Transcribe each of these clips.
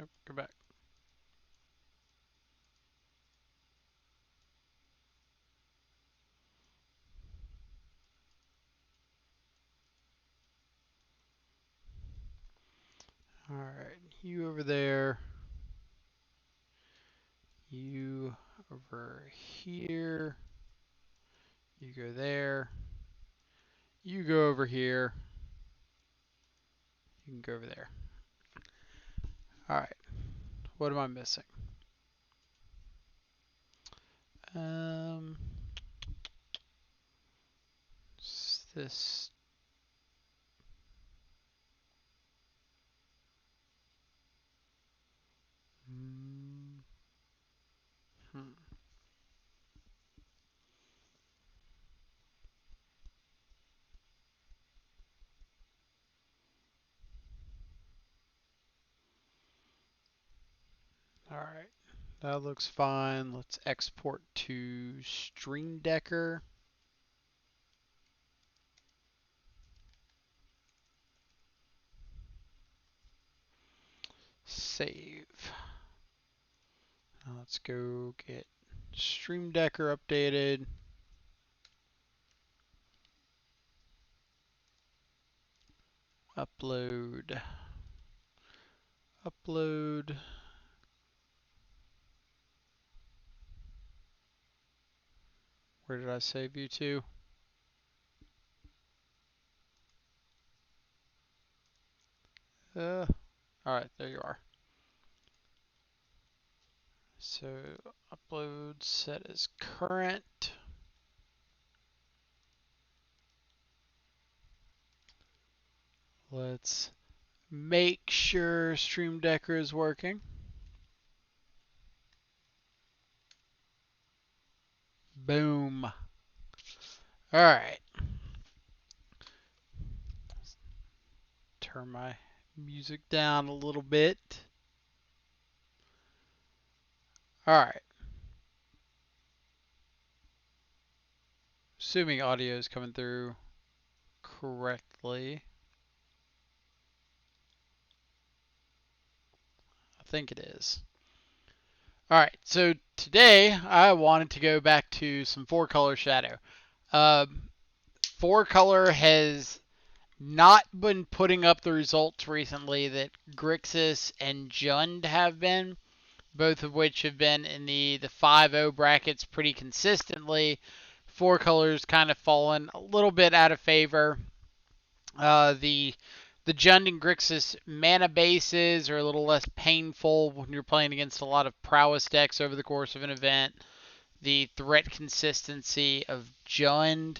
Nope, go back. Alright, you over there. You over here. You go there. You go over here. You can go over there. Alright, what am I missing? Um, this. Hmm. Alright, that looks fine. Let's export to Stream Decker. Save. Now let's go get Stream Decker updated. Upload. Upload. Where did I save you to? Alright, there you are. So, upload set as current. Let's make sure Stream Decker is working. Boom. Alright. Turn my music down a little bit. Alright. Assuming audio is coming through correctly. I think it is. Alright, so today I wanted to go back to some 4-color shadow. 4-color has not been putting up the results recently that Grixis and Jund have been, both of which have been in the 5-0 brackets pretty consistently. 4-color's kind of fallen a little bit out of favor. The Jund and Grixis mana bases are a little less painful when you're playing against a lot of prowess decks over the course of an event. The threat consistency of Jund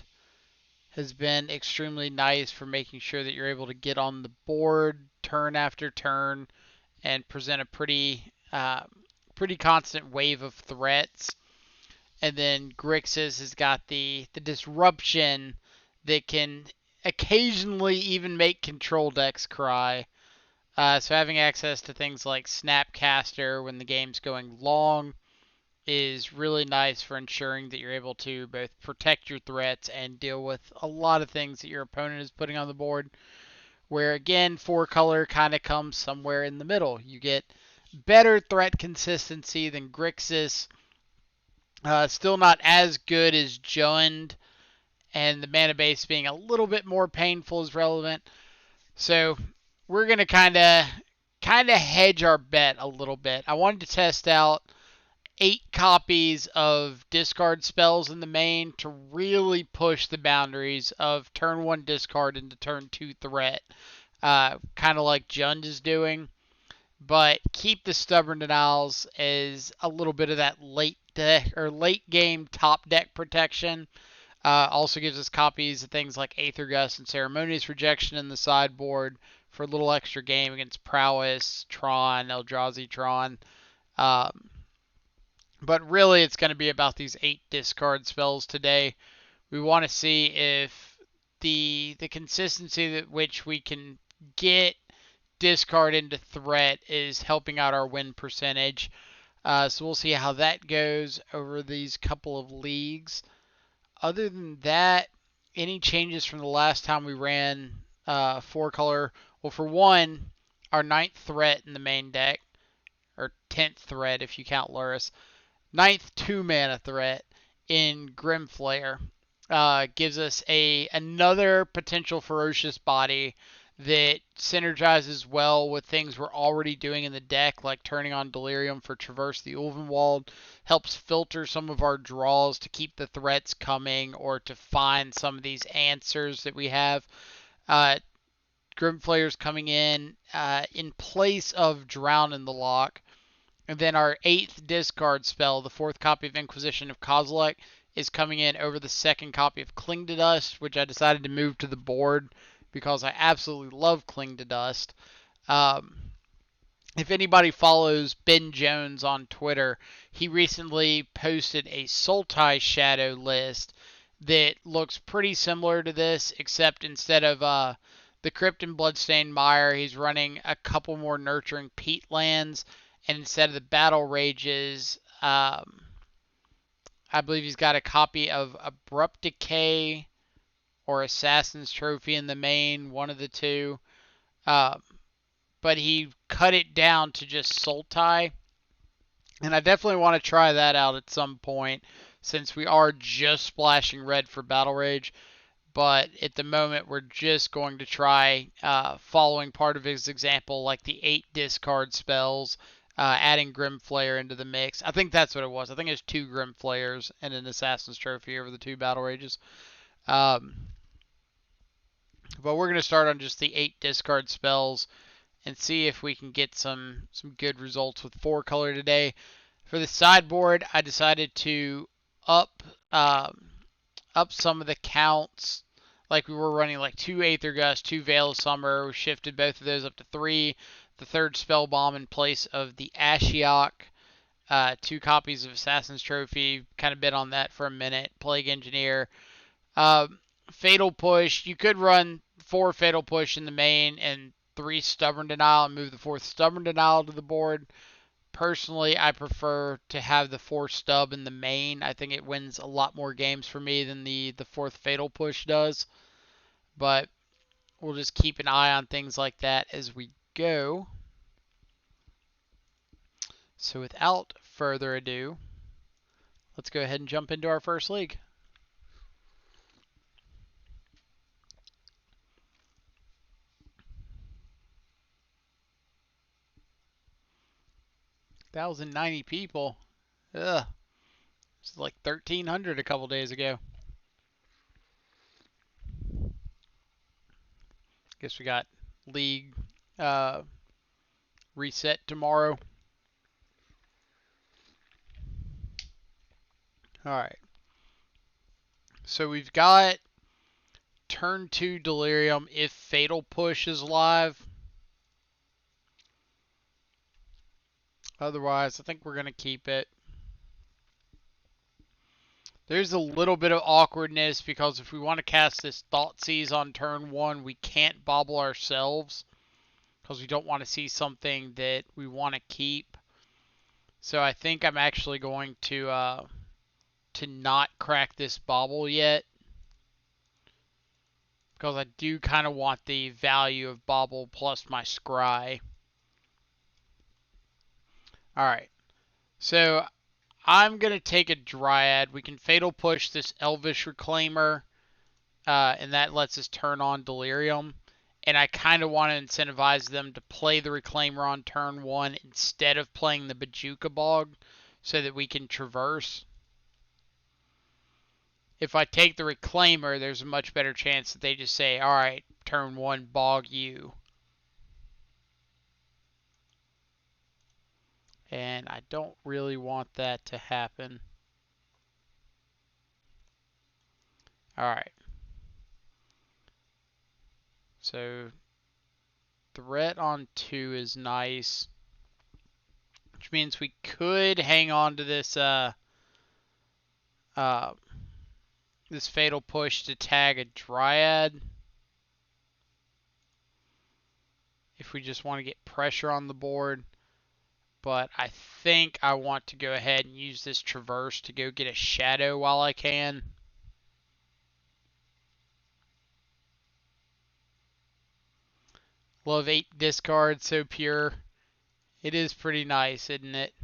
has been extremely nice for making sure that you're able to get on the board turn after turn and present a pretty constant wave of threats. And then Grixis has got the disruption that can occasionally even make control decks cry. So having access to things like Snapcaster when the game's going long is really nice for ensuring that you're able to both protect your threats and deal with a lot of things that your opponent is putting on the board. Where again, 4-color kind of comes somewhere in the middle. You get better threat consistency than Grixis. Still not as good as Jund, and the mana base being a little bit more painful is relevant. So we're gonna kind of hedge our bet a little bit. I wanted to test out 8 copies of discard spells in the main to really push the boundaries of turn 1 discard into turn 2 threat, kind of like Jund is doing, but keep the Stubborn Denials as a little bit of that late deck or late game top deck protection. Also gives us copies of things like Aether Gust and Ceremonious Rejection in the sideboard for a little extra game against Prowess, Tron, Eldrazi Tron. But really, it's going to be about these 8 discard spells today. We want to see if the consistency at which we can get discard into threat is helping out our win percentage. So we'll see how that goes over these couple of leagues. Other than that, any changes from the last time we ran 4-color? Well, for one, our 9th threat in the main deck 10th threat if you count Lurrus. 9th 2-mana threat in Grimflayer. Gives us another potential ferocious body that synergizes well with things we're already doing in the deck, like turning on Delirium for Traverse the Ulvenwald, helps filter some of our draws to keep the threats coming or to find some of these answers that we have. Grimflayer's coming in place of Drown in the Loch. And then our 8th discard spell, the 4th copy of Inquisition of Kozilek, is coming in over the 2nd copy of Cling to Dust, which I decided to move to the board because I absolutely love Cling to Dust. If anybody follows Ben Jones on Twitter, he recently posted a Sultai Shadow list that looks pretty similar to this, except instead of the Crypt and Bloodstained Mire, he's running a couple more Nurturing Peatlands, and instead of the Battle Rages, I believe he's got a copy of Abrupt Decay or Assassin's Trophy in the main, one of the two. But he cut it down to just Sultai. And I definitely want to try that out at some point, since we are just splashing red for Battle Rage. But at the moment, we're just going to try following part of his example, like the 8 discard spells, adding Grimflayer into the mix. I think that's what it was. I think it's 2 Grimflayers and an Assassin's Trophy over the 2 Battle Rages. But we're going to start on just the 8 discard spells and see if we can get some good results with 4 color today. For the sideboard, I decided to up some of the counts. Like we were running like 2 Aether Gust, 2 Veil of Summer. We shifted both of those up to 3. The 3rd Spell Bomb in place of the Ashiok. 2 copies of Assassin's Trophy. Kind of bit on that for a minute. Plague Engineer. Fatal Push. You could run 4 Fatal Push in the main and 3 Stubborn Denial and move the 4th Stubborn Denial to the board. Personally, I prefer to have the 4 Stub in the main. I think it wins a lot more games for me than the 4th Fatal Push does. But we'll just keep an eye on things like that as we go. So without further ado, let's go ahead and jump into our first league. $1,090 people. Ugh. It's like 1,300 a couple days ago. Guess we got league reset tomorrow. Alright. So we've got turn 2 Delirium if Fatal Push is live. Otherwise, I think we're going to keep it. There's a little bit of awkwardness because if we want to cast this Thoughtseize on turn 1, we can't bobble ourselves because we don't want to see something that we want to keep. So I think I'm actually going to not crack this bobble yet, because I do kind of want the value of bobble plus my scry. Alright, so I'm going to take a Dryad. We can Fatal Push this Elvish Reclaimer, and that lets us turn on Delirium. And I kind of want to incentivize them to play the Reclaimer on turn 1 instead of playing the Bojuka Bog so that we can traverse. If I take the Reclaimer, there's a much better chance that they just say, alright, turn 1, Bog you. And I don't really want that to happen. Alright. So, threat on 2 is nice. Which means we could hang on to this this Fatal Push to tag a Dryad. If we just want to get pressure on the board. But I think I want to go ahead and use this Traverse to go get a Shadow while I can. Love 8 discard, so pure. It is pretty nice, isn't it?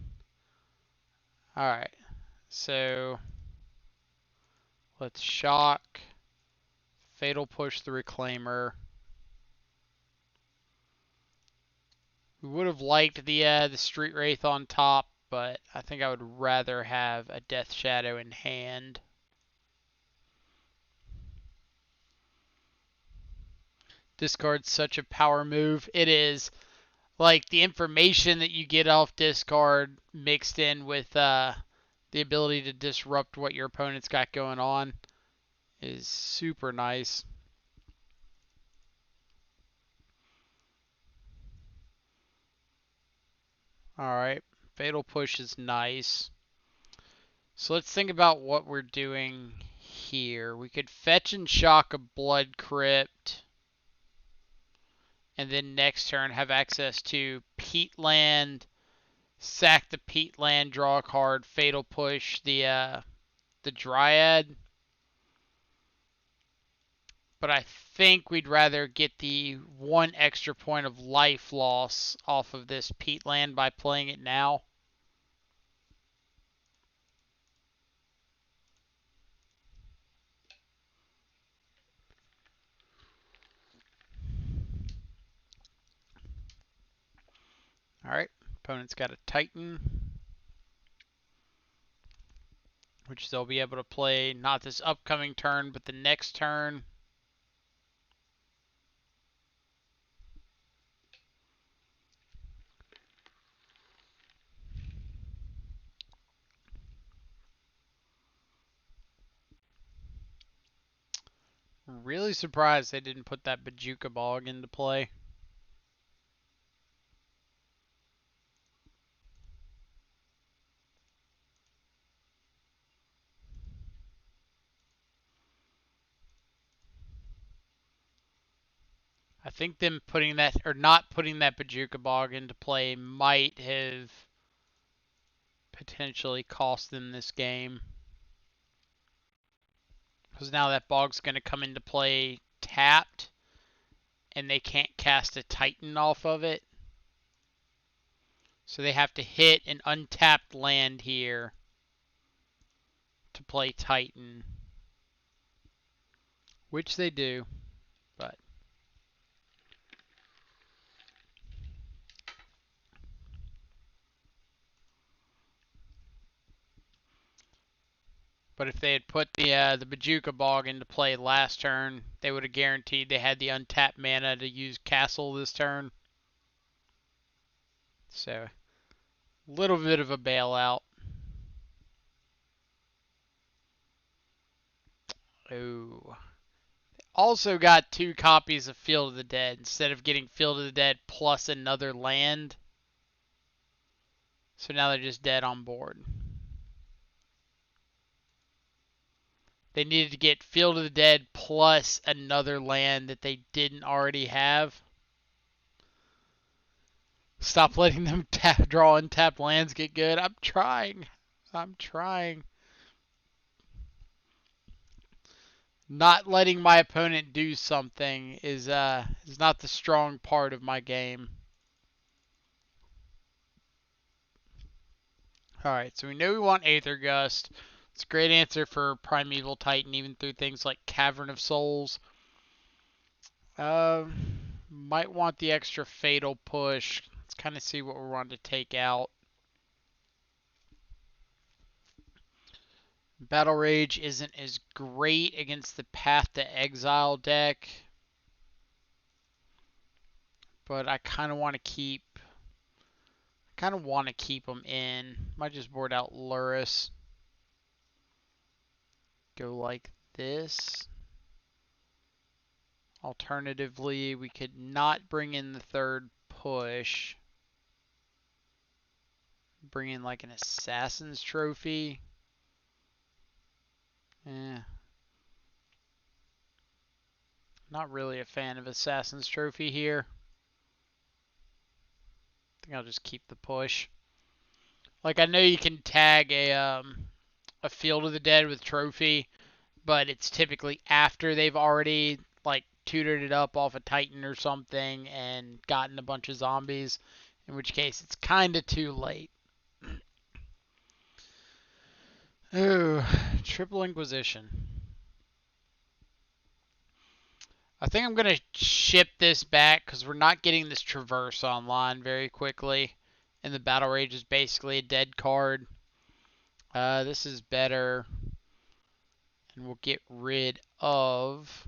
Alright, so let's shock, fatal push the Reclaimer. We would have liked the Street Wraith on top, but I think I would rather have a Death Shadow in hand. Discard's such a power move. It is. Like, the information that you get off discard mixed in with the ability to disrupt what your opponent's got going on is super nice. Alright, Fatal Push is nice. So let's think about what we're doing here. We could fetch and shock a Blood Crypt, and then next turn have access to Peatland, sack the Peatland, draw a card, Fatal Push the Dryad. But I think we'd rather get the 1 extra point of life loss off of this Peatland by playing it now. Alright, opponent's got a Titan, which they'll be able to play not this upcoming turn, but the next turn. Really surprised they didn't put that Bojuka Bog into play. I think them putting that, or not putting that Bojuka Bog into play might have potentially cost them this game. Because now that Bog's going to come into play tapped, and they can't cast a Titan off of it. So they have to hit an untapped land here to play Titan. Which they do, but... But if they had put the Bojuka Bog into play last turn, they would have guaranteed they had the untapped mana to use Castle this turn. So, a little bit of a bailout. Ooh. Also got 2 copies of Field of the Dead instead of getting Field of the Dead plus another land. So now they're just dead on board. They needed to get Field of the Dead plus another land that they didn't already have. Stop letting them draw untapped lands get good. I'm trying. Not letting my opponent do something is not the strong part of my game. Alright, so we know we want Aether Gust. It's a great answer for Primeval Titan, even through things like Cavern of Souls. Might want the extra Fatal Push. Let's kind of see what we're wanting to take out. Battle Rage isn't as great against the Path to Exile deck, but I kind of want to keep them in. Might just board out Lurrus. Go like this. Alternatively, we could not bring in the 3rd push. Bring in like an Assassin's Trophy. Not really a fan of Assassin's Trophy here. I think I'll just keep the push. Like, I know you can tag a Field of the Dead with Trophy, but it's typically after they've already, like, tutored it up off a Titan or something and gotten a bunch of zombies. in which case it's kind of too late. Ooh, Triple Inquisition. I think I'm going to ship this back because we're not getting this Traverse online very quickly. And the Battle Rage is basically a dead card. This is better. And we'll get rid of...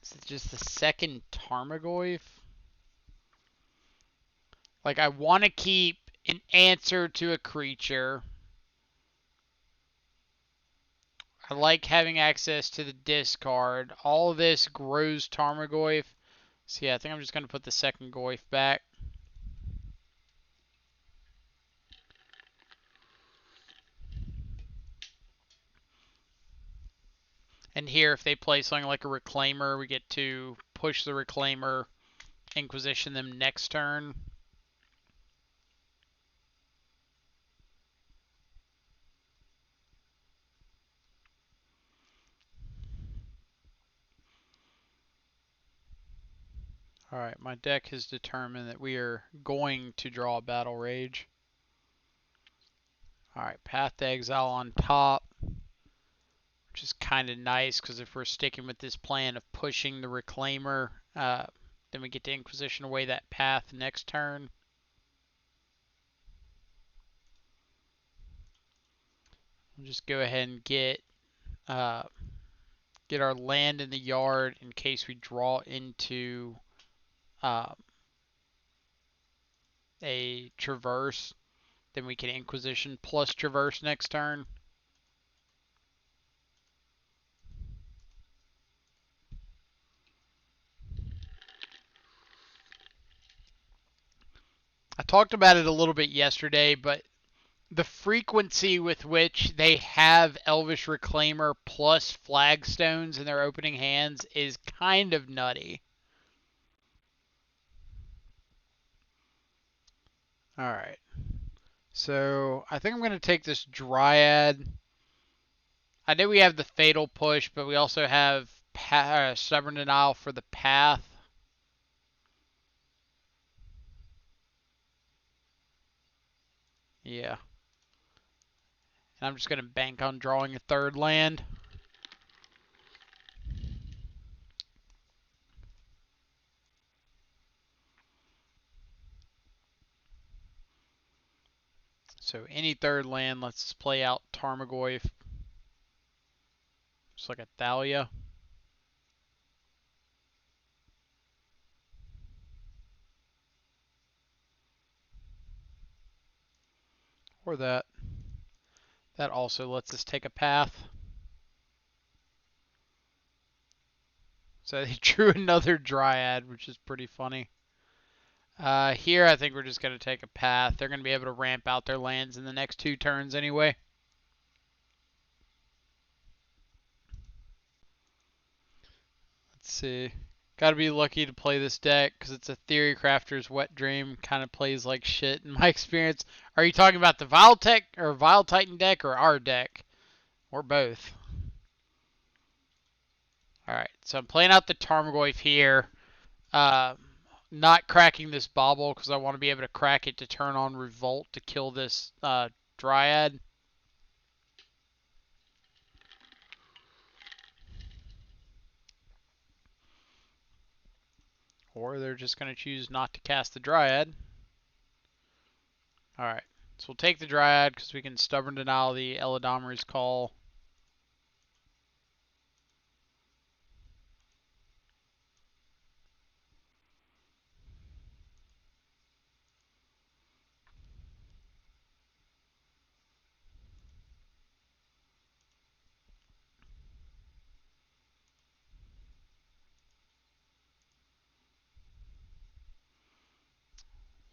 Is it just the second Tarmogoyf? Like, I want to keep an answer to a creature. I like having access to the discard. All of this grows Tarmogoyf. So yeah, I think I'm just going to put the second Goyf back. And here, if they play something like a Reclaimer, we get to push the Reclaimer, Inquisition them next turn. Alright, my deck has determined that we are going to draw Battle Rage. Alright, Path to Exile on top, which is kind of nice because if we're sticking with this plan of pushing the Reclaimer, then we get to Inquisition away that path next turn. We'll just go ahead and get our land in the yard in case we draw into a Traverse. Then we can Inquisition plus Traverse next turn. I talked about it a little bit yesterday, but the frequency with which they have Elvish Reclaimer plus Flagstones in their opening hands is kind of nutty. Alright. So, I think I'm going to take this Dryad. I know we have the Fatal Push, but we also have Stubborn Denial for the Path. Yeah. And I'm just going to bank on drawing a third land. So any third land, let's play out Tarmogoyf. Just like a Thalia. Or that. That also lets us take a path. So they drew another Dryad, which is pretty funny. Here, I think we're just going to take a path. They're going to be able to ramp out their lands in the next 2 turns anyway. Let's see. Got to be lucky to play this deck because it's a Theory Crafter's Wet Dream. Kind of plays like shit in my experience. Are you talking about the Viletech or Vile Titan deck or our deck? Or both? Alright, so I'm playing out the Tarmogoyf here. Not cracking this Bauble because I want to be able to crack it to turn on Revolt to kill this Dryad. Or they're just going to choose not to cast the Dryad. Alright, so we'll take the Dryad because we can Stubborn Denial the Eladamri's Call.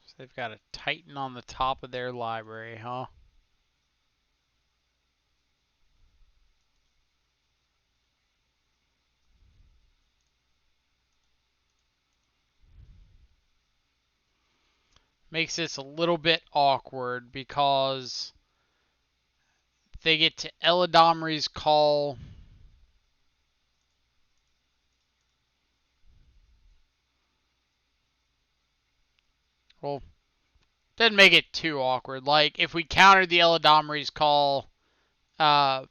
So they've got a Titan on the top of their library, huh? Makes this a little bit awkward because they get to Eladamri's Call. Well, doesn't make it too awkward. Like, if we countered the Eladamri's Call, they'd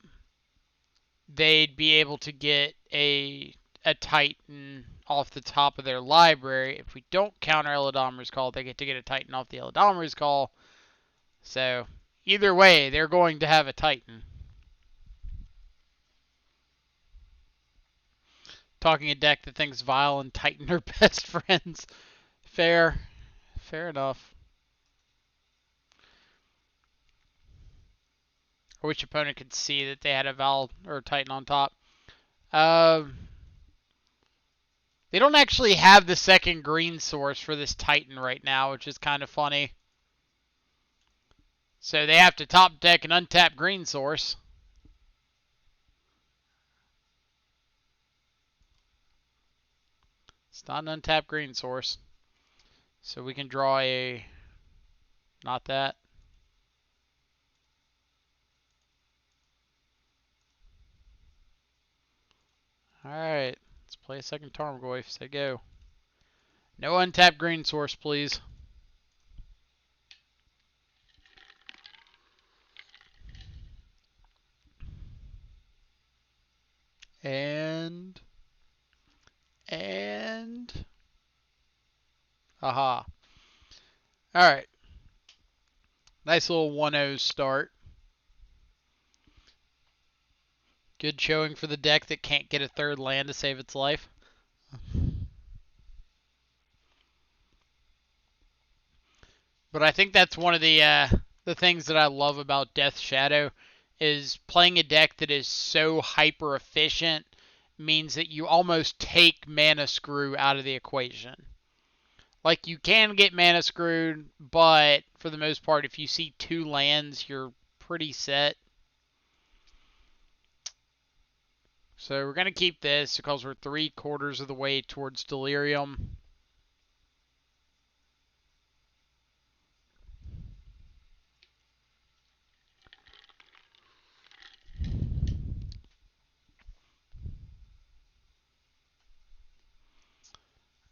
be able to get a Titan off the top of their library. If we don't counter Eladamri's Call, they get to get a Titan off the Eladamri's Call. So, either way, they're going to have a Titan. Talking a deck that thinks Vile and Titan are best friends. Fair. Fair enough. I wish opponent could see that they had a Vile or a Titan on top. They don't actually have the second green source for this Titan right now, which is kind of funny. So they have to top deck an untap green source. It's not an untapped green source. So we can draw a... Not that. Alright. Let's play a second Tarmogoyf. Say go. No untapped green source, please. And... Aha. Alright. Nice little 1-0 start. Good showing for the deck that can't get a third land to save its life. But I think that's one of the things that I love about Death Shadow is playing a deck that is so hyper efficient means that you almost take Mana Screw out of the equation. Like, you can get Mana Screwed, but for the most part, if you see 2 lands, you're pretty set. So we're going to keep this because we're 3/4 of the way towards Delirium.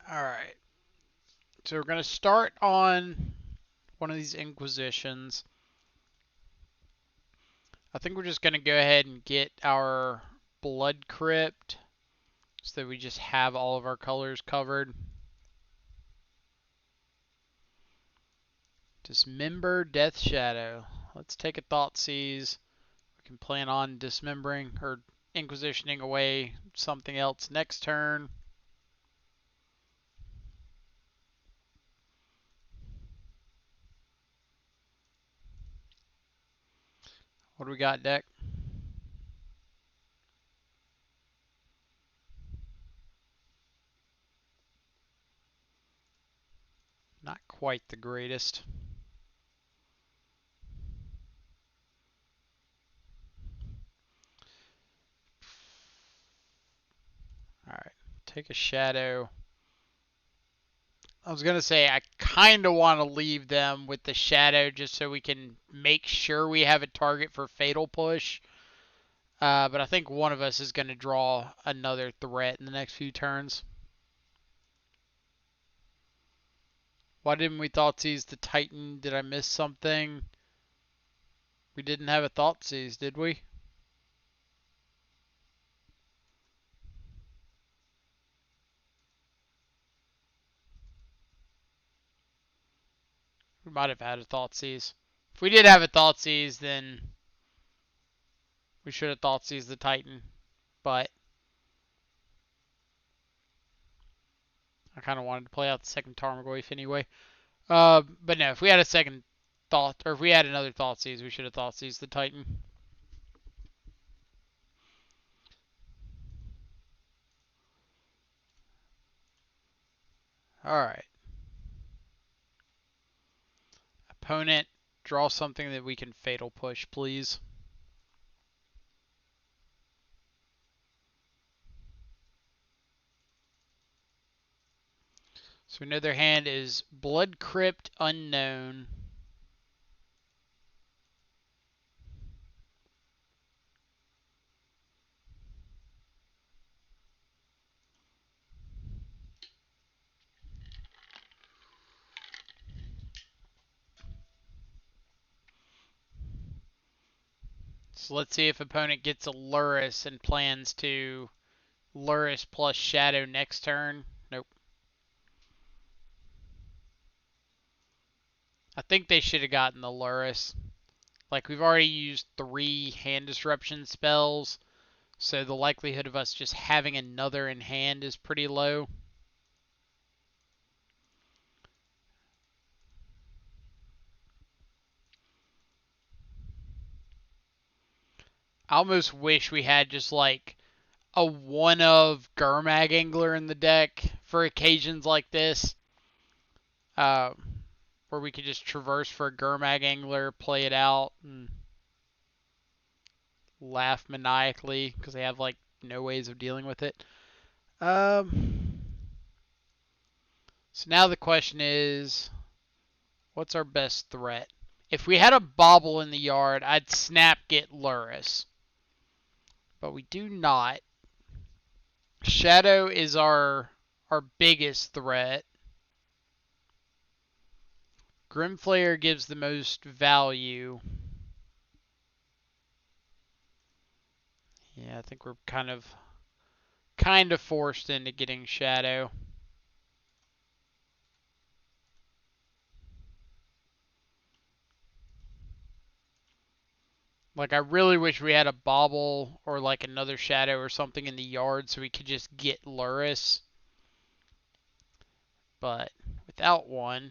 Alright. So we're going to start on one of these Inquisitions. I think we're just going to go ahead and get our Blood Crypt so that we just have all of our colors covered. Dismember Death Shadow. Let's take a Thoughtseize. We can plan on dismembering or Inquisitioning away something else next turn. What do we got, deck? Not quite the greatest. Alright, take a Shadow. I was going to say, I kind of want to leave them with the Shadow just so we can make sure we have a target for Fatal Push. But I think one of us is going to draw another threat in the next few turns. Why didn't we Thoughtseize the Titan? Did I miss something? We didn't have a Thoughtseize, did we? We might have had a Thoughtseize. If we did have a Thoughtseize, then we should have Thoughtseized the Titan. But I kind of wanted to play out the second Tarmogoyf anyway. But no, if we had a second thought, or if we had another Thoughtseize, we should have Thoughtseized the Titan. Alright. Opponent, draw something that we can Fatal Push, please. So we know their hand is Blood Crypt , Unknown. So let's see if opponent gets a Lurrus and plans to Lurrus plus Shadow next turn. Nope. I think they should have gotten the Lurrus. Like, we've already used 3 hand disruption spells, so the likelihood of us just having another in hand is pretty low. I almost wish we had just like a one of Gurmag Angler in the deck for occasions like this, uh, where we could just traverse for a Gurmag Angler, play it out, and laugh maniacally because they have like no ways of dealing with it. So now the question is, what's our best threat? If we had a Bobble in the yard, I'd snap get Lurrus, but we do not. Shadow is our biggest threat. Grimflayer gives the most value. Yeah, I think we're kind of forced into getting Shadow. Like, I really wish we had a Bobble or like another Shadow or something in the yard so we could just get Lurrus. But without one.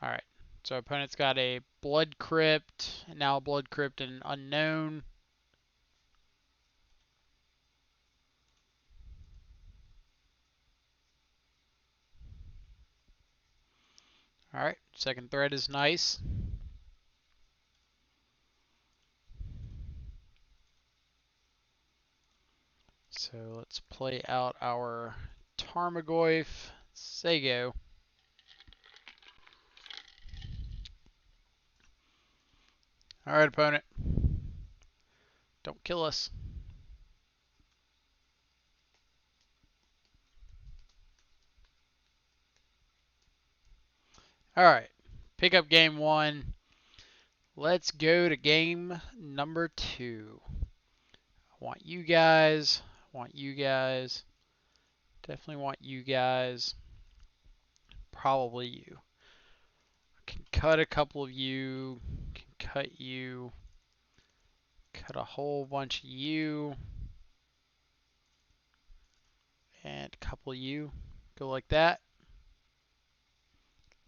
Alright. So opponent's got a Blood Crypt, and now Blood Crypt and Unknown. Alright, second threat is nice. So let's play out our Tarmogoyf Sago. Alright, opponent. Don't kill us. Alright, pick up game 1. Let's go to game number 2. I want you guys. Definitely want you guys. Probably you. Can cut a couple of you. Can cut you. Cut a whole bunch of you. And a couple of you. Go like that.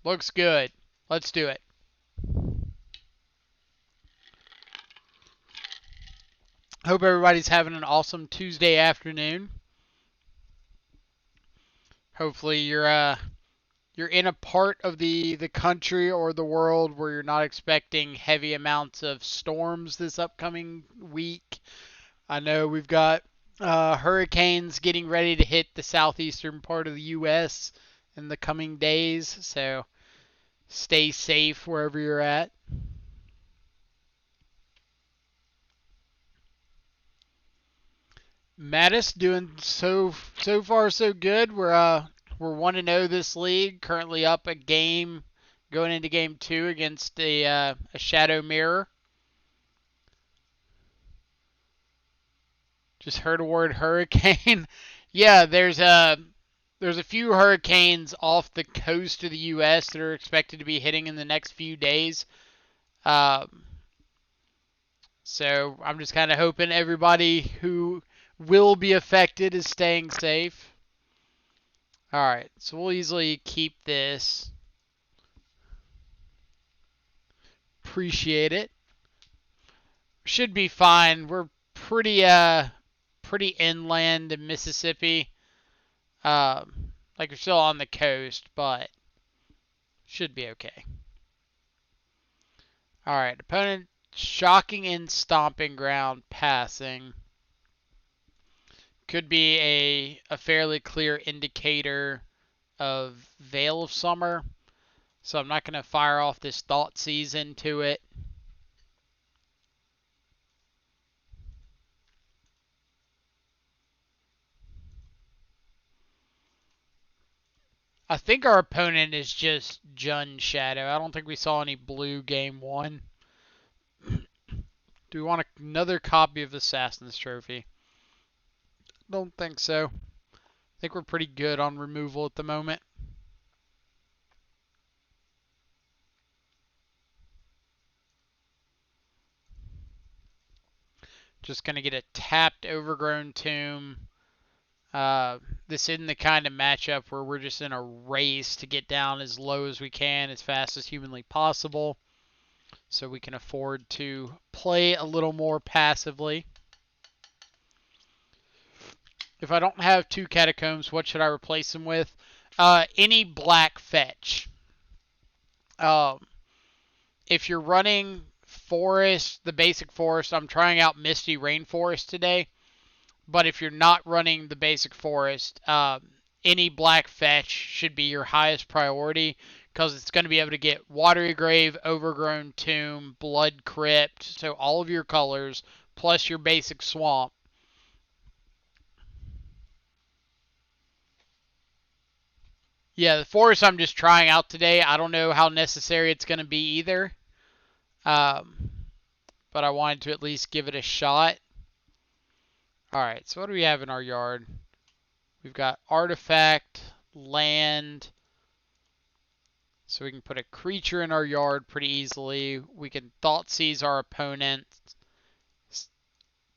Looks good. Let's do it. Hope everybody's having an awesome Tuesday afternoon. Hopefully you're in a part of the country or the world where you're not expecting heavy amounts of storms this upcoming week. I know we've got hurricanes getting ready to hit the southeastern part of the U.S. in the coming days, so stay safe wherever you're at. Mattis doing so far so good. We're 1-0 this league. Currently up a game going into game 2 against a Shadow Mirror. Just heard a word hurricane. Yeah, there's a few hurricanes off the coast of the U.S. that are expected to be hitting in the next few days. Um, so I'm just kind of hoping everybody who will be affected is staying safe. Alright, so we'll easily keep this. Appreciate it. Should be fine. We're pretty inland in Mississippi. Like we're still on the coast, but should be okay. Alright, opponent shocking and stomping ground passing. Could be a fairly clear indicator of Veil of Summer. So I'm not going to fire off this Thoughtseize into it. I think our opponent is just Jund Shadow. I don't think we saw any blue game one. Do we want another copy of Assassin's Trophy? Don't think so. I think we're pretty good on removal at the moment. Just going to get a tapped Overgrown Tomb. This isn't the kind of matchup where we're just in a race to get down as low as we can, as fast as humanly possible. So we can afford to play a little more passively. If I don't have 2 Catacombs, what should I replace them with? Any black fetch. If you're running forest, the basic forest, I'm trying out Misty Rainforest today. But if you're not running the basic forest, any black fetch should be your highest priority because it's going to be able to get Watery Grave, Overgrown Tomb, Blood Crypt, so all of your colors, plus your basic swamp. Yeah, the forest I'm just trying out today. I don't know how necessary it's going to be either. But I wanted to at least give it a shot. Alright, so what do we have in our yard? We've got artifact, land. So we can put a creature in our yard pretty easily. We can Thoughtseize our opponent.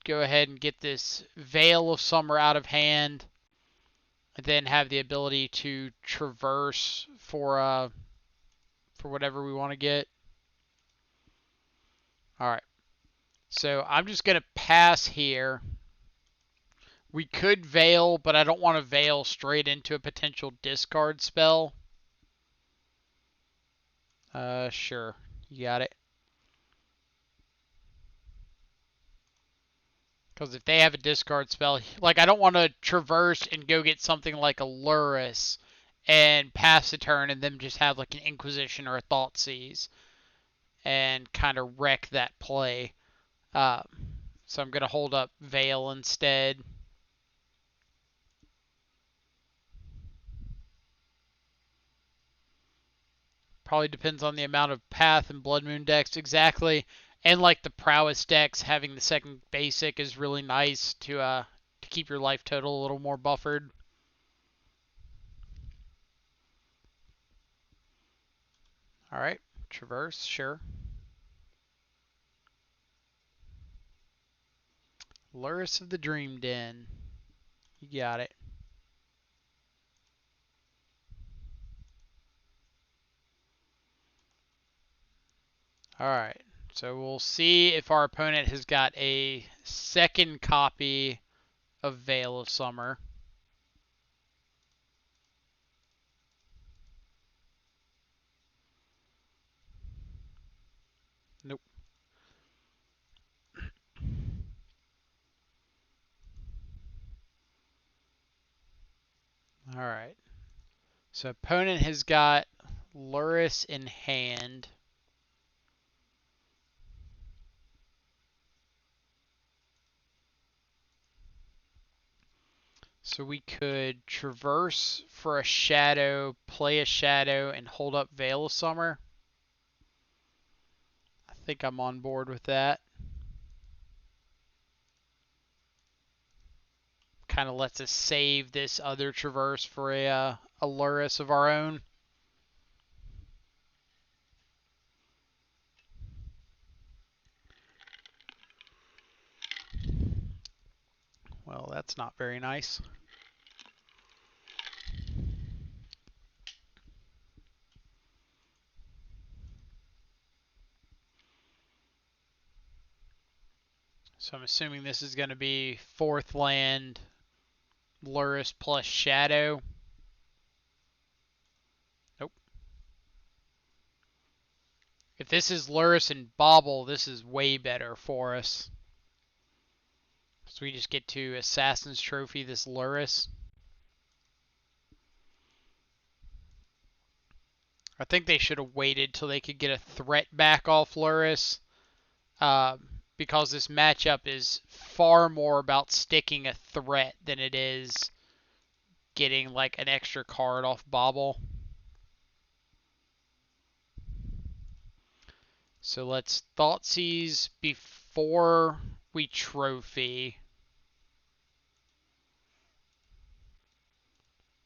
Go ahead and get this Veil of Summer out of hand. And then have the ability to traverse for whatever we want to get. Alright. So I'm just going to pass here. We could Veil, but I don't want to Veil straight into a potential discard spell. Sure. You got it. Because if they have a discard spell, like I don't want to traverse and go get something like a Lurrus and pass the turn and then just have like an Inquisition or a Thoughtseize and kind of wreck that play. So I'm going to hold up Veil instead. Probably depends on the amount of Path and Blood Moon decks exactly. And like the Prowess decks, having the second basic is really nice to keep your life total a little more buffered. Alright, Traverse, sure. Lurrus of the Dream Den. You got it. Alright, so we'll see if our opponent has got a second copy of Veil of Summer. Nope. Alright. So opponent has got Lurrus in hand. So we could traverse for a shadow, play a shadow, and hold up Veil of Summer. I think I'm on board with that. Kind of lets us save this other traverse for a Lurrus of our own. Well, that's not very nice. So I'm assuming this is going to be 4th land, Lurrus plus Shadow. Nope. If this is Lurrus and Bauble, this is way better for us. So we just get to Assassin's Trophy this Lurrus. I think they should have waited till they could get a threat back off Lurrus. Because this matchup is far more about sticking a threat than it is getting like an extra card off Bauble. So let's Thoughtseize before we trophy.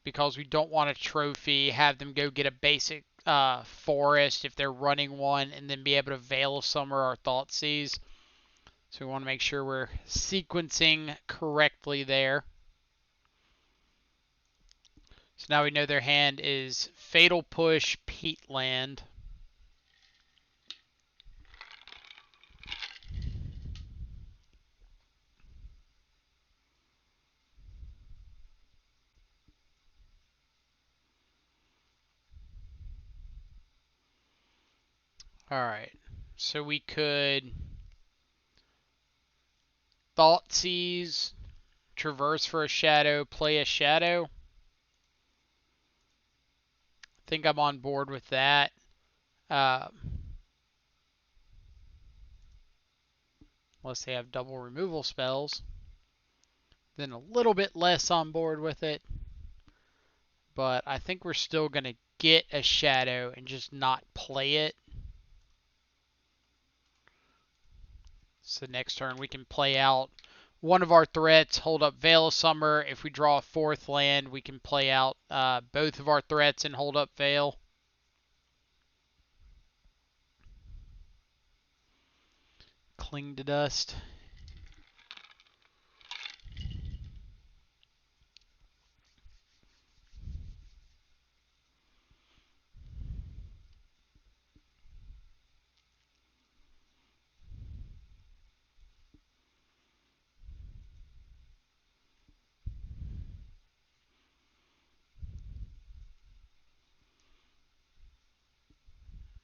Because we don't want a trophy, have them go get a basic forest if they're running one, and then be able to Veil Summer our Thoughtseize. So we want to make sure we're sequencing correctly there. So now we know their hand is Fatal Push, Peatland. Alright, so we could Thoughtseize, Traverse for a shadow, play a shadow. I think I'm on board with that. Unless they have double removal spells. Then a little bit less on board with it. But I think we're still going to get a shadow and just not play it. So next turn we can play out one of our threats, hold up Veil of Summer. If we draw a fourth land, we can play out both of our threats and hold up Veil. Cling to Dust.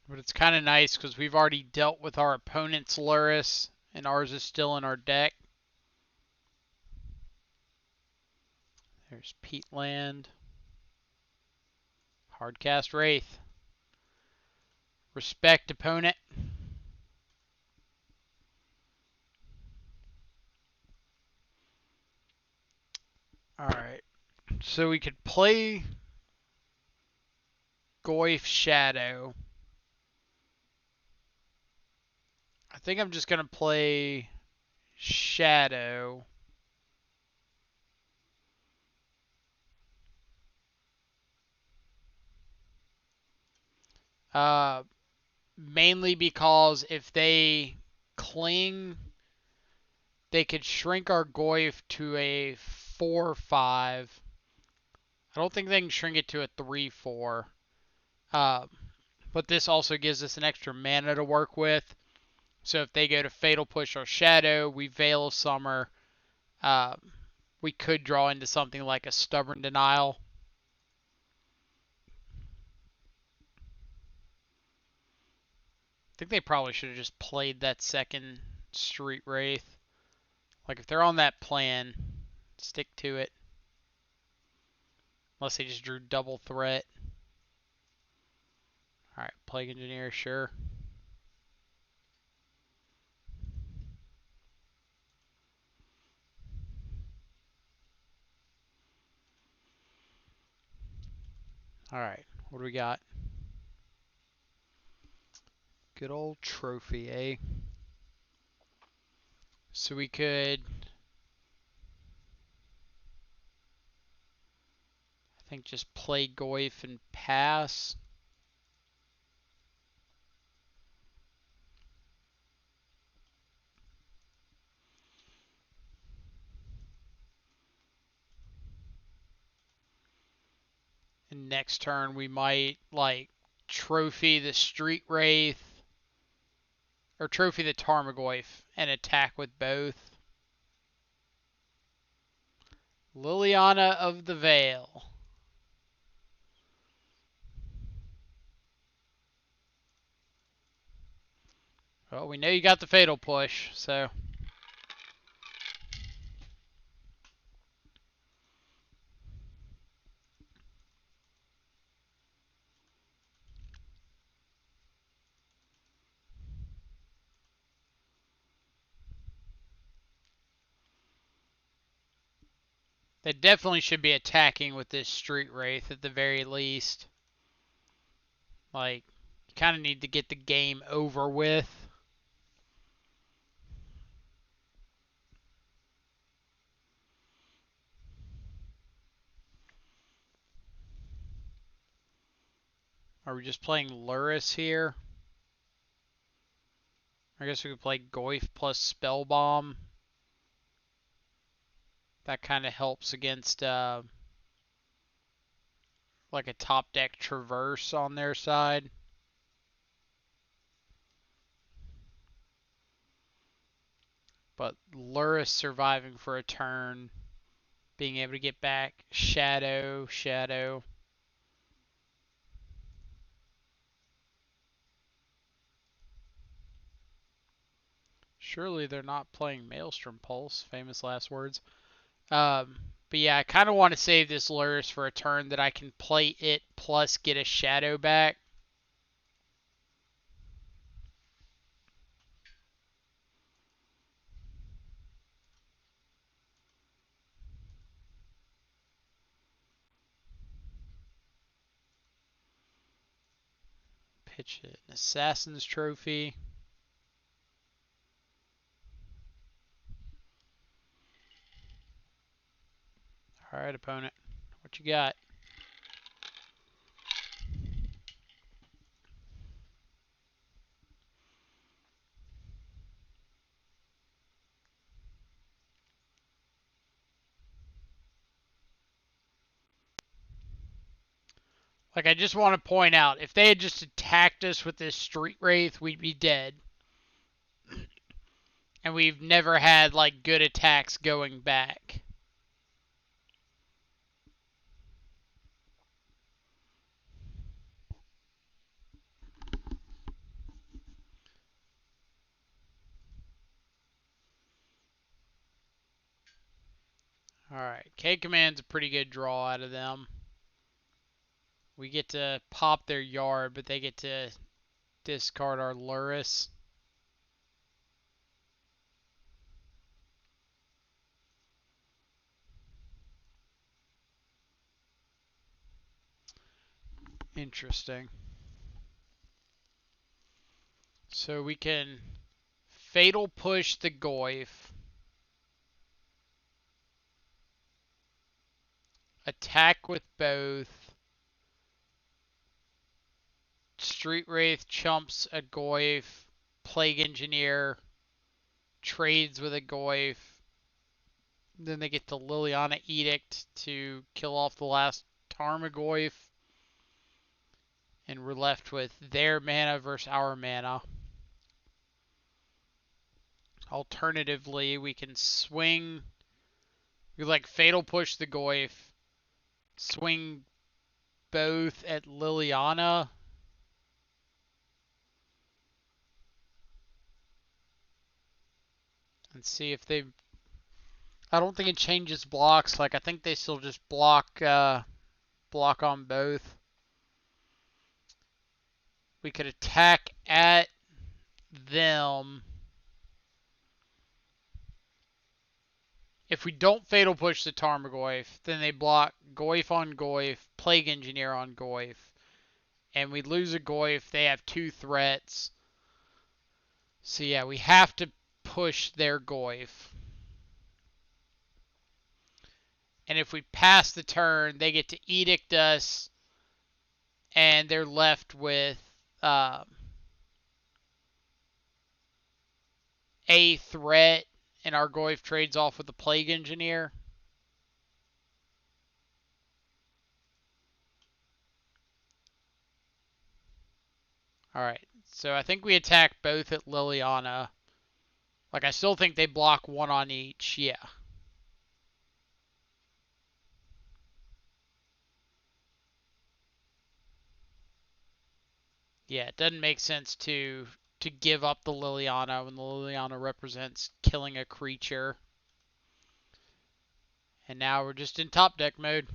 But it's kind of nice because we've already dealt with our opponent's Lurrus, and ours is still in our deck. There's Peatland. Hardcast Wraith. Respect opponent. Alright. So we could play Goyf Shadow. I think I'm just going to play Shadow. Mainly because if they cling, they could shrink our Goyf to a 4/5. I don't think they can shrink it to a 3/4. But this also gives us an extra mana to work with. So if they go to Fatal Push or Shadow, we Veil of Summer. We could draw into something like a Stubborn Denial. I think they probably should have just played that second Street Wraith. Like, if they're on that plan, stick to it. Unless they just drew double threat. Alright, Plague Engineer, sure. Alright, what do we got? Good old trophy, eh? So we could, I think, just play Goyf and pass. And next turn we might, like, trophy the Street Wraith. Or trophy the Tarmogoyf and attack with both. Liliana of the Veil. Well, we know you got the Fatal Push, so. They definitely should be attacking with this Street Wraith at the very least. Like, kind of need to get the game over with. Are we just playing Lurrus here? I guess we could play Goyf plus Spellbomb. That kind of helps against like a top deck Traverse on their side. But Lurrus surviving for a turn, being able to get back Shadow. Surely they're not playing Maelstrom Pulse, famous last words. But yeah, I kind of want to save this Lurrus for a turn that I can play it plus get a Shadow back. Pitch it an Assassin's Trophy. Alright, opponent. What you got? Like, I just want to point out, if they had just attacked us with this Street Wraith, we'd be dead. And we've never had, like, good attacks going back. Alright, K-Command's a pretty good draw out of them. We get to pop their Yard, but they get to discard our Lurrus. Interesting. So we can Fatal Push the Goyf. Attack with both. Street Wraith chumps a Goyf. Plague Engineer trades with a Goyf. Then they get the Liliana Edict to kill off the last Tarmogoyf. And we're left with their mana versus our mana. Alternatively, we can swing. We like Fatal Push the Goyf. Swing both at Liliana. And see if they. I don't think it changes blocks. Like, I think they still just block on both. We could attack at them. If we don't Fatal Push the Tarmogoyf, then they block Goyf on Goyf, Plague Engineer on Goyf. And we lose a Goyf, they have 2 threats. So yeah, we have to push their Goyf. And if we pass the turn, they get to Edict us, and they're left with a threat, and our Goyf trades off with the Plague Engineer. Alright, so I think we attack both at Liliana. Like, I still think they block 1 on each, yeah. Yeah, it doesn't make sense to give up the Liliana when the Liliana represents killing a creature. And now we're just in top deck mode.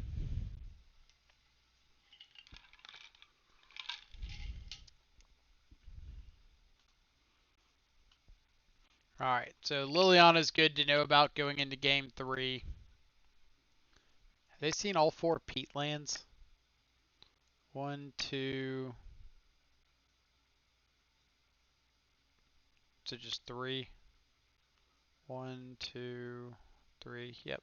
Alright, so Liliana's good to know about going into game 3. Have they seen all 4 Peatlands? 1, 2, So just 3. 1, 2, 3. Yep.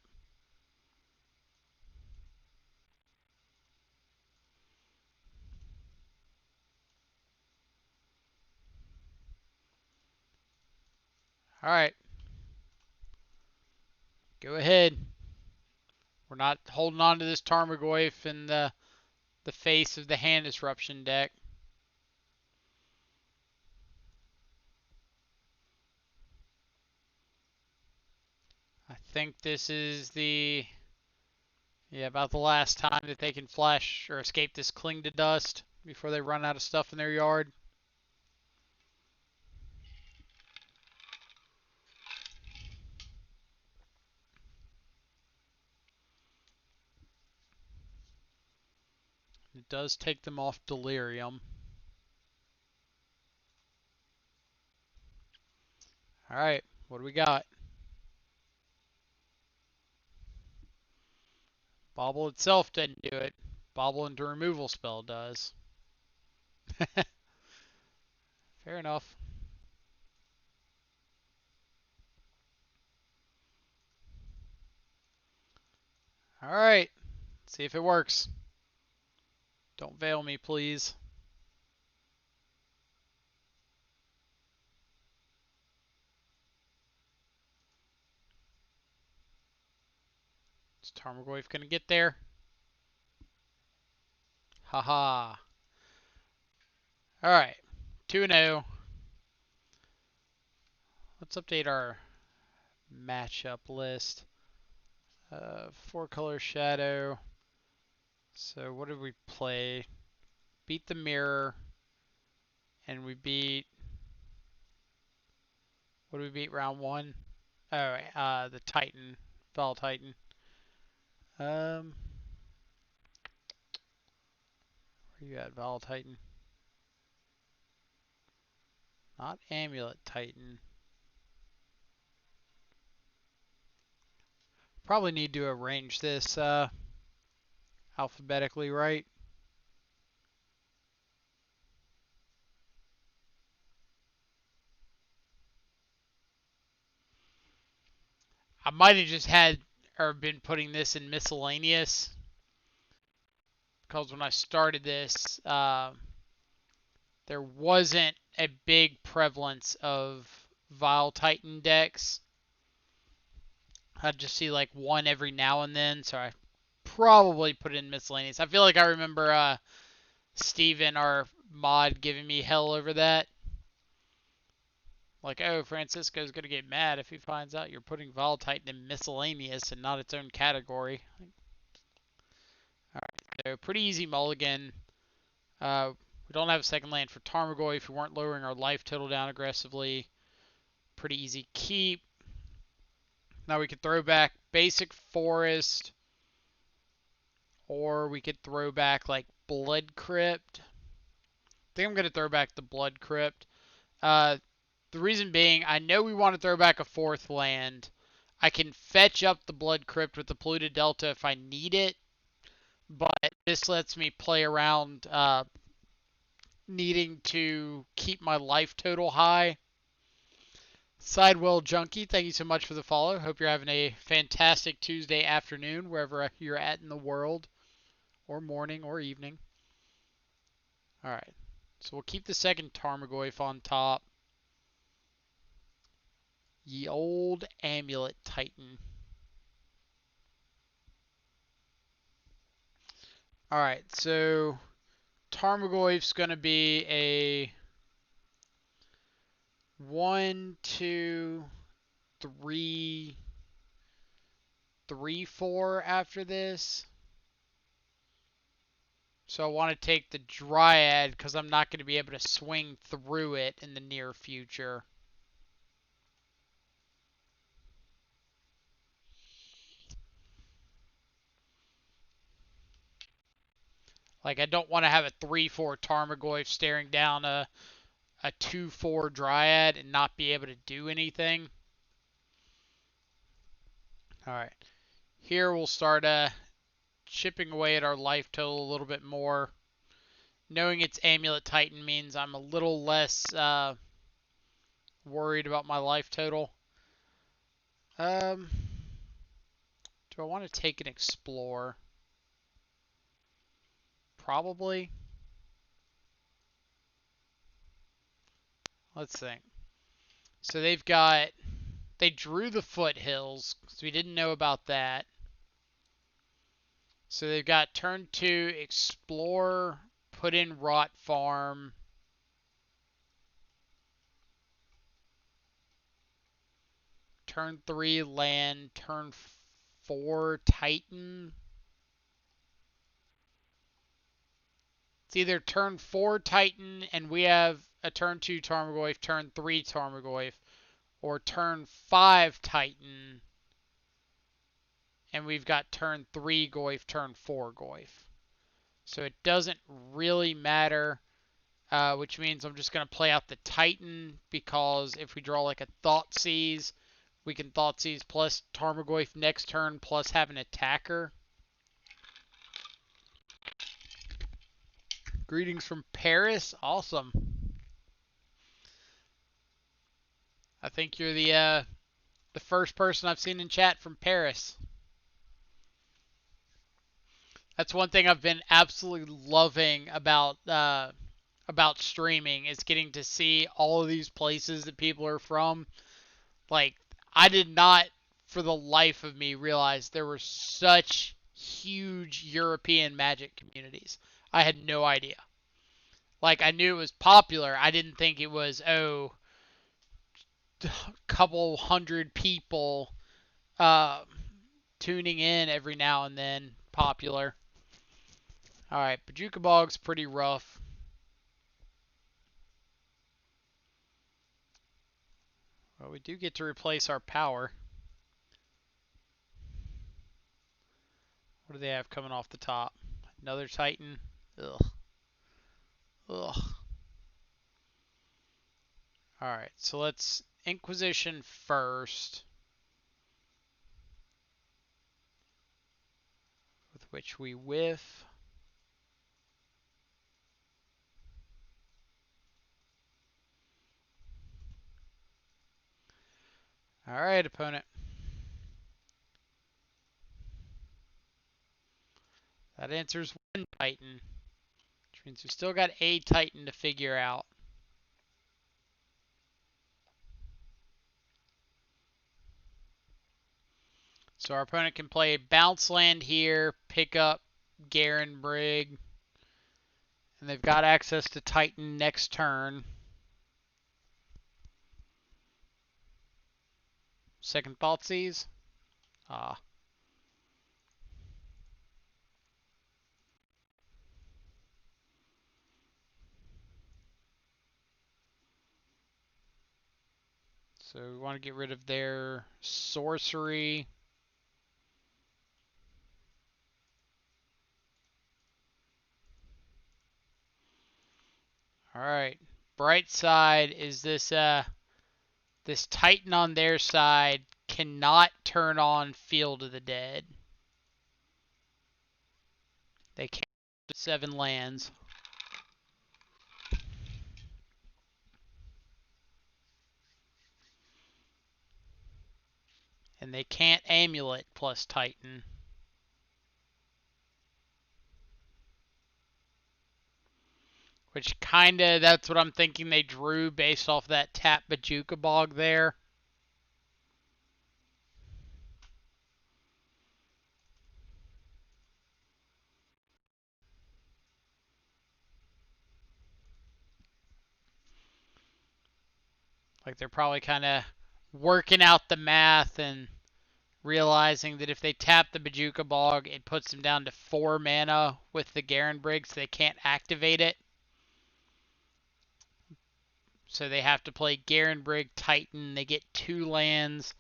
All right. Go ahead. We're not holding on to this Tarmogoyf in the face of the hand disruption deck. I think this is about the last time that they can flash or escape this Cling to Dust before they run out of stuff in their yard. It does take them off Delirium. Alright, what do we got? Bobble itself didn't do it. Bobble into removal spell does. Fair enough. Alright, see if it works. Don't veil me, please. Is Tarmogoyf gonna get there? Haha. Alright, 2-0. Let's update our matchup list. 4-color Shadow. So what did we play? Beat the Mirror. And we beat... What did we beat round 1? Oh, the Titan. Val Titan. Where you at, Val Titan? Not Amulet Titan. Probably need to arrange this alphabetically right. I might have just had or been putting this in miscellaneous because when I started this, there wasn't a big prevalence of Vile Titan decks. I'd just see like one every now and then, so I probably put it in miscellaneous. I feel like I remember Steven, our mod, giving me hell over that. Like, oh, Francisco's going to get mad if he finds out you're putting Vile Titan in miscellaneous and not its own category. Alright, so pretty easy mulligan. We don't have a second land for Tarmogoyf if we weren't lowering our life total down aggressively. Pretty easy keep. Now we could throw back basic forest, or we could throw back like Blood Crypt. I think I'm going to throw back the Blood Crypt. The reason being, I know we want to throw back a 4th land. I can fetch up the Blood Crypt with the Polluted Delta if I need it, but this lets me play around needing to keep my life total high. Sidewell Junkie, thank you so much for the follow. Hope you're having a fantastic Tuesday afternoon, wherever you're at in the world, or morning, or evening. Alright, so we'll keep the second Tarmogoyf on top. Ye old Amulet Titan. Alright, so Tarmogoyf's going to be a 1, 2, 3, 3, 4 after this. So I want to take the Dryad because I'm not going to be able to swing through it in the near future. Like, I don't want to have a 3-4 Tarmogoyf staring down a 2-4 Dryad and not be able to do anything. Alright. Here we'll start chipping away at our life total a little bit more. Knowing it's Amulet Titan means I'm a little less worried about my life total. Do I want to take an explore? Probably. Let's think. So they drew the foothills, because we didn't know about that. So they've got turn 2, explore, put in rot farm. Turn 3, land. Turn 4, Titan. It's either turn 4 Titan and we have a turn 2 Tarmogoyf, turn 3 Tarmogoyf, or turn 5 Titan and we've got turn 3 Goyf, turn 4 Goyf. So it doesn't really matter, which means I'm just going to play out the Titan, because if we draw like a Thoughtseize, we can Thoughtseize plus Tarmogoyf next turn plus have an attacker. Greetings from Paris. Awesome. I think you're the first person I've seen in chat from Paris. That's one thing I've been absolutely loving about streaming, is getting to see all of these places that people are from. Like, I did not, for the life of me, realize there were such huge European Magic communities. I had no idea. Like, I knew it was popular. I didn't think it was, a couple hundred people tuning in every now and then popular. Alright, Bojuka Bog's pretty rough. Well, we do get to replace our power. What do they have coming off the top? Another Titan? Ugh. Ugh. Alright, so let's Inquisition first. With which we whiff. Alright, opponent. That answers one Titan. Which means we still got a Titan to figure out. So our opponent can play bounce land here, pick up Garenbrig, and they've got access to Titan next turn. Second Thoughtseize. Ah. So we want to get rid of their sorcery. Alright. Bright side is this Titan on their side cannot turn on Field of the Dead. They can't 7 lands. And they can't Amulet plus Titan. Which kinda, that's what I'm thinking they drew based off that tap Bojuka Bog there. Like they're probably kind of working out the math and realizing that if they tap the Bojuka Bog, it puts them down to 4 mana with the Garenbrig, so they can't activate it. So they have to play Garenbrig Titan. They get 2 lands,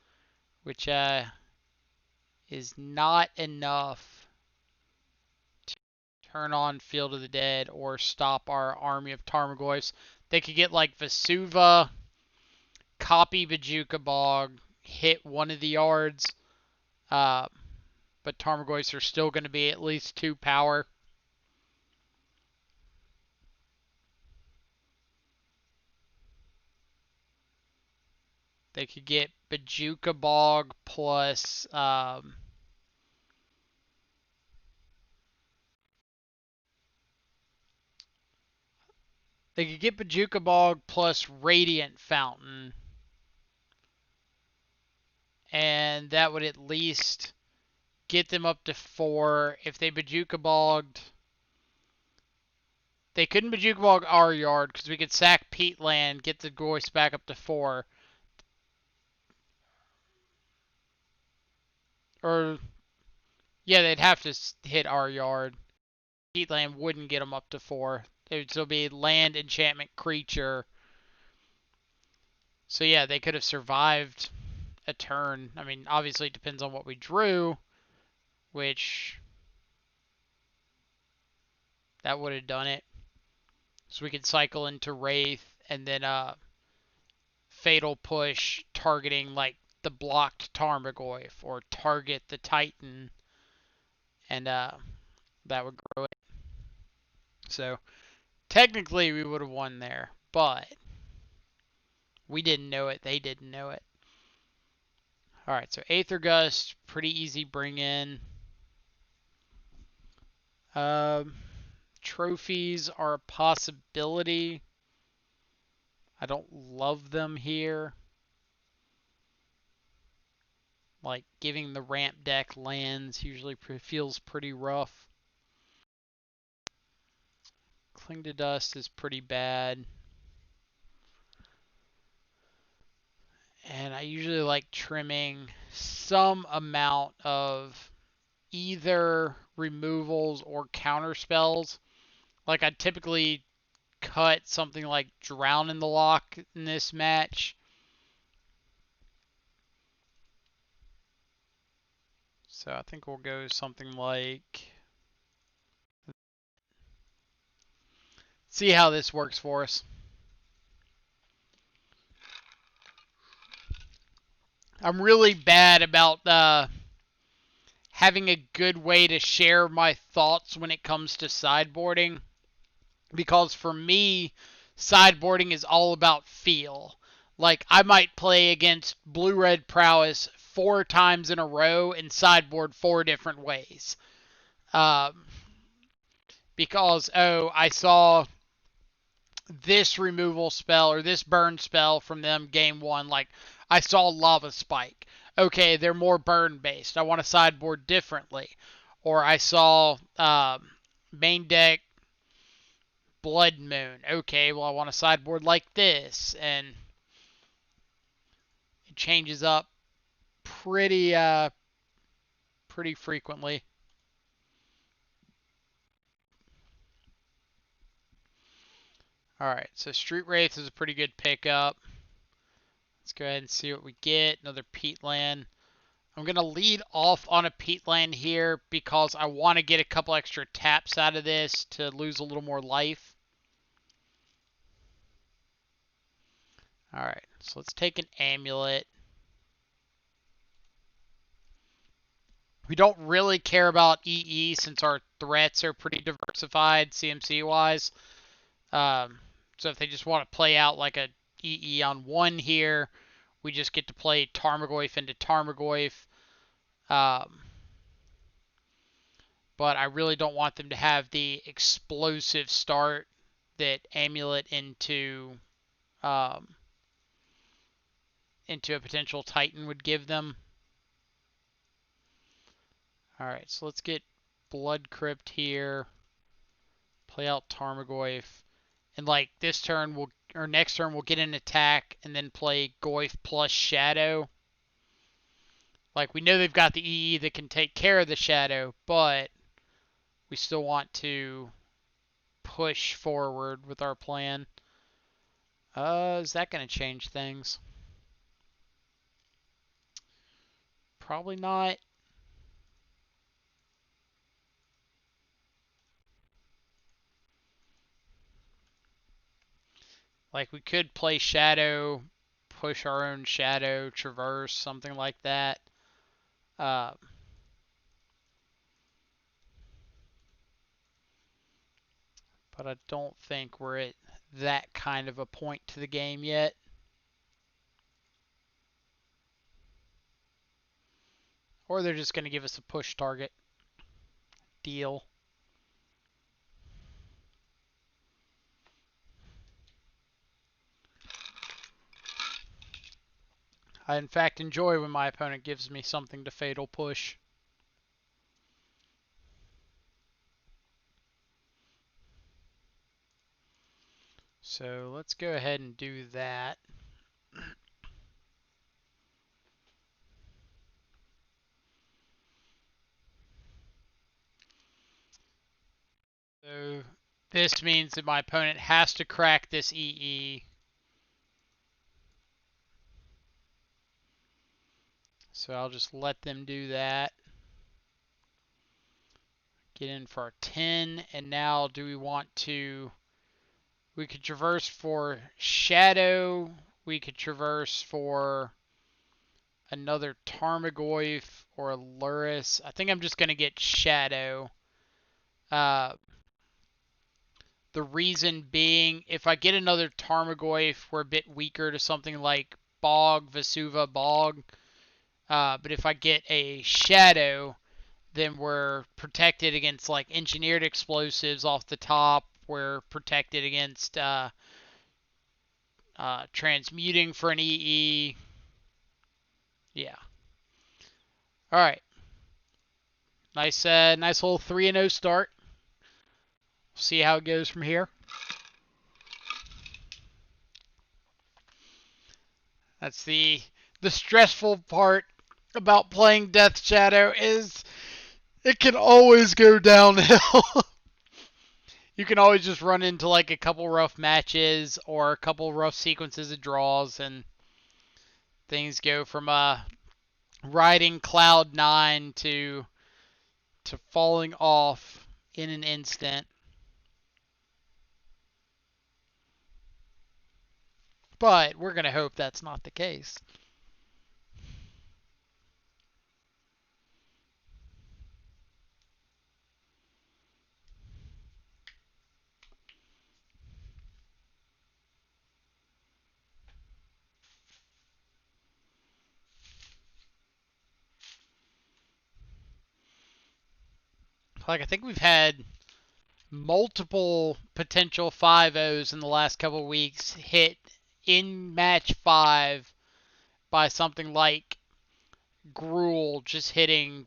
which is not enough to turn on Field of the Dead or stop our army of Tarmogoyfs. They could get like Vesuva, copy Bojuka Bog, hit one of the yards, but Tarmogoyfs are still going to be at least 2 power. They could get Bojuka Bog plus they could get Bojuka Bog plus Radiant Fountain, and that would at least get them up to 4. If they Bojuka Bogged, they couldn't Bojuka Bog our yard because we could sack Peatland, get the Goyce back up to 4. Or, yeah, they'd have to hit our yard. Peatland wouldn't get them up to 4. It would still be land, enchantment, creature. So, yeah, they could have survived a turn. I mean, obviously it depends on what we drew, which that would have done it. So we could cycle into Wraith and then Fatal Push targeting like the blocked Tarmogoyf or target the Titan, and that would grow it. So technically we would have won there, but we didn't know it. They didn't know it. All right, so Aether Gust, pretty easy bring in. Trophies are a possibility. I don't love them here. Like giving the ramp deck lands usually feels pretty rough. Cling to Dust is pretty bad. And I usually like trimming some amount of either removals or counter spells. Like I'd typically cut something like Drown in the Loch in this match. So I think we'll go something like... See how this works for us. I'm really bad about having a good way to share my thoughts when it comes to sideboarding. Because for me, sideboarding is all about feel. Like, I might play against Blue-Red Prowess 4 times in a row and sideboard 4 different ways. Because, I saw this removal spell or this burn spell from them game 1. Like, I saw Lava Spike. Okay, they're more burn based. I want to sideboard differently. Or I saw main deck Blood Moon. Okay, well I want a sideboard like this, and it changes up pretty pretty frequently. All right, so Street Wraith is a pretty good pickup. Let's go ahead and see what we get. Another Peatland. I'm going to lead off on a Peatland here because I want to get a couple extra taps out of this to lose a little more life. All right, so let's take an Amulet. We don't really care about EE since our threats are pretty diversified CMC-wise. So if they just want to play out like a EE on 1 here, we just get to play Tarmogoyf into Tarmogoyf. But I really don't want them to have the explosive start that Amulet into a potential Titan would give them. Alright, so let's get Blood Crypt here. Play out Tarmogoyf. And like this turn or next turn we'll get an attack and then play Goyf plus Shadow. Like we know they've got the EE that can take care of the Shadow, but we still want to push forward with our plan. Is that going to change things? Probably not. Like we could play Shadow, push our own Shadow, Traverse, something like that. But I don't think we're at that kind of a point to the game yet. Or they're just going to give us a push target. Deal. I, in fact, enjoy when my opponent gives me something to fatal push. So let's go ahead and do that. So this means that my opponent has to crack this EE. So I'll just let them do that. Get in for our 10. And now do we want to... We could traverse for Shadow. We could traverse for another Tarmogoyf or a Lurrus. I think I'm just going to get Shadow. The reason being, if I get another Tarmogoyf, we're a bit weaker to something like Bog, Vesuva, Bog. But if I get a Shadow, then we're protected against like engineered explosives off the top. We're protected against transmuting for an EE. Yeah. All right. Nice little 3-0 start. See how it goes from here. That's the stressful part about playing Death Shadow is it can always go downhill. You can always just run into like a couple rough matches or a couple rough sequences of draws, and things go from riding cloud 9 to falling off in an instant. But we're going to hope that's not the case. Like, I think we've had multiple potential 5-0s in the last couple of weeks hit in match 5 by something like Gruul just hitting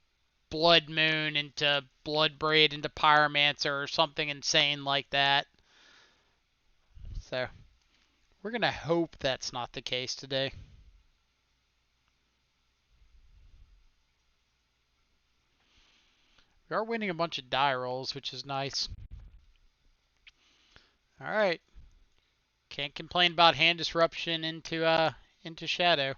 Blood Moon into Bloodbraid into Pyromancer or something insane like that. So we're going to hope that's not the case today. We are winning a bunch of die rolls, which is nice. All right. Can't complain about hand disruption into Shadow.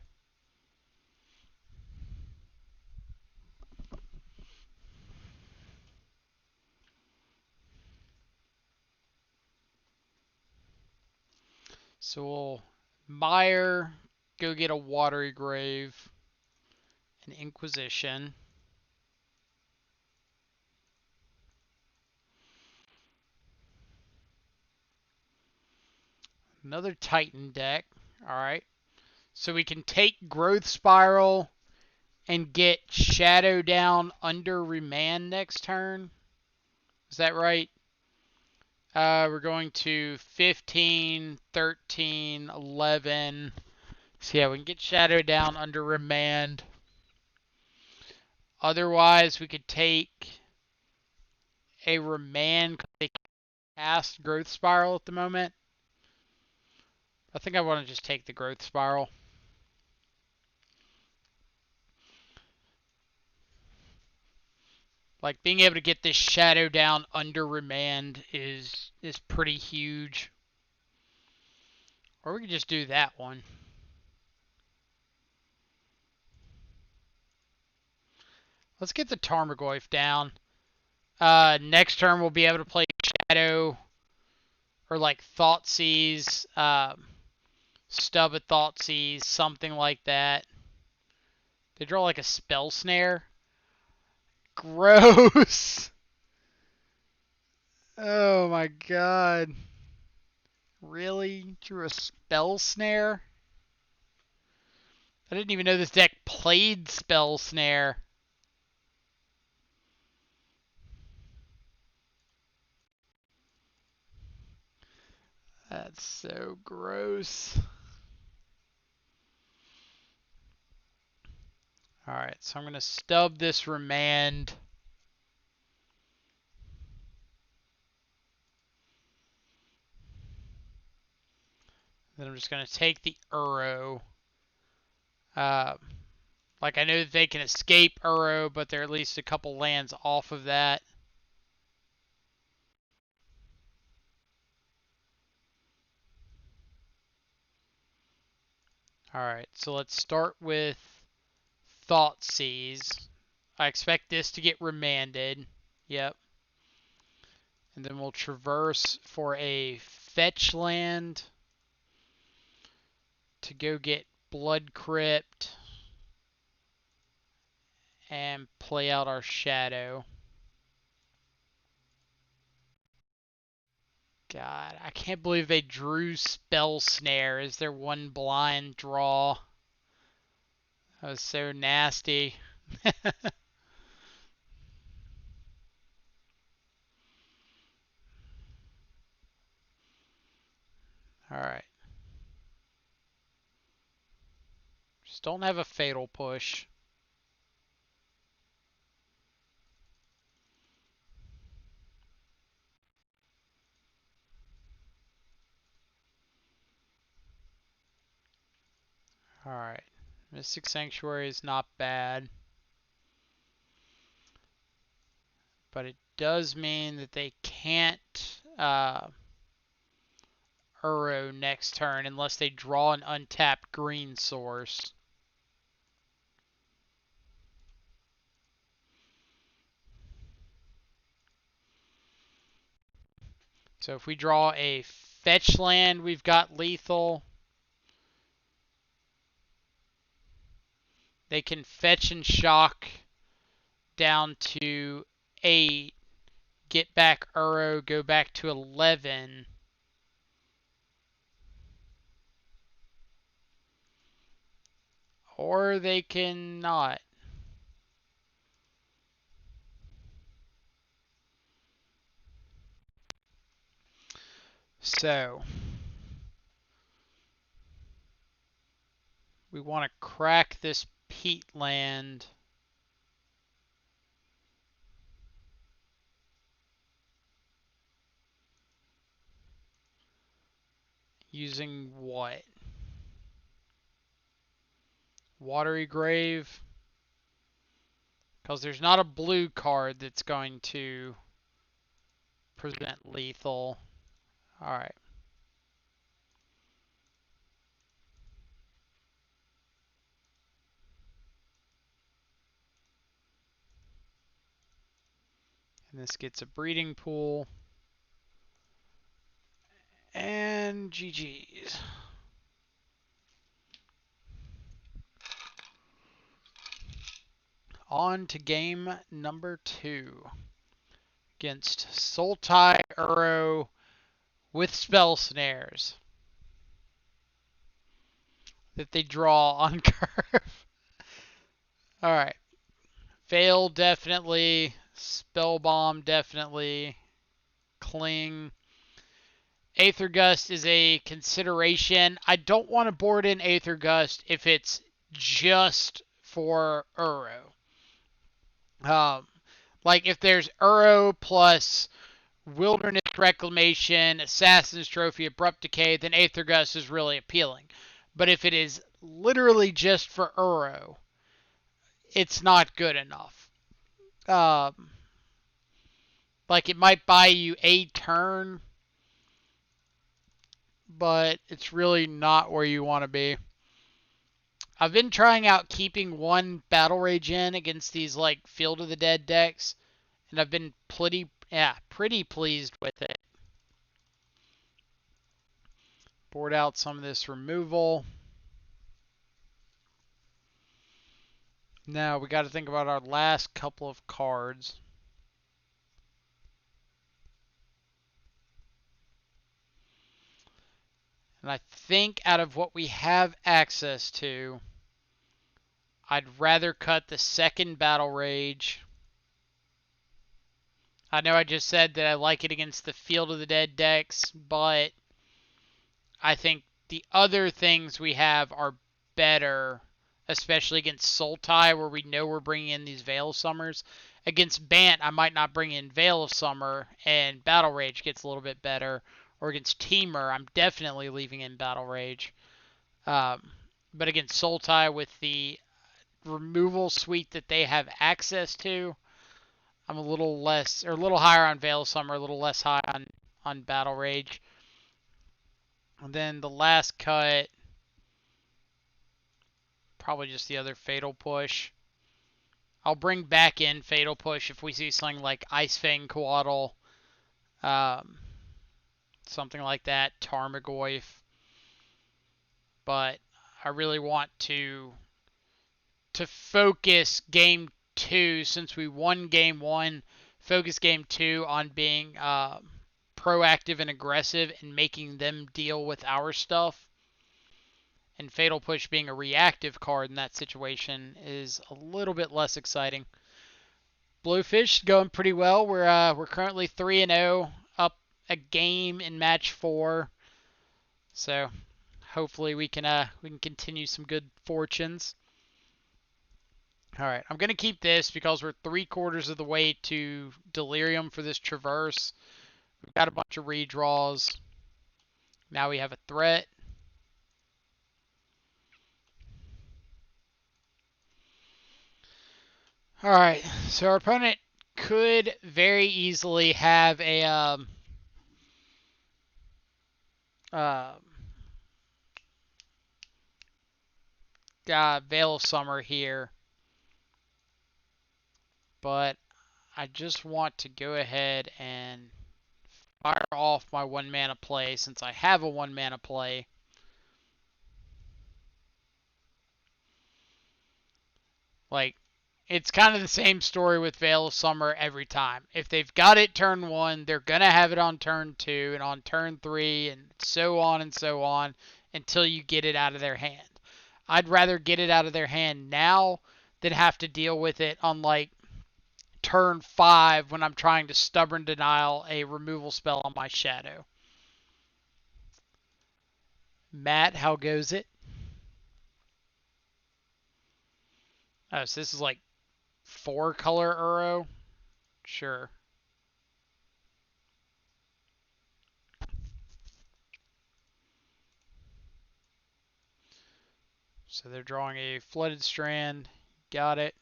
So we'll Mire, go get a Watery Grave, an Inquisition. Another Titan deck. Alright. So we can take Growth Spiral and get Shadow down under Remand next turn. Is that right? We're going to 15, 13, 11. So yeah, we can get Shadow down under Remand. Otherwise, we could take a Remand because they cast Growth Spiral at the moment. I think I want to just take the Growth Spiral. Like, being able to get this Shadow down under Remand is pretty huge. Or we could just do that one. Let's get the Tarmogoyf down. Next turn we'll be able to play Shadow or like Thoughtseize, Stub at Thoughtseize, something like that. They draw like a Spell Snare. Gross. Oh my god. Really? Drew a Spell Snare? I didn't even know this deck played Spell Snare. That's so gross. Alright, so I'm going to stub this remand. Then I'm just going to take the Uro. Like, I know that they can escape Uro, but they're at least a couple lands off of that. Alright, so let's start with Thoughtseize. I expect this to get remanded. Yep. And then we'll traverse for a fetch land to go get Blood Crypt and play out our Shadow. God, I can't believe they drew Spell Snare as their one blind draw. That was so nasty. Alright. Just don't have a Fatal Push. Alright. Mystic Sanctuary is not bad. But it does mean that they can't Uro next turn unless they draw an untapped green source. So if we draw a fetch land, we've got lethal. They can fetch and shock down to 8, get back Uro, go back to 11. Or they can not. So we want to crack this peat land. Using what? Watery Grave? Because there's not a blue card that's going to present lethal. Alright. And this gets a breeding pool. And GG's. On to game number 2. Against Sultai Uro with Spell Snares. That they draw on curve. Alright. Veil definitely. Spell Bomb definitely. Cling. Aether Gust is a consideration. I don't want to board in Aether Gust if it's just for Uro. Like if there's Uro plus Wilderness Reclamation, Assassin's Trophy, Abrupt Decay, then Aether Gust is really appealing. But if it is literally just for Uro, it's not good enough. Like it might buy you a turn, but it's really not where you want to be. I've been trying out keeping one Battle Rage in against these like Field of the Dead decks, and I've been pretty pleased with it. Board out some of this removal. Now we got to think about our last couple of cards. And I think out of what we have access to, I'd rather cut the second Battle Rage. I know I just said that I like it against the Field of the Dead decks, but I think the other things we have are better, especially against Sultai, where we know we're bringing in these Veil of Summers. Against Bant, I might not bring in Veil of Summer, and Battle Rage gets a little bit better. Or against Teamer, I'm definitely leaving in Battle Rage. Um, but against Sultai, with the removal suite that they have access to, I'm a little less, or a little higher on Veil of Summer, a little less high on Battle Rage. And then the last cut, probably just the other Fatal Push. I'll bring back in Fatal Push if we see something like Ice Fang Coatl, um, something like that, Tarmogoyf. But I really want to focus game 2, since we won game 1, focus game 2 on being proactive and aggressive and making them deal with our stuff. And Fatal Push being a reactive card in that situation is a little bit less exciting. Bluefish going pretty well. We're currently 3-0, up a game in match 4. So hopefully we can continue some good fortunes. All right, I'm gonna keep this because we're 3/4 of the way to Delirium for this traverse. We've got a bunch of redraws. Now we have a threat. All right, so our opponent could very easily have a uh, Veil of Summer here, but I just want to go ahead and fire off my 1-mana play since I have a 1-mana play. Like, it's kind of the same story with Veil of Summer every time. If they've got it turn 1, they're going to have it on turn 2 and on turn 3 and so on until you get it out of their hand. I'd rather get it out of their hand now than have to deal with it on like turn 5 when I'm trying to Stubborn Denial a removal spell on my Shadow. Matt, how goes it? Oh, so this is like 4-color Uro? Sure. So they're drawing a Flooded Strand. Got it.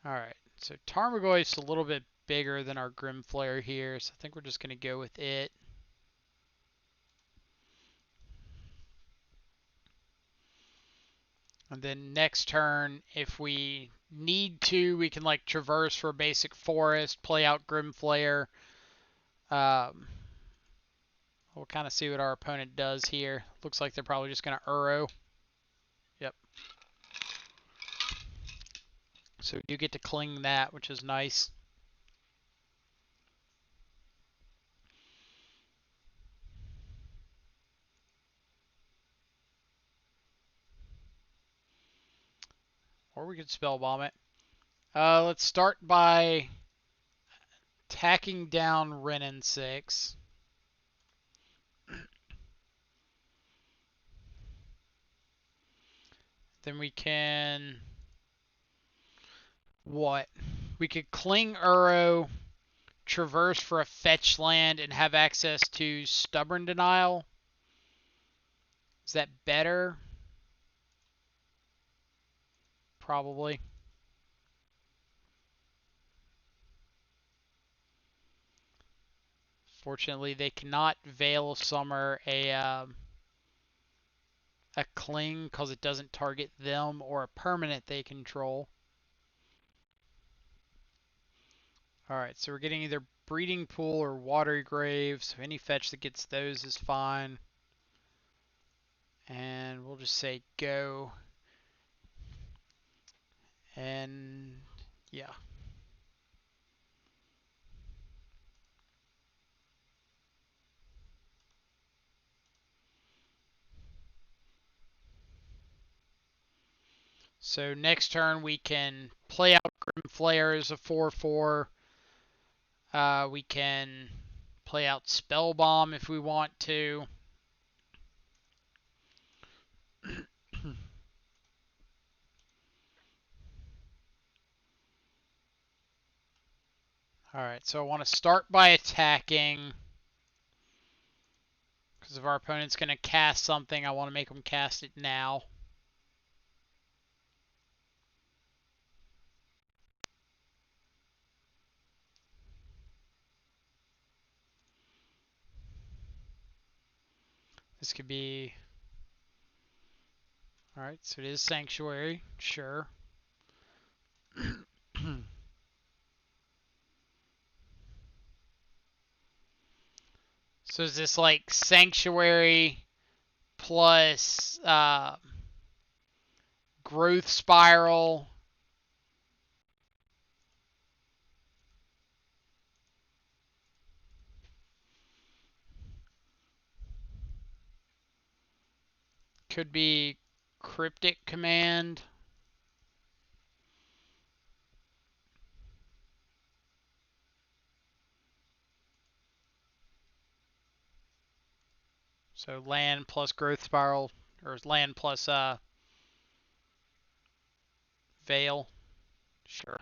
Alright, so Tarmogoyf's a little bit bigger than our Grimflare here, so I think we're just going to go with it. And then next turn, if we need to, we can like traverse for a basic forest, play out Grimflare. We'll kind of see what our opponent does here. Looks like they're probably just going to Uro. Yep. So we do get to cling that, which is nice. Or we could spell bomb it. Let's start by tacking down Renin 6. Then we can... what? We could cling Uro, traverse for a fetch land, and have access to Stubborn Denial. Is that better? Probably. Fortunately, they cannot Veil of Summer a cling because it doesn't target them or a permanent they control. Alright, so we're getting either Breeding Pool or Watery Grave, so any fetch that gets those is fine. And we'll just say go. And yeah. So next turn we can play out Grimflare as a 4/4. We can play out Spell Bomb if we want to. Alright, so I want to start by attacking. Because if our opponent's going to cast something, I want to make them cast it now. This could be... Alright, so it is Sanctuary, sure. So is this like Sanctuary plus Growth Spiral? Could be Cryptic Command. So land plus Growth Spiral, or land plus Veil. Sure.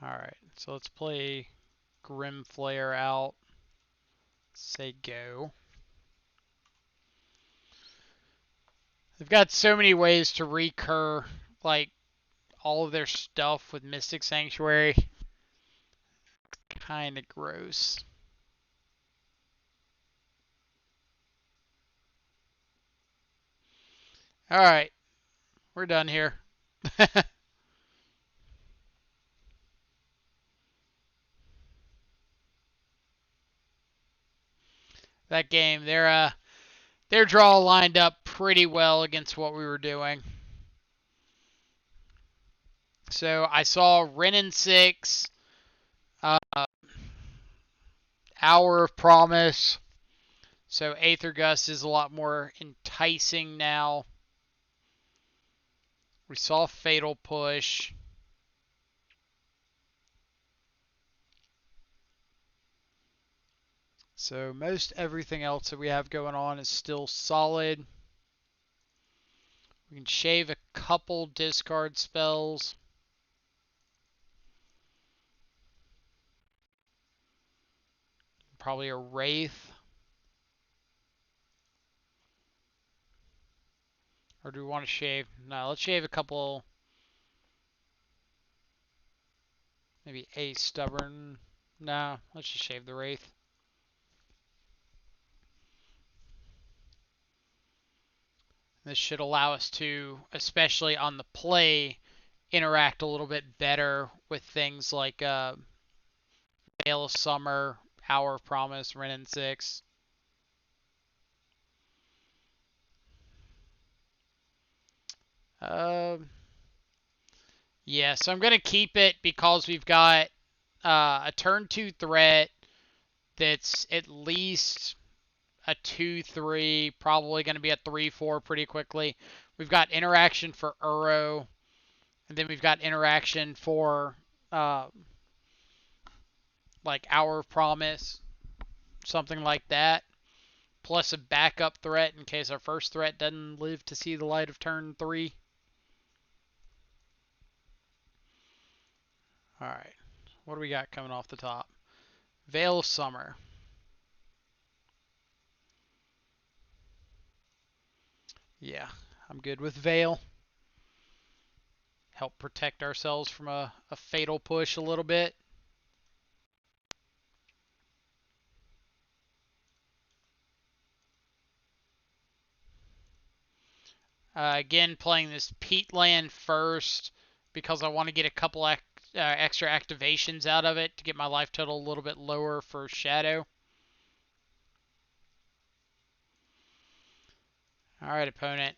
Alright, so let's play Grim Flare out. Say go. They've got so many ways to recur, like, all of their stuff with Mystic Sanctuary. Kinda gross. Alright, we're done here. That game, their draw lined up pretty well against what we were doing. So I saw Wrenn 6, Hour of Promise. So Aether Gust is a lot more enticing now. We saw Fatal Push. So most everything else that we have going on is still solid. We can shave a couple discard spells. Probably a Wraith. Or do we want to shave? No, let's shave a couple. Maybe a Stubborn. No, let's just shave the Wraith. This should allow us to, especially on the play, interact a little bit better with things like Veil of Summer, Hour of Promise, Wrenn 6. Yeah, so I'm going to keep it because we've got a turn 2 threat that's at least a 2-3, probably going to be a 3-4 pretty quickly. We've got interaction for Uro, and then we've got interaction for like Hour of Promise, something like that, plus a backup threat in case our first threat doesn't live to see the light of turn 3. Alright, what do we got coming off the top? Veil of Summer. Yeah, I'm good with Veil. Help protect ourselves from a fatal push a little bit. Again, playing this Peatland first because I want to get a couple extra activations out of it to get my life total a little bit lower for Shadow. Alright, opponent.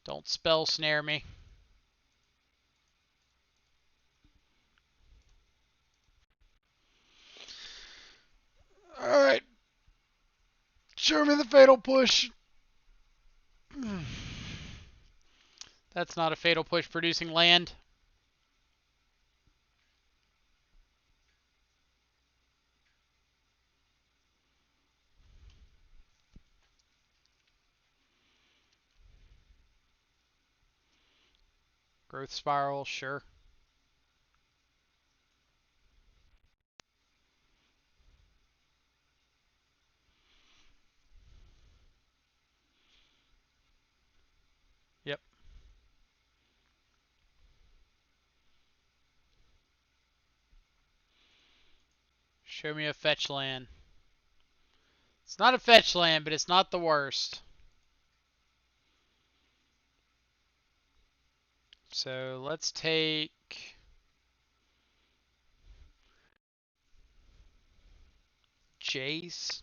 Don't spell snare me. Alright. Show me the fatal push. That's not a fatal push producing land. Growth spiral, sure. Yep. Show me a fetch land. It's not a fetch land, but it's not the worst. So let's take Jace.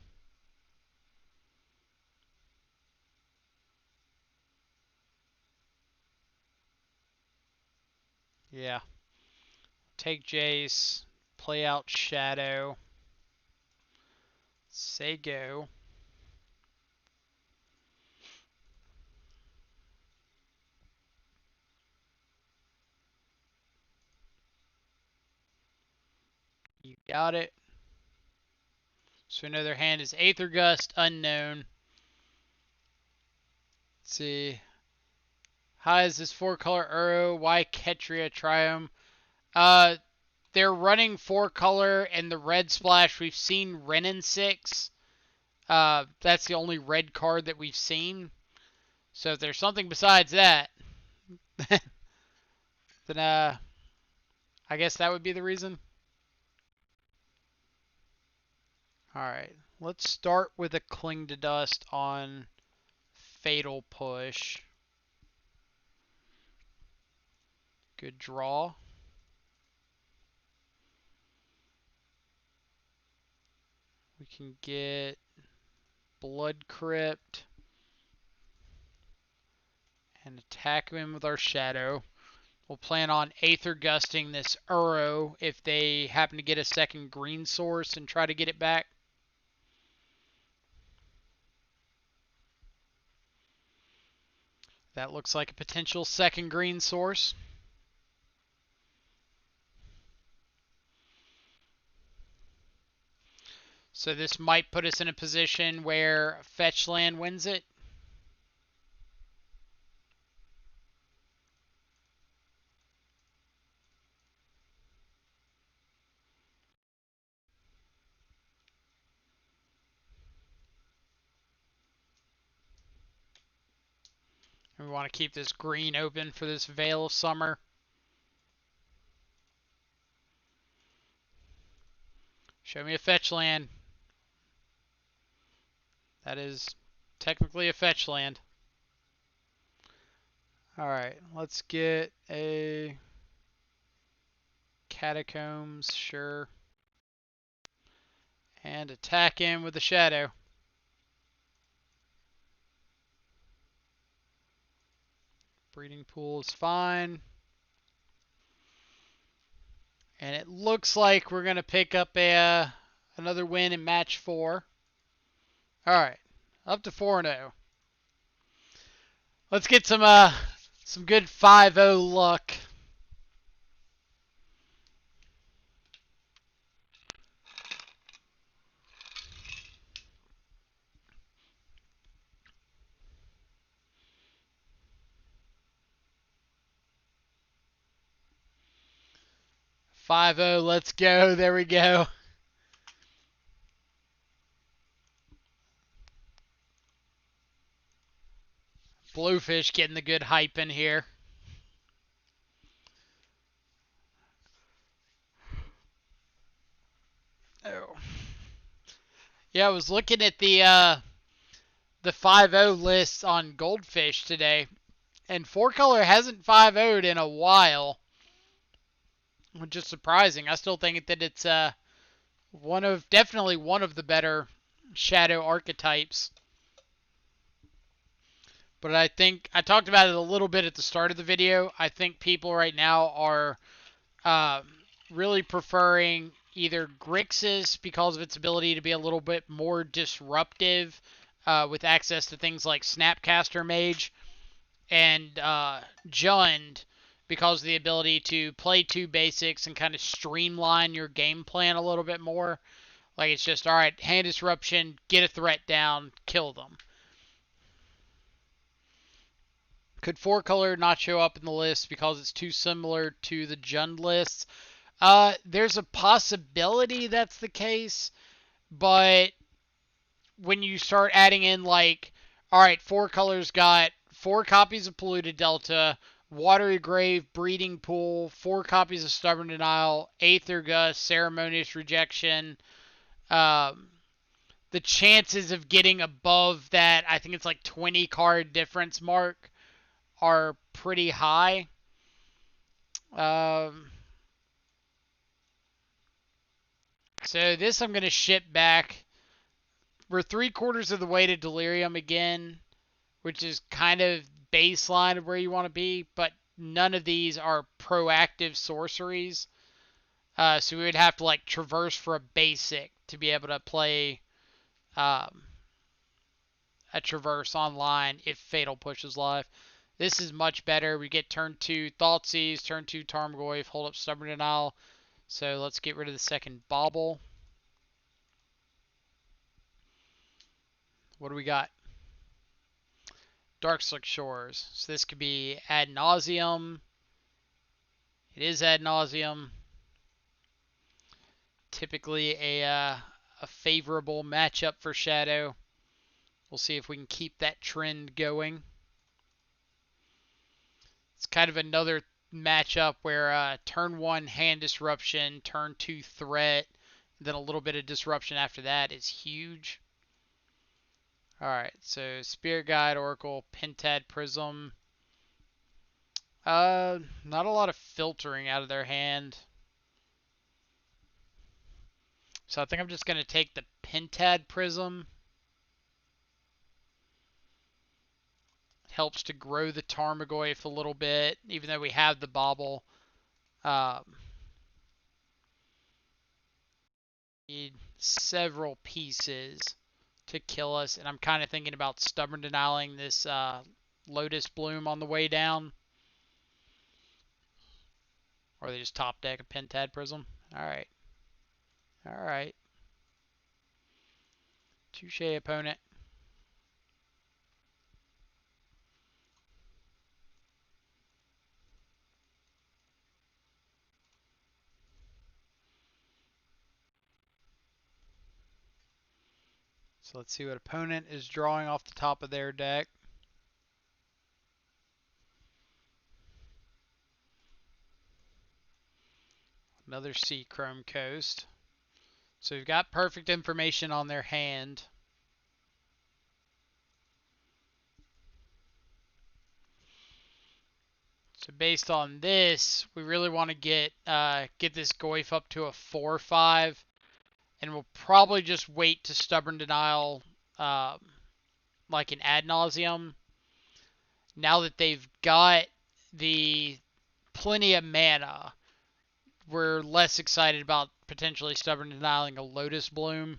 Yeah. Take Jace. Play out Shadow. Say go. You got it. So another hand is Aether Gust, Unknown. Let's see. How is this 4-color Uro? Why Ketria Triumph? They're running 4-color and the red splash. We've seen Renin 6. That's the only red card that we've seen. So if there's something besides that, then I guess that would be the reason. Alright, let's start with a Cling to Dust on Fatal Push. Good draw. We can get Blood Crypt and attack him with our Shadow. We'll plan on Aether Gusting this Uro if they happen to get a second green source and try to get it back. That looks like a potential second green source. So this might put us in a position where fetch land wins it. And we want to keep this green open for this Veil of Summer. Show me a fetch land. That is technically a fetch land. Alright, let's get a Catacombs, sure. And attack him with a Shadow. Breeding Pool is fine. And it looks like we're going to pick up another win in match 4. Alright, up to 4-0. Let's get some good 5-0 luck. Let's go. There we go. Bluefish getting the good hype in here. Oh. Yeah, I was looking at the 5-0 list on Goldfish today, and 4-color hasn't 5-0'd in a while, which is surprising. I still think that it's definitely one of the better Shadow archetypes. But I think I talked about it a little bit at the start of the video. I think people right now are really preferring either Grixis because of its ability to be a little bit more disruptive with access to things like Snapcaster Mage and Jund, because of the ability to play 2 basics and kind of streamline your game plan a little bit more. Like, it's just, all right, hand disruption, get a threat down, kill them. Could 4-color not show up in the list because it's too similar to the Jund lists? There's a possibility that's the case, but when you start adding in, like, all right, 4-colors got 4 copies of Polluted Delta, Watery Grave, Breeding Pool, 4 copies of Stubborn Denial, Aether Gust, Ceremonious Rejection. Um, the chances of getting above that, I think it's like 20 card difference mark, are pretty high. Um, so this I'm going to ship back. We're 3/4 of the way to Delirium again, which is kind of baseline of where you want to be, but none of these are proactive sorceries. So we would have to like traverse for a basic to be able to play um, a traverse online if Fatal Push is live. This is much better. We get turn 2 Thoughtseize, turn 2 Tarmogoyf, hold up Stubborn Denial. So let's get rid of the second Bauble. What do we got? Darkslick Shores. So this could be Ad Nauseam. It is Ad Nauseam. Typically a favorable matchup for Shadow. We'll see if we can keep that trend going. It's kind of another matchup where turn 1 hand disruption, turn 2 threat, then a little bit of disruption after that is huge. Alright, so Spirit Guide, Oracle, Pentad, Prism. Not a lot of filtering out of their hand. So I think I'm just going to take the Pentad Prism. It helps to grow the Tarmogoyf a little bit, even though we have the Bauble. Need several pieces to kill us, and I'm kind of thinking about Stubborn Denying this Lotus Bloom on the way down. Or they just top deck a Pentad Prism. Alright. Alright. Touche, opponent. So let's see what opponent is drawing off the top of their deck. Another Seachrome Coast. So we've got perfect information on their hand. So based on this, we really want to get this Goyf up to a 4/5, and we'll probably just wait to Stubborn Denial like an Ad Nauseam. Now that they've got the plenty of mana, we're less excited about potentially Stubborn Denying a Lotus Bloom.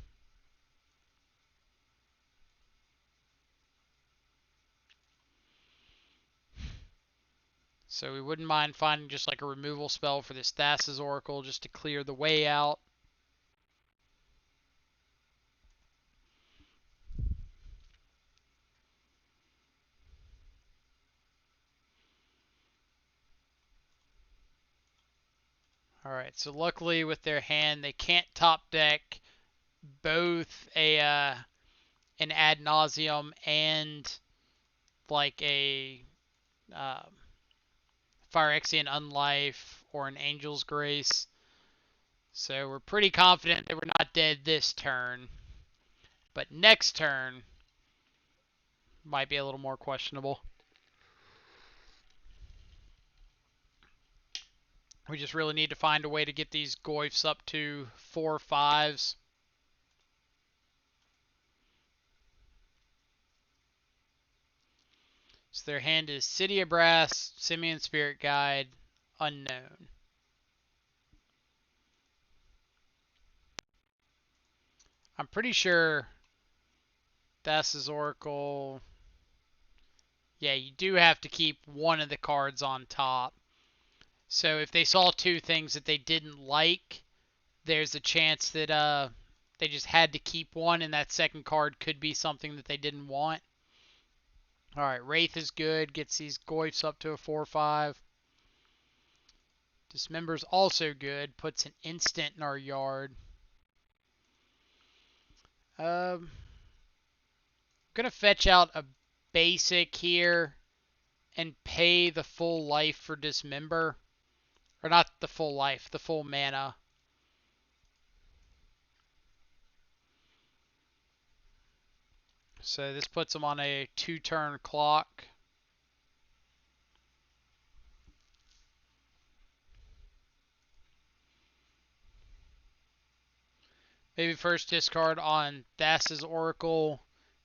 So we wouldn't mind finding just like a removal spell for this Thassa's Oracle just to clear the way out. Alright, so luckily with their hand, they can't top deck both an Ad Nauseam and like a Phyrexian Unlife or an Angel's Grace. So we're pretty confident that we're not dead this turn. But next turn might be a little more questionable. We just really need to find a way to get these Goyfs up to 4/5s. So their hand is City of Brass, Simian Spirit Guide, Unknown. I'm pretty sure Thassa's Oracle. Yeah, you do have to keep one of the cards on top. So if they saw two things that they didn't like, there's a chance that they just had to keep one, and that second card could be something that they didn't want. All right, Wraith is good. Gets these Goyfs up to a 4/5. Dismember's also good. Puts an instant in our yard. Gonna fetch out a basic here and pay the full life for Dismember. Or not the full life, the full mana. So this puts him on a 2-turn clock. Maybe first discard on Thassa's Oracle.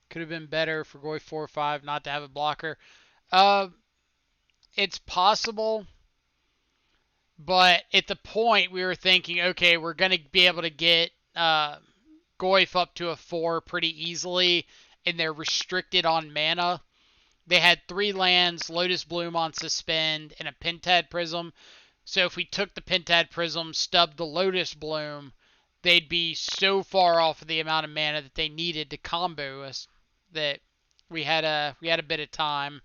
Could have been better for Goy 4/5 not to have a blocker. It's possible, but at the point we were thinking, okay, we're going to be able to get Goyf up to a 4 pretty easily, and they're restricted on mana. They had 3 lands, Lotus Bloom on Suspend, and a Pentad Prism. So if we took the Pentad Prism, stubbed the Lotus Bloom, they'd be so far off of the amount of mana that they needed to combo us that we had a bit of time.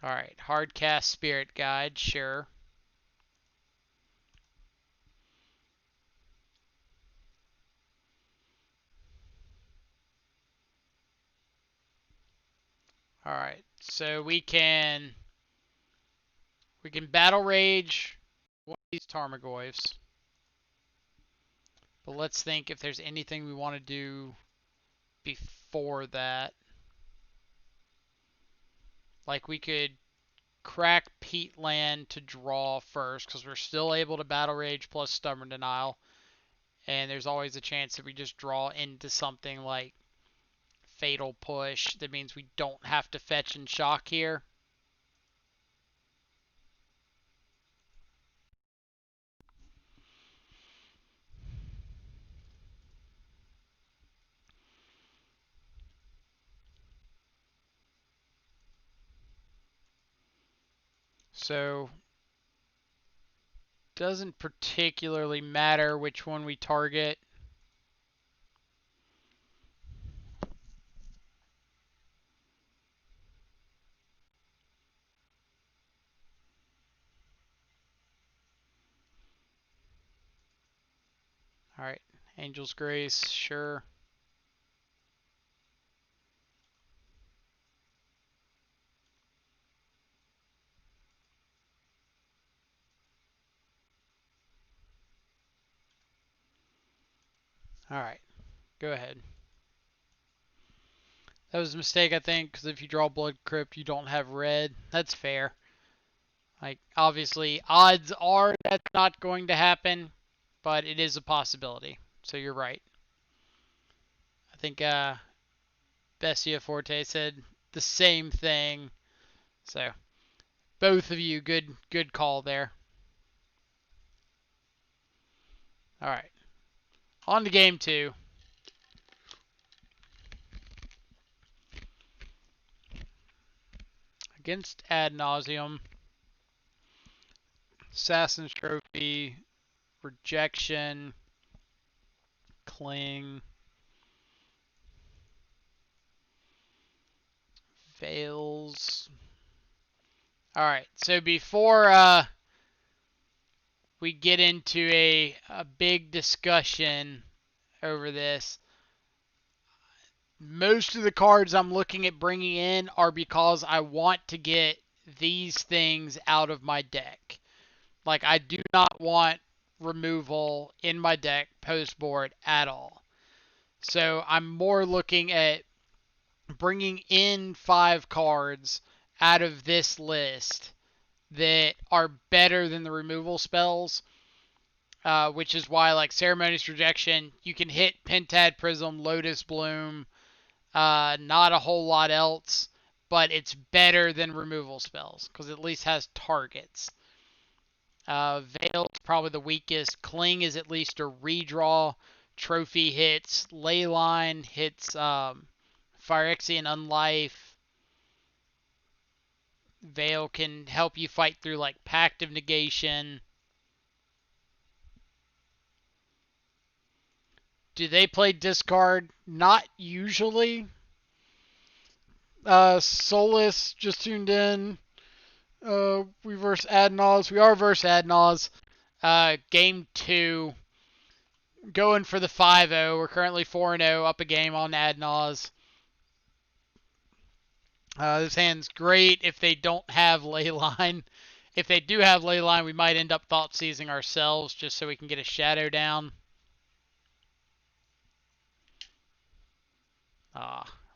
All right, hard cast Spirit Guide, sure. All right, so we can Battle Rage one of these Tarmogoyfs. But let's think if there's anything we want to do before that. Like we could crack Peatland to draw first, because we're still able to Battle Rage plus Stubborn Denial. And there's always a chance that we just draw into something like Fatal Push. That means we don't have to fetch and shock here. So doesn't particularly matter which one we target. All right, Angel's Grace, sure. All right, go ahead. That was a mistake, I think, because if you draw Blood Crypt, you don't have red. That's fair. Like, obviously, odds are that's not going to happen, but it is a possibility. So you're right. I think Bessia Forte said the same thing. So both of you, good call there. All right, on to game 2. Against Ad Nauseum, Assassin's Trophy, Rejection, Cling, Veils. All right, so before we get into a big discussion over this, most of the cards I'm looking at bringing in are because I want to get these things out of my deck. Like, I do not want removal in my deck post board at all. So I'm more looking at bringing in 5 cards out of this list that are better than the removal spells, which is why, like, Ceremonious Rejection, you can hit Pentad Prism, Lotus Bloom, not a whole lot else, but it's better than removal spells because it at least has targets. Veil is probably the weakest. Cling is at least a redraw. Trophy hits Leyline, hits Phyrexian Unlife. Veil can help you fight through like Pact of Negation. Do they play discard? Not usually. Solus just tuned in. We verse Adnaz. We are verse Adnaz. Game 2. Going for the 5-0. We're currently 4-0, up a game on Adnaz. This hand's great if they don't have Leyline. If they do have Leyline, we might end up thought seizing ourselves just so we can get a shadow down.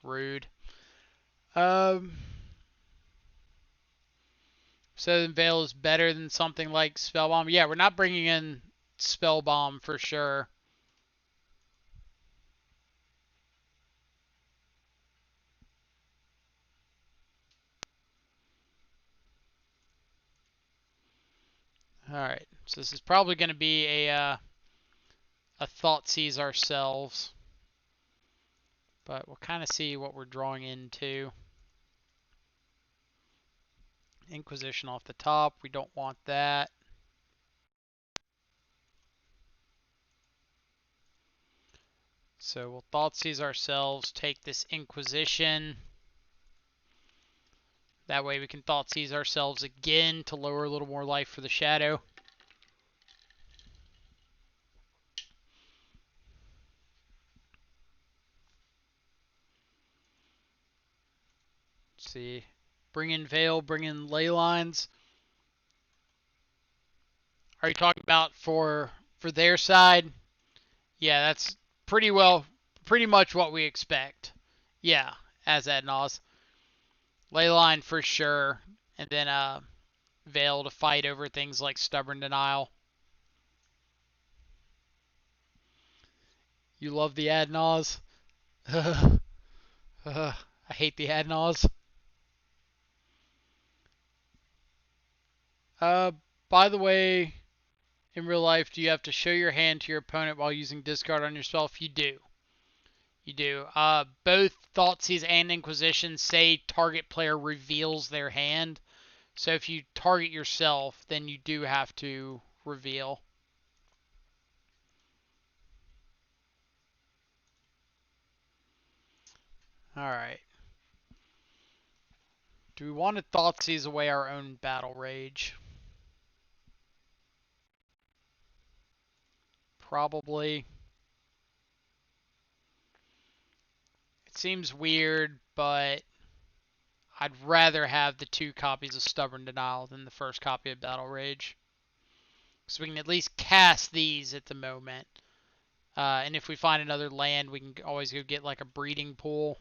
Rude. So Veil is better than something like Spellbomb. Yeah, we're not bringing in Spellbomb for sure. Alright, so this is probably going to be a Thoughtseize ourselves. But we'll kind of see what we're drawing into. Inquisition off the top. We don't want that. So we'll Thoughtseize ourselves, take this Inquisition. That way we can Thoughtseize ourselves again to lower a little more life for the shadow. Let's see. Bring in Veil, bring in Leylines. Are you talking about for their side? Yeah, that's pretty much what we expect. Yeah, as Adnaz. Leyline for sure. And then Veil to fight over things like Stubborn Denial. You love the Adnaz? I hate the Adnaz. By the way, in real life, do you have to show your hand to your opponent while using discard on yourself? You do. You do. Both Thoughtseize and Inquisition say target player reveals their hand. So if you target yourself, then you do have to reveal. Alright. Do we want to Thoughtseize away our own Battle Rage? Probably. It seems weird, but I'd rather have the 2 copies of Stubborn Denial than the first copy of Battle Rage. So we can at least cast these at the moment. And if we find another land, we can always go get like a breeding pool.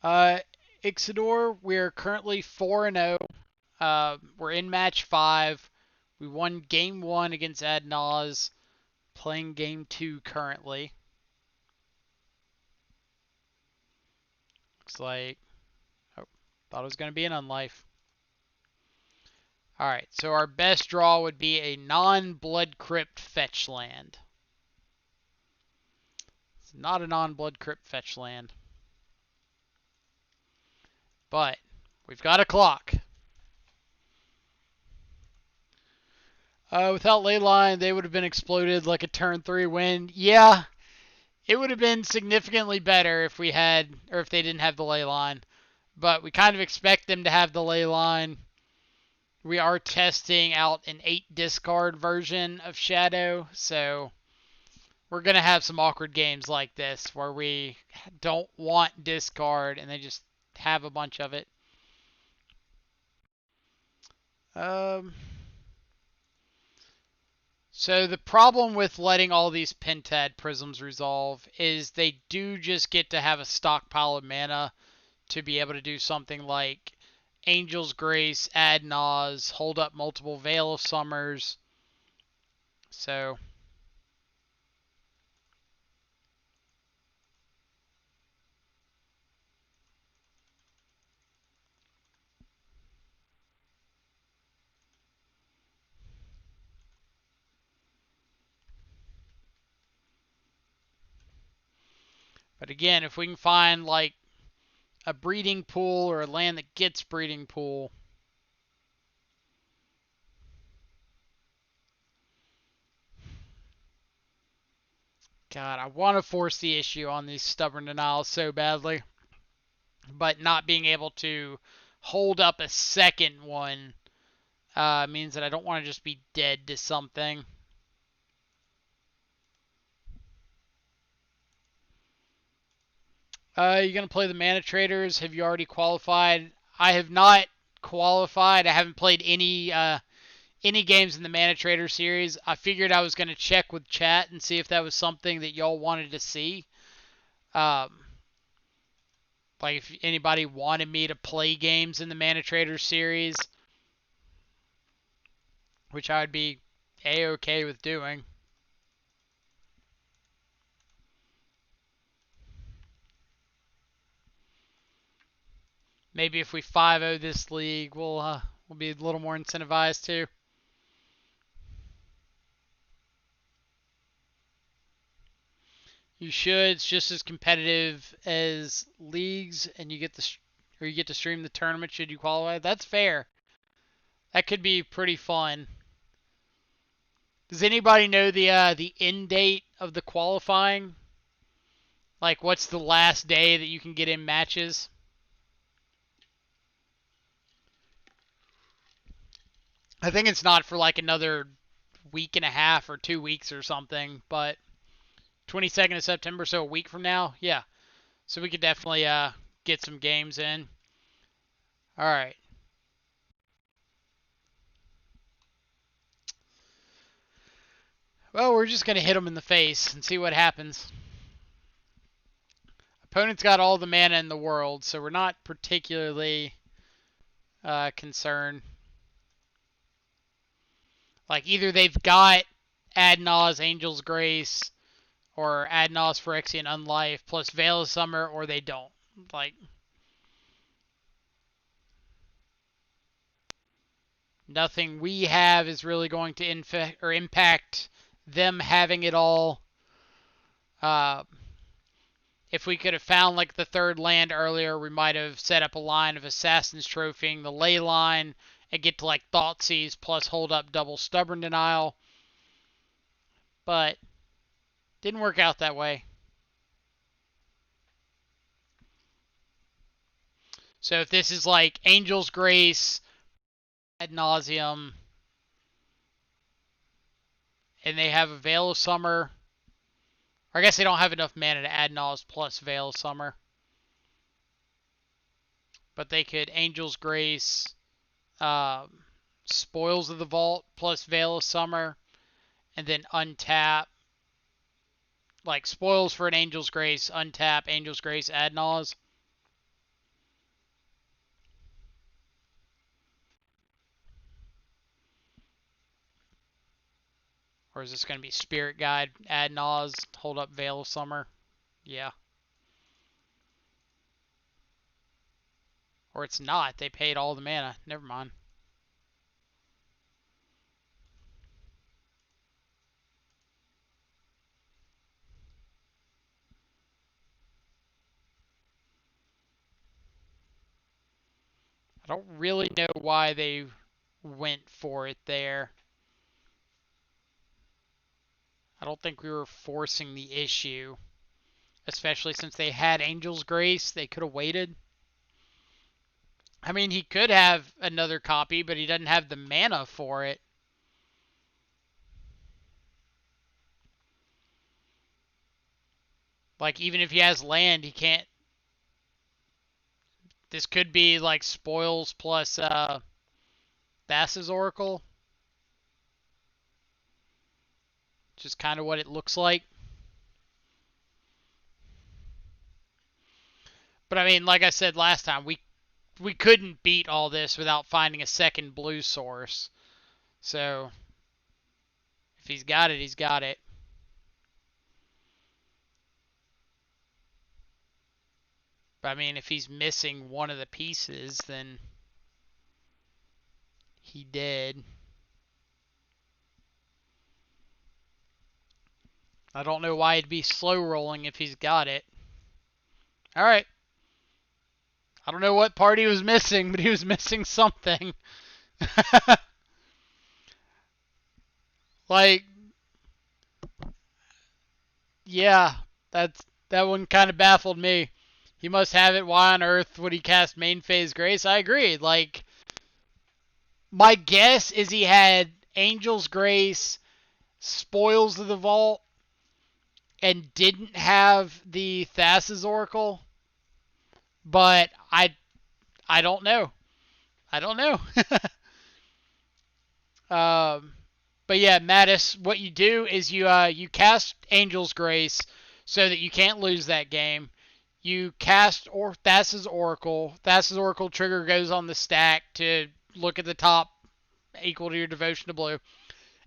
Ixidor, we're currently 4-0. We're in match 5. We won game 1 against Adnaz. Playing game 2 currently. Looks like... Oh, thought it was going to be an Unlife. Alright, so our best draw would be a non-Blood Crypt fetch land. It's not a non-Blood Crypt fetch land. But we've got a clock. Without Leyline, they would have been exploded like a turn 3 win. Yeah, it would have been significantly better if we had, or if they didn't have the Leyline. But we kind of expect them to have the Leyline. We are testing out an 8 discard version of Shadow, so we're going to have some awkward games like this where we don't want discard and they just have a bunch of it. So the problem with letting all these Pentad Prisms resolve is they do just get to have a stockpile of mana to be able to do something like Angel's Grace, Adnaz, hold up multiple Veil of Summers. So But again, if we can find like a breeding pool or a land that gets breeding pool, God, I want to force the issue on these stubborn denials so badly, but not being able to hold up a second one means that I don't want to just be dead to something. You're going to play the Mana Traders. Have you already qualified? I have not qualified. I haven't played any games in the Mana Trader series. I figured I was going to check with chat and see if that was something that y'all wanted to see. Um, like if anybody wanted me to play games in the Mana Trader series, which I would be a-okay with doing. Maybe if we 5-0 this league, we'll be a little more incentivized too. You should. It's just as competitive as leagues, and you get to stream the tournament should you qualify. That's fair. That could be pretty fun. Does anybody know the end date of the qualifying? Like, what's the last day that you can get in matches? I think it's not for like another week and a half or 2 weeks or something, but 22nd of September, so a week from now, yeah. So we could definitely get some games in. All right. Well, we're just gonna hit them in the face and see what happens. Opponent's got all the mana in the world, so we're not particularly concerned. Like either they've got Adnaz, Angel's Grace, or Adnaz, Phyrexian Unlife plus Veil of Summer, or they don't. Like nothing we have is really going to impact them having it all. If we could have found like the third land earlier, we might have set up a line of Assassin's Trophying the Ley line and get to like Thoughtseize plus hold up double Stubborn Denial. But didn't work out that way. So if this is like Angel's Grace ad nauseum, and they have a Veil of Summer, or I guess they don't have enough mana to add Nas plus Veil of Summer. But they could Angel's Grace, Spoils of the Vault plus Veil of Summer, and then untap. Like Spoils for an Angel's Grace, untap Angel's Grace, add Nas. Or is this going to be Spirit Guide, add Nas, hold up Veil of Summer? Yeah. Or it's not. They paid all the mana. Never mind. I don't really know why they went for it there. I don't think we were forcing the issue. Especially since they had Angel's Grace. They could have waited. I mean, he could have another copy, but he doesn't have the mana for it. Like, even if he has land, he can't. This could be like Spoils plus Thassa's Oracle. Just kind of what it looks like. But I mean, like I said last time, we couldn't beat all this without finding a second blue source. So, if he's got it, he's got it. But I mean, if he's missing one of the pieces, then he did. I don't know why he'd be slow rolling if he's got it. All right. I don't know what part he was missing, but he was missing something. Like, yeah, that one kind of baffled me. He must have it. Why on earth would he cast main phase Grace? I agree. Like, my guess is he had Angel's Grace, Spoils of the Vault, and didn't have the Thassa's Oracle. But I don't know. I don't know. um, but yeah, Mattis, what you do is you cast Angel's Grace so that you can't lose that game. You cast Thassa's Oracle. Thassa's Oracle trigger goes on the stack to look at the top equal to your devotion to blue.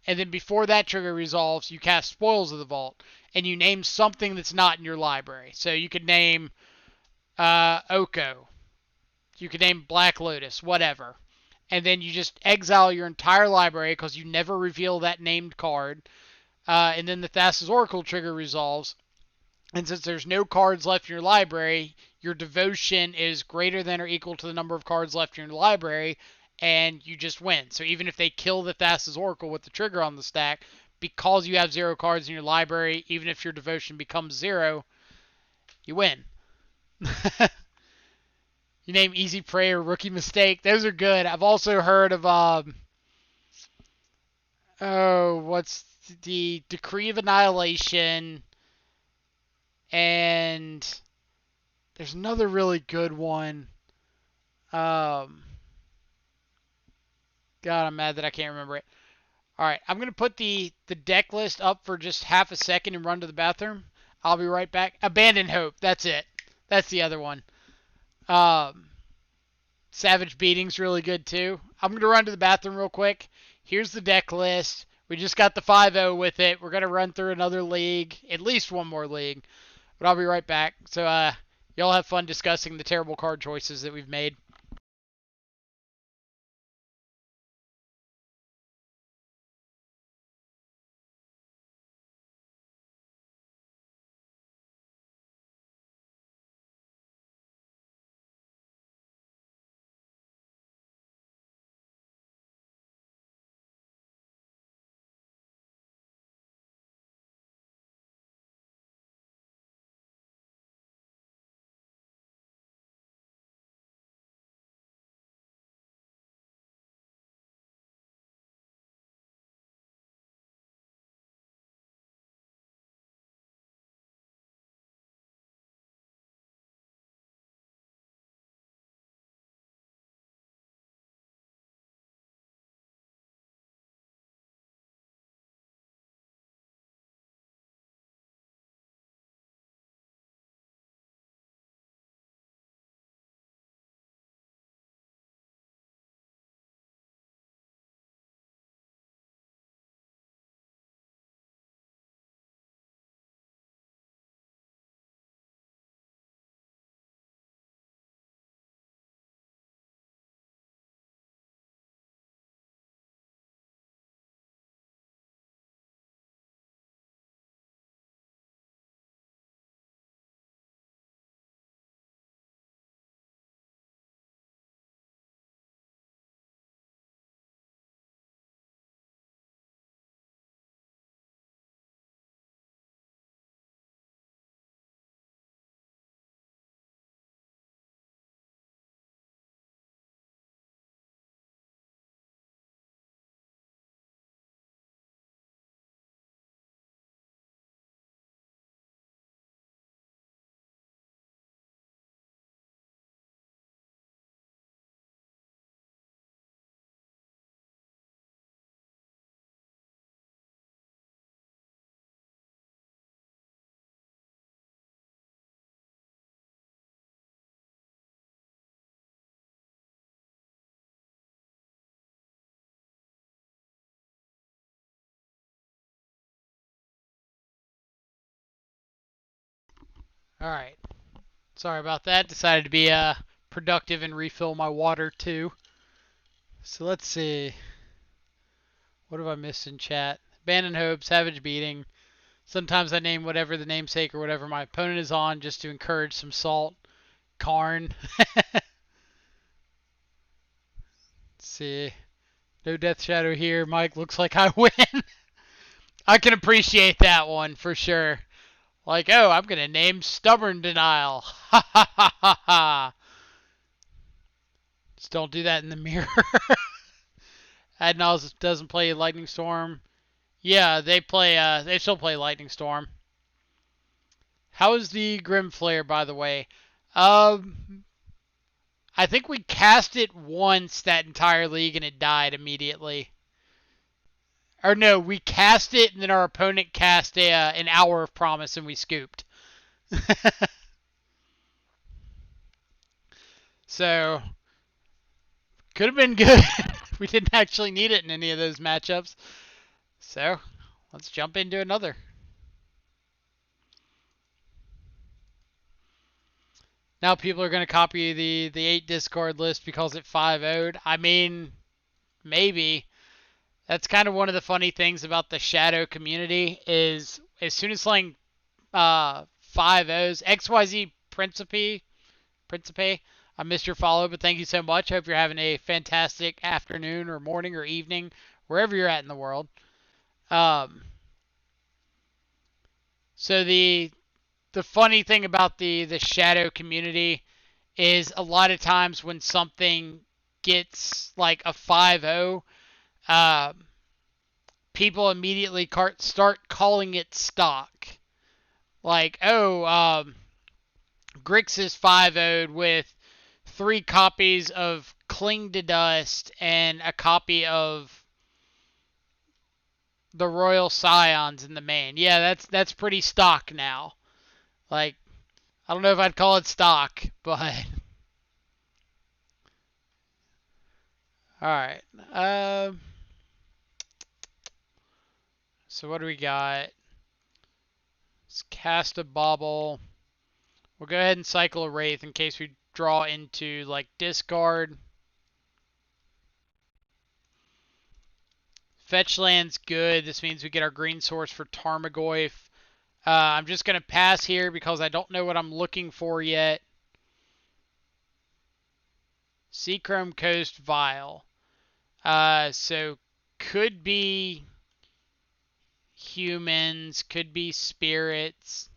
And then before that trigger resolves, you cast Spoils of the Vault, and you name something that's not in your library. So you could name Oko. You could name Black Lotus, whatever. And then you just exile your entire library because you never reveal that named card. And then the Thassa's Oracle trigger resolves. And since there's no cards left in your library, your devotion is greater than or equal to the number of cards left in your library, and you just win. So even if they kill the Thassa's Oracle with the trigger on the stack, because you have 0 cards in your library, even if your devotion becomes 0, you win. You name Easy Prey or Rookie Mistake. Those are good. I've also heard of what's the Decree of Annihilation, and there's another really good one. Um, God, I'm mad that I can't remember it. All right, I'm gonna put the deck list up for just half a second and run to the bathroom. I'll be right back. Abandon Hope. That's it. That's the other one. Um, Savage Beating's really good too. I'm gonna run to the bathroom real quick. Here's the deck list. We just got the 5-0 with it. We're gonna run through another league, at least one more league. But I'll be right back. So y'all have fun discussing the terrible card choices that we've made. All right. Sorry about that. Decided to be productive and refill my water too. So let's see. What have I missed in chat? Abandon Hope, Savage Beating, Sometimes I name whatever the namesake or whatever my opponent is on just to encourage some salt. Karn. Let's see. No Death Shadow here. Mike, looks like I win. I can appreciate that one for sure. Like, oh, I'm going to name Stubborn Denial. Ha ha ha ha ha. Just don't do that in the mirror. Adnals doesn't play Lightning Storm. Yeah, they still play Lightning Storm. How is the Grim Flare, by the way? Um, I think we cast it once that entire league and it died immediately. Or no, we cast it and then our opponent cast an Hour of Promise and we scooped. So could have been good. We didn't actually need it in any of those matchups. So let's jump into another. Now people are going to copy the 8 discard list because it 5-0'd. I mean, maybe. That's kind of one of the funny things about the Shadow community is as soon as something 5-0s, XYZ Principe, I missed your follow, but thank you so much. Hope you're having a fantastic afternoon or morning or evening, wherever you're at in the world. Um, so the funny thing about the Shadow community is a lot of times when something gets like a 5-0, people immediately start calling it stock. Like, oh, Grixis 5-0'd with 3 copies of Cling to Dust and a copy of the Royal Scions in the main. Yeah, that's pretty stock now. Like, I don't know if I'd call it stock, but all right. So what do we got? Let's cast a Bauble. We'll go ahead and cycle a Wraith in case we draw into like discard. Fetch land's good. This means we get our green source for Tarmogoyf. I'm just going to pass here because I don't know what I'm looking for yet. Seachrome Coast Vial. So could be humans, could be spirits.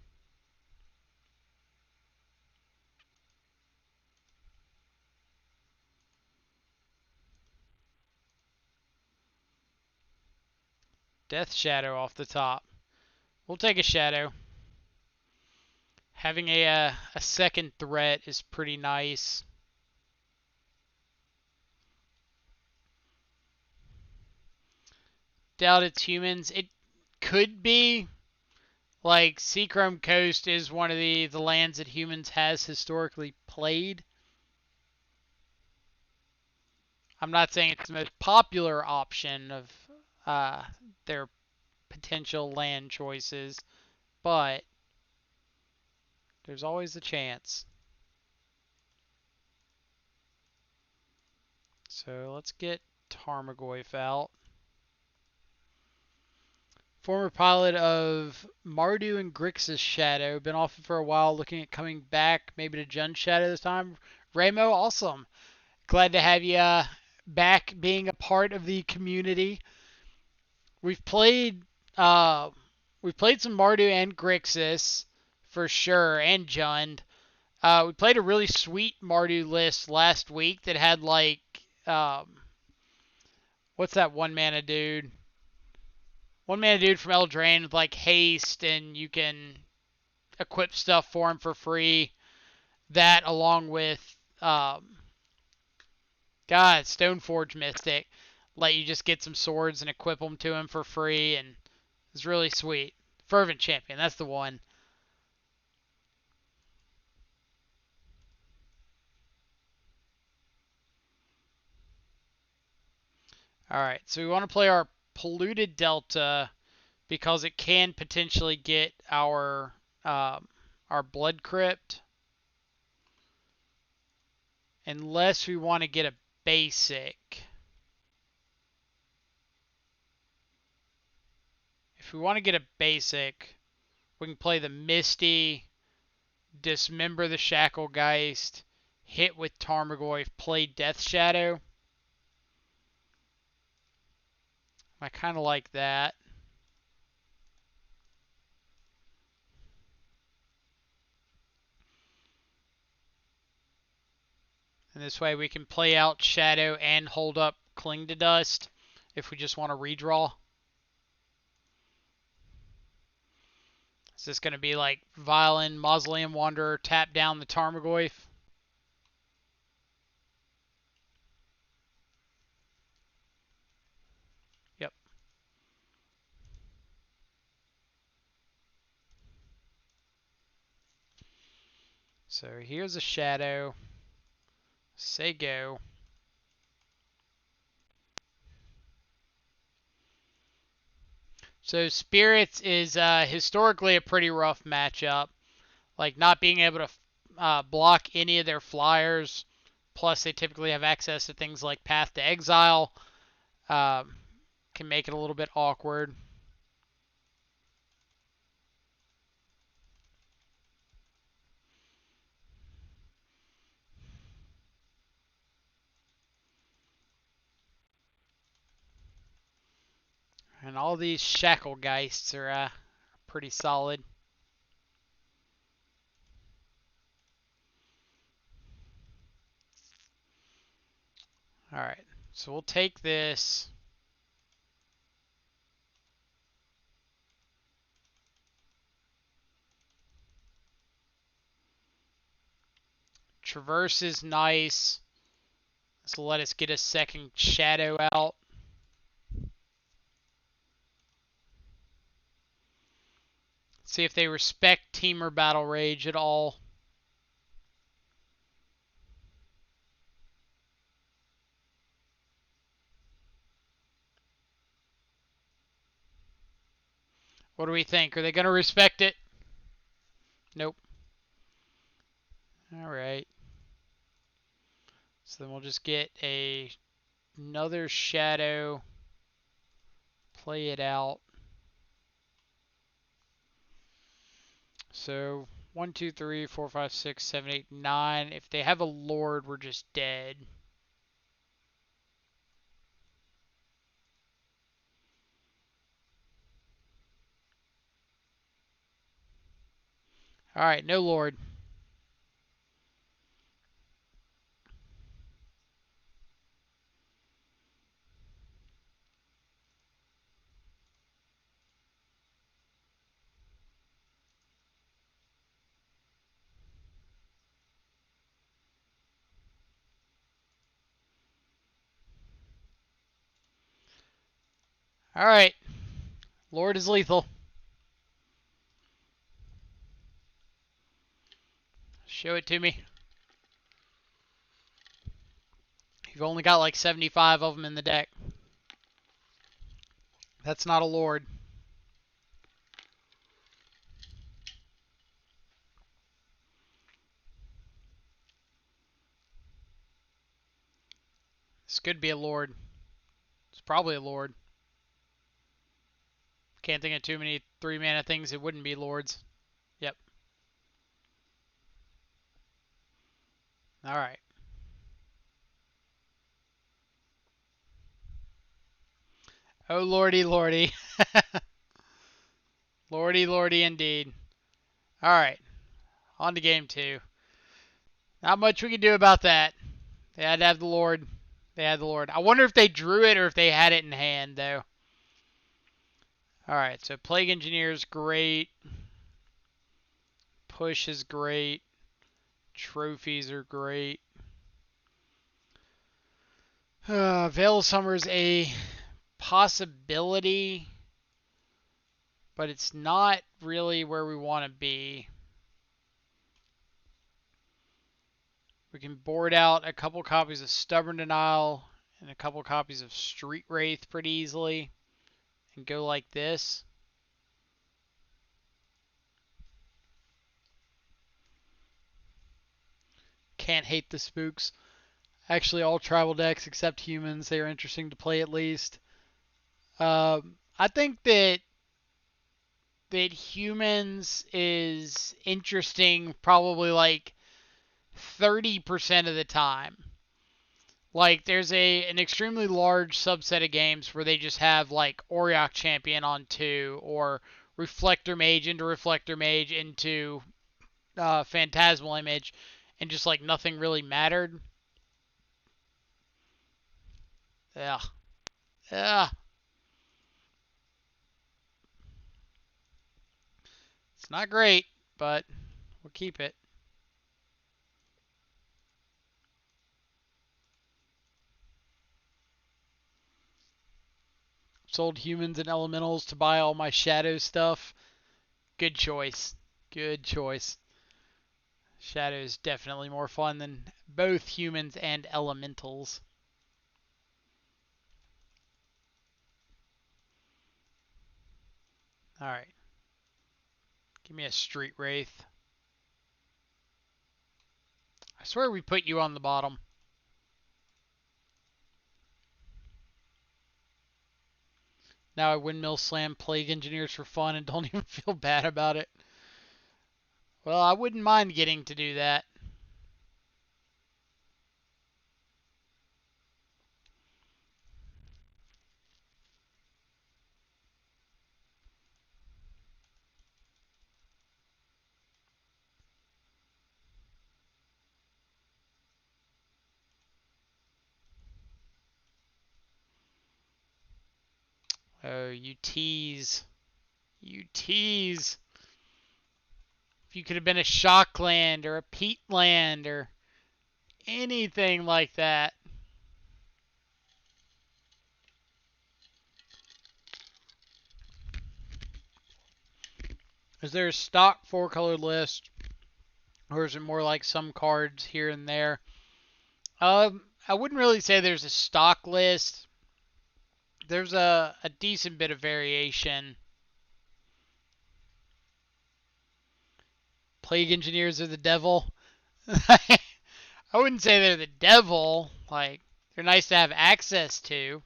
Death Shadow off the top. We'll take a Shadow. Having a second threat is pretty nice. Doubt it's humans. It could be. Like, Seachrome Coast is one of the lands that humans has historically played. I'm not saying it's the most popular option of their potential land choices, but there's always a chance. So let's get Tarmogoyf out. Former pilot of Mardu and Grixis Shadow. Been off for a while, looking at coming back, maybe to Jund Shadow this time. Ramo, awesome. Glad to have you back being a part of the community. We've played some Mardu and Grixis for sure, and Jund. We played a really sweet Mardu list last week that had like what's that one mana dude? One mana dude from Eldraine with like haste, and you can equip stuff for him for free. That along with Stoneforge Mystic, let you just get some swords and equip them to him for free, and it's really sweet. Fervent Champion, that's the one. Alright, so we want to play our Polluted Delta because it can potentially get our Blood Crypt. Unless we want to get a basic. If we want to get a basic, We can play the Misty, dismember the Shacklegeist, hit with Tarmogoyf, play Death Shadow. I kind of like that. And this way we can play out Shadow and hold up Cling to Dust if we just want to redraw. Is this going to be like Violin, Mausoleum Wanderer, tap down the Tarmogoyf? Yep. So here's a Shadow. Say go. So Spirits is historically a pretty rough matchup. Like not being able to block any of their flyers. Plus, they typically have access to things like Path to Exile. Um, can make it a little bit awkward. And all these Shacklegeists are pretty solid. Alright, so we'll take this. Traverse is nice. This will let us get a second Shadow out. See if they respect Temur Battle Rage at all. What do we think? Are they going to respect it? Nope. Alright. So then we'll just get another Shadow. Play it out. So 1, 2, 3, 4, 5, 6, 7, 8, 9. If they have a Lord, we're just dead. Alright, no Lord. Alright. Lord is lethal. Show it to me. You've only got like 75 of them in the deck. That's not a Lord. This could be a Lord. It's probably a Lord. Can't think of too many 3-mana things that wouldn't be Lords. Yep. Alright. Oh lordy lordy. Lordy lordy indeed. Alright. On to game 2. Not much we can do about that. They had to have the Lord. They had the Lord. I wonder if they drew it or if they had it in hand, though. Alright, so Plague Engineer is great. Push is great. Trophies are great. Veil of Summer is a possibility, but it's not really where we want to be. We can board out a couple copies of Stubborn Denial and a couple copies of Street Wraith pretty easily and go like this. Can't hate the spooks. Actually, all tribal decks except humans, they are interesting to play at least. I think that that humans is interesting probably like 30% of the time. Like there's an extremely large subset of games where they just have like Auriok Champion on 2 or Reflector Mage into Reflector Mage into Phantasmal Image and just like nothing really mattered. Yeah. Yeah. It's not great, but we'll keep it. Sold humans and elementals to buy all my shadow stuff. Good choice. Good choice. Shadow is definitely more fun than both humans and elementals. Alright. Give me a Street Wraith. I swear we put you on the bottom. Now I windmill slam Plague Engineers for fun and don't even feel bad about it. Well, I wouldn't mind getting to do that. Oh, you tease. You tease. If you could have been a Shockland or a Peatland or anything like that. Is there a stock 4-color list? Or is it more like some cards here and there? I wouldn't really say there's a stock list. There's a decent bit of variation. Plague Engineers are the devil. I wouldn't say they're the devil. Like, they're nice to have access to.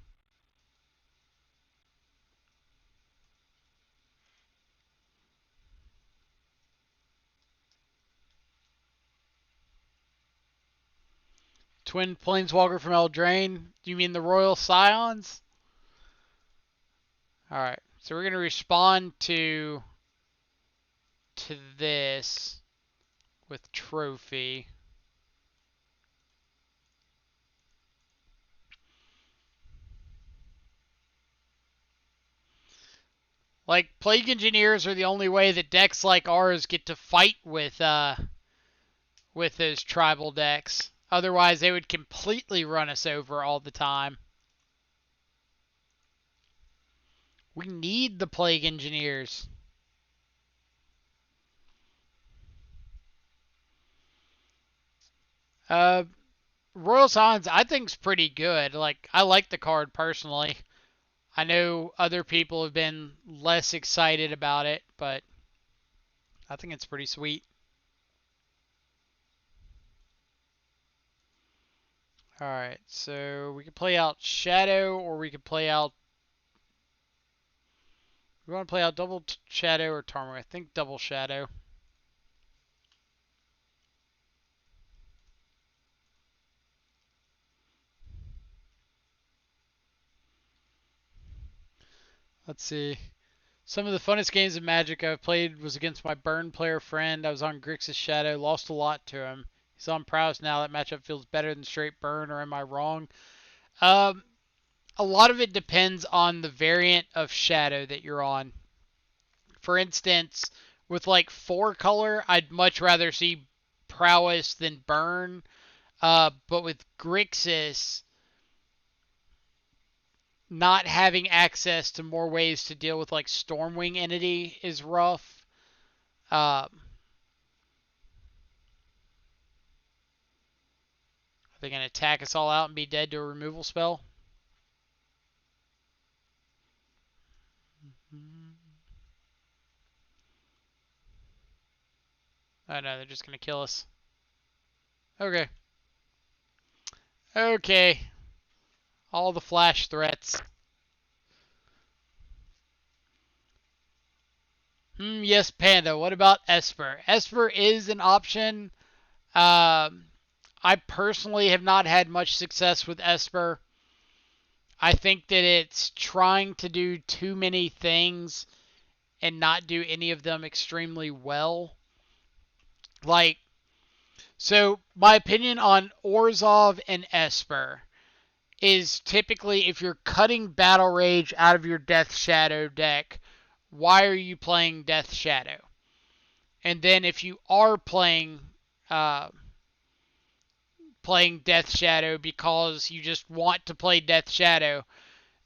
Twin Planeswalker from Eldraine. Do you mean the Royal Scions? Alright, so we're going to respond to this with Trophy. Like, Plague Engineers are the only way that decks like ours get to fight with those tribal decks. Otherwise, they would completely run us over all the time. We need the Plague Engineers. Uh, Royal Scions, I think, is pretty good. Like, I like the card personally. I know other people have been less excited about it, but I think it's pretty sweet. Alright, so we can play out Shadow, or we can play out... We want to play out double Shadow or Tarmogoyf. I think double Shadow. Let's see. Some of the funnest games of Magic I've played was against my Burn player friend. I was on Grixis Shadow, lost a lot to him. He's on Prowess now. That matchup feels better than straight Burn, or am I wrong? Um, a lot of it depends on the variant of Shadow that you're on. For instance, with like 4-color, I'd much rather see Prowess than Burn. But with Grixis, not having access to more ways to deal with like Stormwing Entity is rough. Are they going to attack us all out and be dead to a removal spell? Oh no, they're just going to kill us. Okay. Okay. All the flash threats. Yes, Panda. What about Esper? Esper is an option. Um, I personally have not had much success with Esper. I think that it's trying to do too many things and not do any of them extremely well. Like, so my opinion on Orzhov and Esper is typically if you're cutting Battle Rage out of your Death Shadow deck, why are you playing Death Shadow? And then if you are uh, playing Death Shadow because you just want to play Death Shadow,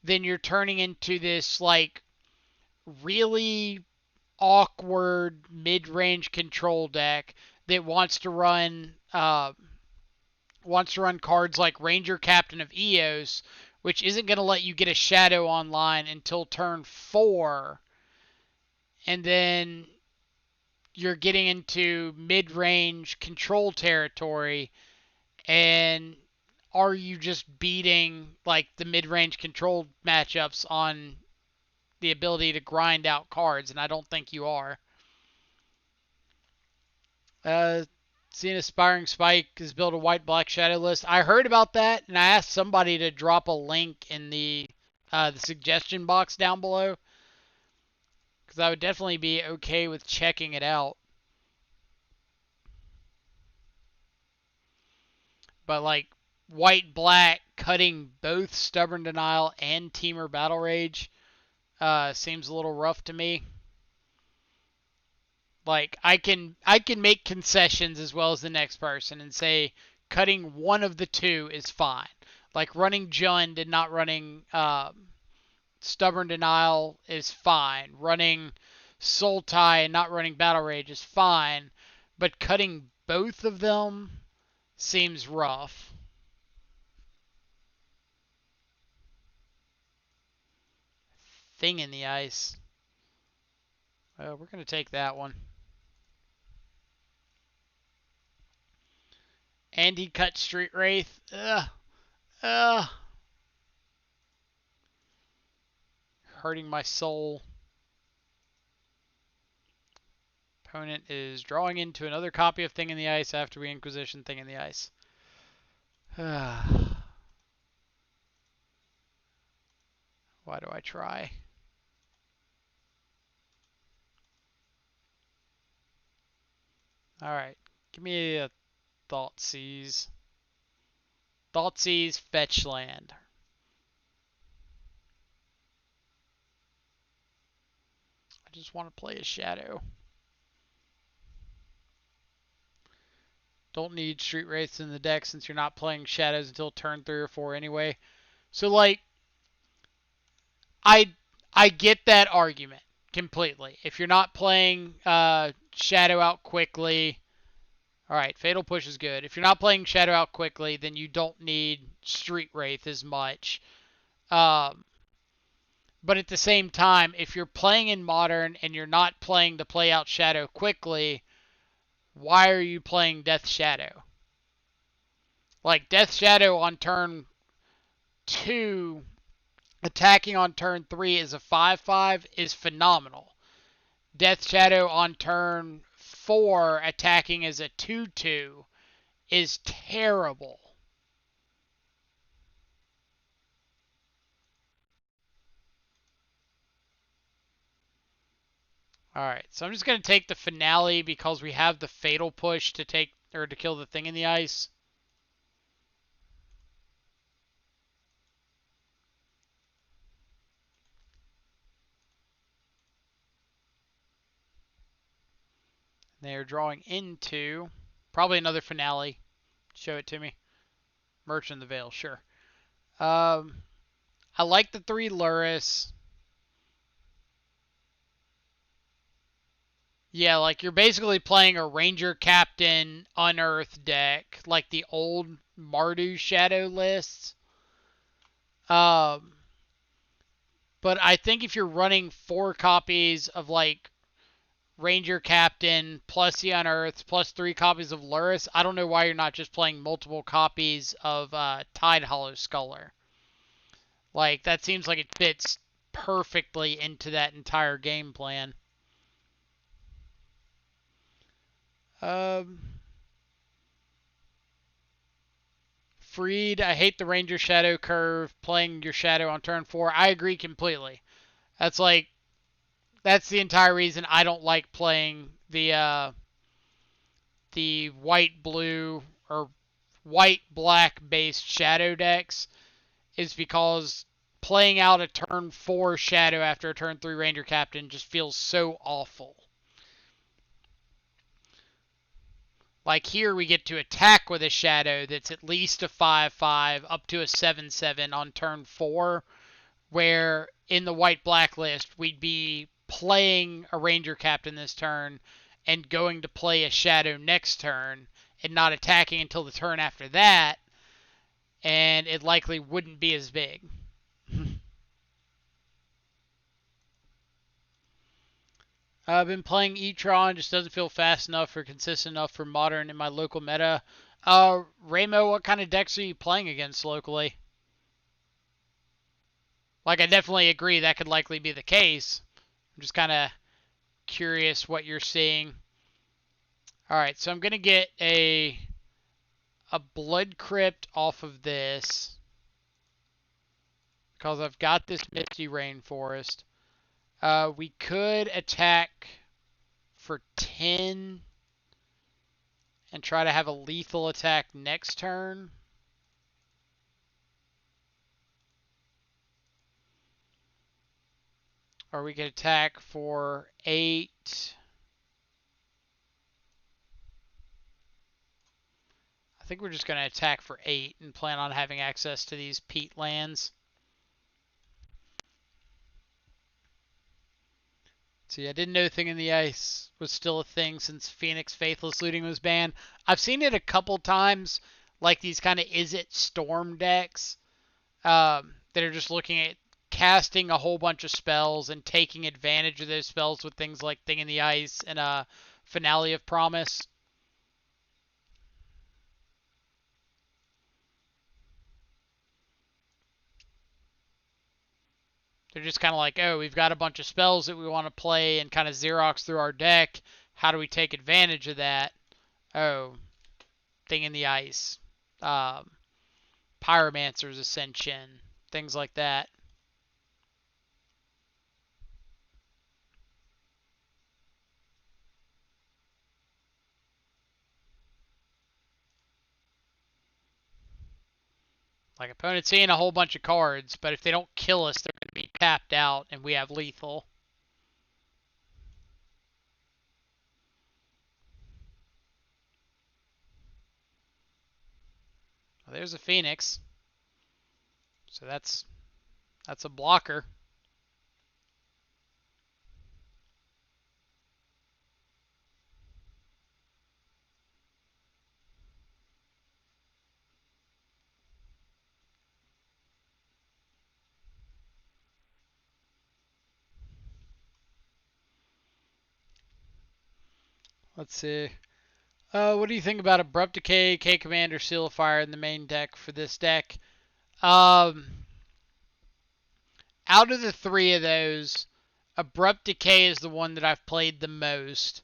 then you're turning into this like really awkward mid-range control deck that wants to run cards like Ranger Captain of Eos, which isn't going to let you get a Shadow online until turn 4, and then you're getting into mid-range control territory, and are you just beating like the mid-range control matchups on the ability to grind out cards? And I don't think you are. Uh, Seeing Aspiring Spike has built a white black shadow list. I heard about that, and I asked somebody to drop a link in the suggestion box down below because I would definitely be okay with checking it out. But like white black cutting both Stubborn Denial and Teamer Battle Rage seems a little rough to me. Like I can make concessions as well as the next person and say cutting one of the two is fine. Like running Jund and not running Stubborn Denial is fine. Running Sultai and not running Battle Rage is fine. But cutting both of them seems rough. Thing in the Ice. Well, we're going to take that one. And he cut Street Wraith. Ugh. Ugh. Hurting my soul. Opponent is drawing into another copy of Thing in the Ice after we Inquisition Thing in the Ice. Why do I try? Alright. Give me a Thoughtseize. Thoughtseize, fetch land. I just want to play a Shadow. Don't need Street Wraiths in the deck since you're not playing Shadows until turn 3 or 4 anyway. So, like, I I get that argument completely. If you're not playing Shadow out quickly, all right, Fatal Push is good. If you're not playing Shadow out quickly, then you don't need Street Wraith as much. Um, but at the same time, if you're playing in Modern and you're not playing to play out Shadow quickly, why are you playing Death Shadow? Like, Death Shadow on turn 2, attacking on turn 3 is a 5/5 is phenomenal. Death Shadow on turn 4, attacking as a 2/2 is terrible. Alright, so I'm just going to take the finale because we have the Fatal Push to take or to kill the Thing in the Ice. They are drawing into probably another finale. Show it to me. Merchant of the Veil, sure. I like the 3 Lurrus. Yeah, like you're basically playing a Ranger Captain Unearth deck, like the old Mardu Shadow lists. Um, but I think if you're running 4 copies of like Ranger Captain plus the Unearth plus 3 copies of Lurrus, I don't know why you're not just playing multiple copies of Tide Hollow Sculler. Like that seems like it fits perfectly into that entire game plan. Um, Freed, I hate the Ranger Shadow curve, playing your Shadow on turn 4. I agree completely. That's like, that's the entire reason I don't like playing the white blue or white black based Shadow decks, is because playing out a turn 4 Shadow after a turn 3 Ranger Captain just feels so awful. Like here, we get to attack with a Shadow that's at least a 5/5 up to a 7/7 on turn 4, where in the white black list, we'd be playing a Ranger Captain this turn and going to play a Shadow next turn and not attacking until the turn after that, and it likely wouldn't be as big. I've been playing Etron, just doesn't feel fast enough or consistent enough for modern in my local meta. Ramo, what kind of decks are you playing against locally? Like, I definitely agree that could likely be the case. I'm just kind of curious what you're seeing. All right, so I'm gonna get a Blood Crypt off of this because I've got this Misty Rainforest. We could attack for 10 and try to have a lethal attack next turn. Or we could attack for 8. I think we're just going to attack for 8 and plan on having access to these peat lands. See, I didn't know Thing in the Ice was still a thing since Phoenix Faithless Looting was banned. I've seen it a couple times, like these kind of Izzet Storm decks that are just looking at casting a whole bunch of spells and taking advantage of those spells with things like Thing in the Ice and Finale of Promise. They're just kind of like, oh, we've got a bunch of spells that we want to play and kind of Xerox through our deck. How do we take advantage of that? Oh, Thing in the Ice, um, Pyromancer's Ascension, things like that. Like, opponents seeing a whole bunch of cards, but if they don't kill us, they're going to be tapped out, and we have lethal. Well, there's a Phoenix. So that's a blocker. Let's see. What do you think about Abrupt Decay, K-Command, or Seal of Fire in the main deck for this deck? Um, Out of the 3 of those, Abrupt Decay is the one that I've played the most,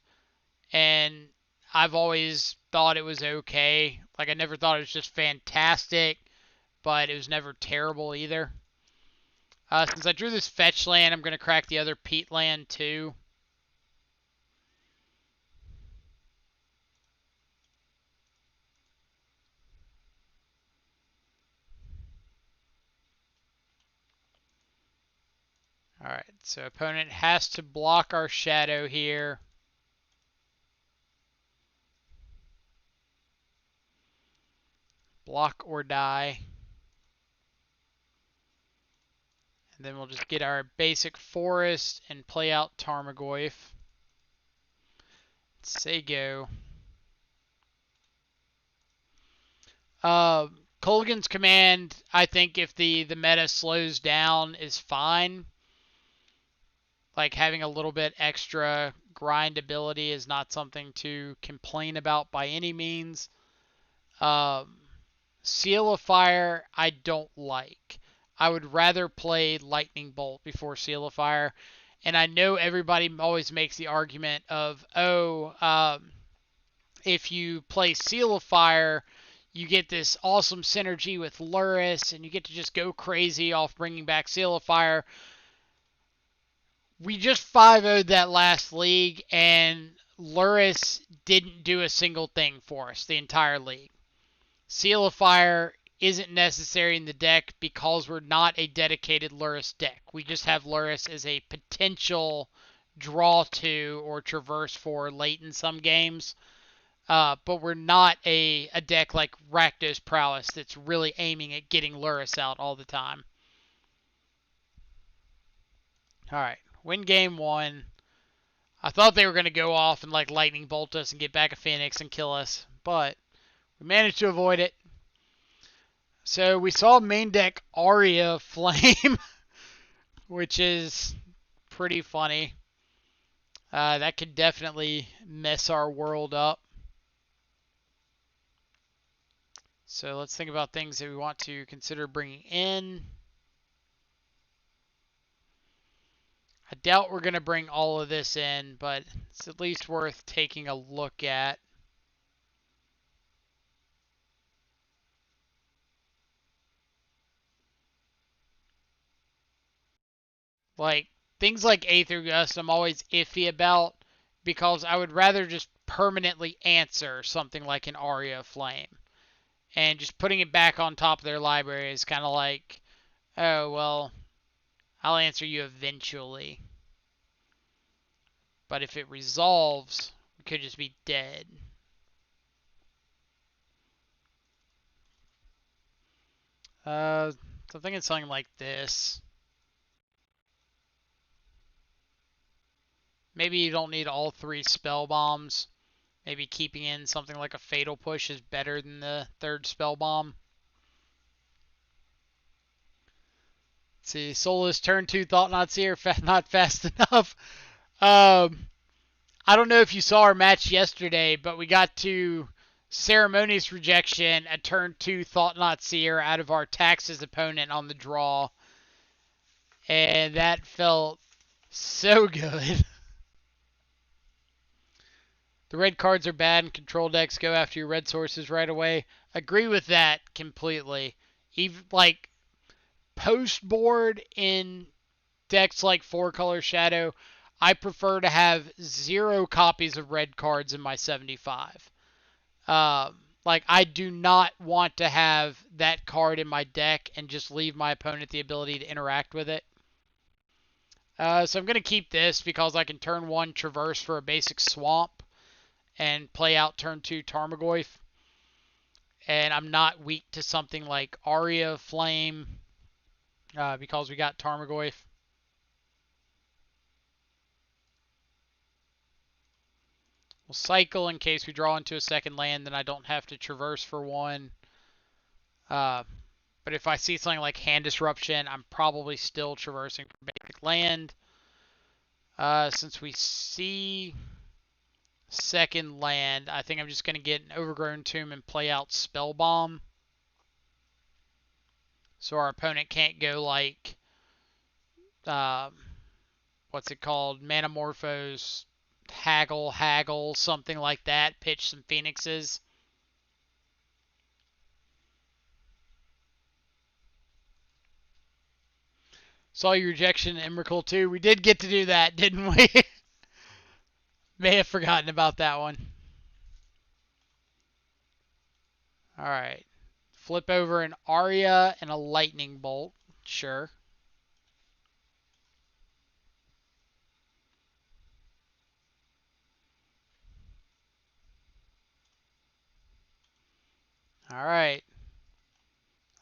and I've always thought it was okay. Like, I never thought it was just fantastic, but it was never terrible either. Since I drew this fetch land, I'm going to crack the other peat land too. Alright, so opponent has to block our Shadow here. Block or die. And then we'll just get our basic forest and play out Tarmogoyf. Say go. Kolaghan's Command, I think if the meta slows down, is fine. Like, having a little bit extra grindability is not something to complain about by any means. Seal of Fire, I don't like. I would rather play Lightning Bolt before Seal of Fire. And I know everybody always makes the argument of, oh, if you play Seal of Fire, you get this awesome synergy with Lurrus, and you get to just go crazy off bringing back Seal of Fire. We just 5-0'd that last league, and Lurrus didn't do a single thing for us the entire league. Seal of Fire isn't necessary in the deck because we're not a dedicated Lurrus deck. We just have Lurrus as a potential draw to or traverse for late in some games. But we're not a deck like Rakdos Prowess that's really aiming at getting Lurrus out all the time. Alright, win game 1. I thought they were going to go off and like lightning bolt us and get back a Phoenix and kill us, but we managed to avoid it. So we saw main deck Aria Flame, which is pretty funny. That could definitely mess our world up. So let's think about things that we want to consider bringing in. I doubt we're going to bring all of this in, but it's at least worth taking a look at. Like, things like Aether Gust I'm always iffy about because I would rather just permanently answer something like an Aria Flame. And just putting it back on top of their library is kind of like, oh, well, I'll answer you eventually. But if it resolves, we could just be dead. So I'm thinking something like this. Maybe you don't need all 3 spell bombs. Maybe keeping in something like a Fatal Push is better than the 3rd spell bomb. Let's see, Soulless turn 2 Thought-Knot Seer, not fast enough. I don't know if you saw our match yesterday, but we got to Ceremonious Rejection, a turn 2 Thought-Knot Seer out of our Taxes opponent on the draw. And that felt so good. The red cards are bad and control decks go after your red sources right away. Agree with that completely. Even like post board in decks like 4-Color Shadow, I prefer to have 0 copies of red cards in my 75. Like, I do not want to have that card in my deck and just leave my opponent the ability to interact with it. So I'm going to keep this because I can turn 1 Traverse for a basic Swamp and play out turn 2 Tarmogoyf. And I'm not weak to something like Aria Flame because we got Tarmogoyf. We'll cycle in case we draw into a second land, then I don't have to traverse for 1. But if I see something like Hand Disruption, I'm probably still traversing for basic land. Since we see second land, I think I'm just going to get an Overgrown Tomb and play out Spell Bomb. So our opponent can't go like, what's it called? Manamorphose, Haggle, something like that. Pitch some Phoenixes. Saw your rejection in Emrakul too. We did get to do that, didn't we? May have forgotten about that one. Alright. Flip over an Aria and a Lightning Bolt. Sure. Alright.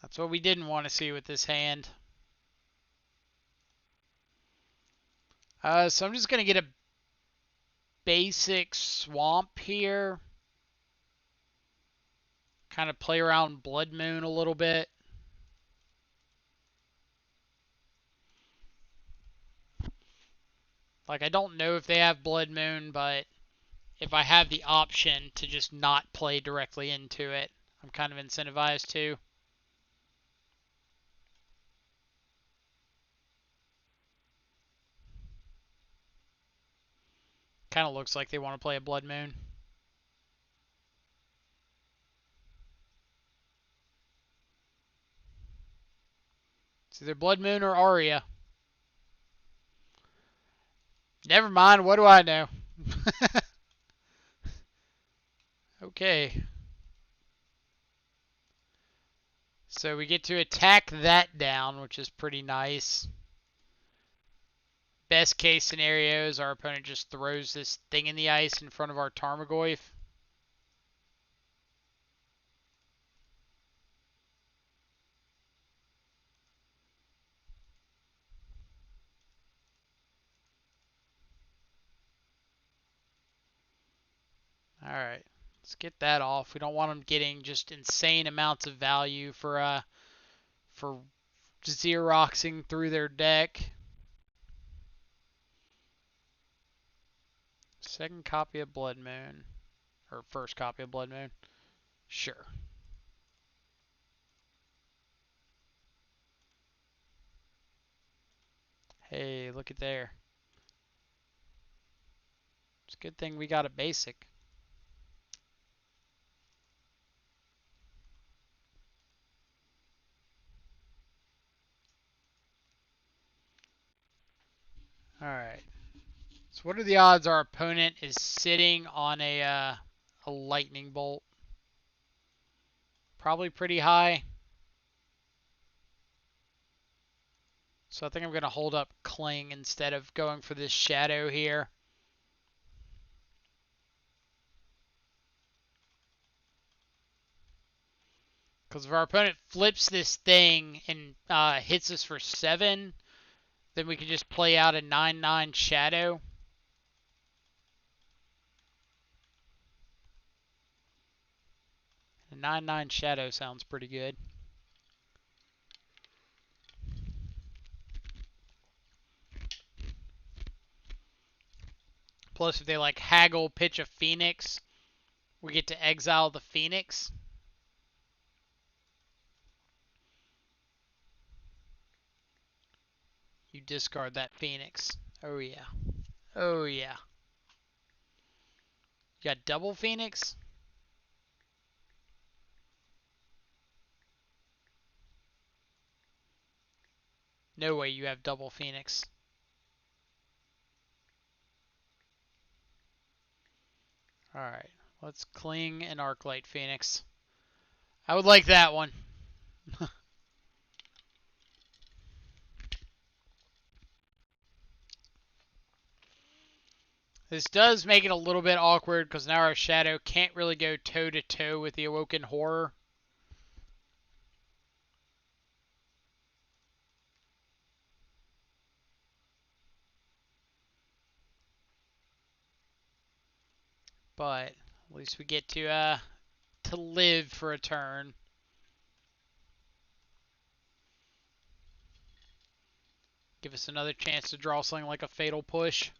That's what we didn't want to see with this hand. So I'm just going to get a basic Swamp here. Kind of play around Blood Moon a little bit. Like, I don't know if they have Blood Moon, but if I have the option to just not play directly into it, I'm kind of incentivized to. Kind of looks like they want to play a Blood Moon. It's either Blood Moon or Aria. Never mind, what do I know? Okay. So we get to attack that down, which is pretty nice. Best case scenario is our opponent just throws this thing in the ice in front of our Tarmogoyf. Alright, let's get that off. We don't want them getting just insane amounts of value for Xeroxing through their deck. Second copy of Blood Moon. Or first copy of Blood Moon. Sure. Hey, look at there. It's a good thing we got a basic. Alright. So what are the odds our opponent is sitting on a lightning bolt? Probably pretty high. So I think I'm going to hold up Cling instead of going for this Shadow here. Because if our opponent flips this thing and hits us for 7, then we can just play out a 9/9 Shadow. A 9/9 Shadow sounds pretty good. Plus, if they like haggle pitch a Phoenix, we get to exile the Phoenix. You discard that Phoenix. Oh yeah. Oh yeah. You got double Phoenix? No way you have double Phoenix. Alright, let's Cling and Arclight Phoenix. I would like that one. This does make it a little bit awkward because now our Shadow can't really go toe-to-toe with the Awoken Horror. But at least we get to live for a turn. Give us another chance to draw something like a Fatal Push.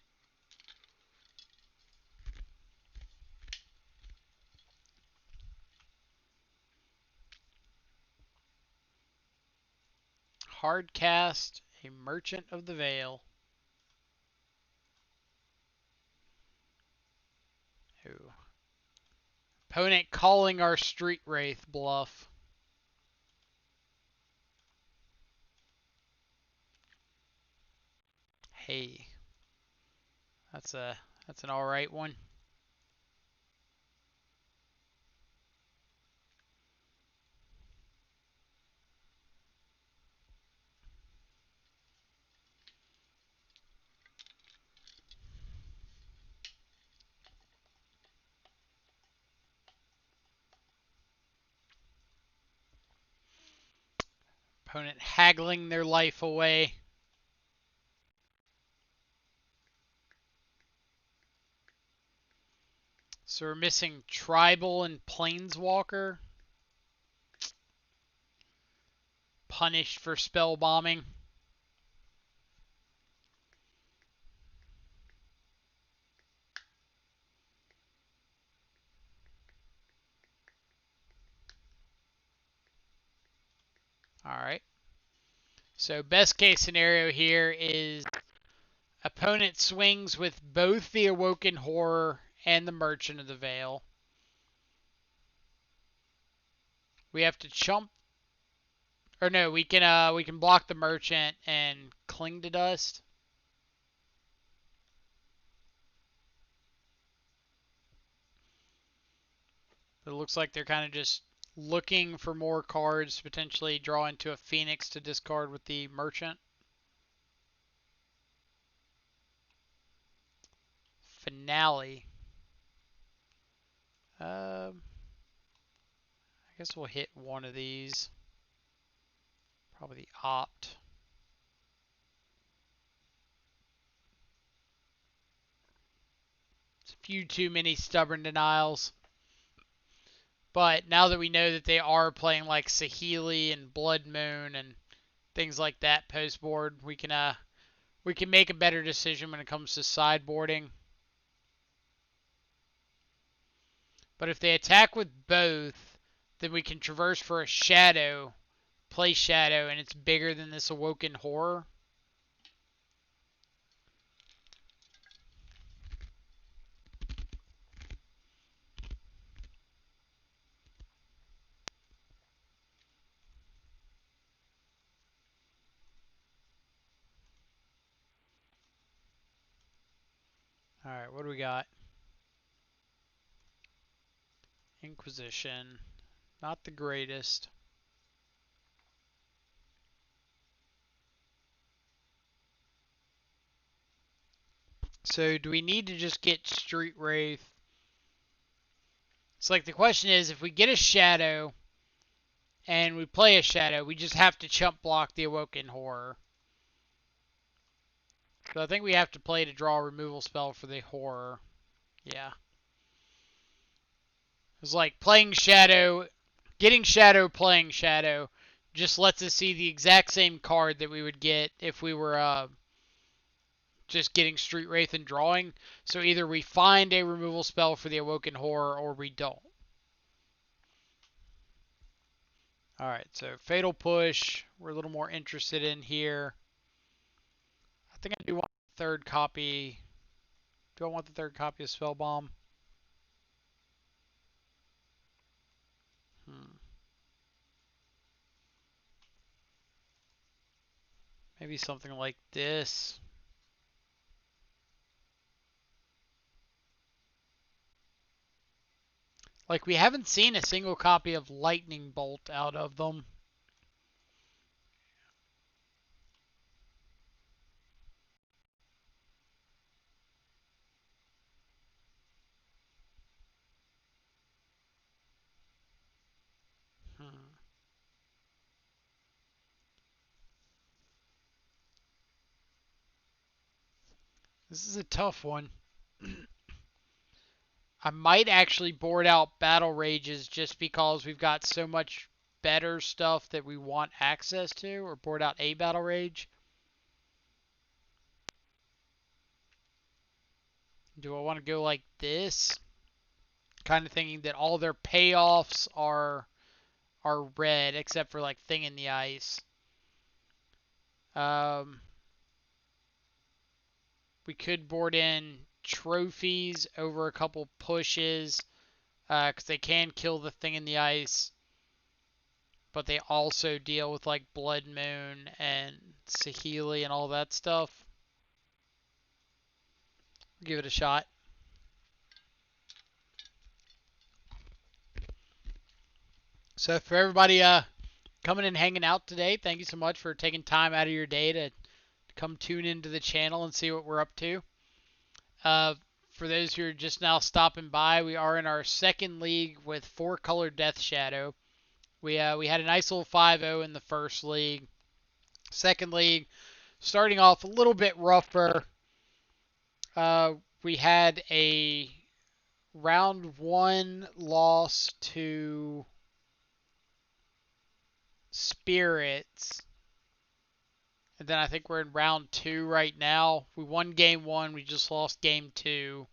Hard cast a Merchant of the Veil. Ooh. Opponent calling our Street Wraith bluff. Hey. That's an alright one. Opponent haggling their life away. So we're missing Tribal and Planeswalker. Punished for spell bombing. Alright. So best case scenario here is opponent swings with both the Awoken Horror and the Merchant of the Veil. We have to chump, Or no, we can block the merchant and cling to dust. But it looks like they're kind of just looking for more cards to potentially draw into a Phoenix to discard with the merchant. Finale. I guess we'll hit one of these. Probably the opt. It's a few too many stubborn denials. But now that we know that they are playing like Saheeli and Blood Moon and things like that post board, we can make a better decision when it comes to sideboarding. But if they attack with both, then we can traverse for a shadow, play shadow, and it's bigger than this Awoken Horror. Alright, what do we got? Inquisition. Not the greatest. So do we need to just get Street Wraith? It's like the question is, if we get a shadow and we play a shadow, we just have to chump block the Awoken Horror. So I think we have to play to draw a removal spell for the Horror. Yeah. It's like playing shadow, getting shadow, playing shadow just lets us see the exact same card that we would get if we were just getting Street Wraith and drawing. So either we find a removal spell for the Awoken Horror or we don't. Alright, so Fatal Push, we're a little more interested in here. I think I do want the third copy. Do I want the third copy of Spellbomb? Maybe something like this. Like, we haven't seen a single copy of Lightning Bolt out of them. Hmm. This is a tough one. I might actually board out Battle Rages just because we've got so much better stuff that we want access to, or board out a Battle Rage. Do I want to go like this? Kind of thinking that all their payoffs are red, except for like Thing in the Ice. Um, we could board in trophies over a couple pushes, because they can kill the Thing in the Ice, but they also deal with like Blood Moon and Saheeli and all that stuff. Give it a shot. So for everybody coming and hanging out today, thank you so much for taking time out of your day to come tune into the channel and see what we're up to. Uh, for those who are just now stopping by, we are in our second league with 4-color Death Shadow. We had a nice little 5-0 in the first league. Second league, starting off a little bit rougher. We had a round 1 loss to Spirits. And then I think we're in round 2 right now. We won game 1. We just lost game 2.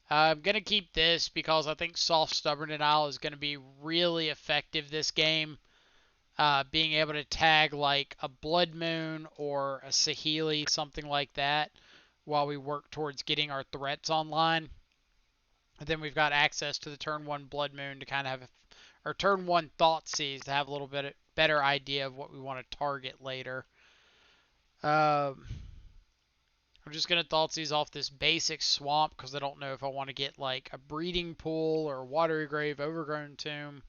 I'm going to keep this because I think Soft Stubborn Denial is going to be really effective this game. Being able to tag like a Blood Moon or a Saheeli, something like that, while we work towards getting our threats online. And then we've got access to the turn 1 Blood Moon to kind of have, or turn 1 Thoughtseize to have a little bit better idea of what we want to target later. I'm just going to Thoughtseize off this basic swamp because I don't know if I want to get like a breeding pool or watery grave, overgrown tomb.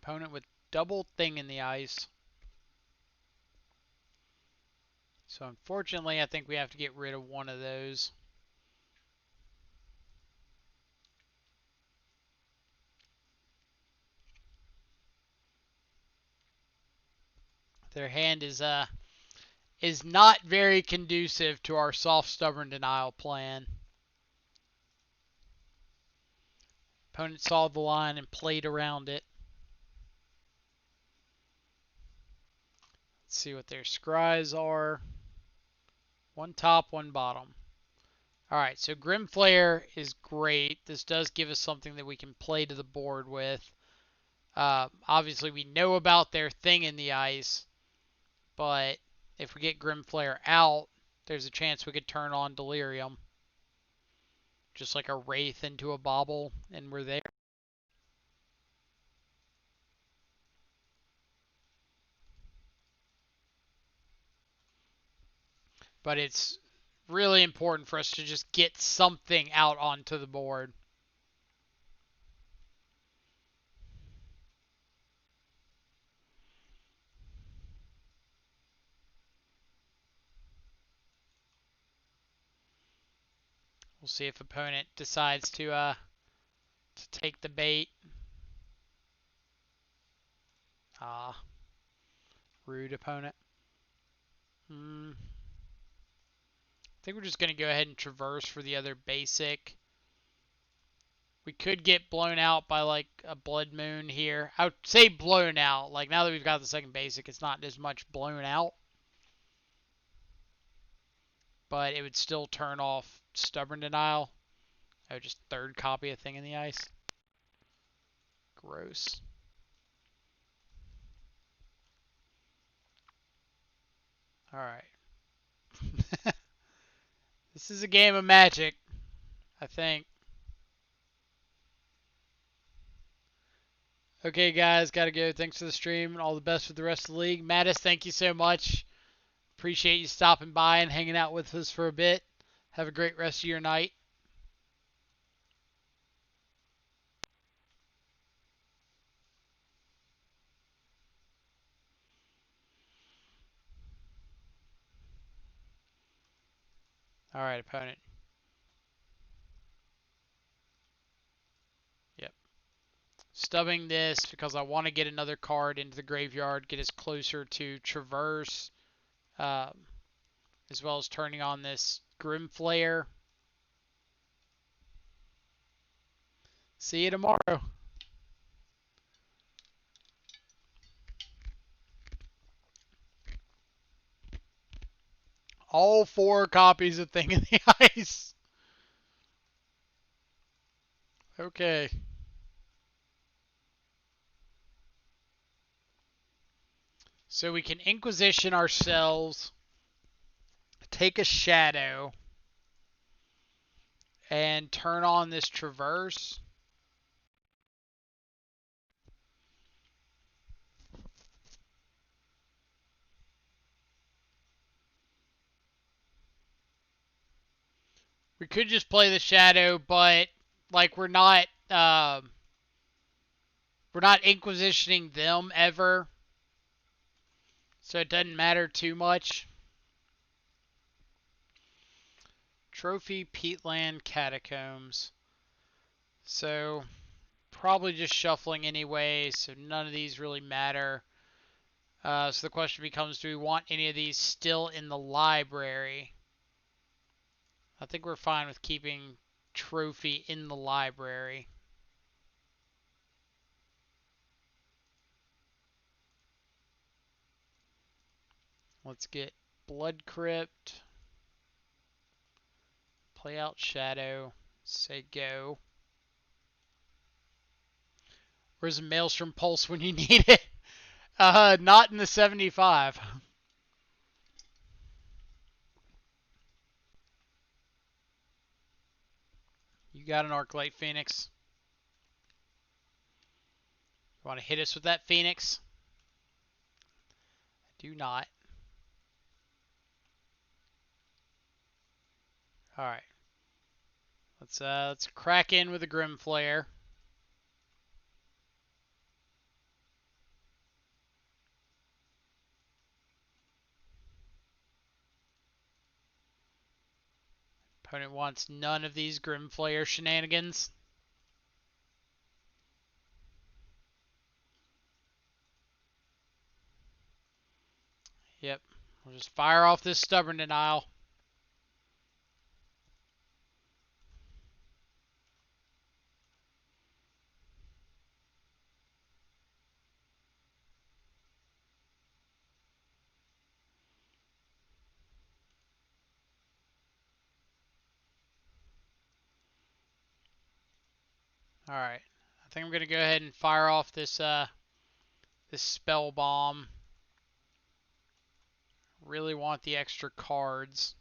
Opponent with double thing in the ice. So unfortunately, I think we have to get rid of one of those. Their hand is not very conducive to our soft, stubborn denial plan. Opponent saw the line and played around it. Let's see what their scries are. One top, one bottom. Alright, so Grimflare is great. This does give us something that we can play to the board with. Obviously, we know about their thing in the ice, but if we get Grimflare out, there's a chance we could turn on Delirium. Just like a Wraith into a Bauble, and we're there. But it's really important for us to just get something out onto the board. We'll see if opponent decides to take the bait. Rude opponent. I think we're just going to go ahead and traverse for the other basic. We could get blown out by like a Blood Moon here. I would say blown out. Like now that we've got the second basic, it's not as much blown out. But it would still turn off Stubborn Denial. I would just third copy a thing in the ice. Gross. Alright. This is a game of Magic, I think. Okay, guys, gotta go. Thanks for the stream and all the best with the rest of the league. Mattis, thank you so much. Appreciate you stopping by and hanging out with us for a bit. Have a great rest of your night. Alright, opponent. Yep. Stubbing this because I want to get another card into the graveyard, get us closer to Traverse, as well as turning on this Grimflare. See you tomorrow. All 4 copies of Thing in the Ice. Okay. So we can Inquisition ourselves, take a Shadow, and turn on this Traverse. We could just play the Shadow, but like we're not Inquisitioning them ever, so it doesn't matter too much. Trophy Peatland Catacombs. So probably just shuffling anyway, so none of these really matter. So the question becomes, do we want any of these still in the library? I think we're fine with keeping Trophy in the library. Let's get Blood Crypt. Play out Shadow. Say go. Where's a Maelstrom Pulse when you need it? Not in the 75. You got an Arclight Phoenix. You want to hit us with that Phoenix? I do not. Alright. Let's crack in with a Grim Flare. Opponent wants none of these Grim Flare shenanigans. Yep. We'll just fire off this Stubborn Denial. Alright. I think I'm going to go ahead and fire off this Spell Bomb. Really want the extra cards.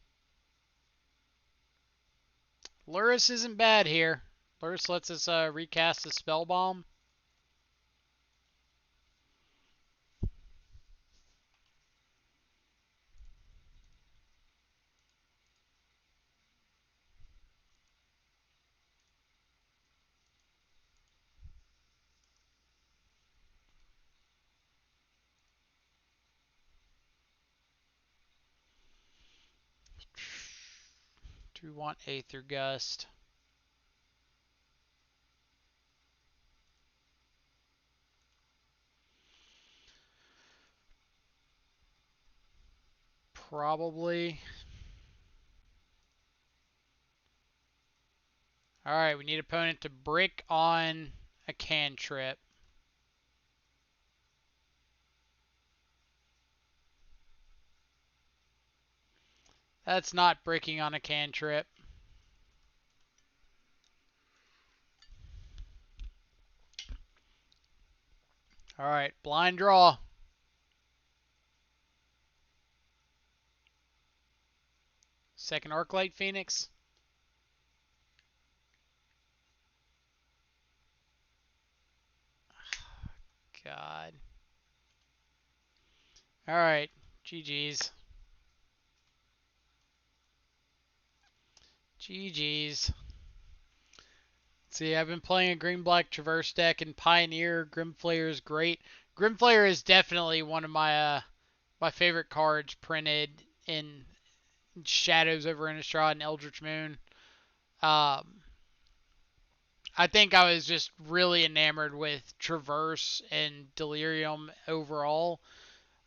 Lurrus isn't bad here. Lurrus lets us recast the Spell Bomb. Do we want Aether Gust? Probably. Alright, we need opponent to brick on a cantrip. That's not bricking on a cantrip. Alright, blind draw. Second Arclight Phoenix. God. Alright, GG's. GG's. See, I've been playing a green-black Traverse deck in Pioneer. Grimflayer is great. Grimflayer is definitely one of my my favorite cards printed in Shadows over Innistrad and Eldritch Moon. I think I was just really enamored with Traverse and Delirium overall.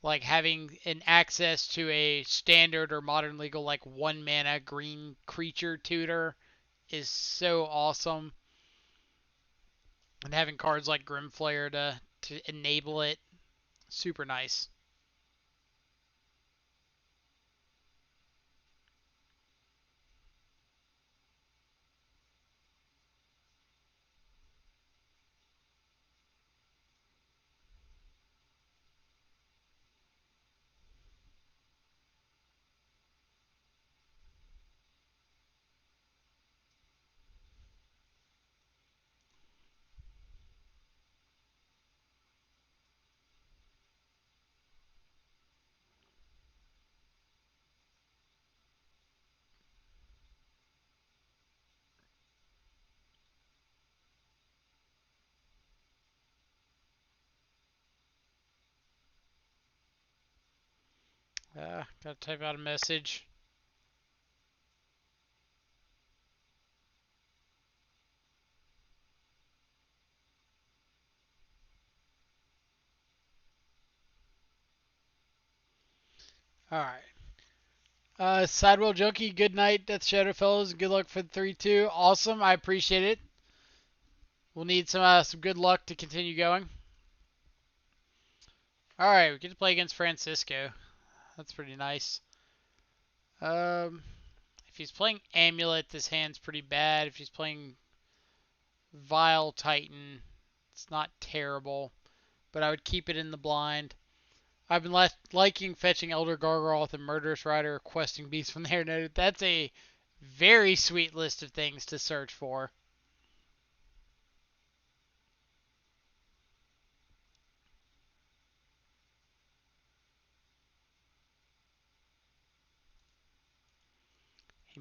Like having an access to a standard or modern legal like 1 mana green creature tutor is so awesome. And having cards like Grimflayer to enable it, super nice. Gotta type out a message. Alright. Sidewell Junkie, good night, Death Shadow fellows. Good luck for the 3-2. Awesome, I appreciate it. We'll need some good luck to continue going. Alright, we get to play against Francisco. That's pretty nice. If he's playing Amulet, this hand's pretty bad. If he's playing Vile Titan, it's not terrible. But I would keep it in the blind. I've been liking fetching Elder Gargoth and Murderous Rider, Questing Beast from there. That's a very sweet list of things to search for.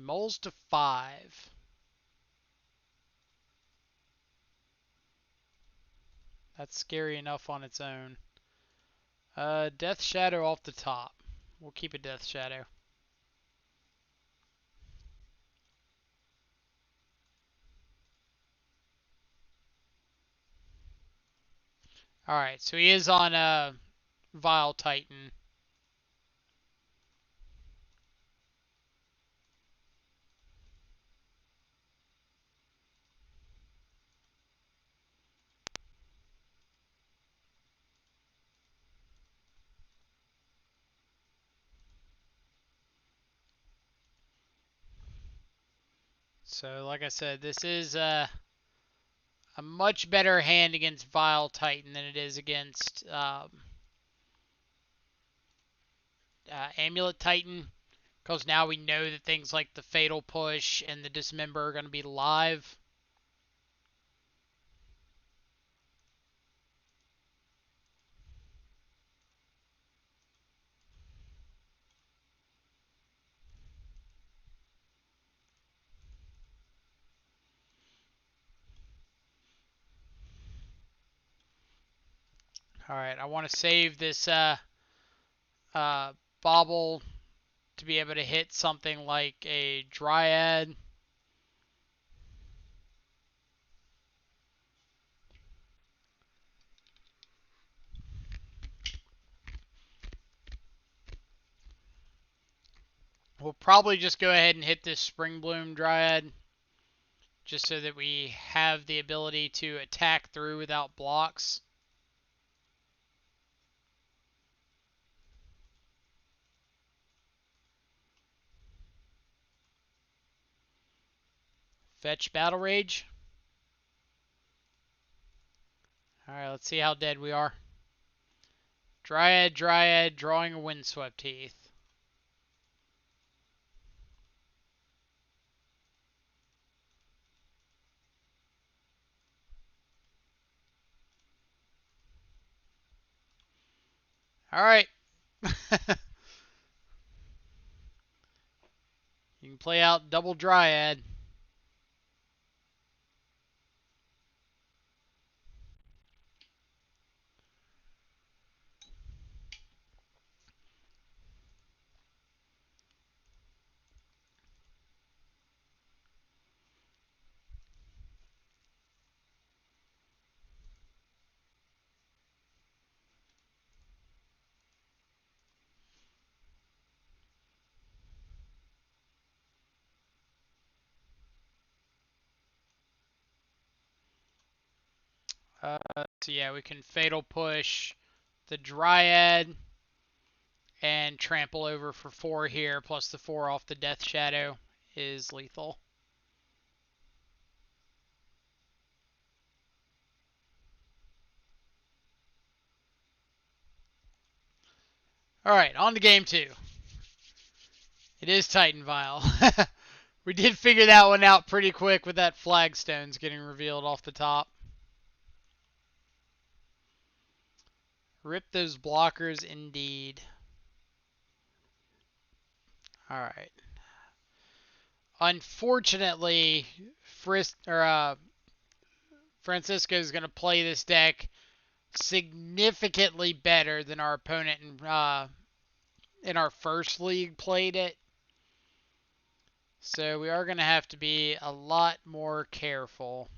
Moles to 5. That's scary enough on its own. Death Shadow off the top. We'll keep a Death Shadow. Alright, so he is on Vile Titan. So, like I said, this is a much better hand against Vile Titan than it is against Amulet Titan. Because now we know that things like the Fatal Push and the Dismember are going to be live. Alright, I want to save this Bauble to be able to hit something like a Dryad. We'll probably just go ahead and hit this Spring Bloom Dryad, just so that we have the ability to attack through without blocks. Fetch Battle Rage. Alright, let's see how dead we are. Dryad, Dryad, drawing a Windswept Heath. Alright. You can play out double Dryad. So yeah, we can Fatal Push the Dryad and trample over for 4 here, plus the 4 off the Death Shadow is lethal. Alright, on to game 2. It is Titan Vile. We did figure that one out pretty quick with that flagstones getting revealed off the top. Rip those blockers indeed. Alright. Unfortunately, Francisco is going to play this deck significantly better than our opponent in our first league played it. So we are going to have to be a lot more careful.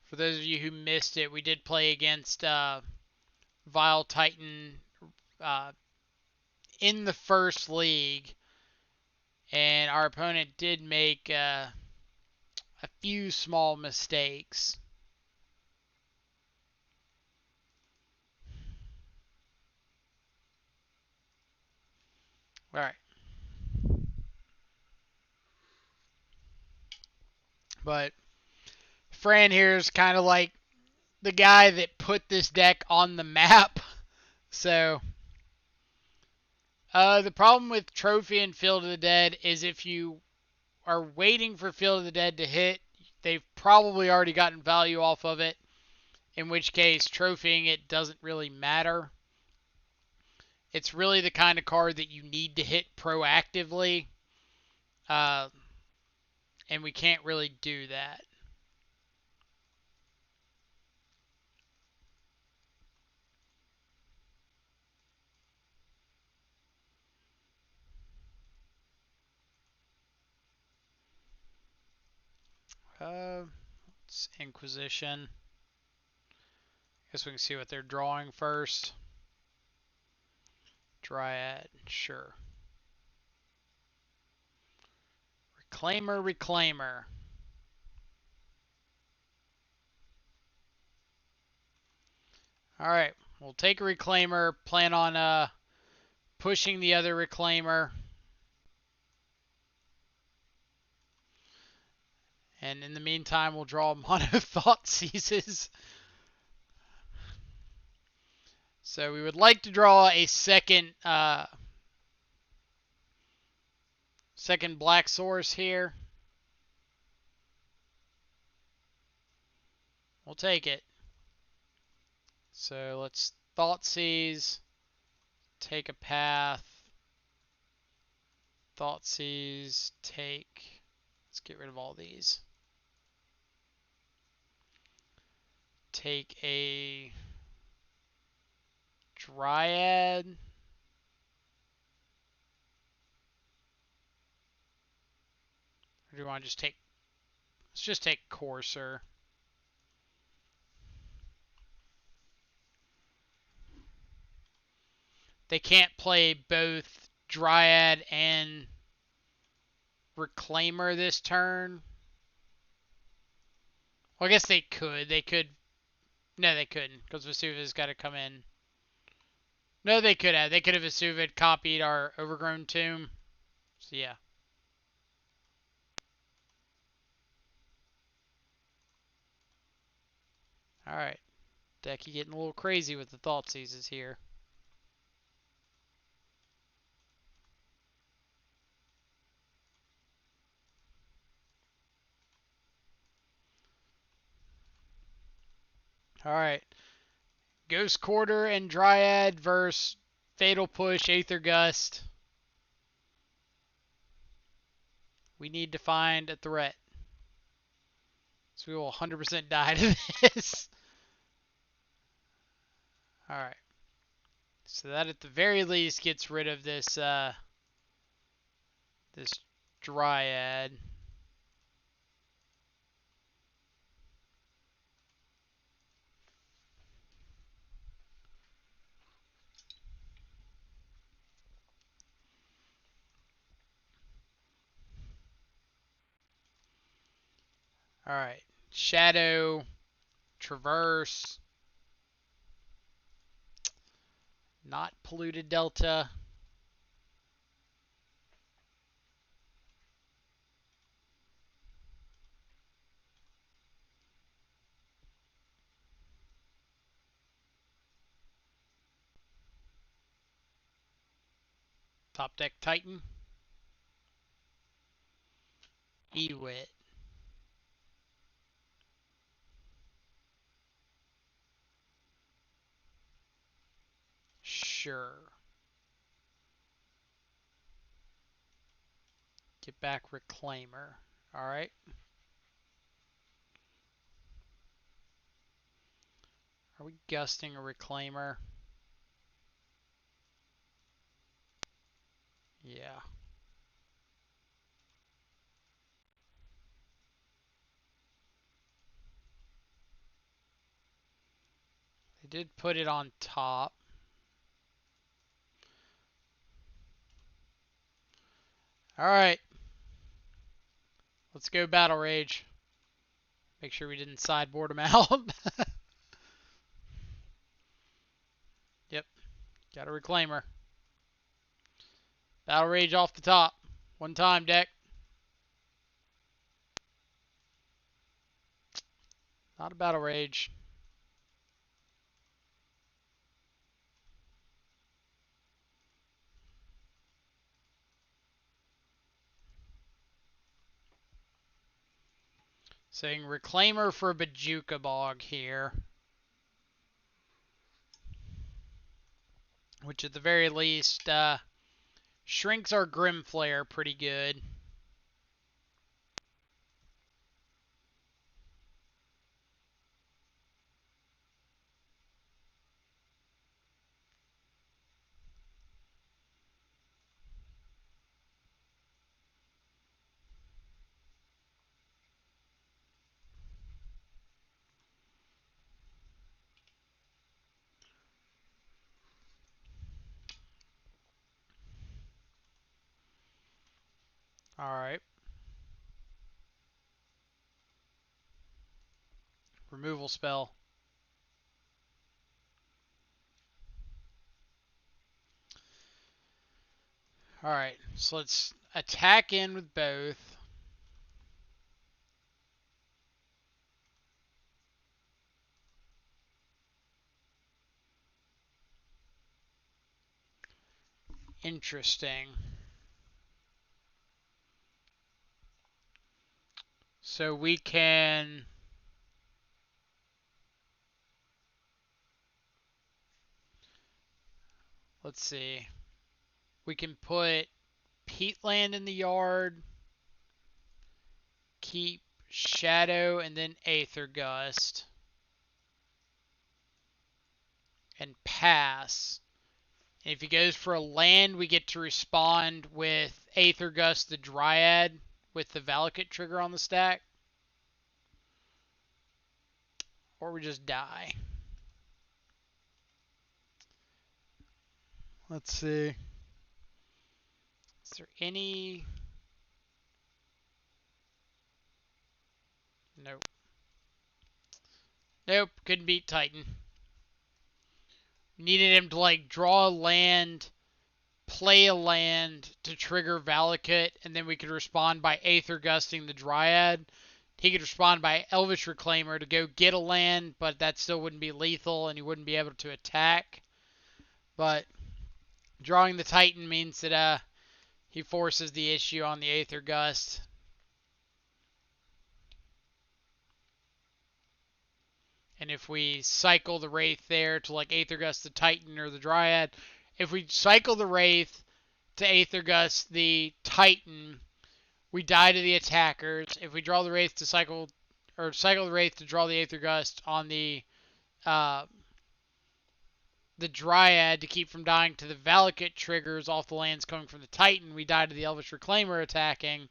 For those of you who missed it, we did play against Vile Titan in the first league, and our opponent did make a few small mistakes. All right. But Fran here is kind of like the guy that put this deck on the map. So the problem with Trophy and Field of the Dead is if you are waiting for Field of the Dead to hit, they've probably already gotten value off of it, in which case trophying it doesn't really matter. It's really the kind of card that you need to hit proactively, uh, and we can't really do that. It's Inquisition. Guess we can see what they're drawing first. Dryad, sure. Reclaimer. Alright, we'll take a Reclaimer, plan on pushing the other Reclaimer. And in the meantime, we'll draw Mono Thoughtseizes. So we would like to draw a second Black Source here. We'll take it. So let's Thoughtseize, take a path, Thoughtseize, take. Let's get rid of all these. Take a Dryad. Or do you want to just take... Let's just take Courser. They can't play both Dryad and Reclaimer this turn. Well, I guess they could. They could... No, they couldn't, because Vesuva's got to come in. No, they could have. They could have Vesuva copied our Overgrown Tomb. So, yeah. Alright. Decky getting a little crazy with the Thoughtseizes here. Alright. Ghost Quarter and Dryad versus Fatal Push, Aether Gust. We need to find a threat. So we will 100% die to this. Alright. So that at the very least gets rid of this this Dryad. Alright. Shadow, Traverse, not Polluted Delta. Top Deck Titan. Ewit. Sure. Get back Reclaimer. Alright. Are we gusting a Reclaimer? Yeah. They did put it on top. Alright. Let's go Battle Rage. Make sure we didn't sideboard him out. Yep. Got a Reclaimer. Battle Rage off the top. One time, deck. Not a Battle Rage. Saying Reclaimer for Bojuka Bog here. which at the very least shrinks our Grimflare pretty good. Alright. Removal spell. Alright, so let's attack in with both. Interesting. So we can... Let's see. We can put Peatland in the yard, keep Shadow, and then Aether Gust, and pass. And if he goes for a land, we get to respond with Aether Gust the Dryad with the Valakut trigger on the stack. Or we just die. Let's see. Is there any... Nope. Nope, couldn't beat Titan. Needed him to like draw a land, play a land to trigger Valakut, and then we could respond by Aether Gusting the Dryad. He could respond by Elvish Reclaimer to go get a land, but that still wouldn't be lethal and he wouldn't be able to attack. But drawing the Titan means that he forces the issue on the Aether Gust. And if we cycle the Wraith there to like Aether Gust the Titan or the Dryad, if we cycle the Wraith to Aether Gust the Titan, we die to the attackers. If we draw the Wraith to cycle the Wraith to draw the Aether Gust on the Dryad to keep from dying to the Valakut triggers off the lands coming from the Titan, we die to the Elvish Reclaimer attacking.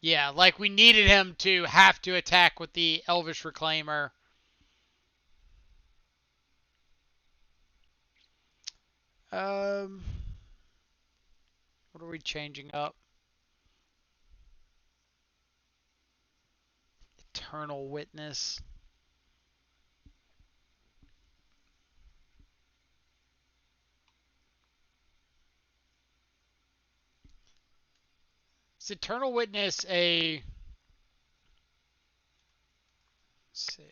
Yeah, like we needed him to have to attack with the Elvish Reclaimer. What are we changing up? Eternal Witness. Is Eternal Witness a... Let's see.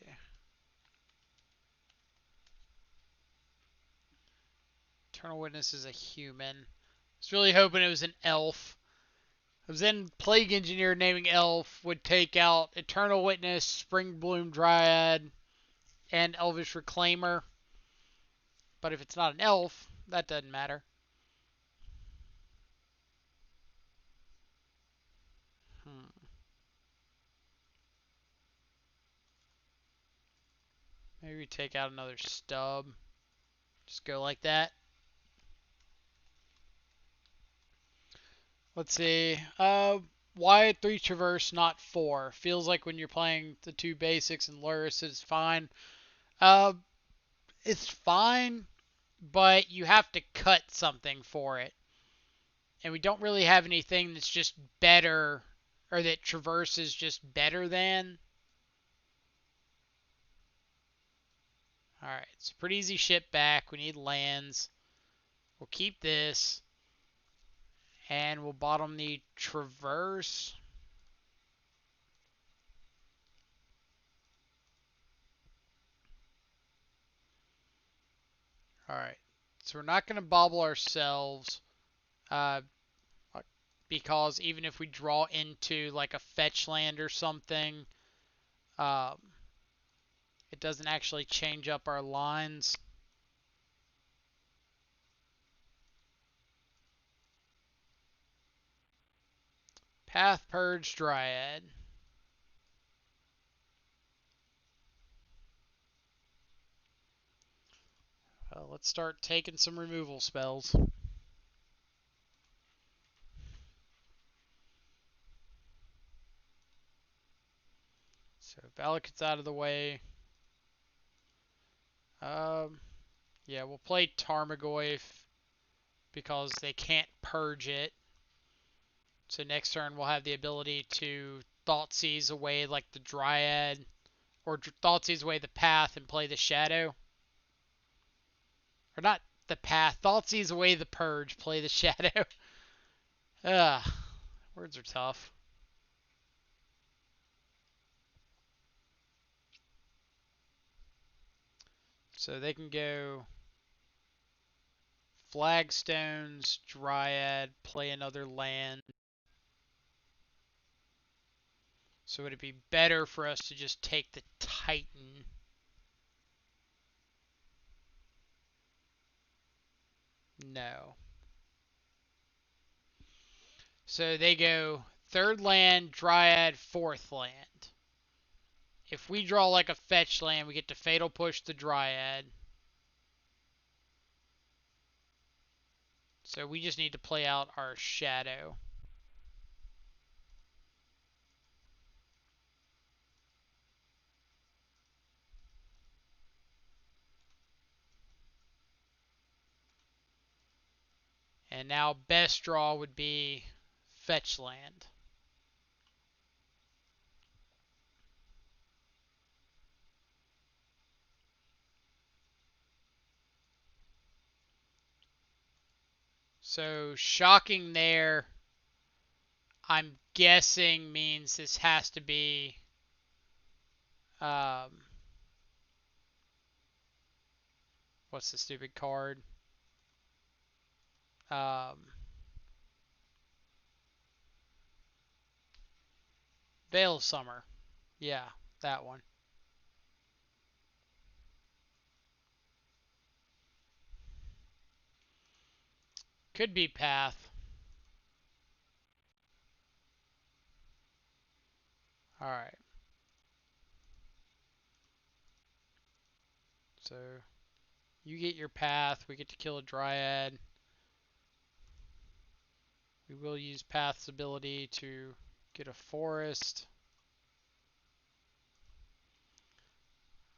Eternal Witness is a human. I was really hoping it was an elf. I was in Plague Engineer naming elf would take out Eternal Witness, Springbloom Dryad, and Elvish Reclaimer. But if it's not an elf, that doesn't matter. Maybe we take out another stub. Just go like that. Let's see. Why 3 Traverse, not 4? Feels like when you're playing the 2 basics and Lurrus, it's fine. It's fine, but you have to cut something for it. And we don't really have anything that's just better, or that Traverse is just better than. Alright, it's pretty easy ship back. We need lands. We'll keep this. And we'll bottom the Traverse. Alright, so we're not going to bobble ourselves. Because even if we draw into like a fetch land or something, it's It doesn't actually change up our lines. Path Purge Dryad. Let's start taking some removal spells. So Valakut's out of the way. Yeah, we'll play Tarmogoyf because they can't purge it. So next turn we'll have the ability to Thoughtseize away like the Dryad, or Thoughtseize away the Path and play the Shadow. Or not the Path, Thoughtseize away the Purge, play the Shadow. Ugh, words are tough. So they can go Flagstones, Dryad, play another land. So would it be better for us to just take the Titan? No. So they go third land, Dryad, fourth land. If we draw like a fetch land, we get to Fatal Push the Dryad. So we just need to play out our Shadow. And now best draw would be fetch land. So shocking there, I'm guessing means this has to be what's the stupid card? Veil of Summer. Yeah, that one. Could be Path. Alright. So you get your Path. We get to kill a Dryad. We will use Path's ability to get a forest.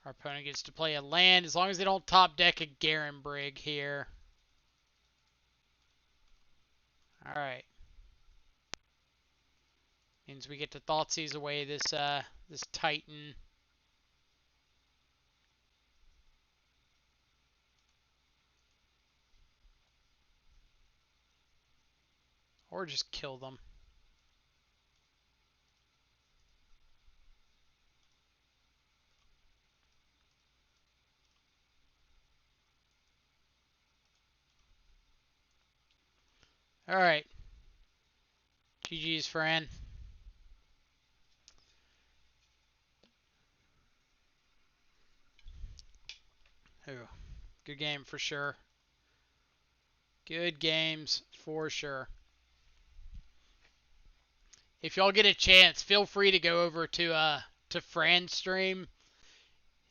Our opponent gets to play a land as long as they don't top deck a Garenbrig here. Alright. Means we get to Thoughtseize away this this Titan. Or just kill them. Alright. GG's, Fran. Ooh, good game for sure. Good games for sure. If y'all get a chance, feel free to go over to Fran's stream.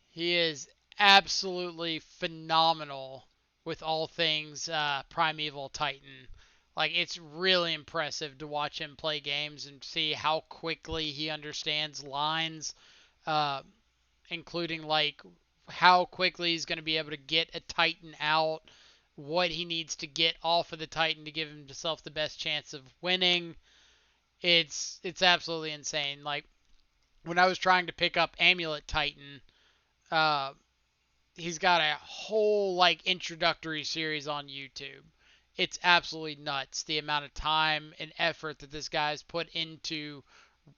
He is absolutely phenomenal with all things Primeval Titan. Like, it's really impressive to watch him play games and see how quickly he understands lines, uh, including like how quickly he's going to be able to get a Titan out, what he needs to get off of the Titan to give himself the best chance of winning. It's absolutely insane. Like when I was trying to pick up Amulet Titan, uh, he's got a whole like introductory series on YouTube. It's absolutely nuts the amount of time and effort that this guy's put into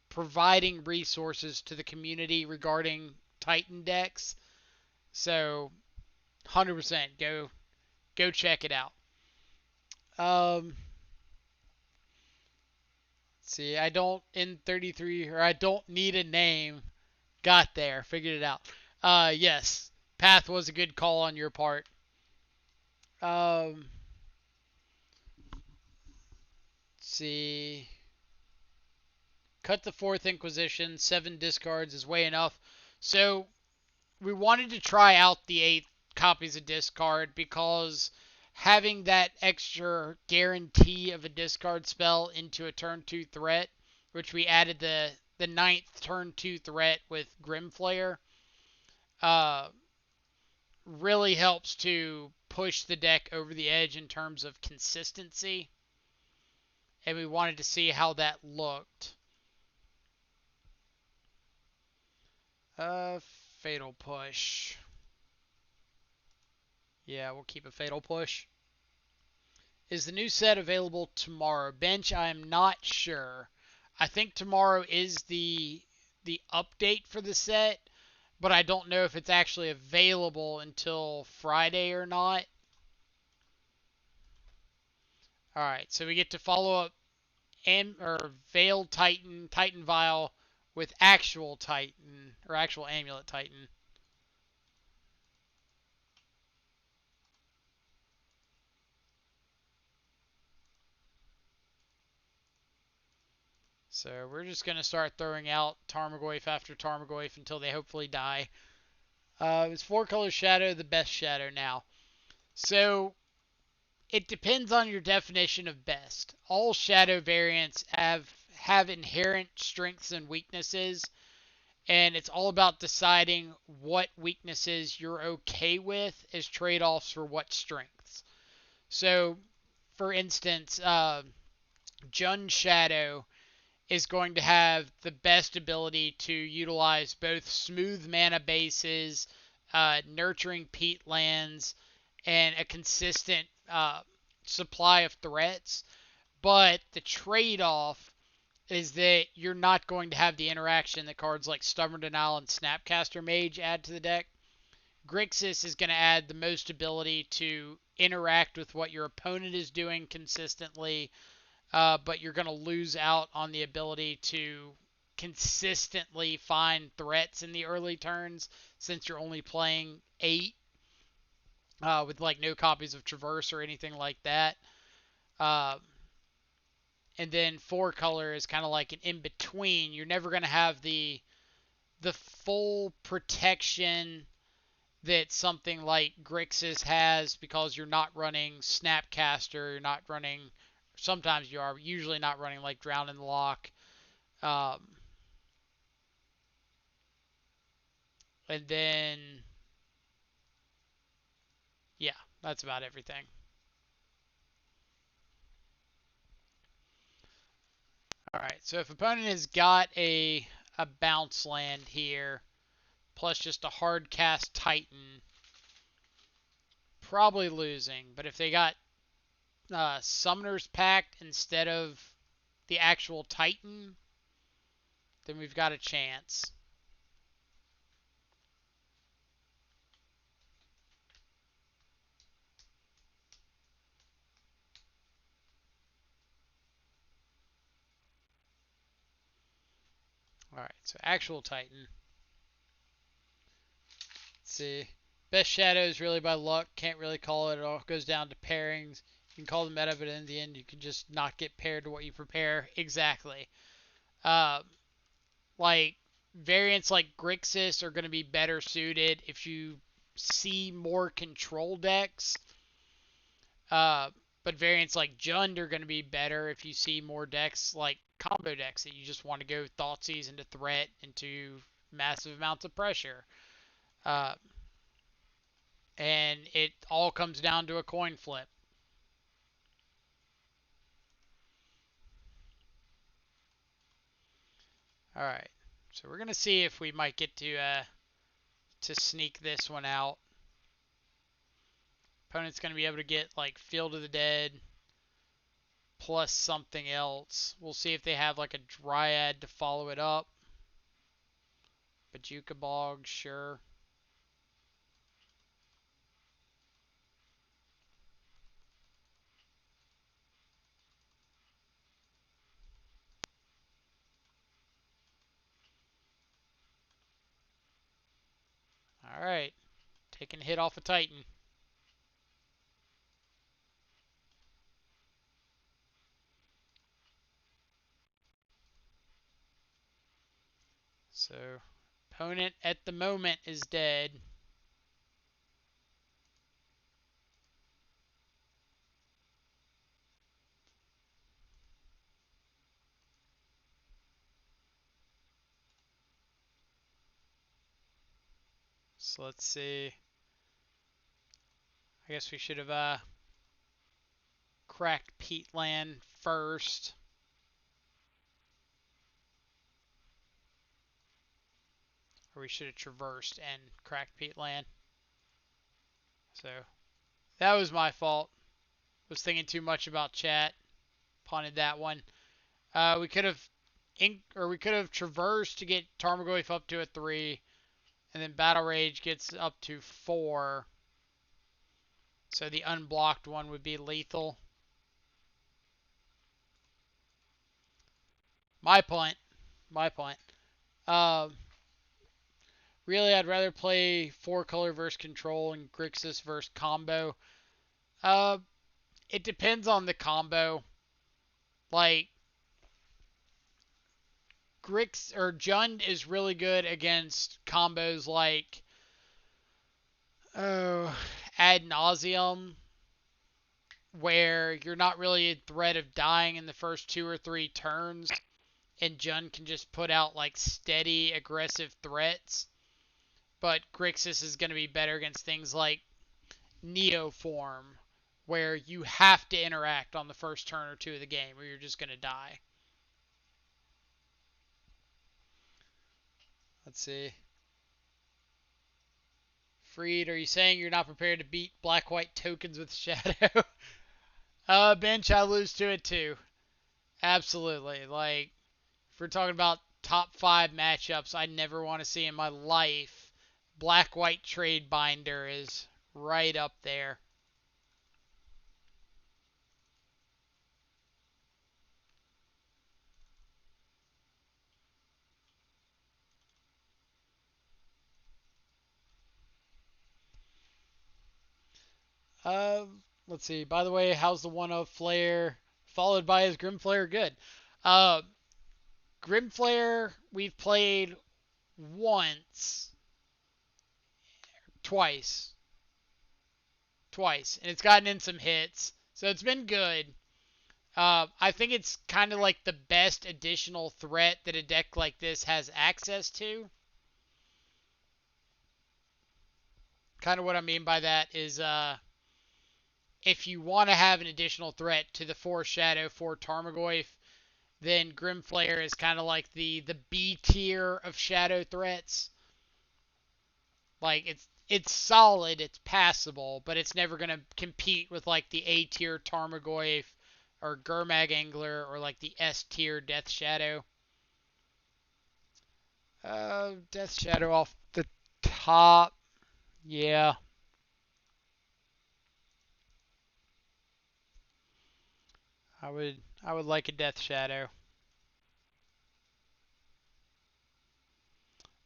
providing resources to the community regarding Titan decks. So 100% go check it out. Um, see, I don't in 33 or I don't need a name. Got there, figured it out. Yes, Path was a good call on your part. Let's see. Cut the fourth Inquisition. 7 discards is way enough. So we wanted to try out the 8 copies of discard because having that extra guarantee of a discard spell into a turn 2 threat, which we added the ninth turn 2 threat with Grimflayer, uh, really helps to push the deck over the edge in terms of consistency. And we wanted to see how that looked. Uh, Fatal Push. Yeah, we'll keep a Fatal Push. Is the new set available tomorrow? Bench, I am not sure. I think tomorrow is the update for the set, but I don't know if it's actually available until Friday or not. All right, so we get to follow up or Veiled Titan, Titan Vial with actual Titan or actual Amulet Titan. So we're just gonna start throwing out Tarmogoyf after Tarmogoyf until they hopefully die. Is 4-color Shadow the best Shadow now? So it depends on your definition of best. All Shadow variants have inherent strengths and weaknesses, and it's all about deciding what weaknesses you're okay with as trade-offs for what strengths. So, for instance, Jund Shadow is going to have the best ability to utilize both smooth mana bases, nurturing peat lands, and a consistent supply of threats. But the trade off is that you're not going to have the interaction that cards like Stubborn Denial and Snapcaster Mage add to the deck. Grixis is going to add the most ability to interact with what your opponent is doing consistently, but you're going to lose out on the ability to consistently find threats in the early turns since you're only playing 8 with like no copies of Traverse or anything like that. Uh, and then 4-color is kind of like an in between. You're never going to have the full protection that something like Grixis has because you're not running Snapcaster, you're not running. Sometimes you are, usually not running like Drown in the Loch. Um, and then, yeah, that's about everything. All right, so if opponent has got a bounce land here, plus just a hard cast Titan, probably losing. But if they got Summoner's Pact instead of the actual Titan, then we've got a chance. All right, so actual Titan. Let's see. Best Shadow is really by luck. Can't really call it. It all goes down to pairings. You can call the meta, but in the end, you can just not get paired to what you prepare exactly. Uh, like variants like Grixis are going to be better suited if you see more control decks. Uh, but variants like Jund are going to be better if you see more decks like combo decks that you just want to go Thoughtseize into threat into massive amounts of pressure. Uh, and it all comes down to a coin flip. All right, so we're gonna see if we might get to sneak this one out. Opponent's gonna be able to get like Field of the Dead plus something else. We'll see if they have like a Dryad to follow it up. Bojuka Bog, sure. Alright. Taking a hit off a Titan. So, opponent at the moment is dead. So let's see. I guess we should have cracked Peatland first. Or we should have traversed and cracked Peatland. So that was my fault. Was thinking too much about chat. Punted that one. We could have traversed to get Tarmogoyf up to a 3, and then Battle Rage gets up to 4. So the unblocked one would be lethal. My point. Um, really, I'd rather play 4-color versus control and Grixis versus combo. It depends on the combo. Like, Grix or Jund is really good against combos like Ad Nauseum, where you're not really in threat of dying in the first 2 or 3 turns, and Jund can just put out like steady aggressive threats. But Grixis is going to be better against things like Neoform, where you have to interact on the first turn or 2 of the game, or you're just going to die. Let's see. Freed, are you saying you're not prepared to beat black-white tokens with Shadow? Bench, I lose to it too. Absolutely. Like, if we're talking about top 5 matchups I never want to see in my life, black-white trade binder is right up there. Uh, let's see. By the way, how's the one of Flare followed by his Grim Flare? Good. Uh, Grim Flare we've played once, twice, and it's gotten in some hits, so it's been good. I think it's kind of like the best additional threat that a deck like this has access to. Kind of what I mean by that is if you want to have an additional threat to the 4 Shadow, 4 Tarmogoyf, then Grimflare is kind of like the B tier of Shadow threats. Like, it's solid, it's passable, but it's never going to compete with like the A tier Tarmogoyf or Gurmag Angler or like the S tier Death Shadow. Death Shadow off the top. Yeah. I would like a Death Shadow.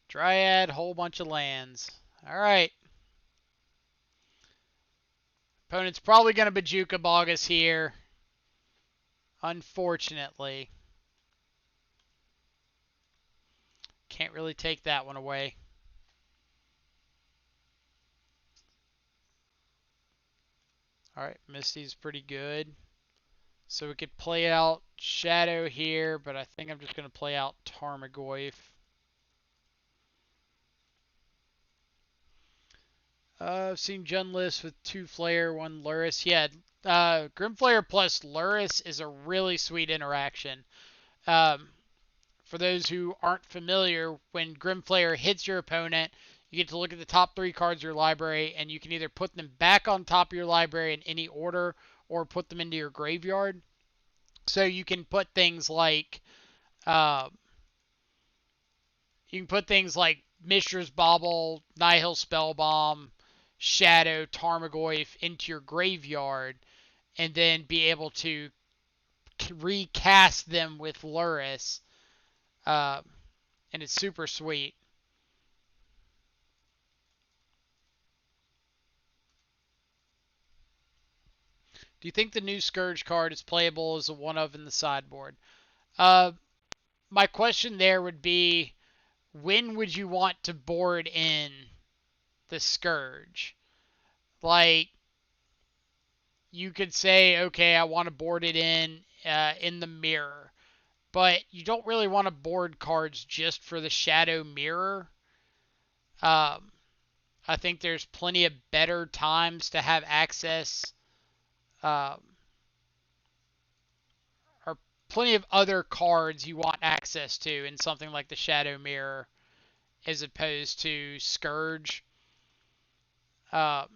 Dryad, whole bunch of lands. Alright. Opponent's probably going to Bojuka Bogus here. Unfortunately. Can't really take that one away. Alright, Misty's pretty good. So we could play out Shadow here, but I think I'm just going to play out Tarmogoyf. I've seen Junlist with 2 Flare, 1 Lurrus. Yeah, Grimflare plus Lurrus is a really sweet interaction. For those who aren't familiar, when Grimflare hits your opponent, you get to look at the top 3 cards of your library, and you can either put them back on top of your library in any order, or put them into your graveyard. So you can put things like uh, Mishra's Bauble, Nihil Spellbomb, Shadow, Tarmogoyf into your graveyard, and then be able to recast them with Lurrus. And it's super sweet. Do you think the new Scourge card is playable as a one of in the sideboard? Uh, my question there would be, when would you want to board in the Scourge? Like, you could say, okay, I want to board it in the mirror, but you don't really want to board cards just for the Shadow Mirror. Um, I think there's plenty of better times to have access, um, or plenty of other cards you want access to in something like the Shadow Mirror as opposed to Scourge. Um,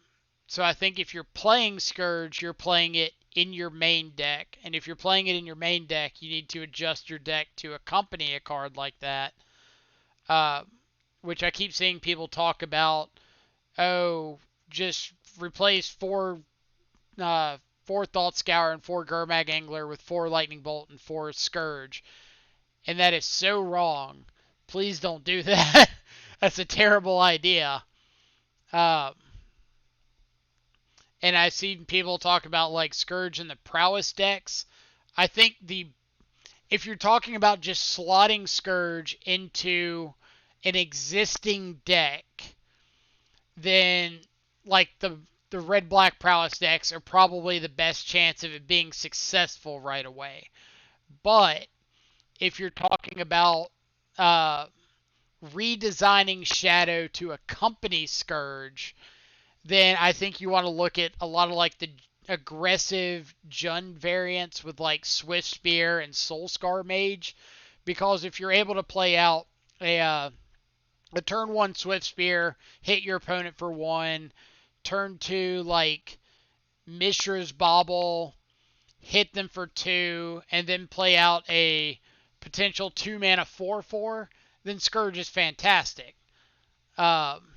so I think if you're playing Scourge, you're playing it in your main deck. And if you're playing it in your main deck, you need to adjust your deck to accompany a card like that. Uh, which I keep seeing people talk about. Oh, just replace four Thought Scour and four Gurmag Angler with four Lightning Bolt and four Scourge. And that is so wrong. Please don't do that. That's a terrible idea. Um, and I've seen people talk about like Scourge and the Prowess decks. I think if you're talking about just slotting Scourge into an existing deck, then like the red black Prowess decks are probably the best chance of it being successful right away. But if you're talking about uh, redesigning Shadow to accompany Scourge, then I think you want to look at a lot of like the aggressive Jund variants with like Swift Spear and Soulscar Mage, because if you're able to play out a turn one Swift Spear, hit your opponent for one, turn two like Mishra's Bauble, hit them for two, and then play out a potential 2 mana 4/4, then Scourge is fantastic. Um,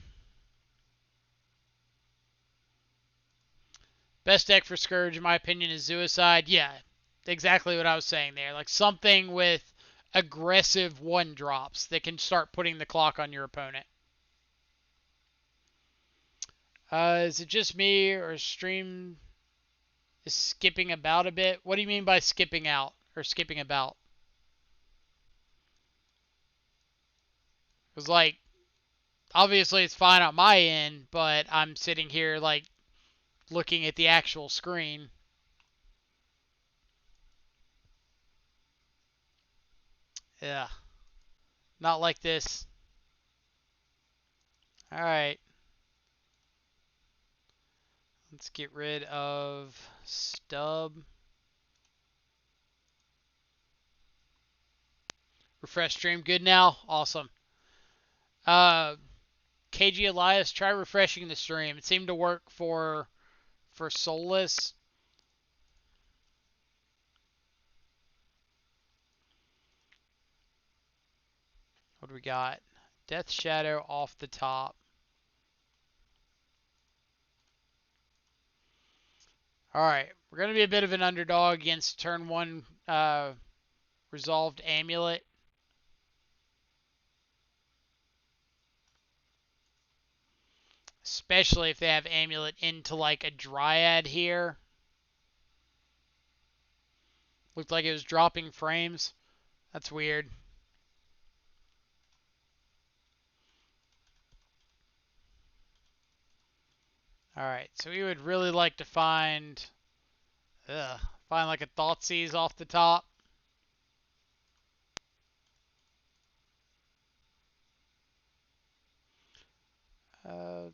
Best deck for Scourge, in my opinion, is Suicide. Yeah, exactly what I was saying there. Like something with aggressive one drops that can start putting the clock on your opponent. Is it just me or stream is skipping about a bit? What do you mean by skipping out or skipping about? It was like, obviously it's fine on my end, but I'm sitting here like looking at the actual screen. Yeah, not like this. All right. Let's get rid of stub. Refresh stream. Good now. Awesome. Uh, KG Elias, try refreshing the stream. It seemed to work for Soulless. What do we got? Death Shadow off the top. All right, we're gonna be a bit of an underdog against turn one Resolved Amulet. Especially if they have Amulet into like a Dryad here. Looked like it was dropping frames. That's weird. Alright, so we would really like to find like a Thoughtseize off the top. Uh,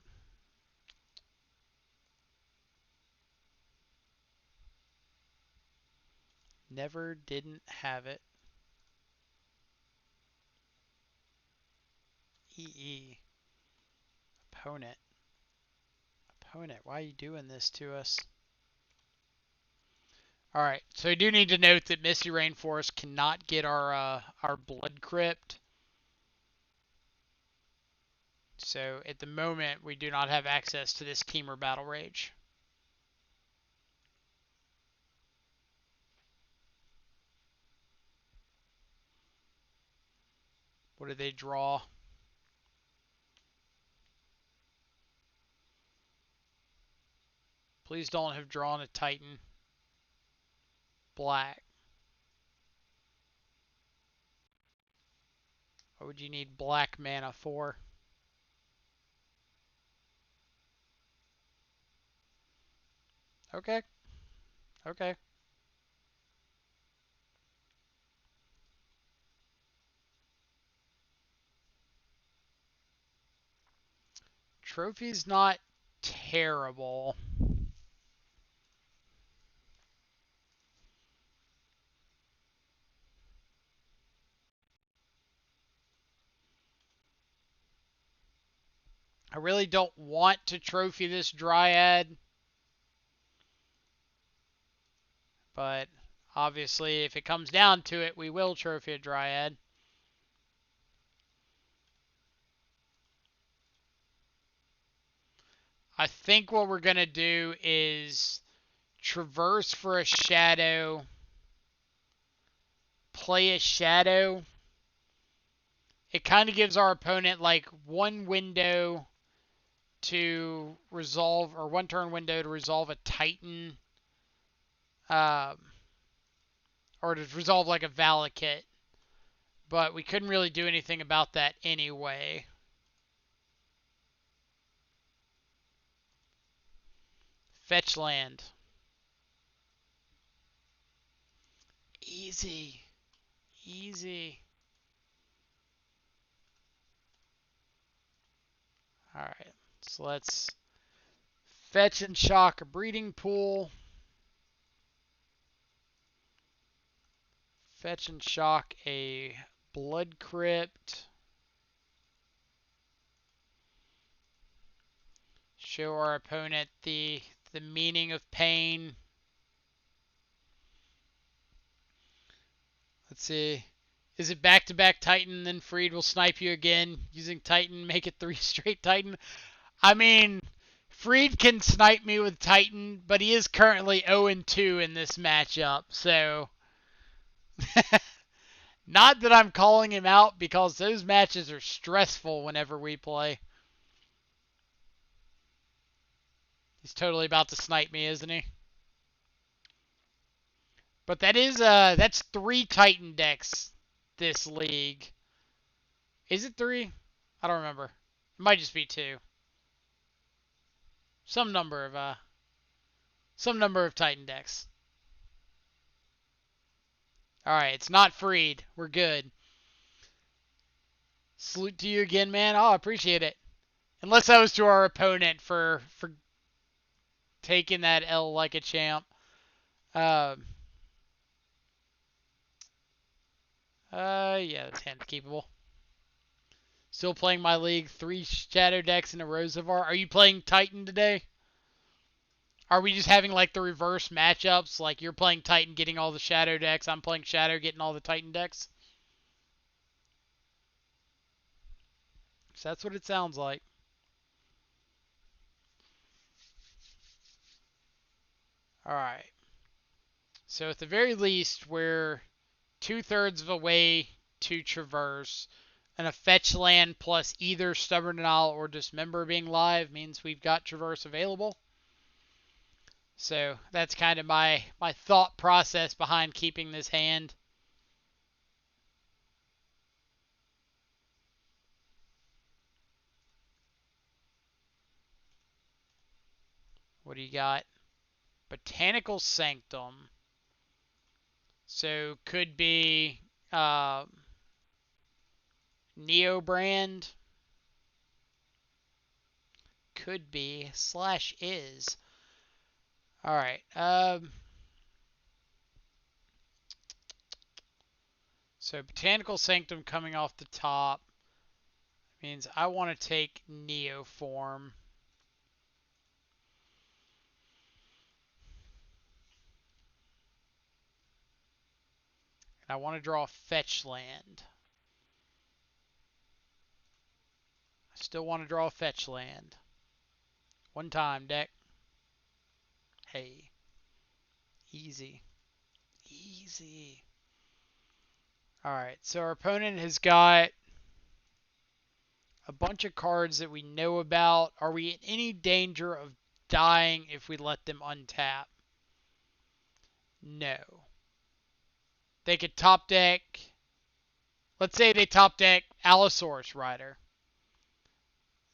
Never didn't have it. EE. Opponent. Opponent, why are you doing this to us? Alright, so we do need to note that Misty Rainforest cannot get our Blood Crypt. So at the moment, we do not have access to this Temur Battle Rage. What do they draw? Please don't have drawn a Titan. Black. What would you need black mana for? Okay. Okay. Trophy's not terrible. I really don't want to trophy this Dryad, but obviously if it comes down to it, we will trophy a Dryad. I think what we're going to do is traverse for a shadow, play a shadow. It kind of gives our opponent like one window to resolve, or one turn window to resolve a Titan, um, or to resolve like a Valakut. But we couldn't really do anything about that anyway. Fetch land. Easy. Easy. Alright, so let's fetch and shock a breeding pool. Fetch and shock a blood crypt. Show our opponent the meaning of pain. Let's see. Is it back-to-back Titan, then Freed will snipe you again using Titan, make it 3 straight Titan? I mean, Freed can snipe me with Titan, but he is currently 0-2 in this matchup, so... Not that I'm calling him out, because those matches are stressful whenever we play. He's totally about to snipe me, isn't he? But that's 3 Titan decks this league. Is it 3? I don't remember. It might just be 2. Some number of Titan decks. Alright, it's not Freed. We're good. Salute to you again, man. Oh, I appreciate it. Unless that was to our opponent for taking that L like a champ. Yeah, that's hand keepable. Still playing my league. 3 shadow decks in a Rosavar. Are you playing Titan today? Are we just having like the reverse matchups? Like you're playing Titan getting all the shadow decks, I'm playing shadow getting all the Titan decks? So that's what it sounds like. Alright. So at the very least, we're 2/3 of a way to traverse. And a fetch land plus either Stubborn Denial or Dismember being live means we've got Traverse available. So that's kind of my thought process behind keeping this hand. What do you got? Botanical Sanctum. So could be Neobrand. Could be / is. Alright. So Botanical Sanctum coming off the top means I want to take Neoform. And I want to draw a fetch land. I still want to draw a fetch land. One time, deck. Hey. Easy. Easy. Alright, so our opponent has got a bunch of cards that we know about. Are we in any danger of dying if we let them untap? No. They could top deck. Let's say they top deck Allosaurus Rider.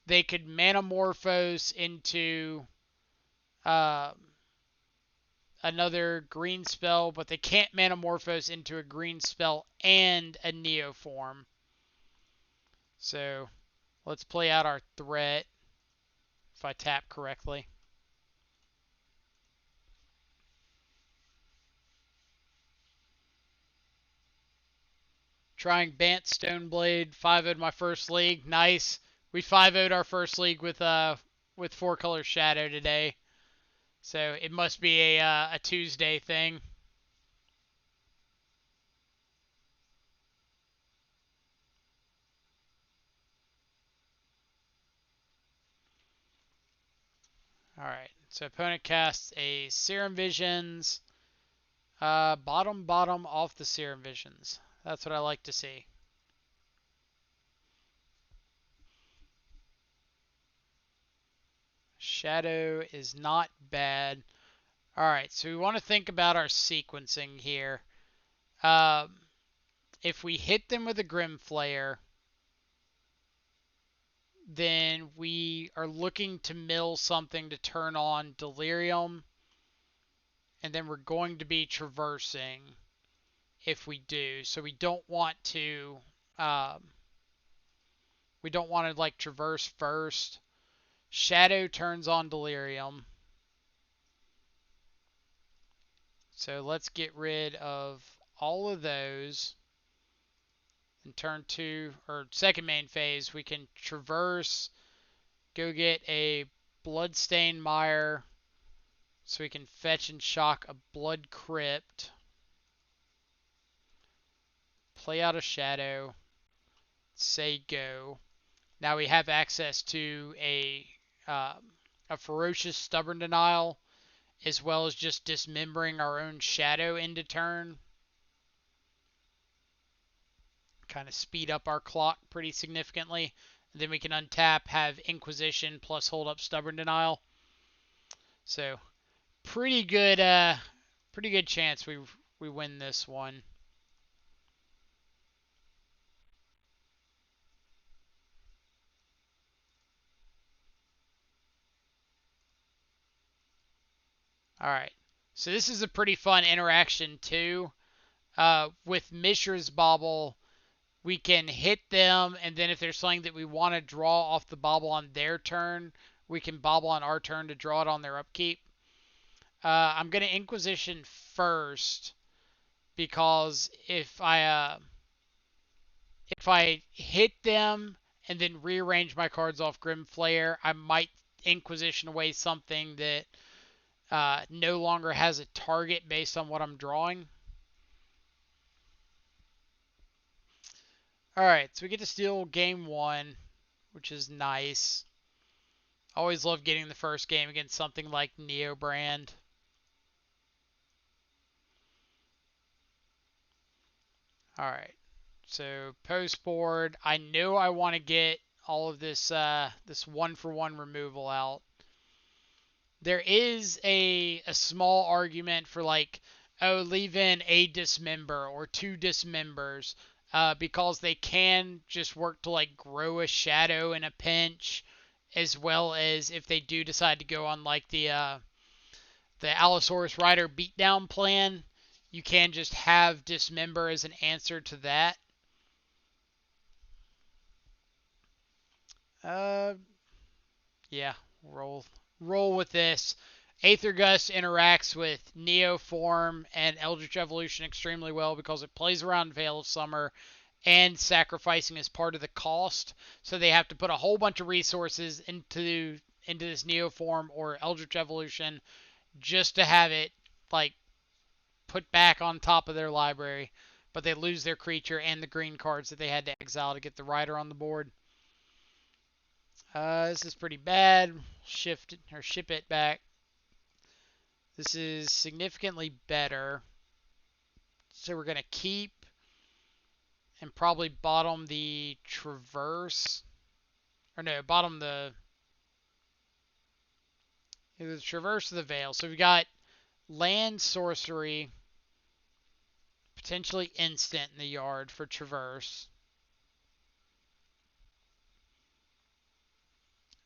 They could Manamorphose into uh, another green spell, but they can't Manamorphose into a green spell and a Neoform. So let's play out our threat if I tap correctly. Trying Bant Stoneblade, 5-0'd my first league. Nice. We 5-0'd our first league with 4-color Shadow today. So it must be a Tuesday thing. Alright, so opponent casts a Serum Visions. Bottom off the Serum Visions. That's what I like to see. Shadow is not bad. Alright, so we want to think about our sequencing here. If we hit them with a Grimflayer, then we are looking to mill something to turn on Delirium, and then we're going to be traversing if we do. So we don't want to like traverse first. Shadow turns on Delirium. So let's get rid of all of those. In turn 2, or second main phase, we can traverse, go get a Bloodstained Mire, so we can fetch and shock a Blood Crypt, play out a Shadow, say go. Now we have access to a Ferocious Stubborn Denial, as well as just dismembering our own Shadow into turn. Kind of speed up our clock pretty significantly. And then we can untap, have Inquisition plus hold up Stubborn Denial. So pretty good chance we win this one. All right. So this is a pretty fun interaction too. With Mishra's Bauble, we can hit them, and then if there's something that we want to draw off the Bauble on their turn, we can Bauble on our turn to draw it on their upkeep. I'm going to Inquisition first, because if I hit them and then rearrange my cards off Grimflayer, I might Inquisition away something that no longer has a target based on what I'm drawing. Alright, so we get to steal game 1, which is nice. Always love getting the first game against something like Neobrand. Alright, so post board. I know I want to get all of this this 1-for-1 removal out. There is a small argument for like, oh, leave in a dismember or 2 dismembers, because they can just work to like grow a Shadow in a pinch, as well as if they do decide to go on like the Allosaurus Rider beatdown plan, you can just have dismember as an answer to that. Yeah, roll with this. Aether Gust interacts with Neoform and Eldritch Evolution extremely well because it plays around Veil of Summer, and sacrificing is part of the cost. So they have to put a whole bunch of resources into this Neoform or Eldritch Evolution just to have it like put back on top of their library. But they lose their creature and the green cards that they had to exile to get the Rider on the board. This is pretty bad. Ship it back. This is significantly better. So we're going to keep and probably bottom the Traverse. Or no, bottom the Traverse of the Veil. So we've got land sorcery. potentially instant in the yard for Traverse.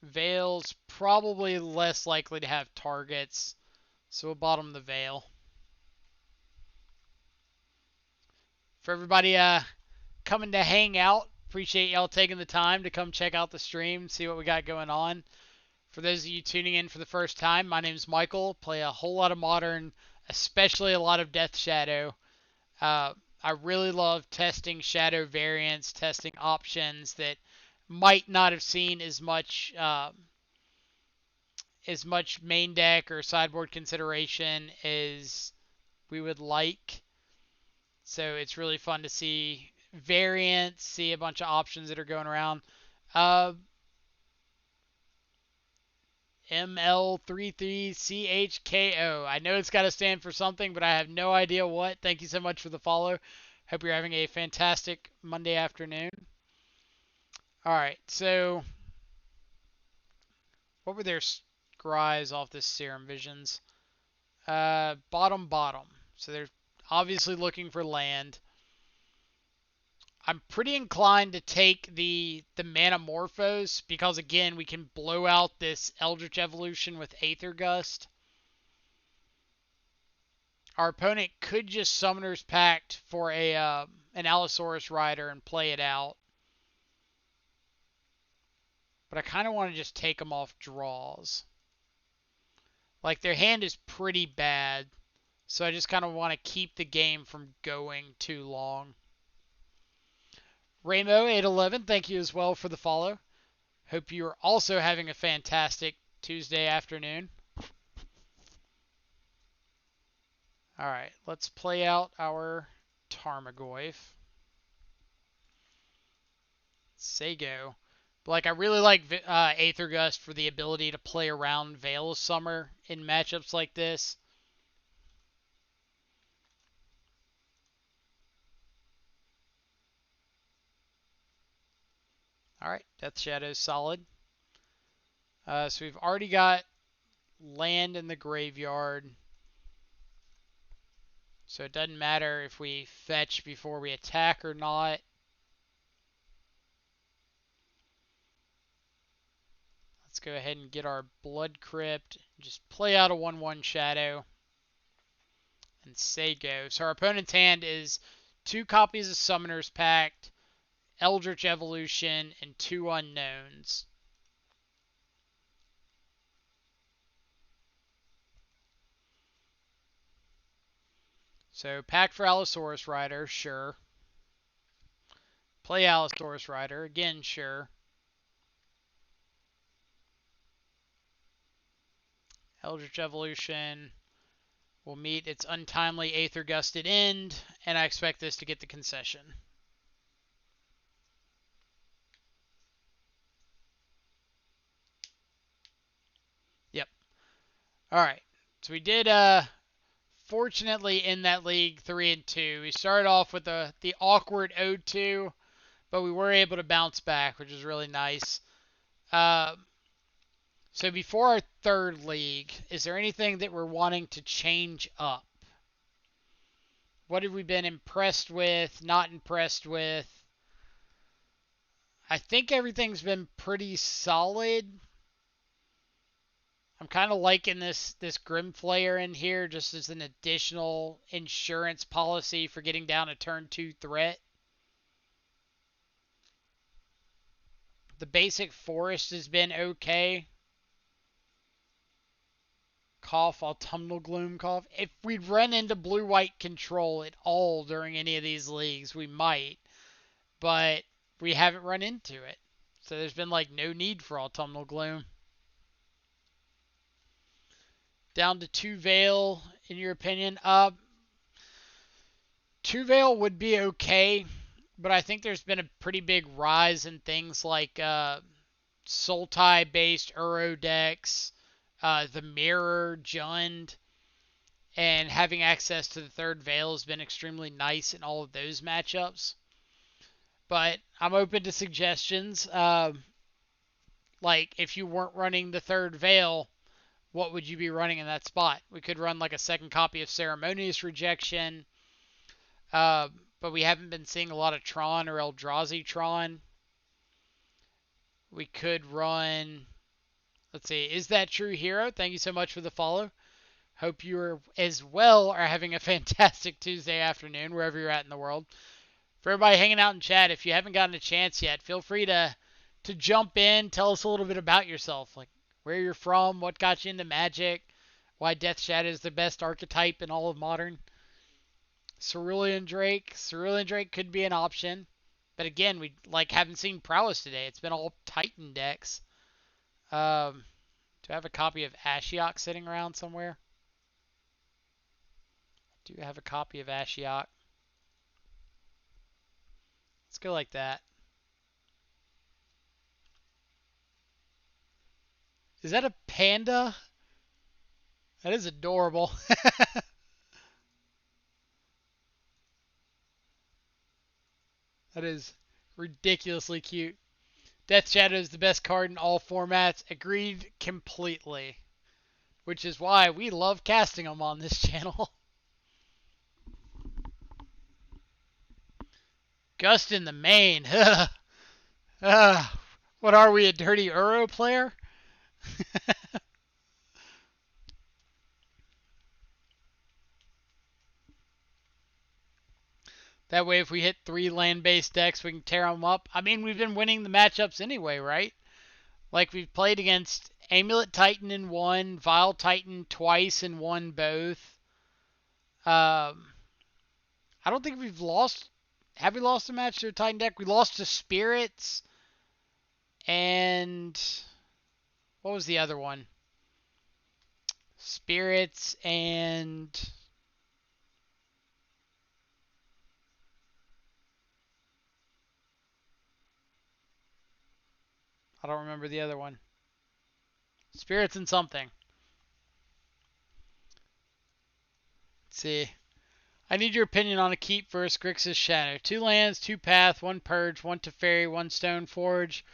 Veil's probably less likely to have targets, so we'll bottom the Veil. For everybody coming to hang out, appreciate y'all taking the time to come check out the stream, see what we got going on. For those of you tuning in for the first time, my name is Michael. Play a whole lot of Modern, especially a lot of Death Shadow. I really love testing Shadow variants, testing options that might not have seen as much main deck or sideboard consideration as we would like. So it's really fun to see variants, see a bunch of options that are going around. ML33CHKO. I know it's got to stand for something, but I have no idea what. Thank you so much for the follow. Hope you're having a fantastic Monday afternoon. All right, so what were their scries off this Serum Visions? Bottom. So they're obviously looking for land. I'm pretty inclined to take the Manamorphose because, again, we can blow out this Eldritch Evolution with Aether Gust. Our opponent could just Summoner's Pact for an Allosaurus Rider and play it out. But I kind of want to just take them off draws. Like, their hand is pretty bad, so I just kind of want to keep the game from going too long. Ramo811, thank you as well for the follow. Hope you are also having a fantastic Tuesday afternoon. Alright, let's play out our Tarmogoyf. Sego. But like, I really like Aether Gust for the ability to play around Veil of Summer in matchups like this. Alright, Death Shadow's solid. So we've already got land in the graveyard. So it doesn't matter if we fetch before we attack or not. Let's go ahead and get our Blood Crypt. Just play out a 1/1 Shadow. And say go. So our opponent's hand is 2 copies of Summoner's Pact, Eldritch Evolution, and 2 unknowns. So pack for Allosaurus Rider, sure. Play Allosaurus Rider, again, sure. Eldritch Evolution will meet its untimely Aether Gusted end, and I expect this to get the concession. Yep. Alright. So we did fortunately in that league 3-2. We started off with the awkward 0-2, but we were able to bounce back, which is really nice. So before our third league, is there anything that we're wanting to change up? What have we been impressed with, not impressed with? I think everything's been pretty solid. I'm kind of liking this Grimflayer in here just as an additional insurance policy for getting down a turn 2 threat. The basic forest has been okay. Cough, Autumnal Gloom cough. If we'd run into blue-white control at all during any of these leagues, we might. But we haven't run into it. So there's been like no need for Autumnal Gloom. Down to 2 Veil, in your opinion? 2 Veil would be okay, but I think there's been a pretty big rise in things like Sultai-based Uro decks, the Mirror, Jund, and having access to the 3rd Veil has been extremely nice in all of those matchups. But I'm open to suggestions. Like, if you weren't running the 3rd Veil, what would you be running in that spot? We could run like a second copy of Ceremonious Rejection. Uh, but we haven't been seeing a lot of Tron or Eldrazi Tron. We could run. Let's see. Is that true, Hero? Thank you so much for the follow. Hope you are as well are having a fantastic Tuesday afternoon wherever you're at in the world. For everybody hanging out in chat, if you haven't gotten a chance yet, feel free to jump in, tell us a little bit about yourself, like where you're from, what got you into Magic, why Death Shadow is the best archetype in all of Modern. Cerulean Drake. Cerulean Drake could be an option. But again, we haven't seen Prowess today. It's been all Titan decks. Do I have a copy of Ashiok sitting around somewhere? Do you have a copy of Ashiok? Let's go like that. Is that a panda? That is adorable. That is ridiculously cute. Death Shadow is the best card in all formats. Agreed completely. Which is why we love casting them on this channel. Gust in the main. What are we, a dirty Euro player? That way, if we hit 3 land-based decks, we can tear them up. I mean, we've been winning the matchups anyway, right? Like, we've played against Amulet Titan in one, Vile Titan twice and won both. Um, I don't think we've lost. Have we lost a match to a Titan deck? We lost to Spirits. And what was the other one? Spirits and I don't remember the other one. Spirits and something. Let's see. I need your opinion on a keep versus Grixis Shadow. 2 lands, 2 path, 1 purge, 1 Teferi, 1 Stone Forge.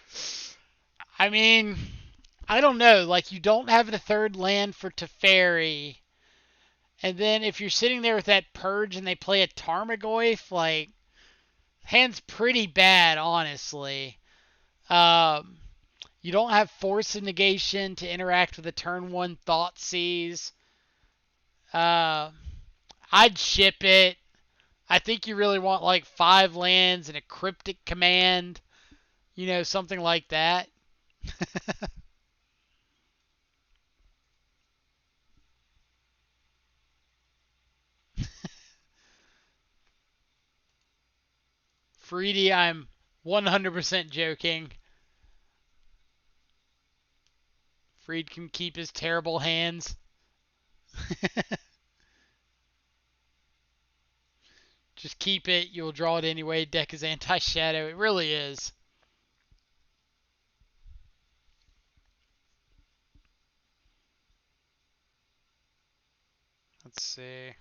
I mean, I don't know. Like, you don't have the 3rd land for Teferi. And then if you're sitting there with that purge and they play a Tarmogoyf, like, hand's pretty bad, honestly. Um, you don't have Force of Negation to interact with a turn 1 Thoughtseize. I'd ship it. I think you really want like 5 lands and a Cryptic Command, something like that. Freedy, I'm 100% joking. Freed can keep his terrible hands. Just keep it. You'll draw it anyway. Deck is anti-shadow. It really is. Let's see.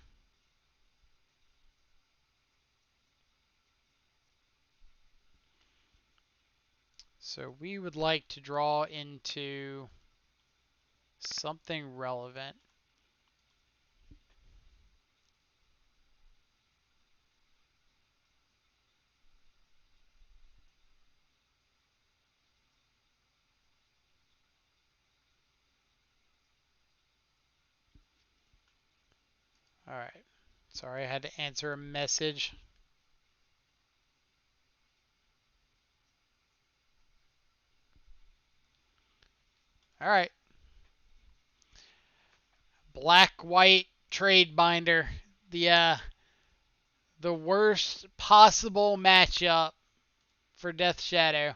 So we would like to draw into something relevant. All right. Sorry, I had to answer a message. All right. Black-white trade binder. The worst possible matchup for Death Shadow.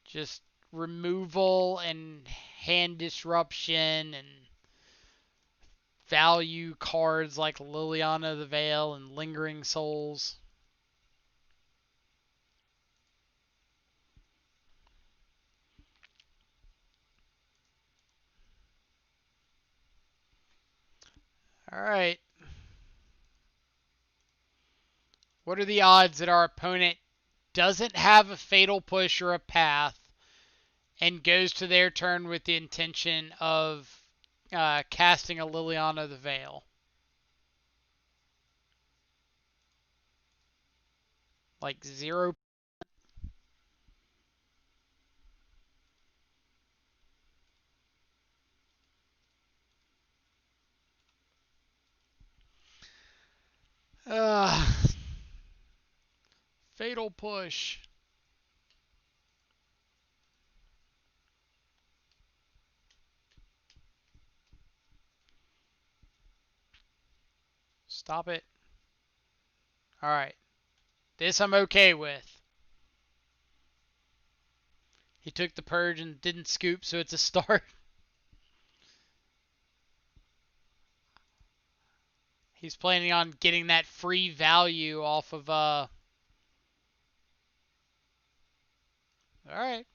Just removal and hand disruption and value cards like Liliana the Veil and Lingering Souls. All right. What are the odds that our opponent doesn't have a Fatal Push or a Path and goes to their turn with the intention of casting a Liliana the Veil? Like 0. Uh, Fatal push. Stop it. Alright. This I'm okay with. He took the purge and didn't scoop, so it's a start. He's planning on getting that free value off of, Alright.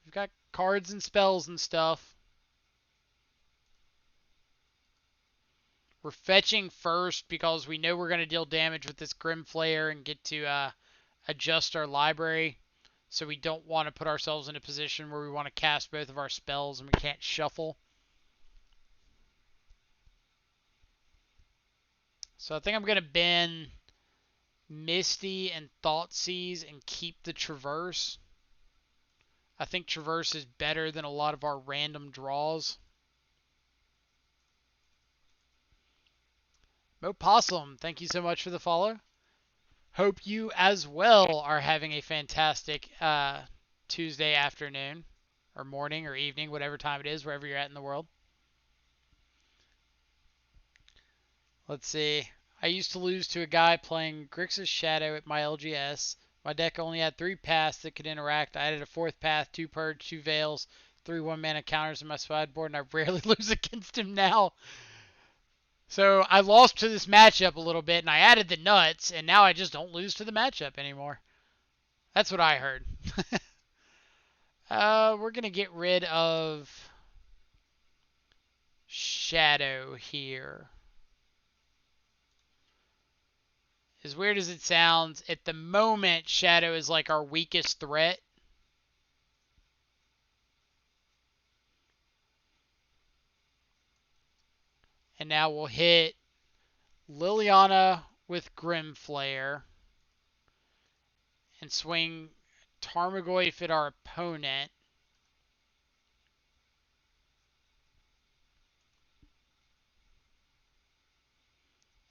We've got cards and spells and stuff. We're fetching first because we know we're going to deal damage with this Grimflayer and get to adjust our library. So we don't want to put ourselves in a position where we want to cast both of our spells and we can't shuffle. So I think I'm going to bin Misty and Thoughtseize and keep the Traverse. I think Traverse is better than a lot of our random draws. Mo Possum, thank you so much for the follow. Hope you as well are having a fantastic Tuesday afternoon or morning or evening, whatever time it is, wherever you're at in the world. Let's see. I used to lose to a guy playing Grixis Shadow at my LGS. My deck only had 3 paths that could interact. I added a 4th path, 2 Purge, 2 Veils, 3 1-mana counters in my sideboard, and I rarely lose against him now. So I lost to this matchup a little bit, and I added the nuts, and now I just don't lose to the matchup anymore. That's what I heard. We're going to get rid of Shadow here. As weird as it sounds, at the moment, Shadow is like our weakest threat. And now we'll hit Liliana with Grimflayer and swing Tarmogoyf at our opponent.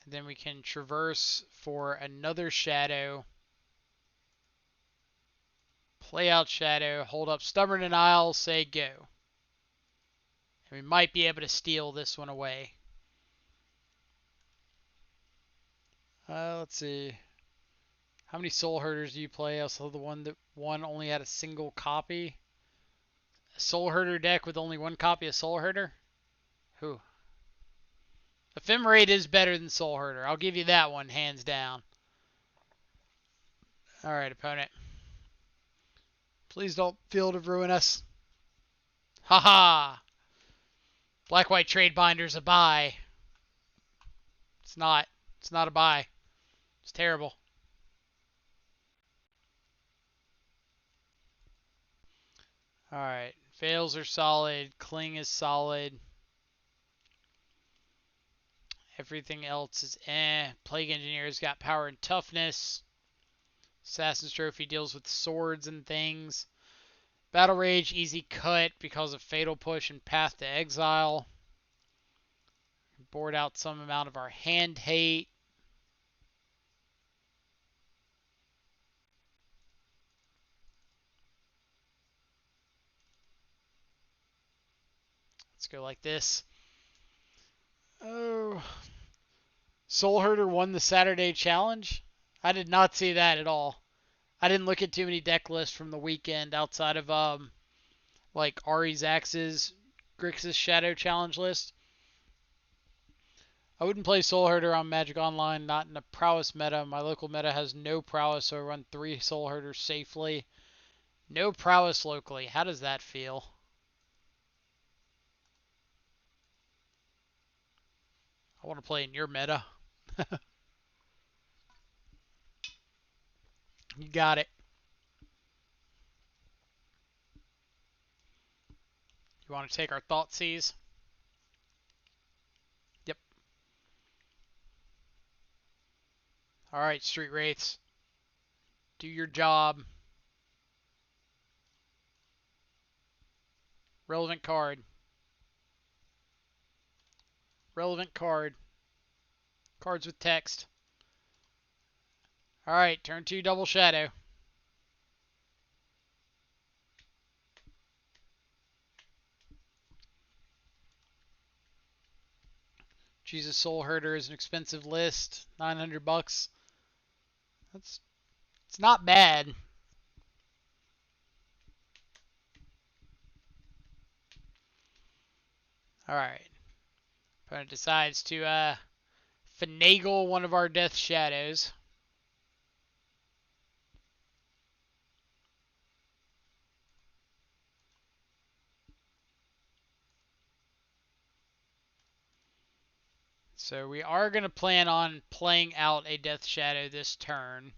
And then we can traverse for another Shadow. Play out Shadow, hold up Stubborn Denial, say go. And we might be able to steal this one away. Let's see. How many Soul Herders do you play? I saw the one that one only had a single copy. A Soul Herder deck with only one copy of Soul Herder? Who? Ephemerate is better than Soul Herder. I'll give you that one, hands down. Alright, opponent. Please don't Field of Ruin us. Haha! Black-White Trade Binder's a buy. It's not. It's not a buy. It's terrible. Alright. Fails are solid. Cling is solid. Everything else is eh. Plague Engineer's got power and toughness. Assassin's Trophy deals with swords and things. Battle Rage, easy cut because of Fatal Push and Path to Exile. Board out some amount of our hand hate. Let's go like this. Oh. Soul Herder won the Saturday challenge? I did not see that at all. I didn't look at too many deck lists from the weekend outside of like Ari Zax's Grixis Shadow Challenge list. I wouldn't play Soul Herder on Magic Online, not in a prowess meta. My local meta has no prowess, so I run 3 Soul Herders safely. No prowess locally. How does that feel? I want to play in your meta. You got it. You want to take our Thoughtseize? Yep. Alright, Street Wraiths. Do your job. Relevant card. Relevant card. Cards with text. Alright, turn 2 double shadow. Jesus Soul Herder is an expensive list. 900 bucks. It's not bad. Alright. Opponent decides to finagle one of our Death Shadows. So we are going to plan on playing out a Death Shadow this turn.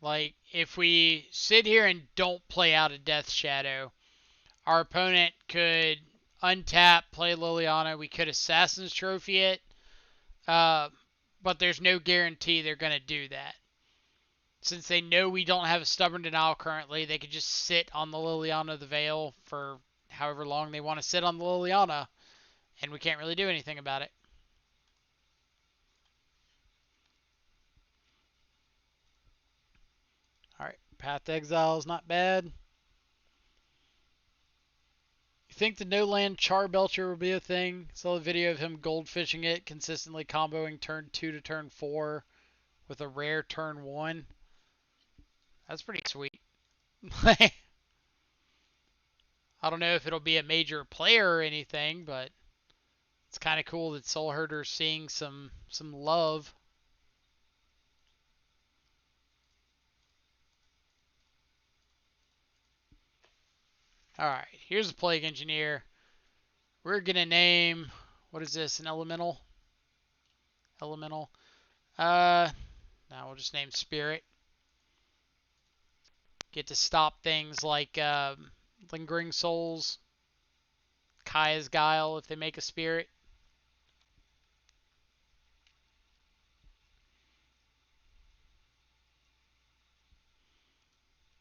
Like, if we sit here and don't play out a Death Shadow, our opponent could untap, play Liliana. We could Assassin's Trophy it. But there's no guarantee they're going to do that. Since they know we don't have a Stubborn Denial currently, they could just sit on the Liliana of the Veil for however long they want to sit on the Liliana, and we can't really do anything about it. Alright, Path to Exile is not bad. You think the No Land Charbelcher will be a thing? Saw a video of him goldfishing it, consistently comboing turn 2 to turn 4 with a rare turn 1. That's pretty sweet. I don't know if it'll be a major player or anything, but it's kind of cool that Soul Herder's seeing some love. Alright, here's a Plague Engineer. We're going to name, what is this, an Elemental? Elemental. Now we'll just name Spirit. Get to stop things like Lingering Souls, Kaya's Guile if they make a Spirit.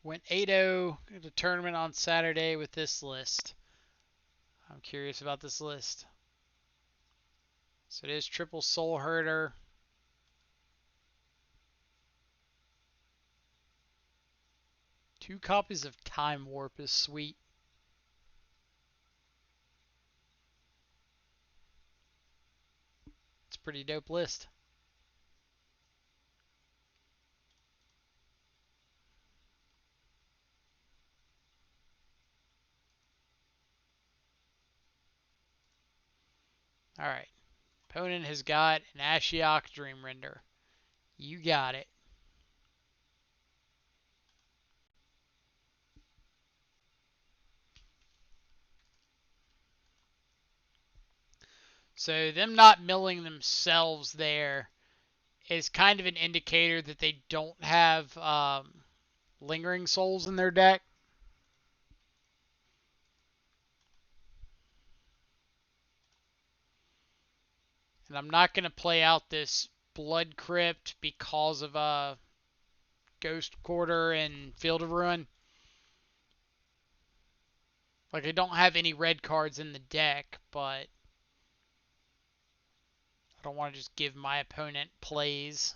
Went 8-0 at a tournament on Saturday with this list. I'm curious about this list. So it is triple Soul Herder. Two copies of Time Warp is sweet. It's a pretty dope list. Alright. Opponent has got an Ashiok Dreamrender. You got it. So them not milling themselves there is kind of an indicator that they don't have Lingering Souls in their deck. And I'm not going to play out this Blood Crypt because of Ghost Quarter and Field of Ruin. Like, I don't have any red cards in the deck, but I don't want to just give my opponent plays.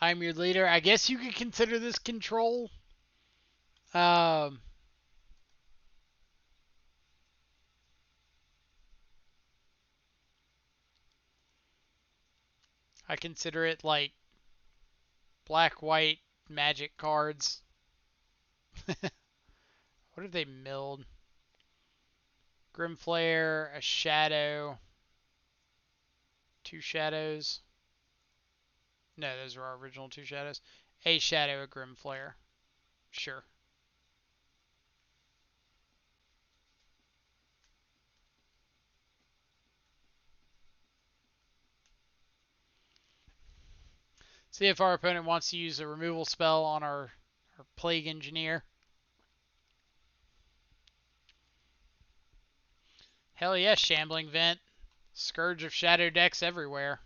I'm your leader. I guess you could consider this control. I consider it like black-white magic cards. What have they milled? Grimflare, a shadow, 2 shadows. No, those are our original 2 shadows. A Shadow, a Grimflare. Sure. See if our opponent wants to use a removal spell on our Plague Engineer. Hell yeah, Shambling Vent. Scourge of Shadow decks everywhere.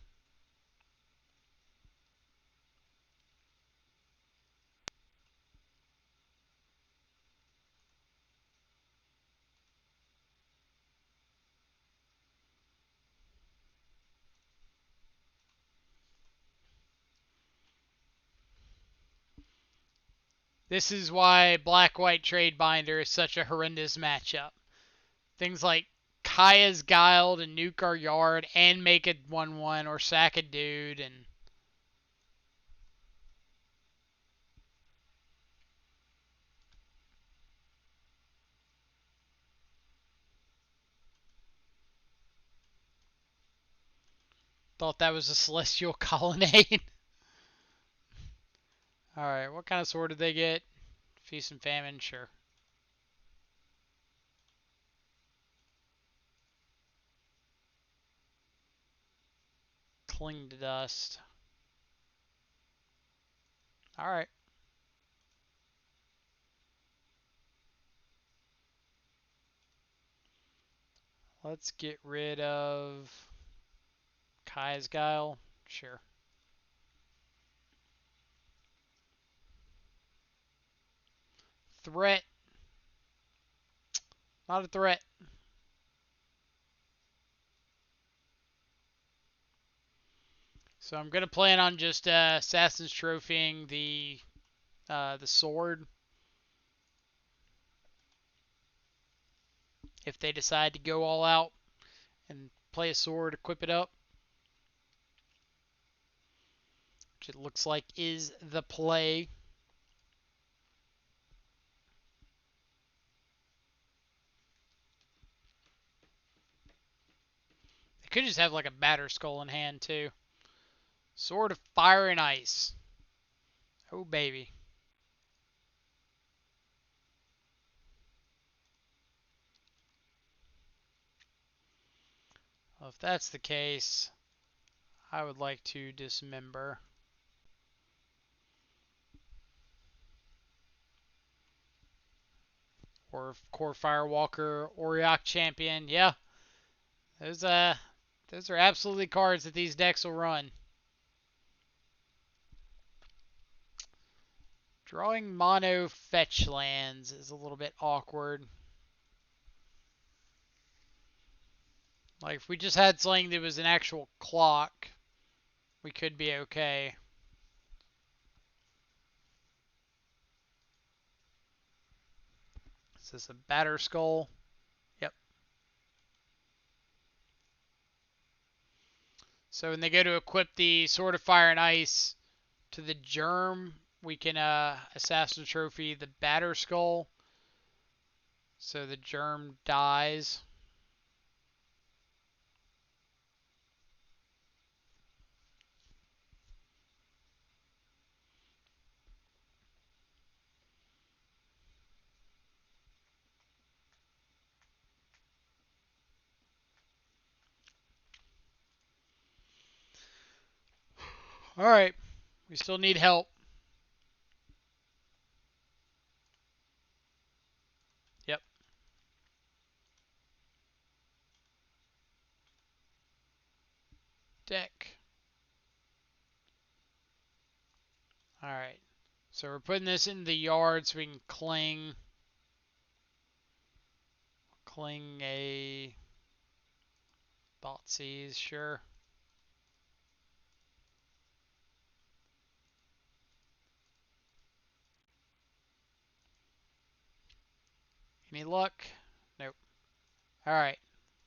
This is why Black-White Trade Binder is such a horrendous matchup. Things like Kaya's Guile to nuke our yard and make it 1-1 or sack a dude and thought that was a Celestial Colonnade. Alright, what kind of sword did they get? Feast and Famine, sure. Cling to Dust. Alright. Let's get rid of Kaya's Guile. Sure. Threat. Not a threat. So I'm gonna plan on just Assassin's Trophying the sword. If they decide to go all out and play a sword, equip it up, which it looks like is the play. They could just have like a Batterskull in hand too. Sword of Fire and Ice. Oh baby. Well, if that's the case, I would like to dismember. Or Core Firewalker, Auriok Champion. Yeah, those are absolutely cards that these decks will run. Drawing mono fetch lands is a little bit awkward. Like if we just had something that was an actual clock, we could be okay. Is this a Batterskull? Yep. So when they go to equip the Sword of Fire and Ice to the Germ, we can Assassin Trophy the Batterskull. So the Germ dies. Alright. We still need help. Yep. Deck. Alright. So we're putting this in the yard so we can cling a Thoughtseize, sure. Any luck? Nope. Alright.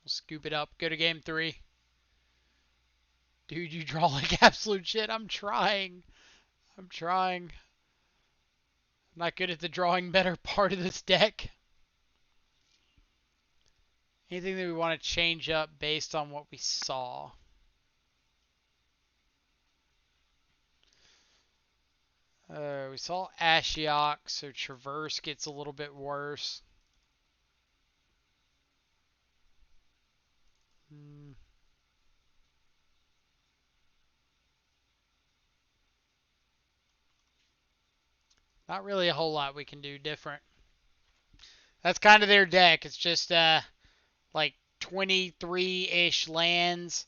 We'll scoop it up. Go to game 3. Dude, you draw like absolute shit. I'm trying. I'm not good at the drawing better part of this deck. Anything that we want to change up based on what we saw? We saw Ashiok, so Traverse gets a little bit worse. Hmm. Not really a whole lot we can do different. That's kind of their deck. It's just like 23-ish lands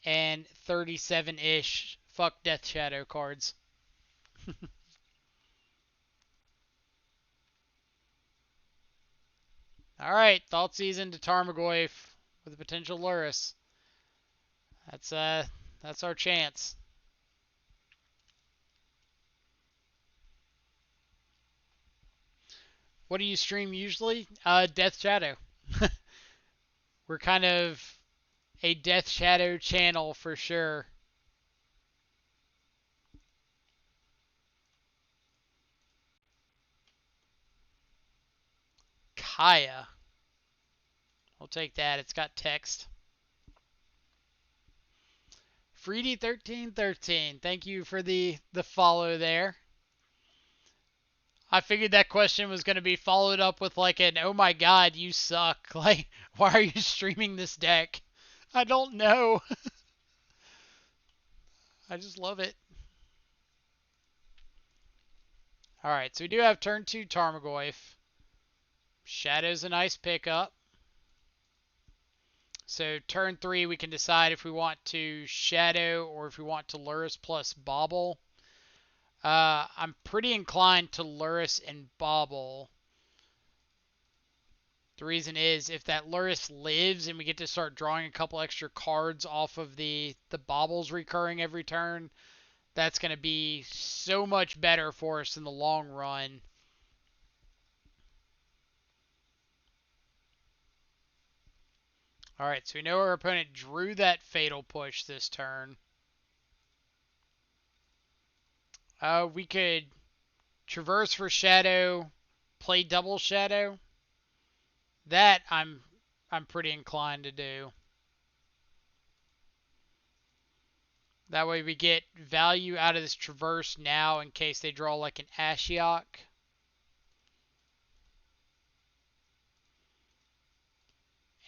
and 37-ish fuck Death Shadow cards. All right, Thoughtseize to Tarmogoyf with a potential Lurrus. That's our chance. What do you stream usually? Death Shadow. We're kind of a Death Shadow channel for sure. Kaya. We'll take that. It's got text. Freedy1313. Thank you for the follow there. I figured that question was going to be followed up with like an, oh my god, you suck. Like, why are you streaming this deck? I don't know. I just love it. Alright, so we do have turn 2 Tarmogoyf. Shadow's a nice pickup. So turn 3 we can decide if we want to Shadow or if we want to Lurrus plus Bauble. I'm pretty inclined to Lurrus and Bauble. The reason is if that Lurrus lives and we get to start drawing a couple extra cards off of the Baubles recurring every turn, that's going to be so much better for us in the long run. Alright, so we know our opponent drew that Fatal Push this turn. We could Traverse for Shadow, play double Shadow. That I'm pretty inclined to do. That way we get value out of this Traverse now in case they draw like an Ashiok.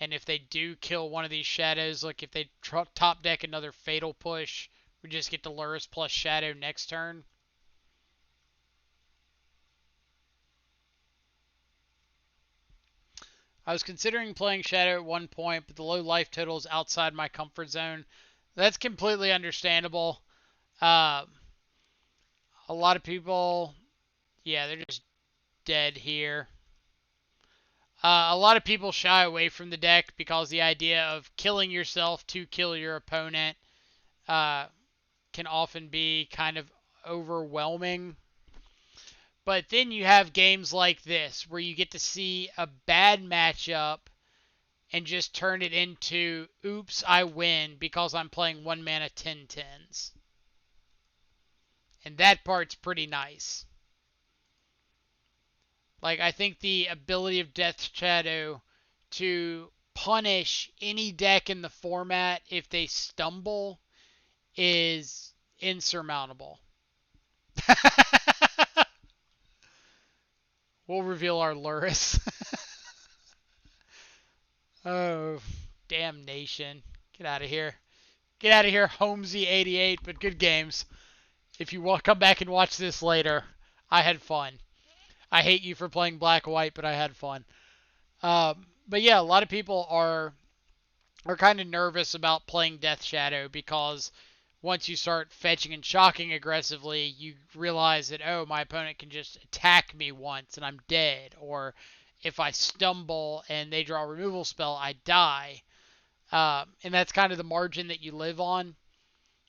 And if they do kill one of these Shadows, like if they top deck another Fatal Push, we just get the Lurrus plus Shadow next turn. I was considering playing Shadow at one point, but the low life total is outside my comfort zone. That's completely understandable. A lot of people, yeah, they're just dead here. A lot of people shy away from the deck because the idea of killing yourself to kill your opponent can often be kind of overwhelming. But then you have games like this where you get to see a bad matchup and just turn it into, oops, I win because I'm playing 1 mana 10/10s. And that part's pretty nice. Like, I think the ability of Death Shadow to punish any deck in the format if they stumble is insurmountable. We'll reveal our Lurrus. Oh, damnation. Get out of here. Get out of here, Holmesy88, but good games. If you come back and watch this later, I had fun. I hate you for playing black white, but I had fun. But yeah, a lot of people are kind of nervous about playing Death Shadow because once you start fetching and shocking aggressively, you realize that, oh, my opponent can just attack me once and I'm dead. Or if I stumble and they draw a removal spell, I die. And that's kind of the margin that you live on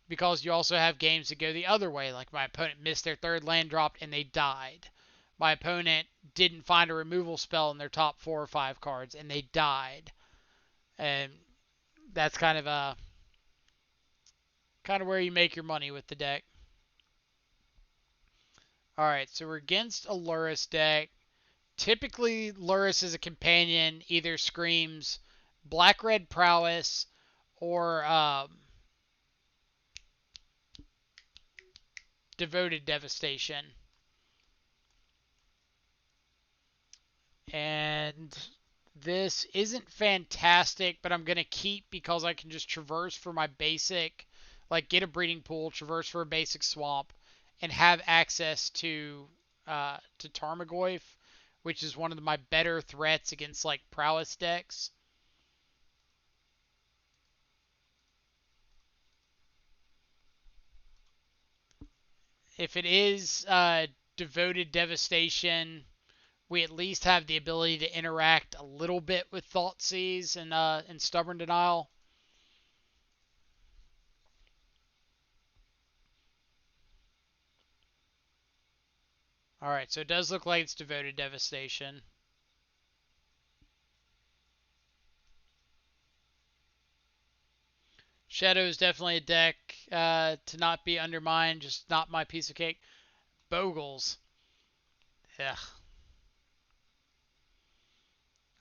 because you also have games that go the other way. Like my opponent missed their third land drop and they died. My opponent didn't find a removal spell in their top 4 or 5 cards and they died. And that's kind of where you make your money with the deck. Alright, so we're against a Lurrus deck. Typically, Lurrus as a companion either screams black-red prowess or devoted devastation. And this isn't fantastic, but I'm going to keep because I can just traverse for my basic, like get a breeding pool, traverse for a basic swamp, and have access to Tarmogoyf, which is one of my better threats against like prowess decks. If it is Devoted Devastation, we at least have the ability to interact a little bit with Thoughtseize and Stubborn Denial. Alright, so it does look like it's Devoted Devastation. Shadow is definitely a deck to not be undermined, just not my piece of cake. Bogles. Ugh.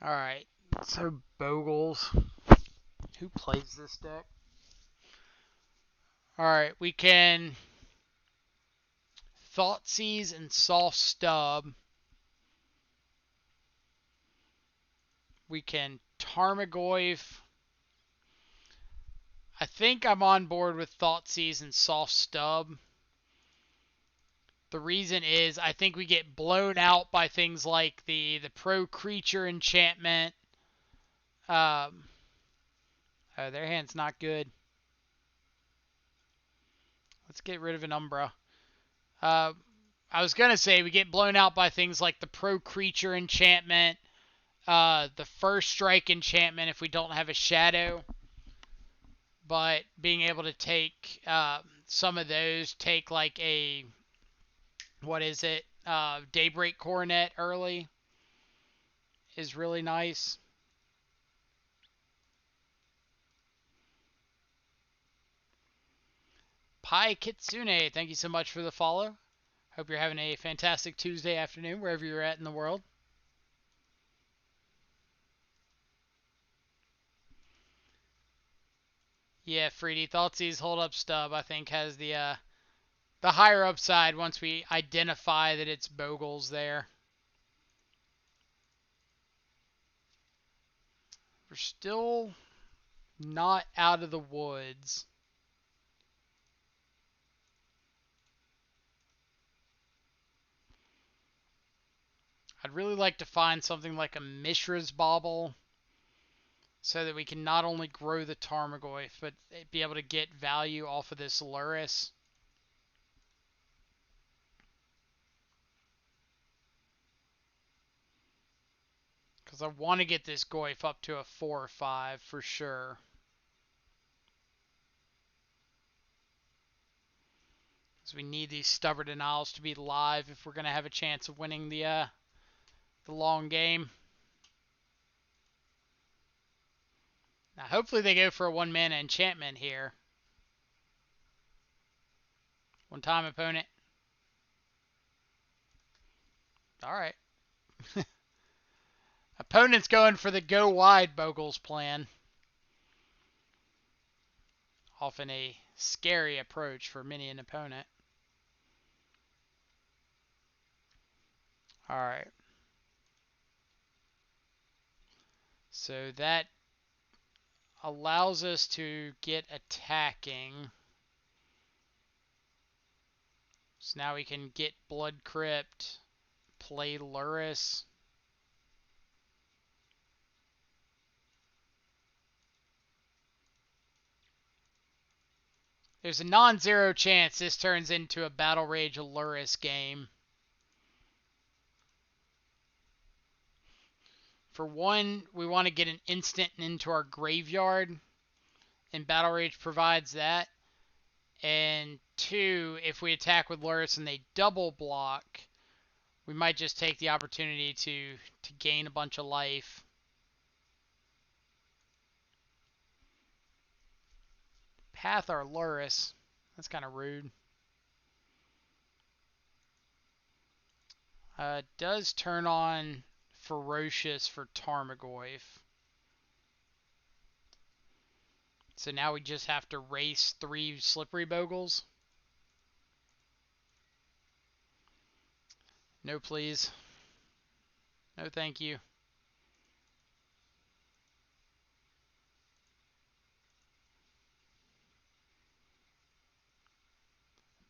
Alright, so Bogles. Who plays this deck? Alright, we can Thoughtseize and Soft Stub. We can Tarmogoyf. I think I'm on board with Thoughtseize and Soft Stub. The reason is I think we get blown out by things like the Pro Creature enchantment. Oh, their hand's not good. Let's get rid of an Umbra. I was going to say we get blown out by things like the Pro Creature enchantment, the First Strike enchantment if we don't have a Shadow. But being able to take some of those, take like a, what is it, Daybreak Coronet early is really nice. Pi Kitsune, thank you so much for the follow. Hope you're having a fantastic Tuesday afternoon wherever you're at in the world. Yeah, Freedy, Thoughtseize Hold Up Stub I think has the higher upside once we identify that it's Bogles there. We're still not out of the woods. I'd really like to find something like a Mishra's Bauble so that we can not only grow the Tarmogoyf, but be able to get value off of this Lurrus. Because I want to get this Goyf up to a 4 or 5 for sure. Because we need these Stubborn Denials to be live if we're going to have a chance of winning the long game. Now, hopefully they go for a 1-mana enchantment here. One-time opponent. Alright. Opponent's going for the go wide Bogles plan. Often a scary approach for many an opponent. Alright. So that allows us to get attacking. So now we can get Blood Crypt, play Lurrus. There's a non-zero chance this turns into a Battle Rage Lurrus game. For one, we want to get an instant into our graveyard, and Battle Rage provides that. And two, if we attack with Lurrus and they double block, we might just take the opportunity to gain a bunch of life. Path our Lurrus. That's kind of rude. Does turn on Ferocious for Tarmogoyf. So now we just have to race 3 Slippery Bogles. No, please. No, thank you.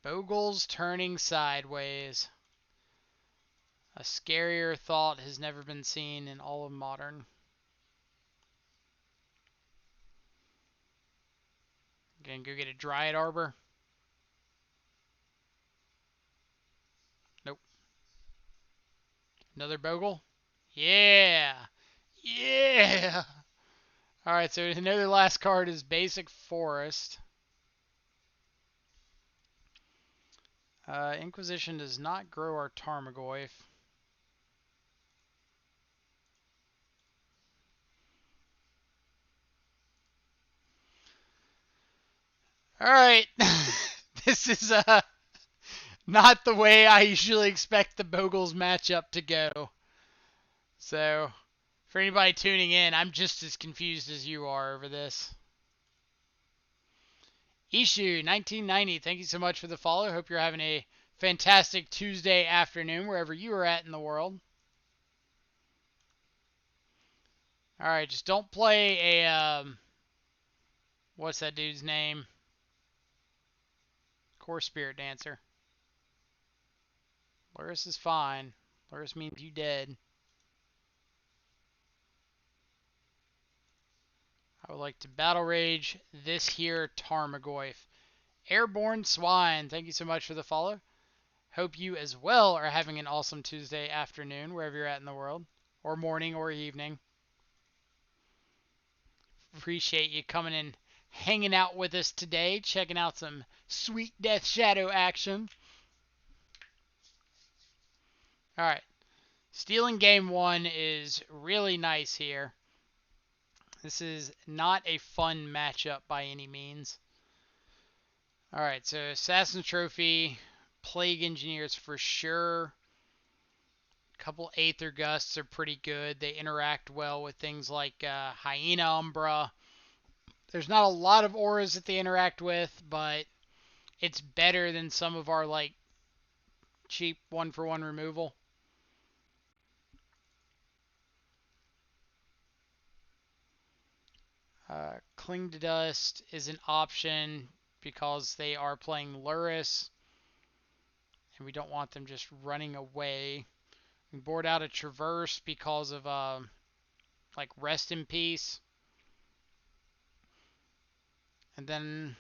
Bogle's turning sideways. A scarier thought has never been seen in all of modern. Gonna go get a Dryad Arbor. Nope. Another Bogle. Yeah. Yeah. Alright, so another last card is Basic Forest. Inquisition does not grow our Tarmogoyf. Alright. This is not the way I usually expect the Bogles matchup to go. So, for anybody tuning in, I'm just as confused as you are over this. Ishu 1990, thank you so much for the follow. Hope you're having a fantastic Tuesday afternoon wherever you are at in the world. All right, just don't play a what's that dude's name? Core Spirit Dancer. Lurrus is fine. Lurrus means you dead. I would like to Battle Rage this here Tarmogoyf. Airborne Swine, thank you so much for the follow. Hope you as well are having an awesome Tuesday afternoon wherever you're at in the world, or morning or evening. Appreciate you coming and hanging out with us today, checking out some sweet Death Shadow action. All right, stealing game one is really nice here. This is not a fun matchup by any means. All right, so Assassin Trophy, Plague Engineers for sure. A couple Aether Gusts are pretty good. They interact well with things like Hyena Umbra. There's not a lot of auras that they interact with, but it's better than some of our like cheap one-for-one removal. Cling to Dust is an option because they are playing Lurrus, and we don't want them just running away. We board out a Traverse because of like Rest in Peace, and then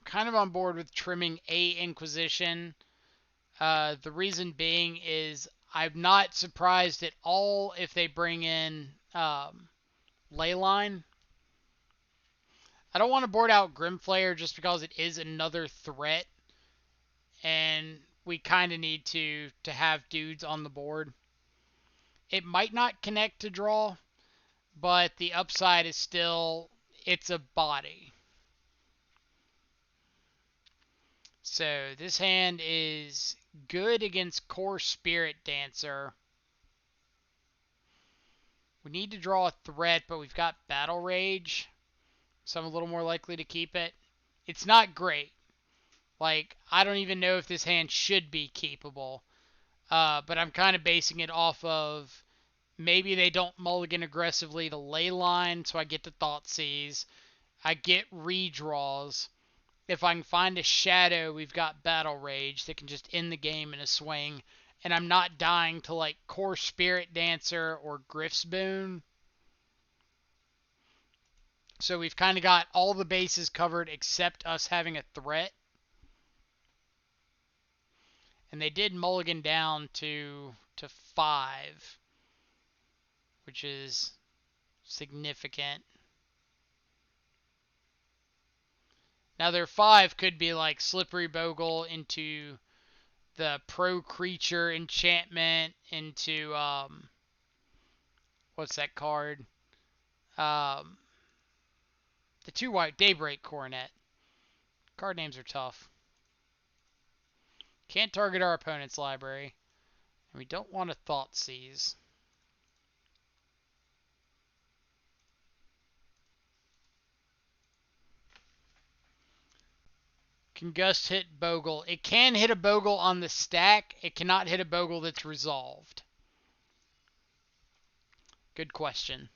kind of on board with trimming a Inquisition. The reason being is I'm not surprised at all if they bring in Leyline. I don't want to board out Grimflayer just because it is another threat, and we kind of need to have dudes on the board. It might not connect to draw, but the upside is still it's a body. So this hand is good against Core Spirit Dancer. We need to draw a threat, but we've got Battle Rage, so I'm a little more likely to keep it. It's not great. Like, I don't even know if this hand should be keepable. But I'm kind of basing it off of maybe they don't mulligan aggressively to Leyline, so I get to Thoughtseize. I get redraws. If I can find a shadow, we've got Battle Rage that can just end the game in a swing. And I'm not dying to like Core Spirit Dancer or Griff's Boon. So we've kind of got all the bases covered except us having a threat. And they did mulligan down to 5, which is significant. Now their 5 could be like Slippery Bogle into the Pro Creature enchantment into what's that card? The 2-white Daybreak Coronet. Card names are tough. Can't target our opponent's library. And we don't want to Thoughtseize. Can Gust hit Bogle? It can hit a Bogle on the stack. It cannot hit a Bogle that's resolved. Good question.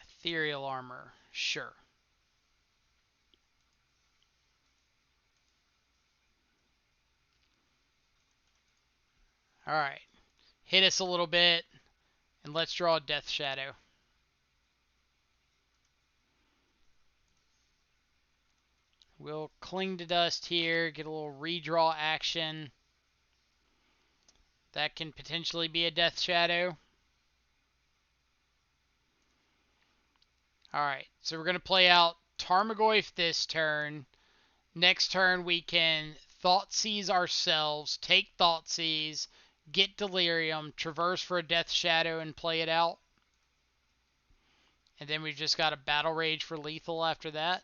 Ethereal armor. Sure. Alright. Hit us a little bit, and let's draw a Death Shadow. We'll cling to dust here, get a little redraw action. That can potentially be a Death Shadow. Alright, so we're going to play out Tarmogoyf this turn. Next turn we can Thoughtseize ourselves, take Thoughtseize, get Delirium, traverse for a Death Shadow, and play it out. And then we've just got a Battle Rage for lethal after that.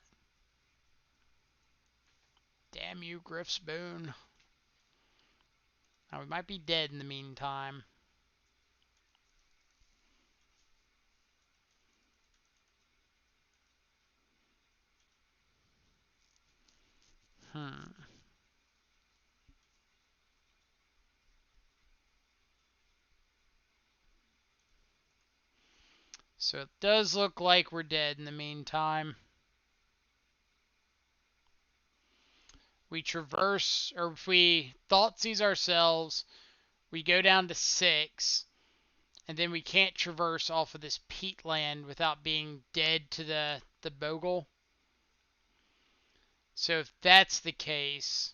Damn you, Griff's Boon. Now we might be dead in the meantime. So it does look like we're dead in the meantime. We traverse, or if we Thoughtseize ourselves, we go down to 6, and then we can't traverse off of this peatland without being dead to the Bogle. So if that's the case,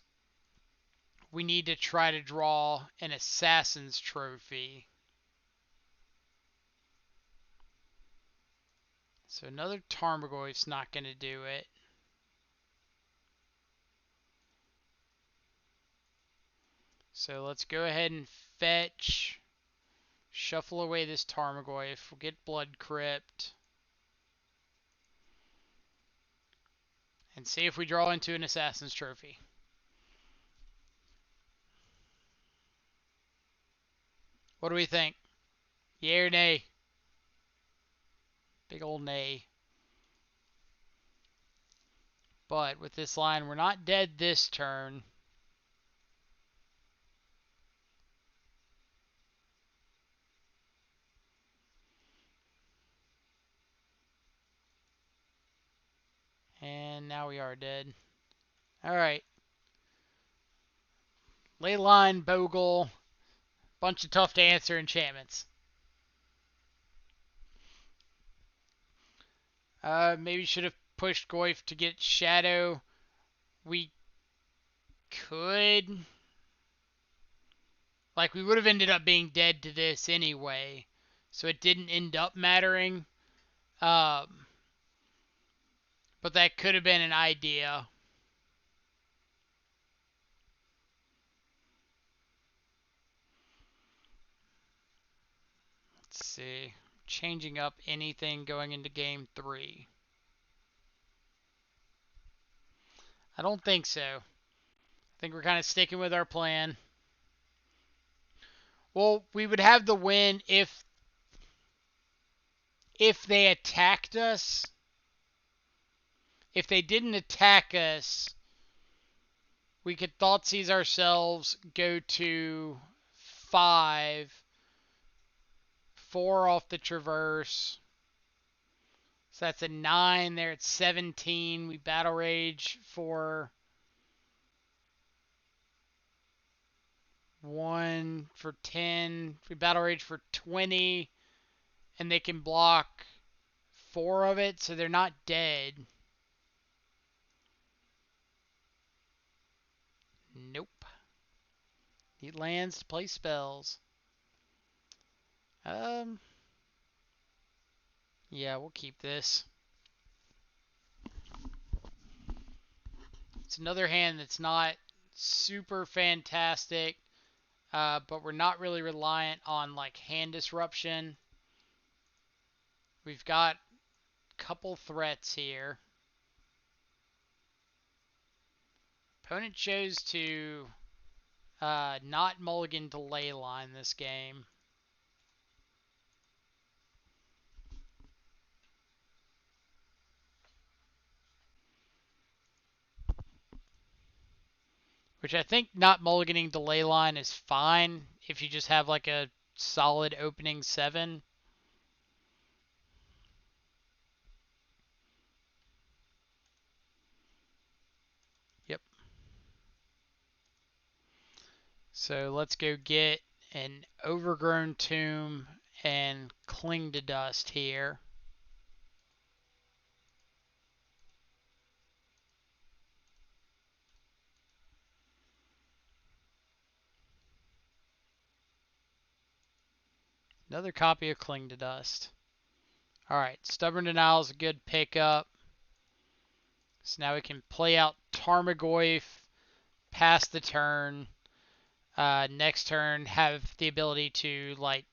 we need to try to draw an Assassin's Trophy. So another Tarmogoyf's not going to do it. So let's go ahead and fetch, shuffle away this Tarmogoyf. We'll get Blood Crypt. And see if we draw into an Assassin's Trophy. What do we think? Yay or nay? Big old nay. But with this line, we're not dead this turn. And now we are dead. Alright. Leyline, Bogle. Bunch of tough to answer enchantments. Maybe should have pushed Goyf to get Shadow. We could. Like, we would have ended up being dead to this anyway. So it didn't end up mattering. But that could have been an idea. Let's see. Changing up anything going into game 3. I don't think so. I think we're kind of sticking with our plan. Well, we would have the win if they attacked us. If they didn't attack us, we could Thoughtseize ourselves, go to 5, 4 off the Traverse. So that's a 9 there at 17. We Battle Rage for 1 for 10. We Battle Rage for 20. And they can block 4 of it, so they're not dead. Nope. Need lands to play spells. Yeah, we'll keep this. It's another hand that's not super fantastic, but we're not really reliant on like hand disruption. We've got a couple threats here. Opponent chose to not mulligan to Leyline this game. which I think not mulliganing delay line is fine if you just have like a solid opening 7. Yep. So let's go get an Overgrown Tomb and Cling to Dust here. Another copy of Cling to Dust. Alright, Stubborn Denial is a good pickup. So now we can play out Tarmogoyf, pass the turn. Next turn, have the ability to, like,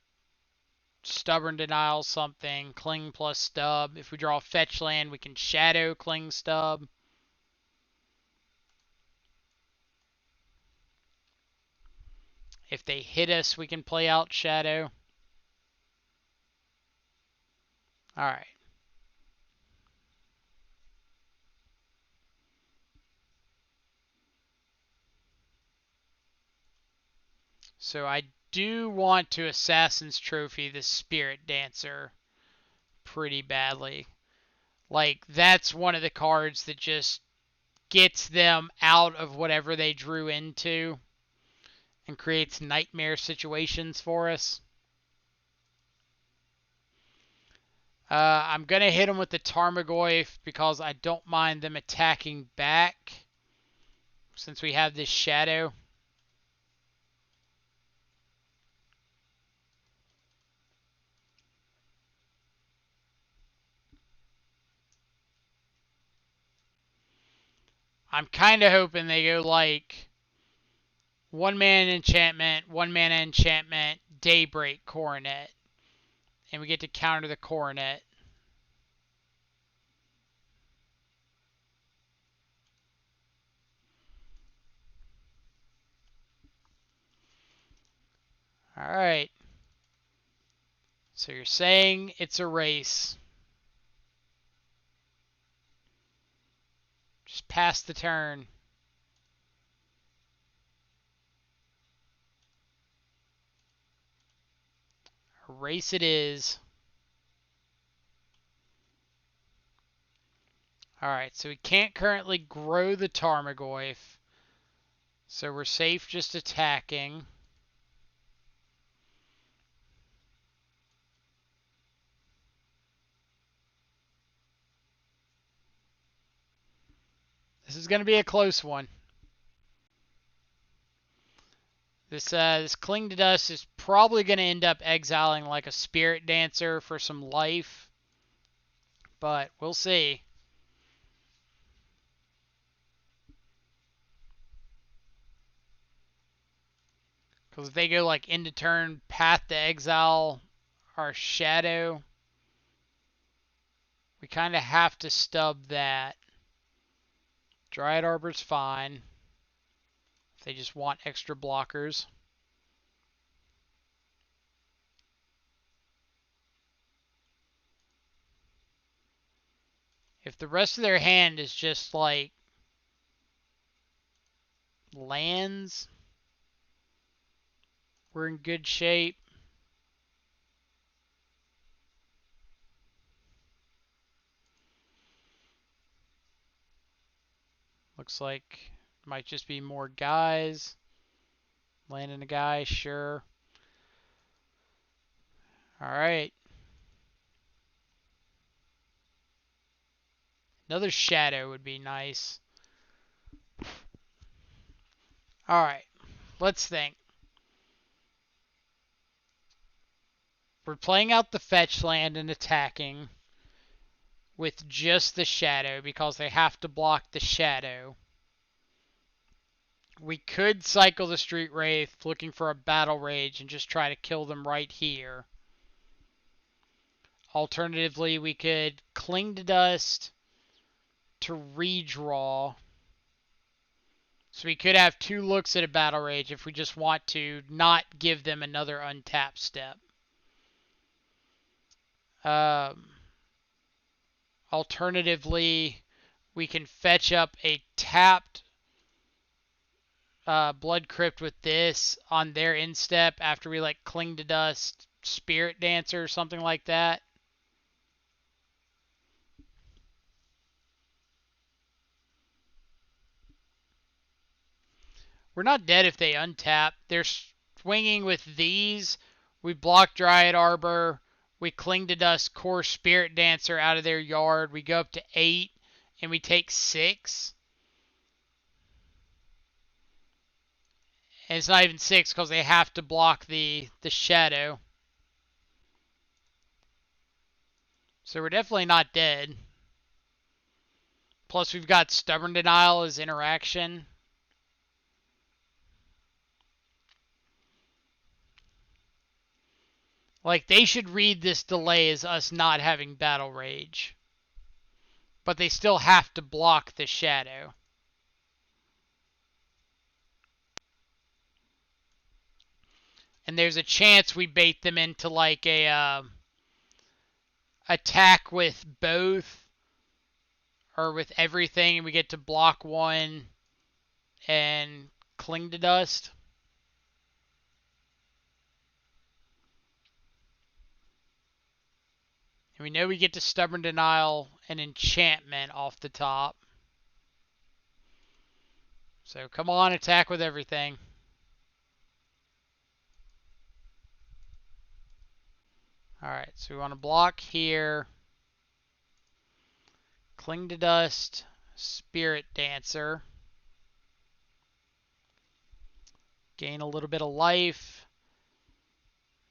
Stubborn Denial something, Cling plus Stub. If we draw a fetch land, we can Shadow Cling Stub. If they hit us, we can play out Shadow. Alright. So I do want to Assassin's Trophy the Spirit Dancer pretty badly. Like, that's one of the cards that just gets them out of whatever they drew into and creates nightmare situations for us. I'm going to hit them with the Tarmogoyf because I don't mind them attacking back since we have this Shadow. I'm kind of hoping they go like 1-mana enchantment, 1-mana enchantment, Daybreak Coronet. And we get to counter the Coronet. Alright. So you're saying it's a race. Just pass the turn. A race it is. Alright, so we can't currently grow the Tarmogoyf. So we're safe just attacking. This is going to be a close one. This Cling to Dust is probably going to end up exiling like a Spirit Dancer for some life. But we'll see. Because if they go like into turn, Path to Exile our Shadow, we kind of have to stub that. Dryad Arbor's fine. If they just want extra blockers. If the rest of their hand is just like lands, we're in good shape. Looks like might just be more guys. Landing a guy, sure. Alright. Another Shadow would be nice. Alright. Let's think. We're playing out the fetch land and attacking with just the Shadow because they have to block the Shadow. We could cycle the Street Wraith looking for a Battle Rage and just try to kill them right here. Alternatively, we could Cling to Dust to redraw. So we could have 2 looks at a Battle Rage if we just want to not give them another untapped step. Alternatively, we can fetch up a tapped Blood Crypt with this on their instep after we like Cling to Dust, Spirit Dancer, or something like that. We're not dead if they untap. They're swinging with these. We block Dryad Arbor. We Cling to Dust, Core Spirit Dancer out of their yard. We go up to 8, and we take 6. And it's not even 6 because they have to block the shadow. So we're definitely not dead. Plus we've got Stubborn Denial as interaction. Like, they should read this delay as us not having Battle Rage. But they still have to block the shadow. And there's a chance we bait them into like a attack with both or with everything, and we get to block one and Cling to Dust. And we know we get to Stubborn Denial and Enchantment off the top. So come on, attack with everything. Alright, so we want to block here. Cling to Dust, Spirit Dancer. Gain a little bit of life.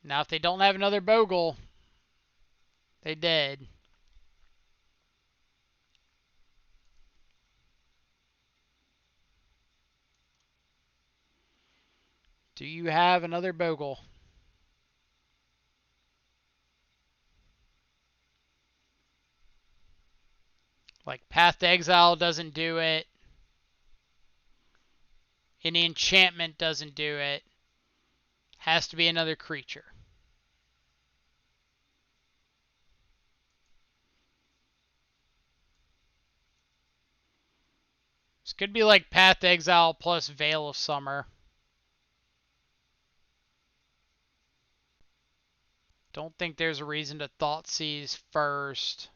Now if they don't have another Bogle, they dead. Do you have another Bogle? Like Path to Exile doesn't do it. Any enchantment doesn't do it. Has to be another creature. This could be like Path to Exile plus Veil of Summer. Don't think there's a reason to Thoughtseize first.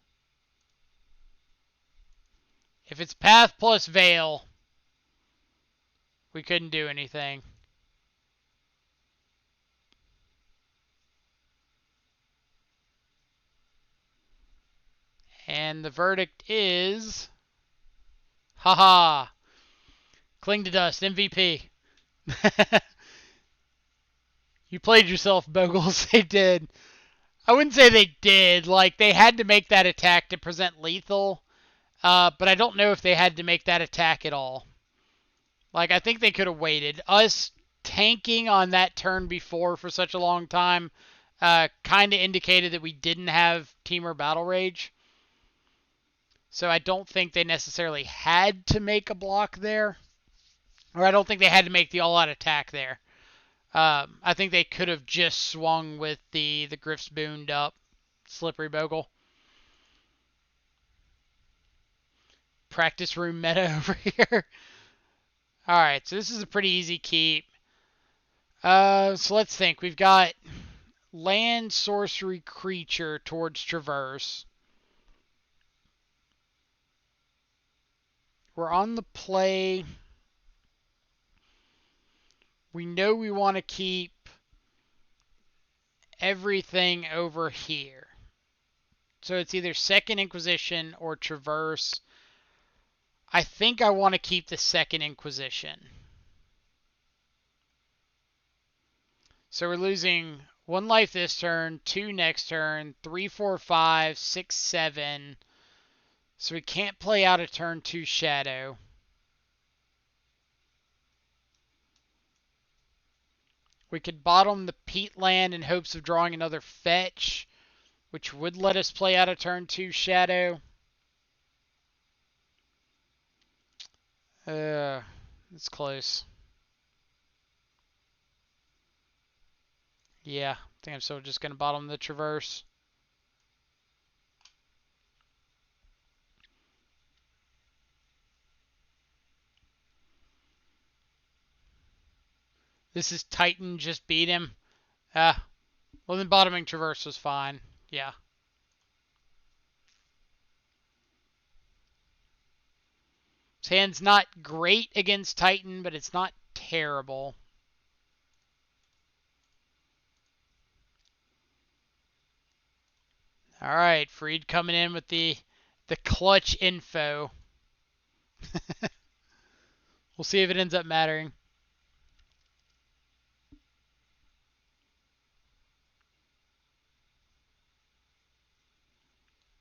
If it's Path plus Veil, we couldn't do anything. And the verdict is... Haha! Cling to Dust, MVP. You played yourself, Bogles. They did. I wouldn't say they did. Like, they had to make that attack to present lethal. But I don't know if they had to make that attack at all. Like, I think they could have waited. Us tanking on that turn before for such a long time kind of indicated that we didn't have Temur Battle Rage. So I don't think they necessarily had to make a block there. Or I don't think they had to make the all-out attack there. I think they could have just swung with the Griff's Booned up Slippery Bogle. Practice room meta over here. Alright, so this is a pretty easy keep. So let's think. We've got land, sorcery, creature towards Traverse. We're on the play. We know we want to keep everything over here. So it's either Second Inquisition or Traverse. I think I want to keep the Second Inquisition. So we're losing 1 life this turn, 2 next turn, 3, 4, 5, 6, 7. So we can't play out a turn 2 Shadow. We could bottom the Peatland in hopes of drawing another fetch, which would let us play out a turn 2 Shadow. It's close. Yeah, I think I'm still just going to bottom the Traverse. This is Titan just beat him. Well then bottoming traverse was fine. Yeah. His hand's not great against Titan, but it's not terrible. All right, Freed coming in with the clutch info. We'll see if it ends up mattering.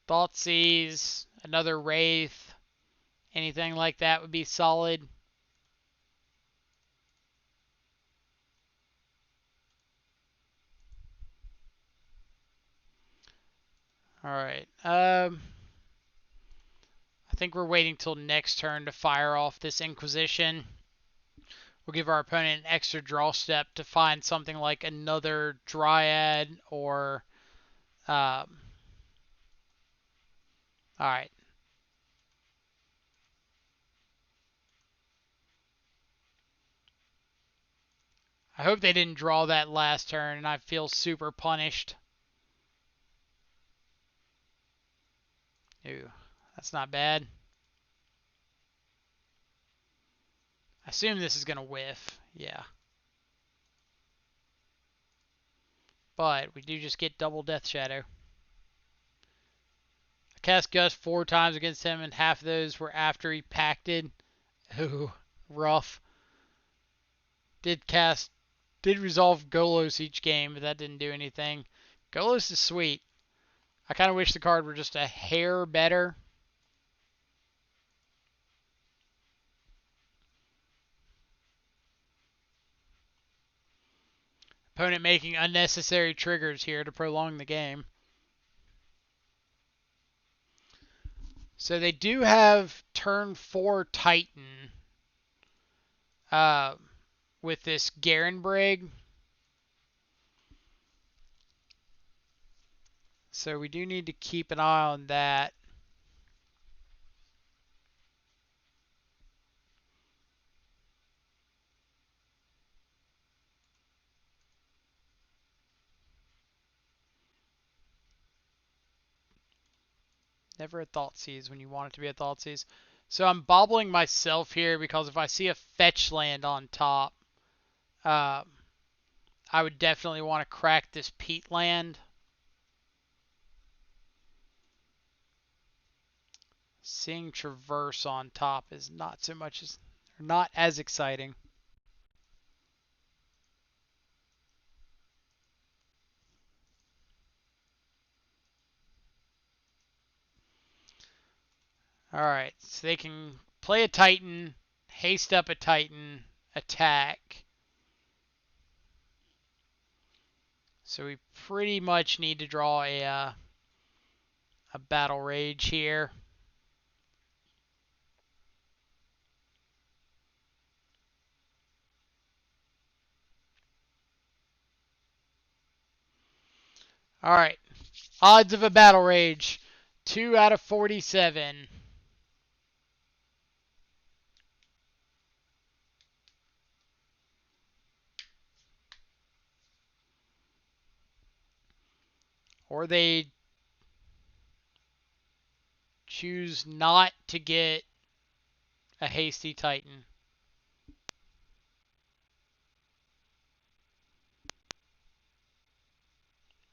Thoughtseize, another Wraith, anything like that would be solid. All right. I think we're waiting till next turn to fire off this Inquisition. We'll give our opponent an extra draw step to find something like another Dryad or... all right. I hope they didn't draw that last turn, and I feel super punished. Ooh, that's not bad. I assume this is going to whiff. Yeah. But we do just get double Death Shadow. I cast Gust 4 times against him, and half of those were after he pacted. Ooh, rough. Did resolve Golos each game, but that didn't do anything. Golos is sweet. I kind of wish the card were just a hair better. Opponent making unnecessary triggers here to prolong the game. So they do have turn 4 Titan with this Garenbrig. So we do need to keep an eye on that. Never a Thoughtseize when you want it to be a Thoughtseize. So I'm bobbling myself here because if I see a fetch land on top, I would definitely want to crack this Peat land. Seeing Traverse on top is not as exciting. Alright, so they can play a Titan, haste up a Titan, attack. So we pretty much need to draw a Battle Rage here. Alright, odds of a Battle Rage, 2 out of 47. Or they choose not to get a hasty Titan.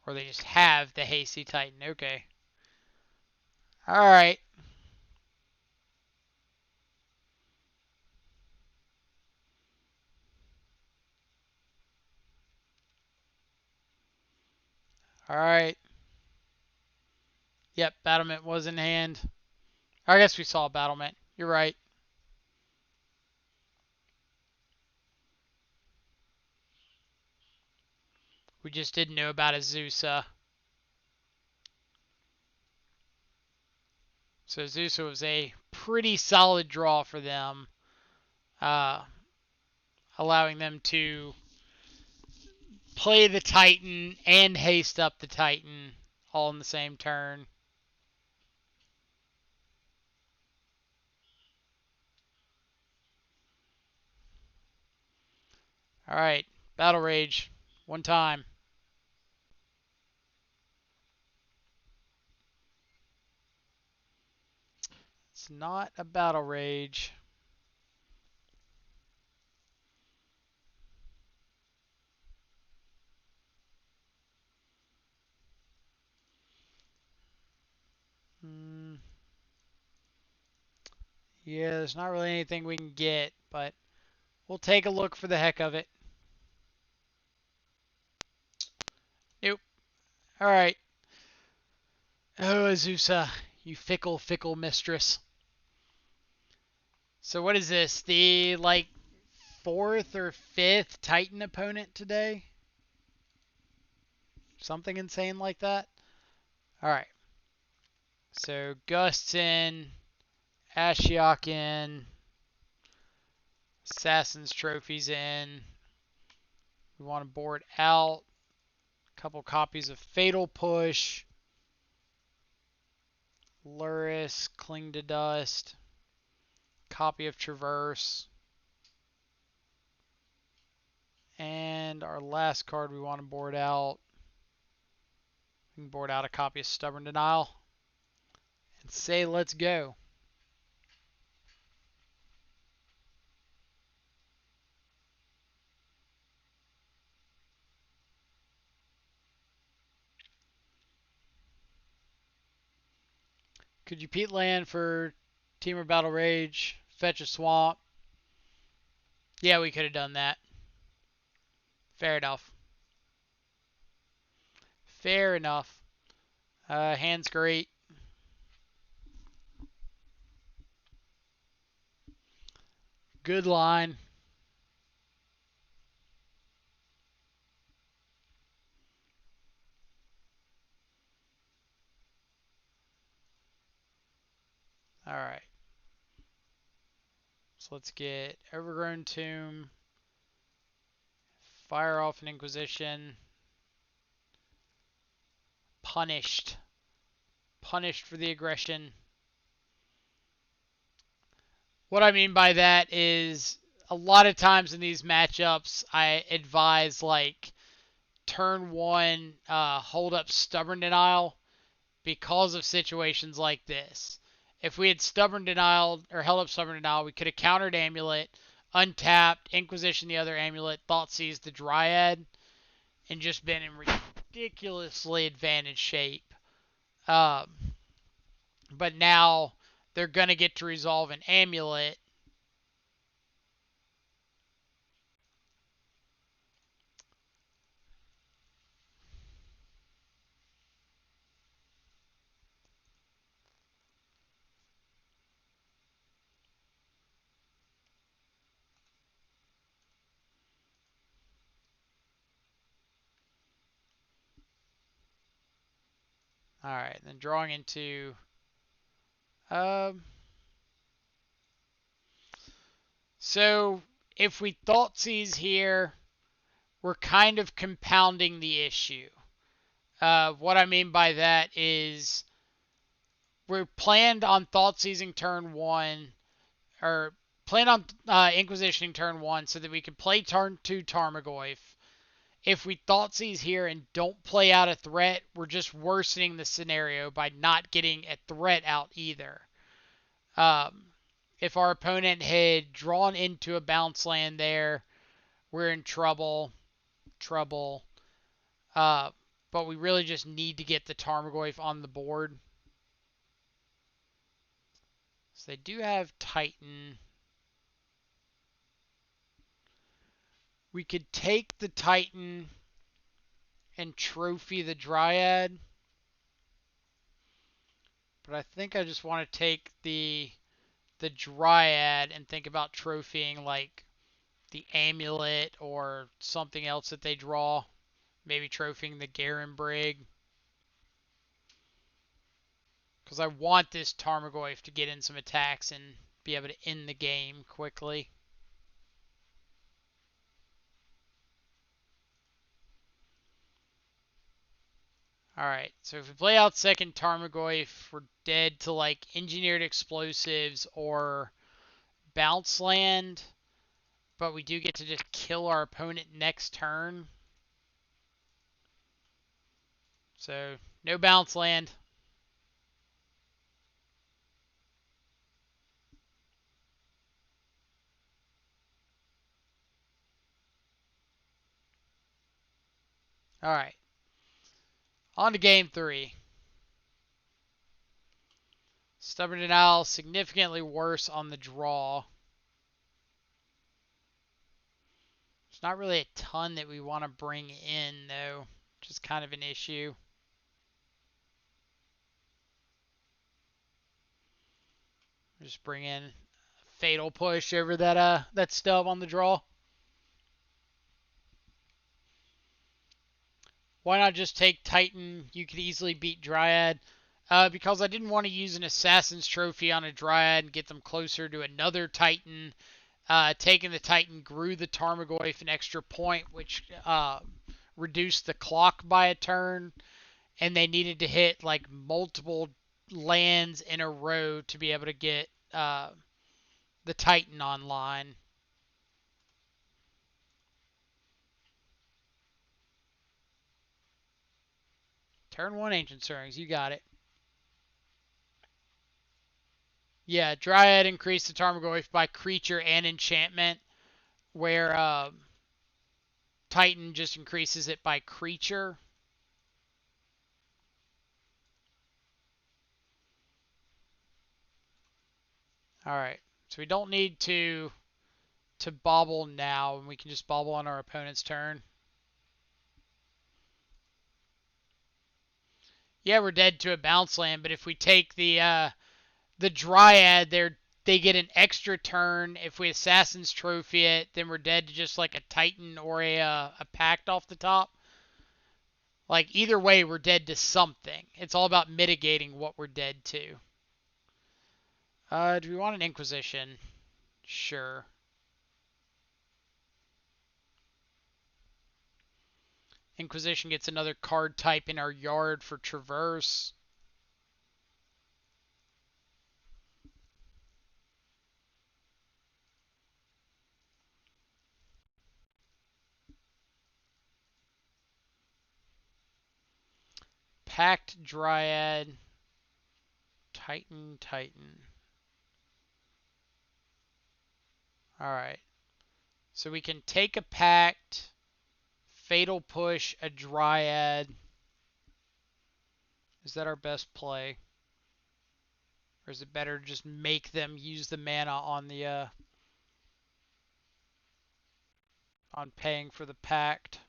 Or they just have the hasty Titan. Okay. Alright. Alright. Yep, Battlement was in hand. I guess we saw Battlement. You're right. We just didn't know about Azusa. So Azusa was a pretty solid draw for them. Allowing them to play the Titan and haste up the Titan all in the same turn. Alright, Battle Rage. One time. It's not a Battle Rage. Yeah, there's not really anything we can get, but we'll take a look for the heck of it. Nope. Alright. Oh, Azusa, you fickle, fickle mistress. So what is this? The, like, fourth or fifth Titan opponent today? Something insane like that? Alright. So Gust's in, Ashiok in, Assassin's Trophy's in. We want to board out. A couple copies of Fatal Push. Luris, Cling to Dust. Copy of Traverse. And our last card we want to board out. We can board out a copy of Stubborn Denial. And say let's go. Could you Pete land for Temur Battle Rage? Fetch a Swamp? Yeah, we could have done that. Fair enough. Fair enough. Hand's great. Good line. Alright. So let's get Overgrown Tomb. Fire off an Inquisition. Punished. Punished for the aggression. What I mean by that is a lot of times in these matchups, I advise like turn one, hold up Stubborn Denial because of situations like this. If we had Stubborn Denial or held up Stubborn Denial, we could have countered Amulet, untapped, Inquisition the other Amulet, Thoughtseize the Dryad, and just been in ridiculously advantaged shape. But now they're going to get to resolve an Amulet. Alright, then drawing into... So, if we Thoughtseize here, we're kind of compounding the issue. What I mean by that is we're planned on Thoughtseizing turn 1, or planned on Inquisitioning turn 1 so that we can play turn 2 Tarmogoyf. If we Thoughtseize here and don't play out a threat, we're just worsening the scenario by not getting a threat out either. If our opponent had drawn into a bounce land there, we're in trouble. But we really just need to get the Tarmogoyf on the board. So they do have Titan. We could take the Titan and trophy the Dryad. But I think I just want to take the Dryad and think about trophying like the Amulet or something else that they draw. Maybe trophying the Garen Brig. Because I want this Tarmogoyf to get in some attacks and be able to end the game quickly. Alright, so if we play out second Tarmogoyf, we're dead to like Engineered Explosives or Bounce Land. but we do get to just kill our opponent next turn. So, no bounce land. Alright, on to game 3. Stubborn Denial, significantly worse on the draw. There's not really a ton that we want to bring in, though, which is kind of an issue. Just bring in Fatal Push over that stub on the draw. Why not just take Titan? You could easily beat Dryad. Because I didn't want to use an Assassin's Trophy on a Dryad and get them closer to another Titan. Taking the Titan grew the Tarmogoyf an extra point, which reduced the clock by a turn. And they needed to hit like multiple lands in a row to be able to get the Titan online. Turn 1 Ancient Stirrings, you got it. Yeah, Dryad increased the Tarmogoyf by creature and enchantment, where Titan just increases it by creature. Alright, so we don't need to bobble now, and we can just bobble on our opponent's turn. Yeah, we're dead to a bounce land, but if we take the Dryad, they get an extra turn. If we Assassin's Trophy it, then we're dead to just like a Titan or a Pact off the top. Like, either way, we're dead to something. It's all about mitigating what we're dead to. Do we want an Inquisition? Sure. Inquisition gets another card type in our yard for Traverse. Pact Dryad. Titan. Alright. So we can take a Pact, Fatal Push, a Dryad. Is that our best play? Or is it better to just make them use the mana on the on paying for the Pact?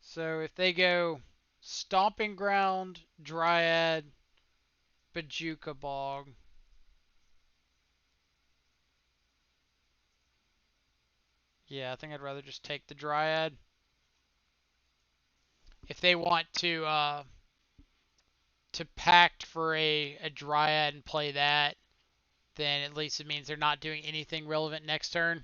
So if they go Stomping Ground, Dryad, Bojuka Bog. Yeah, I think I'd rather just take the Dryad. If they want to Pact for a Dryad and play that, then at least it means they're not doing anything relevant next turn.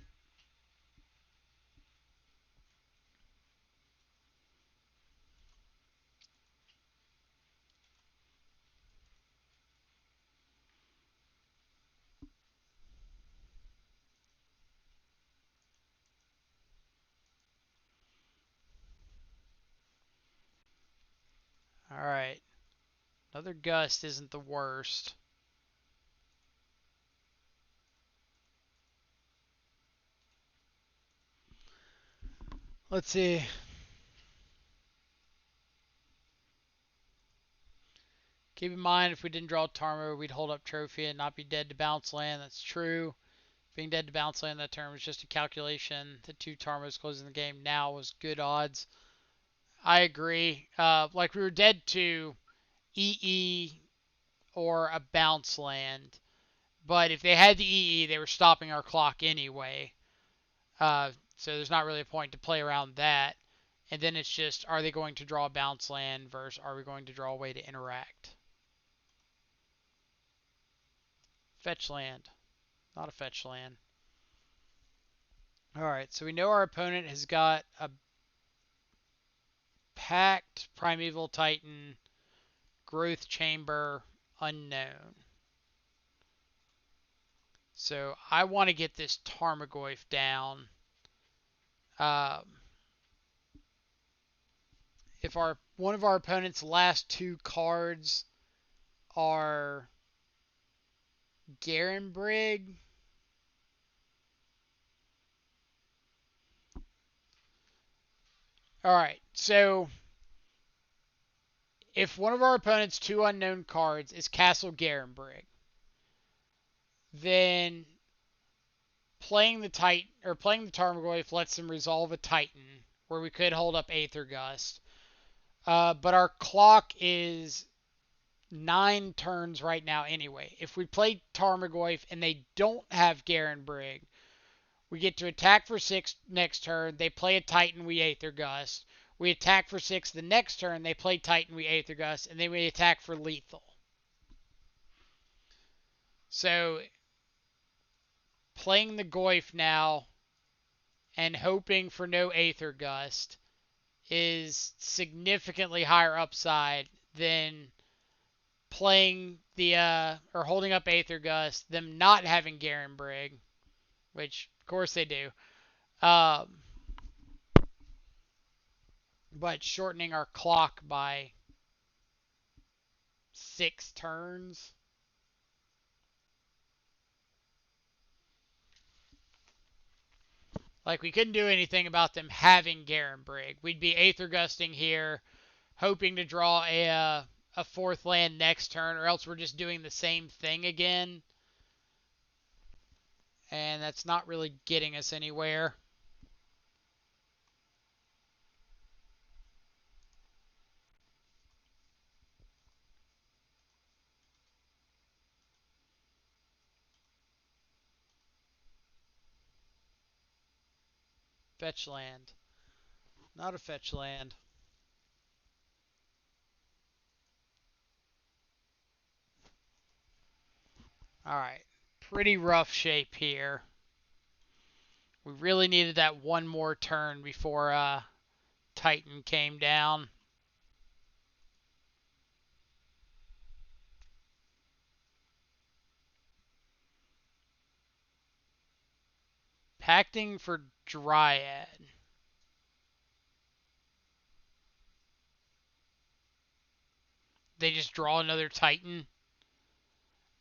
Alright. Another Gust isn't the worst. Let's see. Keep in mind, if we didn't draw Tarmo, we'd hold up Trophy and not be dead to bounce land. That's true. Being dead to bounce land that turn was just a calculation. The 2 Tarmos closing the game now was good odds. I agree. Like, we were dead to EE or a bounce land. But if they had the EE, they were stopping our clock anyway. So there's not really a point to play around that. And then it's just, are they going to draw a bounce land versus are we going to draw a way to interact? Fetch land. Not a fetch land. Alright, so we know our opponent has got Pact, Primeval Titan, Growth Chamber, Unknown. So I want to get this Tarmogoyf down. If one of our opponent's last two cards are Garenbrig, all right. So if one of our opponent's two unknown cards is Castle Garenbrig, then playing the Tarmogoyf lets them resolve a Titan, where we could hold up Aether Gust. But our clock is 9 turns right now anyway. If we play Tarmogoyf and they don't have Garenbrig, we get to attack for 6 next turn. They play a Titan, we Aether Gust. We attack for 6 the next turn. They play Titan, we Aether Gust. And then we attack for lethal. So playing the Goyf now and hoping for no Aether Gust is significantly higher upside than playing or holding up Aether Gust, them not having Garenbrig, which of course they do, but shortening our clock by 6 turns. Like, we couldn't do anything about them having Garenbrig. We'd be Aether Gusting here, hoping to draw a 4th land next turn, or else we're just doing the same thing again. And that's not really getting us anywhere. Fetch land. Not a fetch land. Alright. Pretty rough shape here. We really needed that one more turn before Titan came down. Pacting for Dryad. They just draw another Titan.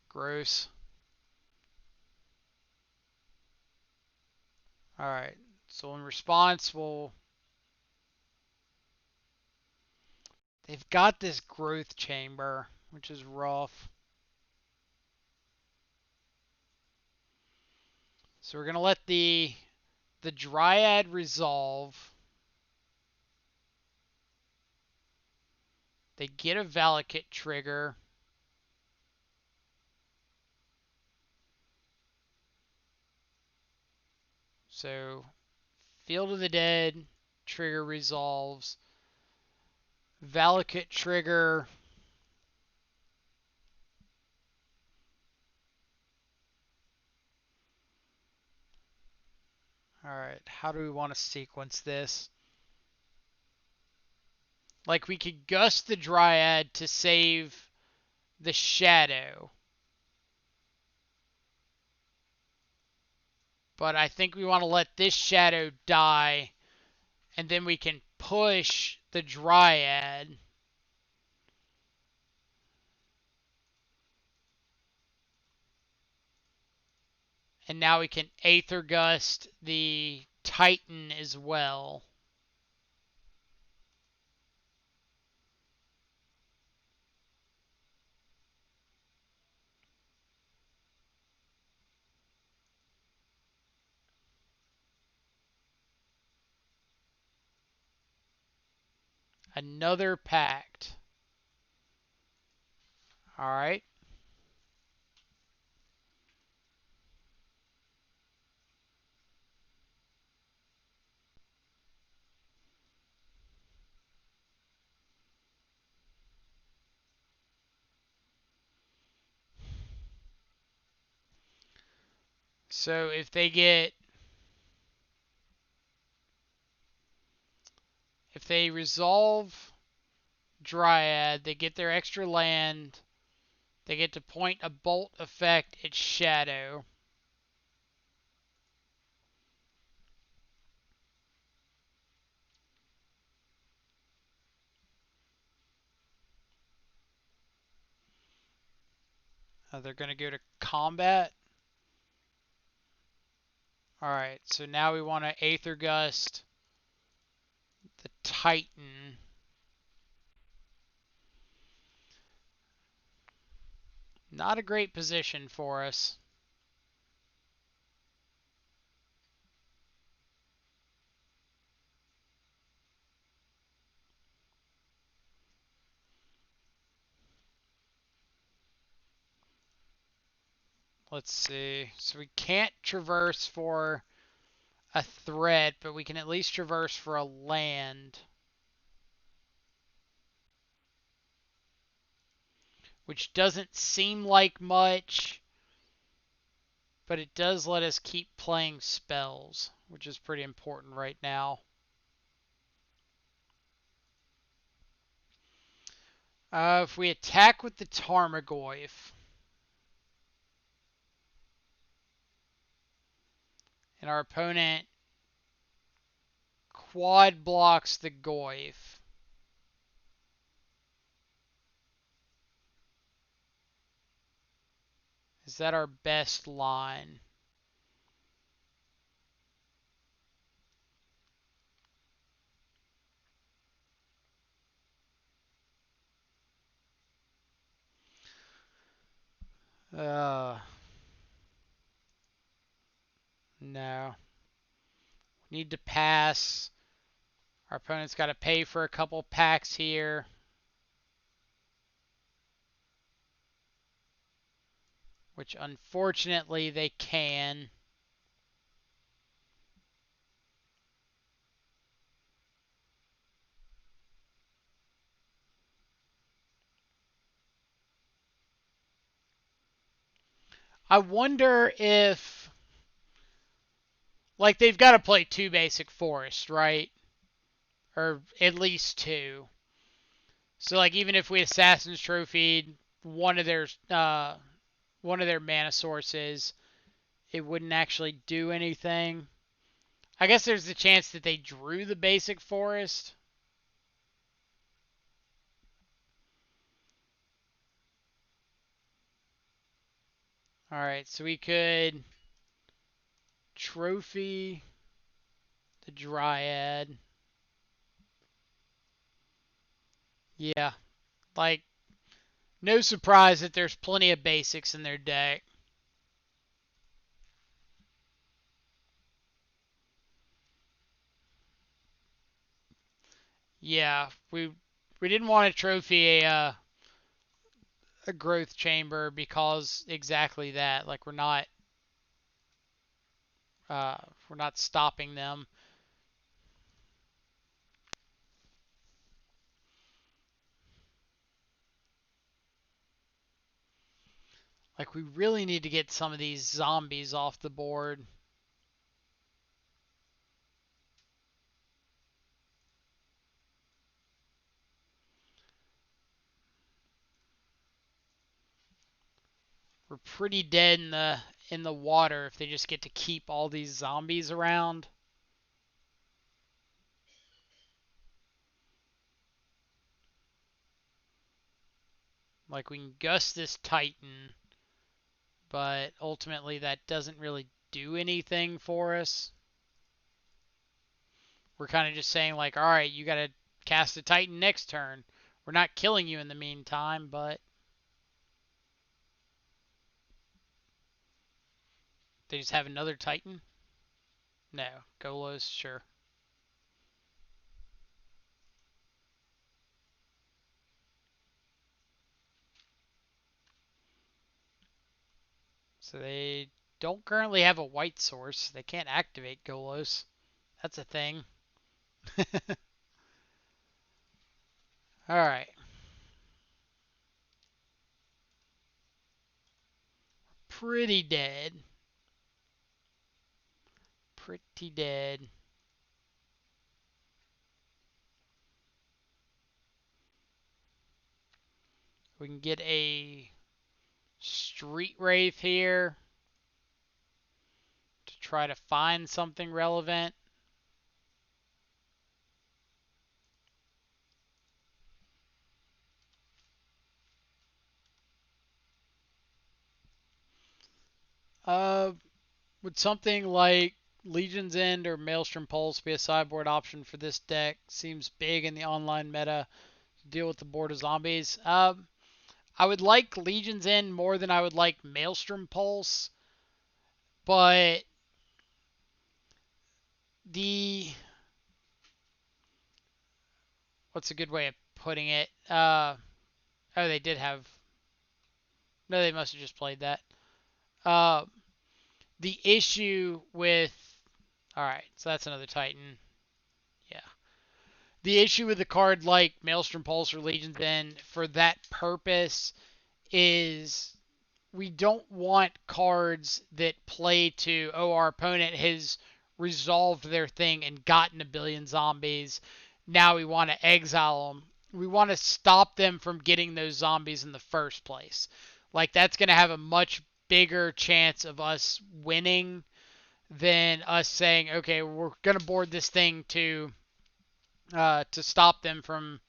Gross. Alright. So in response, they've got this growth chamber, which is rough. So we're going to let the Dryad resolve. They get a Valakut trigger. So Field of the Dead trigger resolves. Valakut trigger. Alright, how do we want to sequence this? Like, we could gust the Dryad to save the Shadow. But I think we want to let this Shadow die, and then we can push the Dryad. And now we can Aether Gust the Titan as well. Another Pact. Alright. So if if they resolve Dryad, they get their extra land. They get to point a bolt effect at Shadow. They're going to go to combat. Alright, so now we want to Aether Gust the Titan. Not a great position for us. Let's see. So we can't traverse for a threat, but we can at least traverse for a land. Which doesn't seem like much, but it does let us keep playing spells, which is pretty important right now. If we attack with the Tarmogoyf, and our opponent quad blocks the Goyf, is that our best line? Uh, no. Need to pass. Our opponent's got to pay for a couple packs here. Which unfortunately they can. I wonder if, like, they've got to play 2 basic forests, right? Or at least 2. So, like, even if we Assassin's Trophied one of their mana sources, it wouldn't actually do anything. I guess there's the chance that they drew the basic forest. Alright, so we could trophy the Dryad. Yeah, like, no surprise that there's plenty of basics in their deck. Yeah, we didn't want to trophy a growth chamber because exactly that. Like we're not stopping them. Like we really need to get some of these zombies off the board. We're pretty dead in the water if they just get to keep all these zombies around. Like we can gust this Titan, but ultimately that doesn't really do anything for us. We're kind of just saying like, all right, you got to cast a Titan next turn. We're not killing you in the meantime, but they just have another Titan. No, Golos, sure. So they don't currently have a white source. They can't activate Golos. That's a thing. All right. Pretty dead. Pretty dead. We can get a Street Wraith here to try to find something relevant. Uh, would something like Legion's End or Maelstrom Pulse be a sideboard option for this deck? Seems big in the online meta to deal with the board of zombies. I would like Legion's End more than I would like Maelstrom Pulse, but the what's a good way of putting it? Oh, they did have. No, they must have just played that. Uh, the issue with. All right, so that's another Titan. Yeah. The issue with a card like Maelstrom Pulse or Legion's End for that purpose is we don't want cards that play to, oh, our opponent has resolved their thing and gotten a billion zombies. Now we want to exile them. We want to stop them from getting those zombies in the first place. Like, that's going to have a much bigger chance of us winning than us saying, okay, we're going to board this thing to stop them from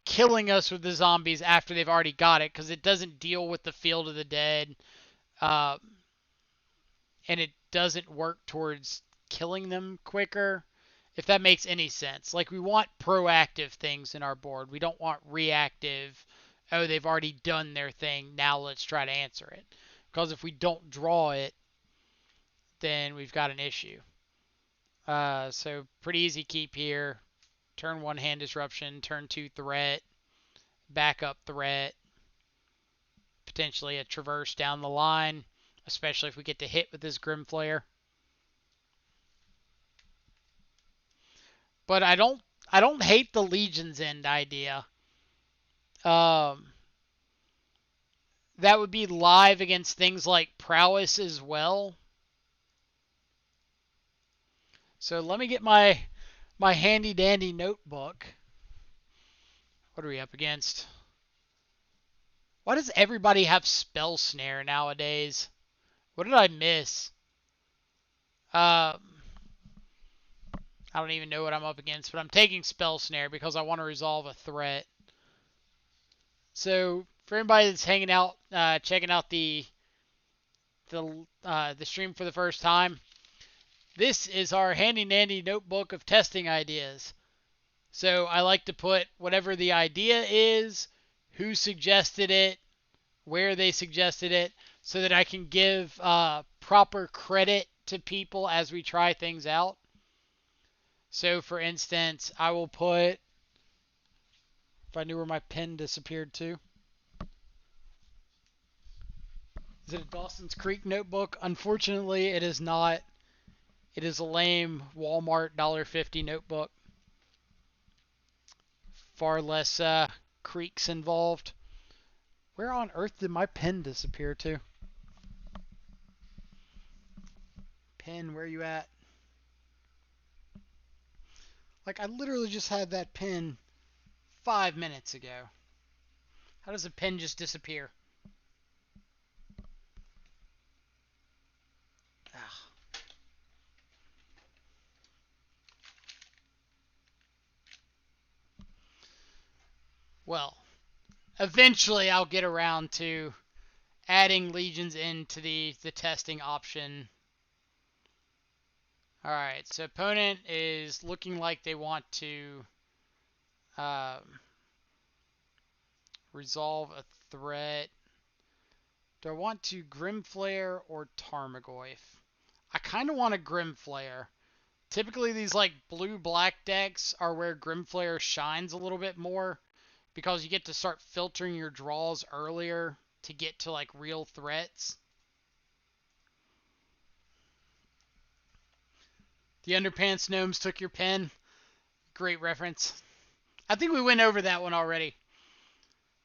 killing us with the zombies after they've already got it, because it doesn't deal with the Field of the Dead, uh, and it doesn't work towards killing them quicker, if that makes any sense. Like, we want proactive things in our board. We don't want reactive, oh, they've already done their thing, now let's try to answer it. Because if we don't draw it, then we've got an issue. So pretty easy keep here. Turn 1 Hand Disruption, turn 2 Threat, backup Threat, potentially a Traverse down the line, especially if we get to hit with this Grimflare. But I don't hate the Legion's End idea. Um, that would be live against things like Prowess as well. So let me get my handy dandy notebook. What are we up against? Why does everybody have Spell Snare nowadays? What did I miss? I don't even know what I'm up against, but I'm taking Spell Snare because I want to resolve a threat. So for anybody that's hanging out, checking out the stream for the first time, this is our handy dandy notebook of testing ideas. So I like to put whatever the idea is, who suggested it, where they suggested it, so that I can give proper credit to people as we try things out. So for instance, I will put, if I knew where my pen disappeared to. Is it a Dawson's Creek notebook? Unfortunately, it is not. It is a lame Walmart $1.50 notebook. Far less creeks involved. Where on earth did my pen disappear to? Pen, where you at? Like, I literally just had that pen 5 minutes ago. How does a pen just disappear? Ah. Well, eventually I'll get around to adding legions into the testing option. Alright, so opponent is looking like they want to resolve a threat. Do I want to Grimflare or Tarmogoyf? I kind of want a Grimflare. Typically these like blue-black decks are where Grimflare shines a little bit more, because you get to start filtering your draws earlier to get to like real threats. The Underpants Gnomes took your pen. Great reference. I think we went over that one already.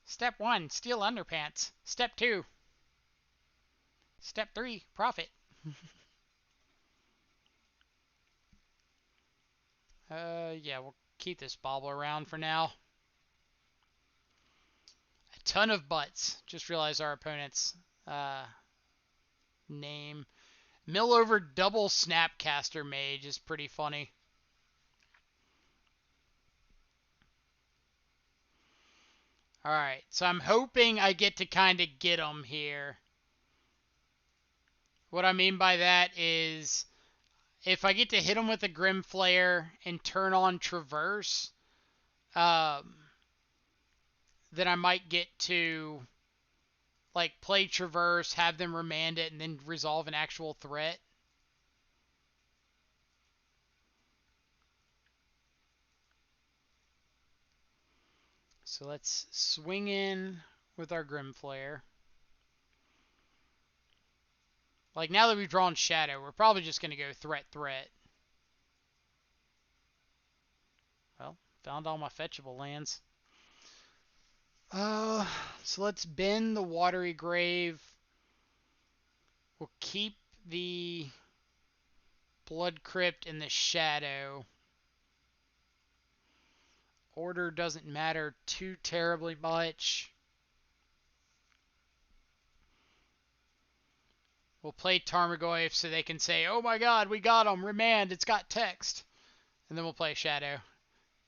Step 1, steal underpants. Step 2, Step 3, profit. Yeah, we'll keep this bauble around for now. I Ton of butts. Just realized our opponent's name. Mill over double Snapcaster Mage is pretty funny. Alright, so I'm hoping I get to kind of get him here. What I mean by that is, if I get to hit him with a Grim Flare and turn on Traverse, then I might get to like play Traverse, have them remand it, and then resolve an actual threat. So let's swing in with our Grim Flare. Like, now that we've drawn Shadow, we're probably just going to go threat. Well, found all my fetchable lands. So let's bend the Watery Grave. We'll keep the Blood Crypt and the Shadow. Order doesn't matter too terribly much. We'll play Tarmogoyf so they can say, oh my god, we got him, remand, it's got text. And then we'll play Shadow.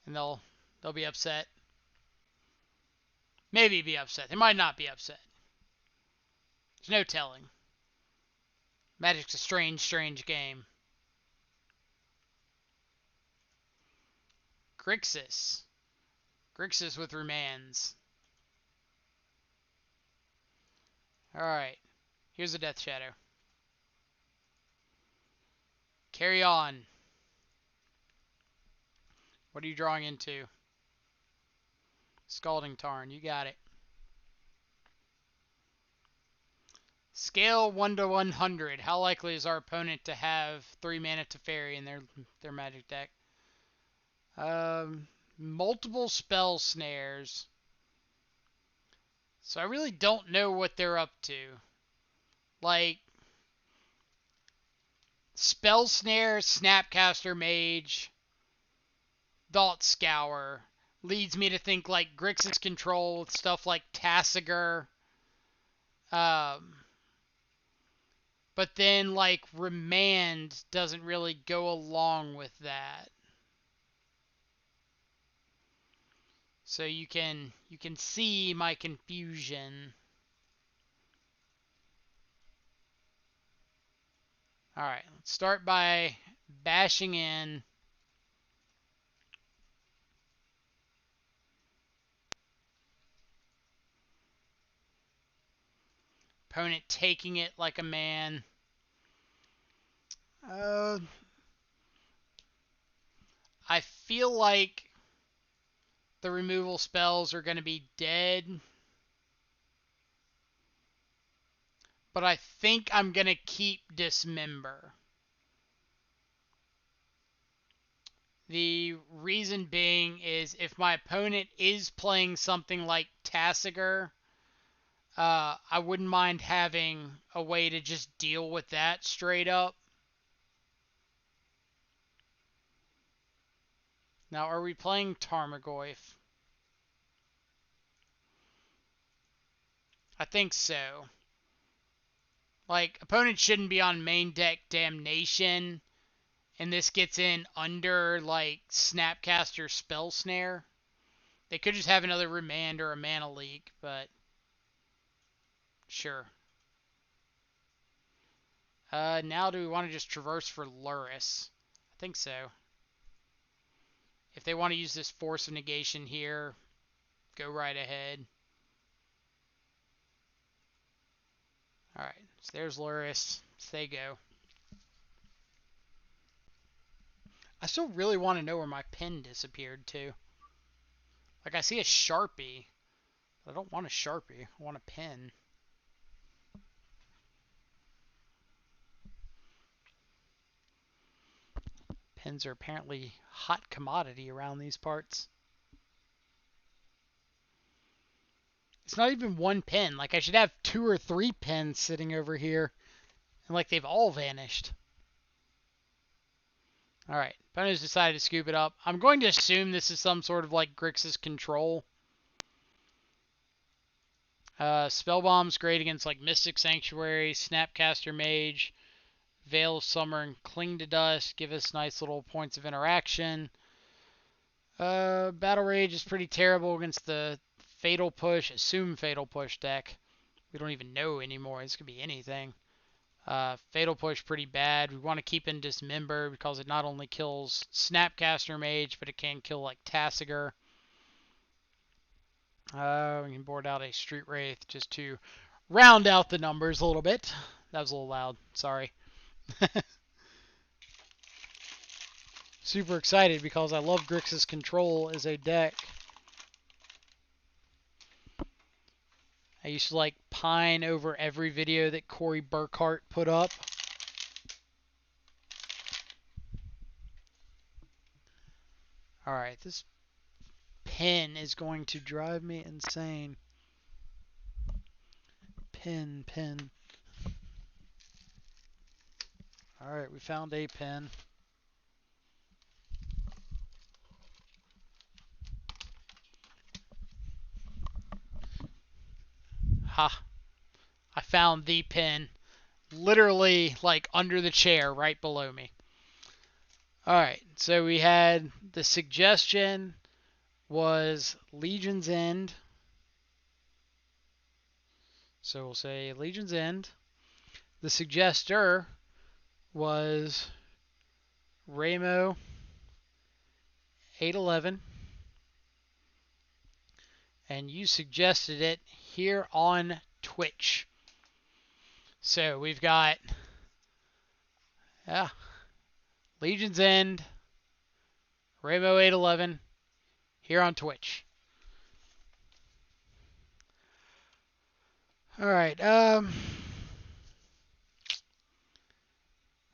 And they'll be upset. Maybe be upset. They might not be upset. There's no telling. Magic's a strange game. Grixis. Grixis with remands. Alright. Here's a Death Shadow. Carry on. What are you drawing into? Scalding Tarn. You got it. Scale 1 to 100. How likely is our opponent to have 3 mana Teferi in their Magic deck? Multiple spell snares. So I really don't know what they're up to. Like, Spell Snare, Snapcaster Mage, Thought Scour leads me to think like Grixis Control with stuff like Tasigur. But then like Remand doesn't really go along with that. So you can see my confusion. Alright, let's start by bashing in. Opponent taking it like a man. I feel like the removal spells are going to be dead. But I think I'm going to keep Dismember. The reason being is if my opponent is playing something like Tasigur, I wouldn't mind having a way to just deal with that straight up. Now, are we playing Tarmogoyf? I think so. Like, opponent shouldn't be on main deck Damnation, and this gets in under, like, Snapcaster Spell Snare. They could just have another Remand or a Mana Leak, but sure. Now do we want to just Traverse for Lurrus? I think so. If they want to use this Force of Negation here, go right ahead. Alright, so there's Lurrus. So they go. I still really want to know where my pen disappeared to. Like, I see a Sharpie. But I don't want a Sharpie. I want a pen. Pens are apparently hot commodity around these parts. It's not even one pen. Like, I should have 2 or 3 pens sitting over here. And, like, they've all vanished. Alright, opponent's decided to scoop it up. I'm going to assume this is some sort of, like, Grixis Control. Spell Bomb's great against like Mystic Sanctuary, Snapcaster Mage, Veil of Summer, and Cling to Dust. Give us nice little points of interaction. Battle Rage is pretty terrible against the Fatal Push, Assume Fatal Push deck. We don't even know anymore. This could be anything. Fatal Push pretty bad. We want to keep in Dismember because it not only kills Snapcaster Mage, but it can kill like Tasigur. We can board out a Street Wraith just to round out the numbers a little bit. That was a little loud. Sorry. Super excited because I love Grixis Control as a deck. I used to like pine over every video that Corey Burkhart put up. Alright, this pen is going to drive me insane. Pen. Alright, we found a pen. Ha. I found the pen. Literally, like, under the chair right below me. Alright, so we had the suggestion was Legion's End. So we'll say Legion's End. The suggester was Ramo 811. And you suggested it here on Twitch. So we've got, Legion's End, Ramo 811 here on Twitch. Alright,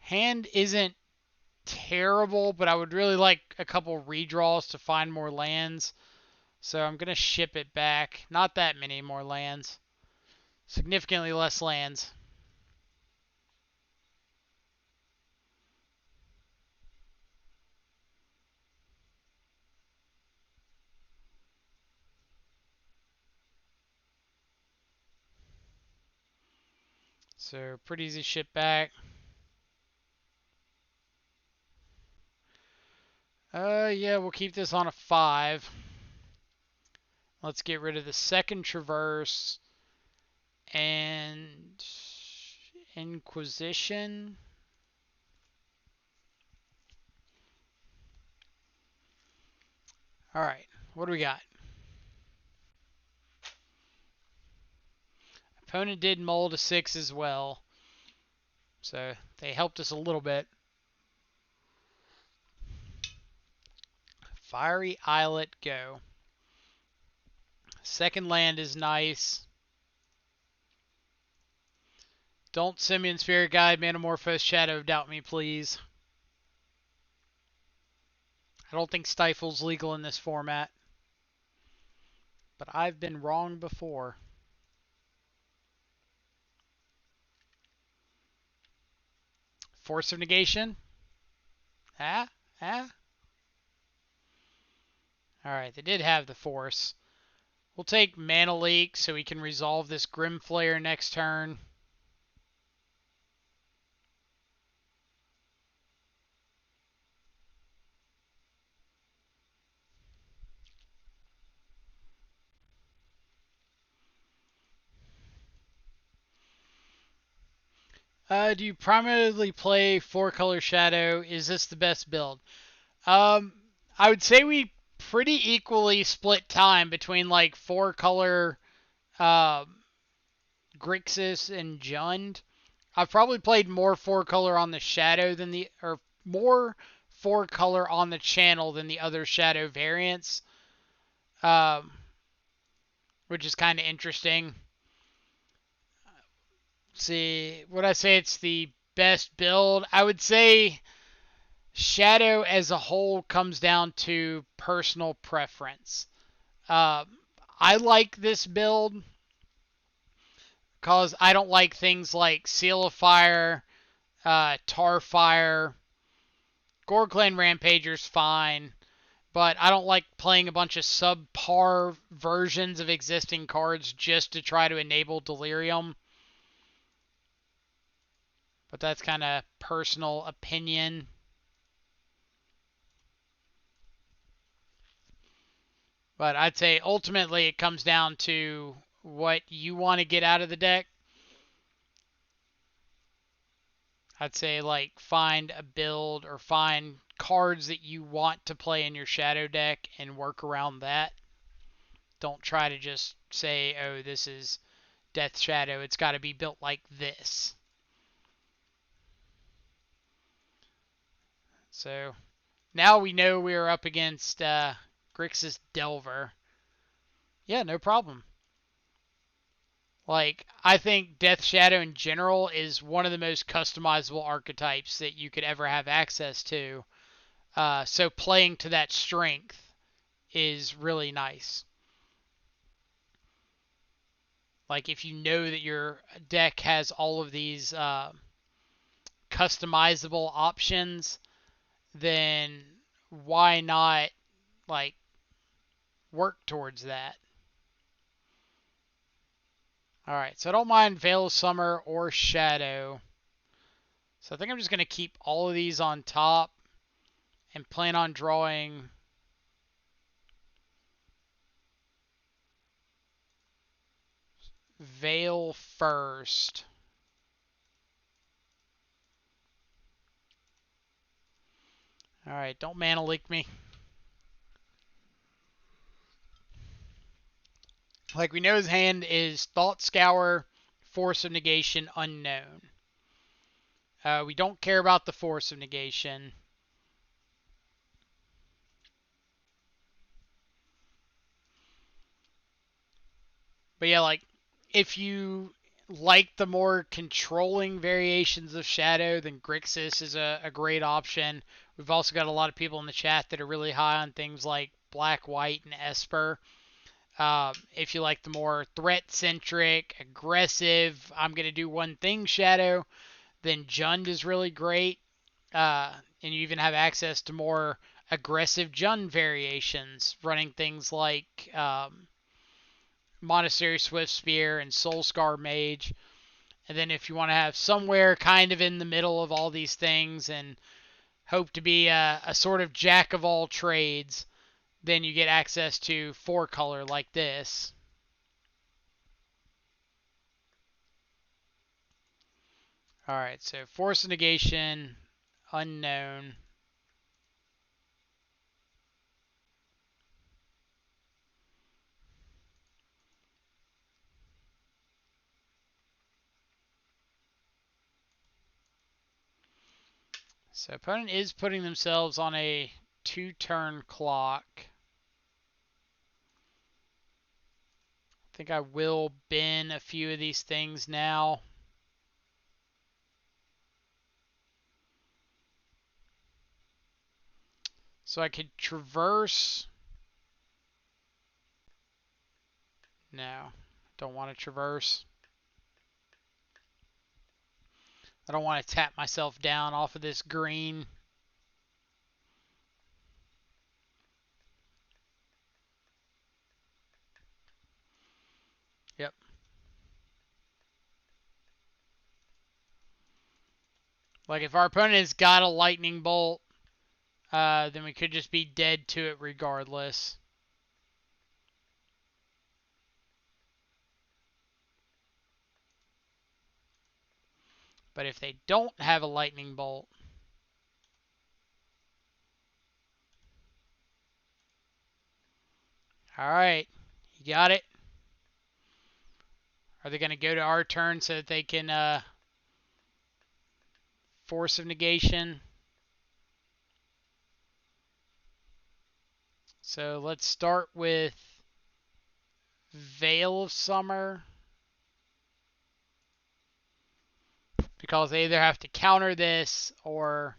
hand isn't terrible, but I would really like a couple redraws to find more lands. So I'm going to ship it back. Not that many more lands. Significantly less lands. So pretty easy ship back. Yeah, we'll keep this on a 5. Let's get rid of the second Traverse and Inquisition. Alright, what do we got? Opponent did mold a 6 as well. So they helped us a little bit. Fiery Islet, go. Second land is nice. Don't Simian Spirit Guide, Manamorphose, Shadow, doubt me, please. I don't think Stifle's legal in this format. But I've been wrong before. Force of Negation? Alright, they did have the Force. We'll take Mana Leak so we can resolve this Grim Flare next turn. Do you primarily play 4-color Shadow? Is this the best build? I would say we pretty equally split time between like 4-color Grixis and Jund. I've probably played more 4-color on the Shadow than more 4-color on the channel than the other Shadow variants, which is kind of interesting. See, would I say it's the best build? I would say Shadow as a whole comes down to personal preference. I like this build because I don't like things like Seal of Fire, Tarfire. Gorgclan Rampager's fine, but I don't like playing a bunch of subpar versions of existing cards just to try to enable Delirium. But that's kind of personal opinion. But I'd say ultimately it comes down to what you want to get out of the deck. I'd say like find a build or find cards that you want to play in your shadow deck and work around that. Don't try to just say, oh, this is Death Shadow. It's got to be built like this. So now we know we're up against Grixis Delver. Yeah, no problem. Like, I think Death Shadow in general is one of the most customizable archetypes that you could ever have access to. So playing to that strength is really nice. Like, if you know that your deck has all of these customizable options, then why not, like, work towards that? Alright, so I don't mind Veil of Summer or Shadow. So I think I'm just going to keep all of these on top and plan on drawing Veil first. Alright, don't mana leak me. Like we know his hand is Thought Scour, Force of Negation, Unknown. We don't care about the Force of Negation. But yeah, like, if you like the more controlling variations of Shadow, then Grixis is a great option. We've also got a lot of people in the chat that are really high on things like Black, White, and Esper. If you like the more threat-centric, aggressive, I'm going to do one thing Shadow, then Jund is really great. And you even have access to more aggressive Jund variations, running things like Monastery Swiftspear and Soulscar Mage. And then if you want to have somewhere kind of in the middle of all these things and hope to be a sort of jack of all trades, then you get access to 4-color like this. Alright, so Force of Negation, Unknown. So opponent is putting themselves on a 2-turn clock. I think I will bin a few of these things now. So I could traverse. No, don't want to traverse. I don't want to tap myself down off of this green. Yep. Like if our opponent has got a lightning bolt, then we could just be dead to it regardless. But if they don't have a lightning bolt, alright, you got it. Are they going to go to our turn so that they can Force of Negation? So let's start with Veil of Summer. Because they either have to counter this or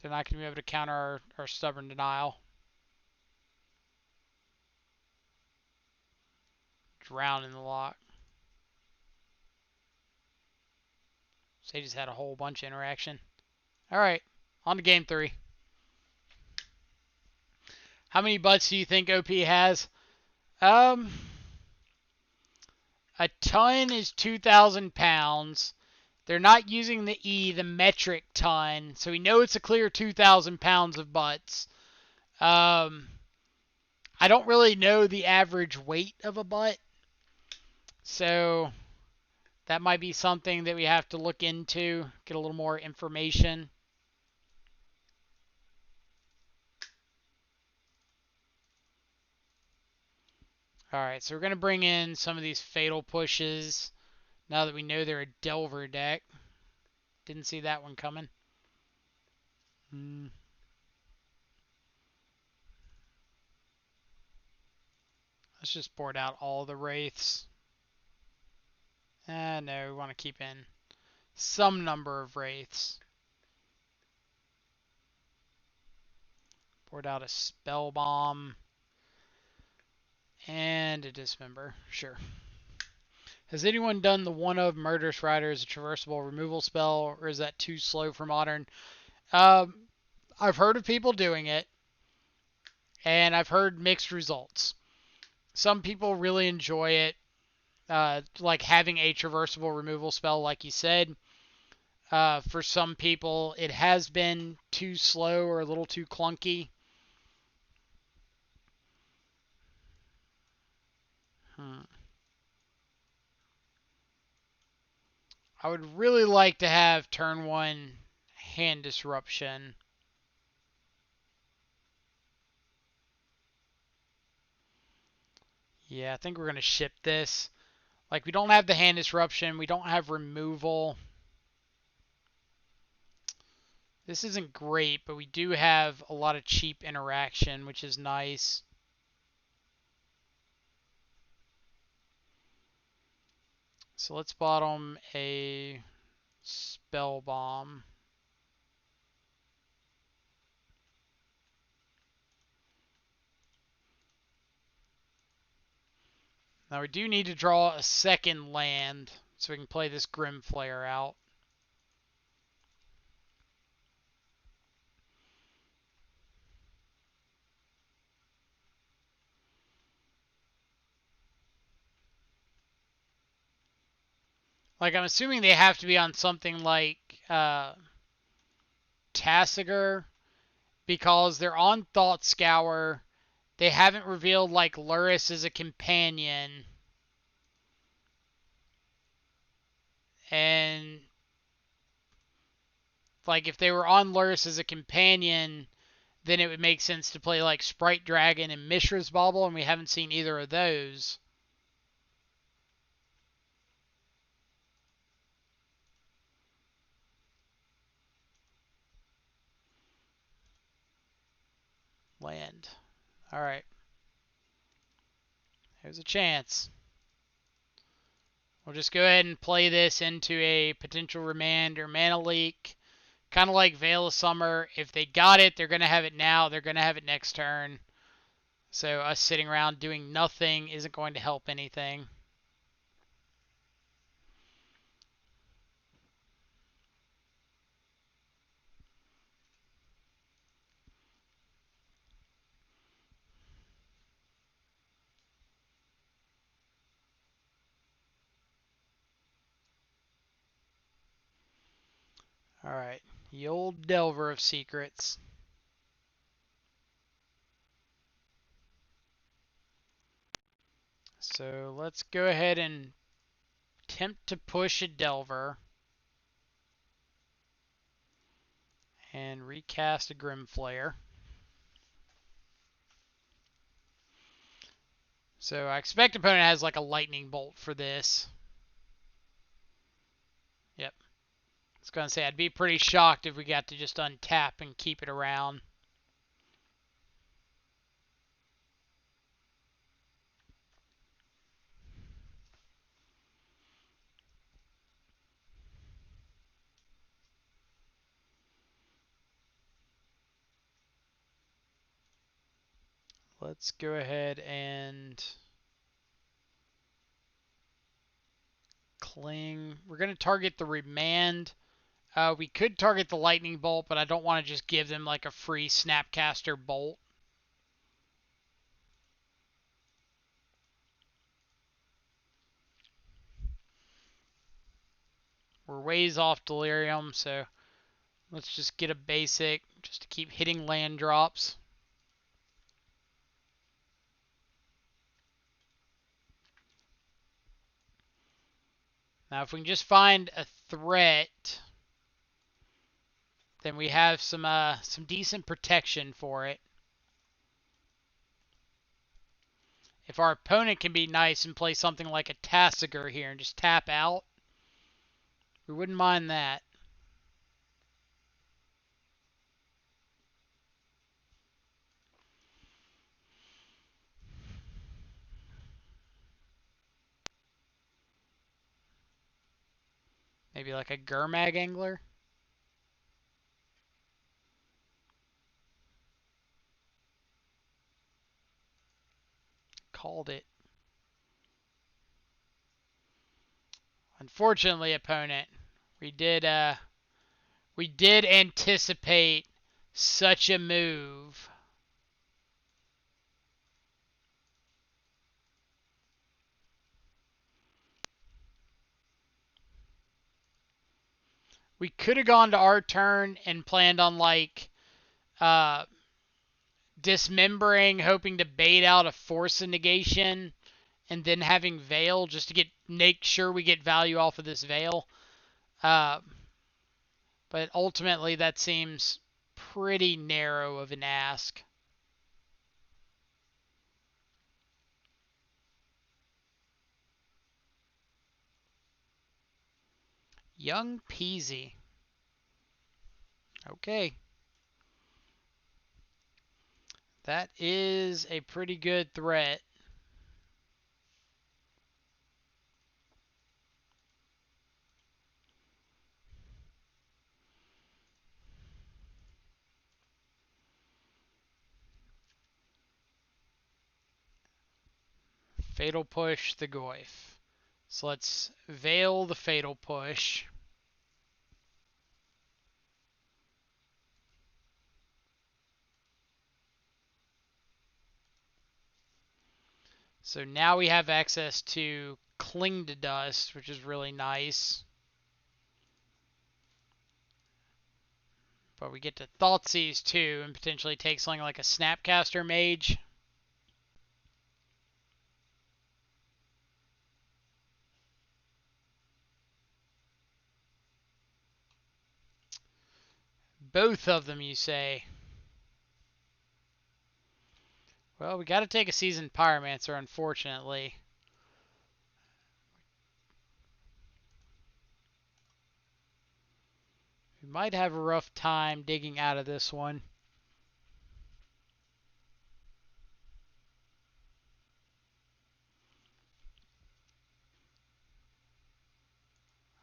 they're not going to be able to counter our Stubborn Denial. Drown in the lock. So they just had a whole bunch of interaction. Alright, on to game 3. How many butts do you think OP has? Um, a ton is 2,000 pounds. They're not using the metric ton, so we know it's a clear 2,000 pounds of butts. Um, I don't really know the average weight of a butt, so that might be something that we have to look into, get a little more information. Alright, so we're going to bring in some of these fatal pushes now that we know they're a Delver deck. Didn't see that one coming. Let's just board out all the Wraiths. No, we want to keep in some number of Wraiths. Board out a Spell Bomb. And a Dismember. Sure. Has anyone done the one of Murderous Rider as a traversable removal spell, or is that too slow for Modern? I've heard of people doing it, and I've heard mixed results. Some people really enjoy it, like having a traversable removal spell, like you said. For some people, it has been too slow or a little too clunky. I would really like to have turn 1 Hand Disruption. Yeah, I think we're going to ship this. Like, we don't have the Hand Disruption. We don't have removal. This isn't great, but we do have a lot of cheap interaction, which is nice. So let's bottom a Spell Bomb. Now we do need to draw a second land so we can play this Grim Flare out. Like, I'm assuming they have to be on something like Tasigur, because they're on Thought Scour. They haven't revealed, like, Lurrus as a companion. And, like, if they were on Lurrus as a companion, then it would make sense to play, like, Sprite Dragon and Mishra's Bauble, and we haven't seen either of those. Land. Alright. There's a chance. We'll just go ahead and play this into a potential remand or mana leak. Kind of like Veil of Summer. If they got it, they're going to have it now. They're going to have it next turn. So us sitting around doing nothing isn't going to help anything. Alright. The old Delver of Secrets. So let's go ahead and attempt to push a Delver. And recast a Grimflare. So I expect opponent has like a lightning bolt for this. Yep. I was going to say, I'd be pretty shocked if we got to just untap and keep it around. Let's go ahead and cling. We're going to target the Remand. We could target the Lightning Bolt, but I don't want to just give them like a free Snapcaster Bolt. We're ways off Delirium, so let's just get a basic just to keep hitting land drops. Now, if we can just find a threat, then we have some decent protection for it. If our opponent can be nice and play something like a Tasigur here and just tap out, we wouldn't mind that. Maybe like a Gurmag Angler. Called it. Unfortunately, opponent, we did anticipate such a move. We could have gone to our turn and planned on like dismembering, hoping to bait out a Force of Negation, and then having Veil just to make sure we get value off of this Veil. But ultimately, that seems pretty narrow of an ask. Young Peasy. Okay. That is a pretty good threat. Fatal Push the Goyf. So let's Veil the Fatal Push. So now we have access to Cling to Dust, which is really nice. But we get to Thoughtseize too, and potentially take something like a Snapcaster Mage. Both of them, you say? Well, we got to take a Seasoned Pyromancer, unfortunately. We might have a rough time digging out of this one.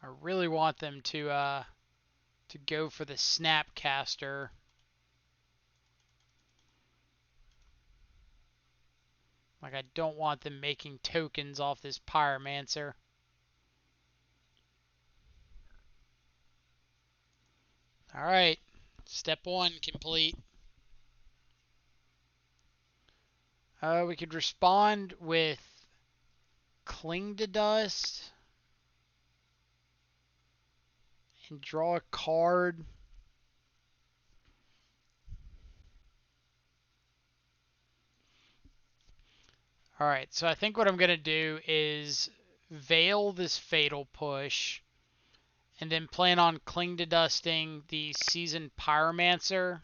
I really want them to go for the Snapcaster. Like, I don't want them making tokens off this Pyromancer. Alright, step one complete. We could respond with Cling to Dust and draw a card. Alright, so I think what I'm going to do is Veil this Fatal Push and then plan on Cling to Dusting the Seasoned Pyromancer.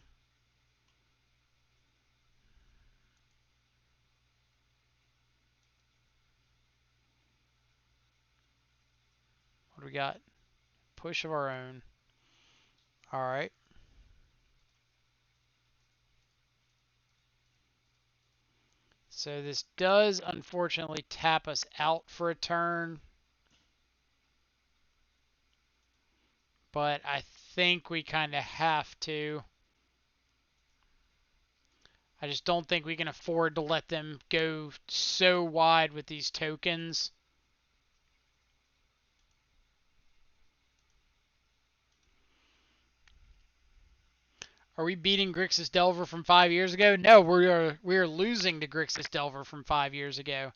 What do we got? Push of our own. Alright. So this does unfortunately tap us out for a turn. But I think we kind of have to. I just don't think we can afford to let them go so wide with these tokens. Are we beating Grixis Delver from 5 years ago? No, we are losing to Grixis Delver from 5 years ago.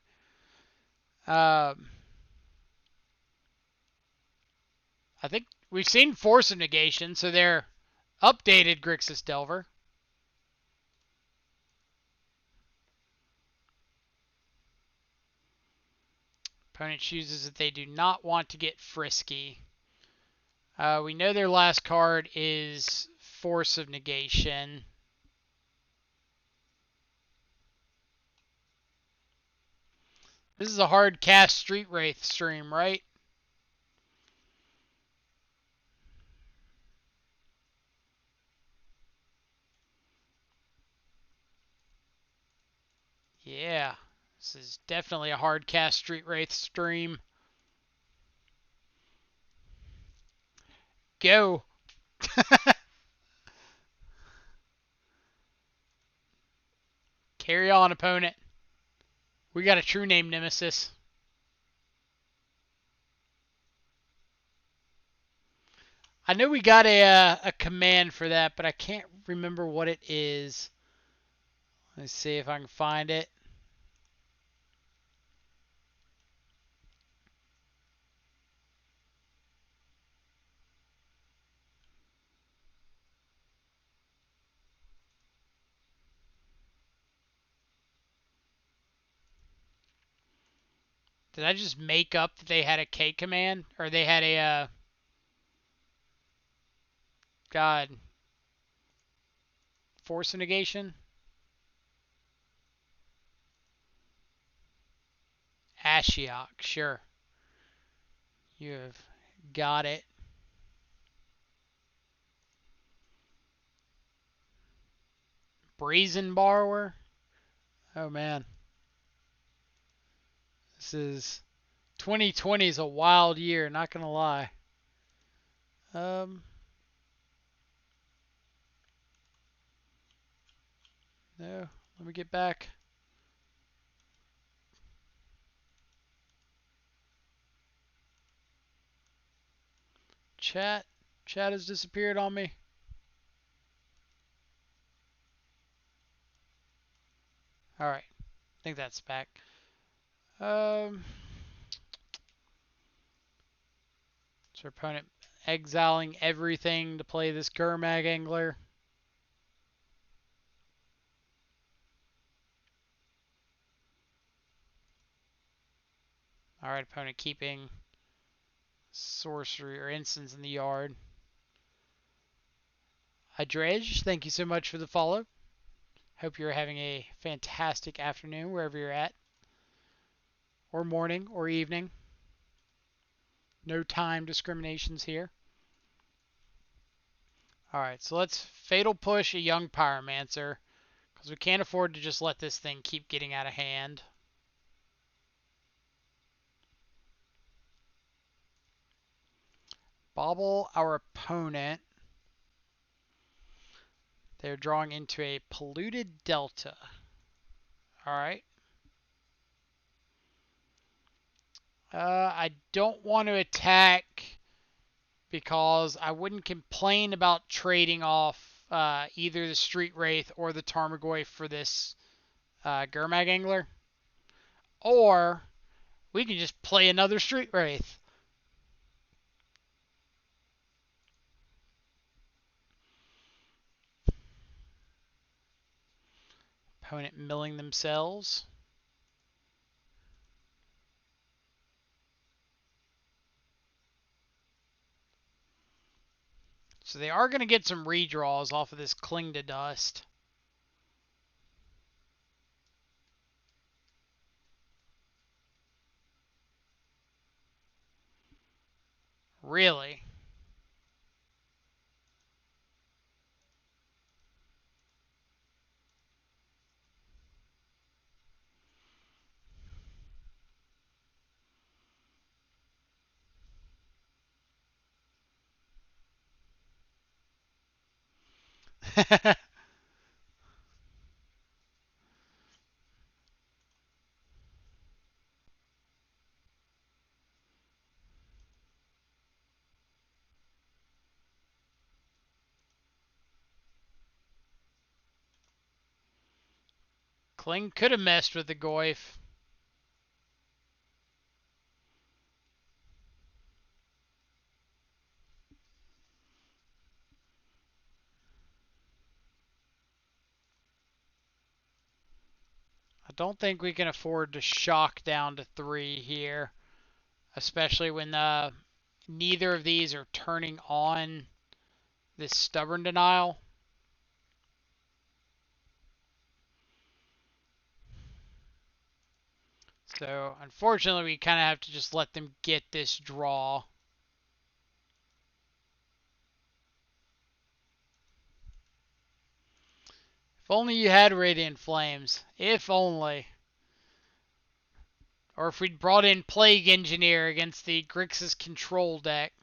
I I think we've seen Force of Negation, so they're updated Grixis Delver. Opponent chooses that they do not want to get frisky. We know their last card is Force of Negation. This is a hard cast Street Wraith stream, right? Yeah, this is definitely a hard cast Street Wraith stream. Go. Carry on, opponent. We got a true name nemesis. I know we got a command for that, but I can't remember what it is. Let's see if I can find it. Did I just make up that they had a K command? Or they had a, God, Force of Negation? Ashiok, sure. You have got it. Brazen Borrower? Oh, man. This is... 2020 is a wild year, not gonna lie. No, let me get back. Chat has disappeared on me. All right, I think that's back. So opponent exiling everything to play this Gurmag Angler. All right, opponent keeping sorcery or instants in the yard. Dredge, thank you so much for the follow. Hope you're having a fantastic afternoon wherever you're at, or morning, or evening. No time discriminations here. Alright, so let's Fatal Push a Young Pyromancer, because we can't afford to just let this thing keep getting out of hand. Bobble our opponent. They're drawing into a Polluted Delta. Alright. I don't want to attack because I wouldn't complain about trading off either the Street Wraith or the Tarmogoyf for this Gurmag Angler. Or we can just play another Street Wraith. Opponent milling themselves. So they are going to get some redraws off of this Cling to Dust. Really? Cling could have messed with the Goyf. don't think we can afford to shock down to 3 here, especially when neither of these are turning on this stubborn denial. So unfortunately, we kind of have to just let them get this draw. If only you had Radiant Flames. If only. Or if we'd brought in Plague Engineer against the Grixis control deck.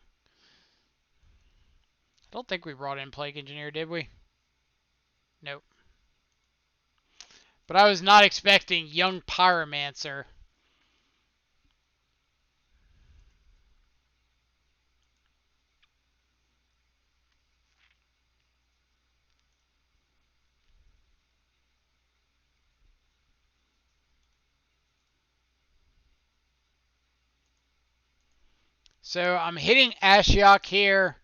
I don't think we brought in Plague Engineer, did we? Nope. But I was not expecting Young Pyromancer. So I'm hitting Ashiok here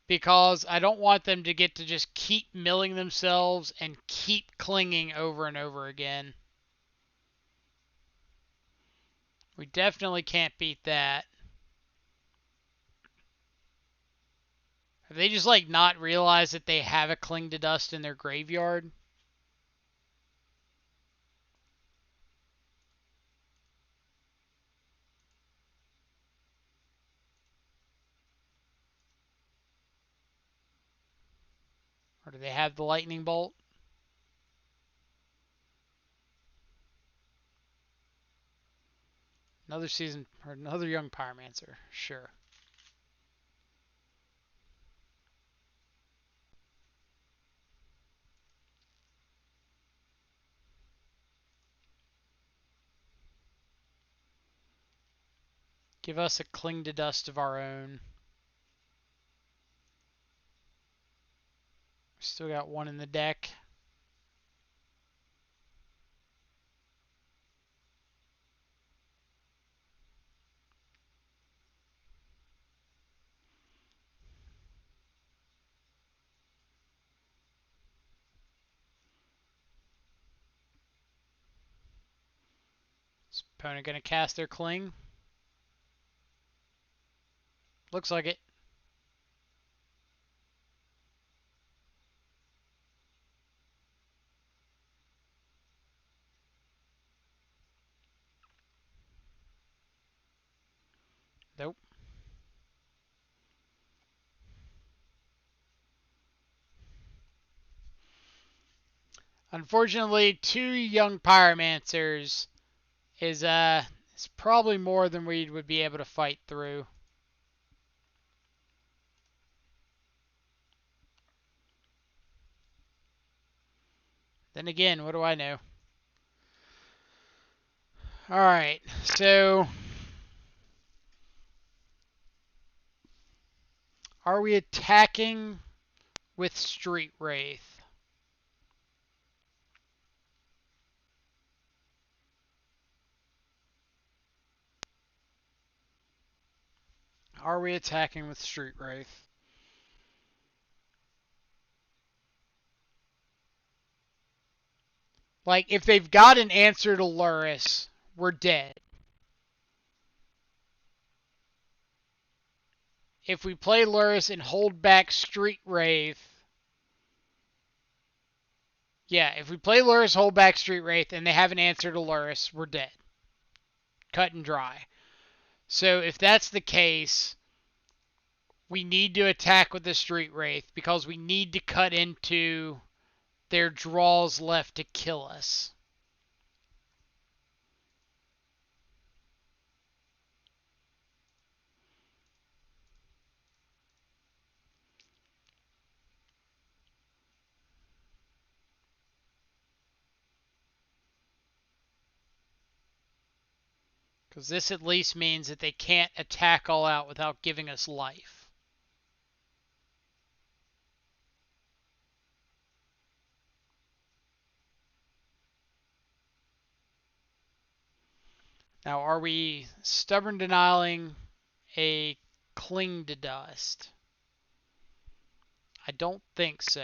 because I don't want them to get to just keep milling themselves and keep clinging over and over again. We definitely can't beat that. Have they just like not realized that they have a Cling to Dust in their graveyard? Or do they have the Lightning Bolt? Another season, or another Young Pyromancer, sure. Give us a Cling to Dust of our own. Still got one in the deck. Is opponent going to cast their Cling? Looks like it. Nope. Unfortunately, 2 Young Pyromancers is probably more than we would be able to fight through. Then again, what do I know? Alright, so are we attacking with Street Wraith? Are we attacking with Street Wraith? Like, if they've got an answer to Lurrus, we're dead. If we play Lurrus and hold back Street Wraith, yeah, if we play Lurrus, hold back Street Wraith, and they have an answer to Lurrus, we're dead. Cut and dry. So if that's the case, we need to attack with the Street Wraith because we need to cut into their draws left to kill us. Because this at least means that they can't attack all out without giving us life. Now, are we stubborn denying a Cling to Dust? I don't think so.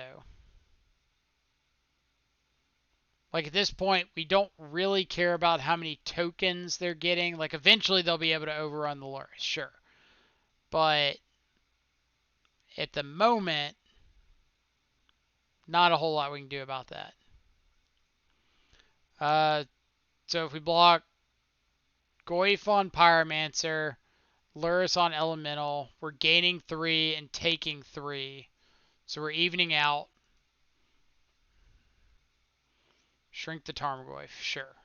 Like at this point, we don't really care about how many tokens they're getting. Like eventually they'll be able to overrun the Lurrus, sure. But at the moment, not a whole lot we can do about that. So if we block Goyf on Pyromancer, Lurrus on Elemental, we're gaining 3 and taking 3. So we're evening out. Shrink the Tarmogoyf, sure.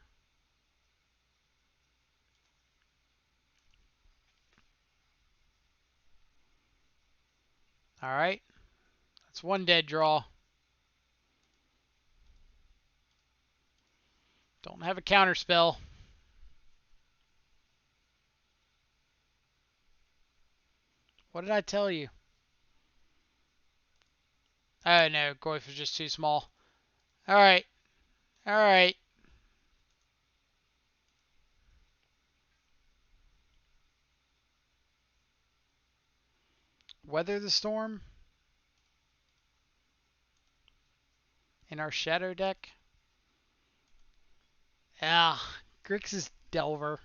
Alright. That's one dead draw. Don't have a counter spell. What did I tell you? Oh no, Goyf was just too small. Alright. Alright. Weather the Storm in our Shadow deck. Ah, Grixis Delver.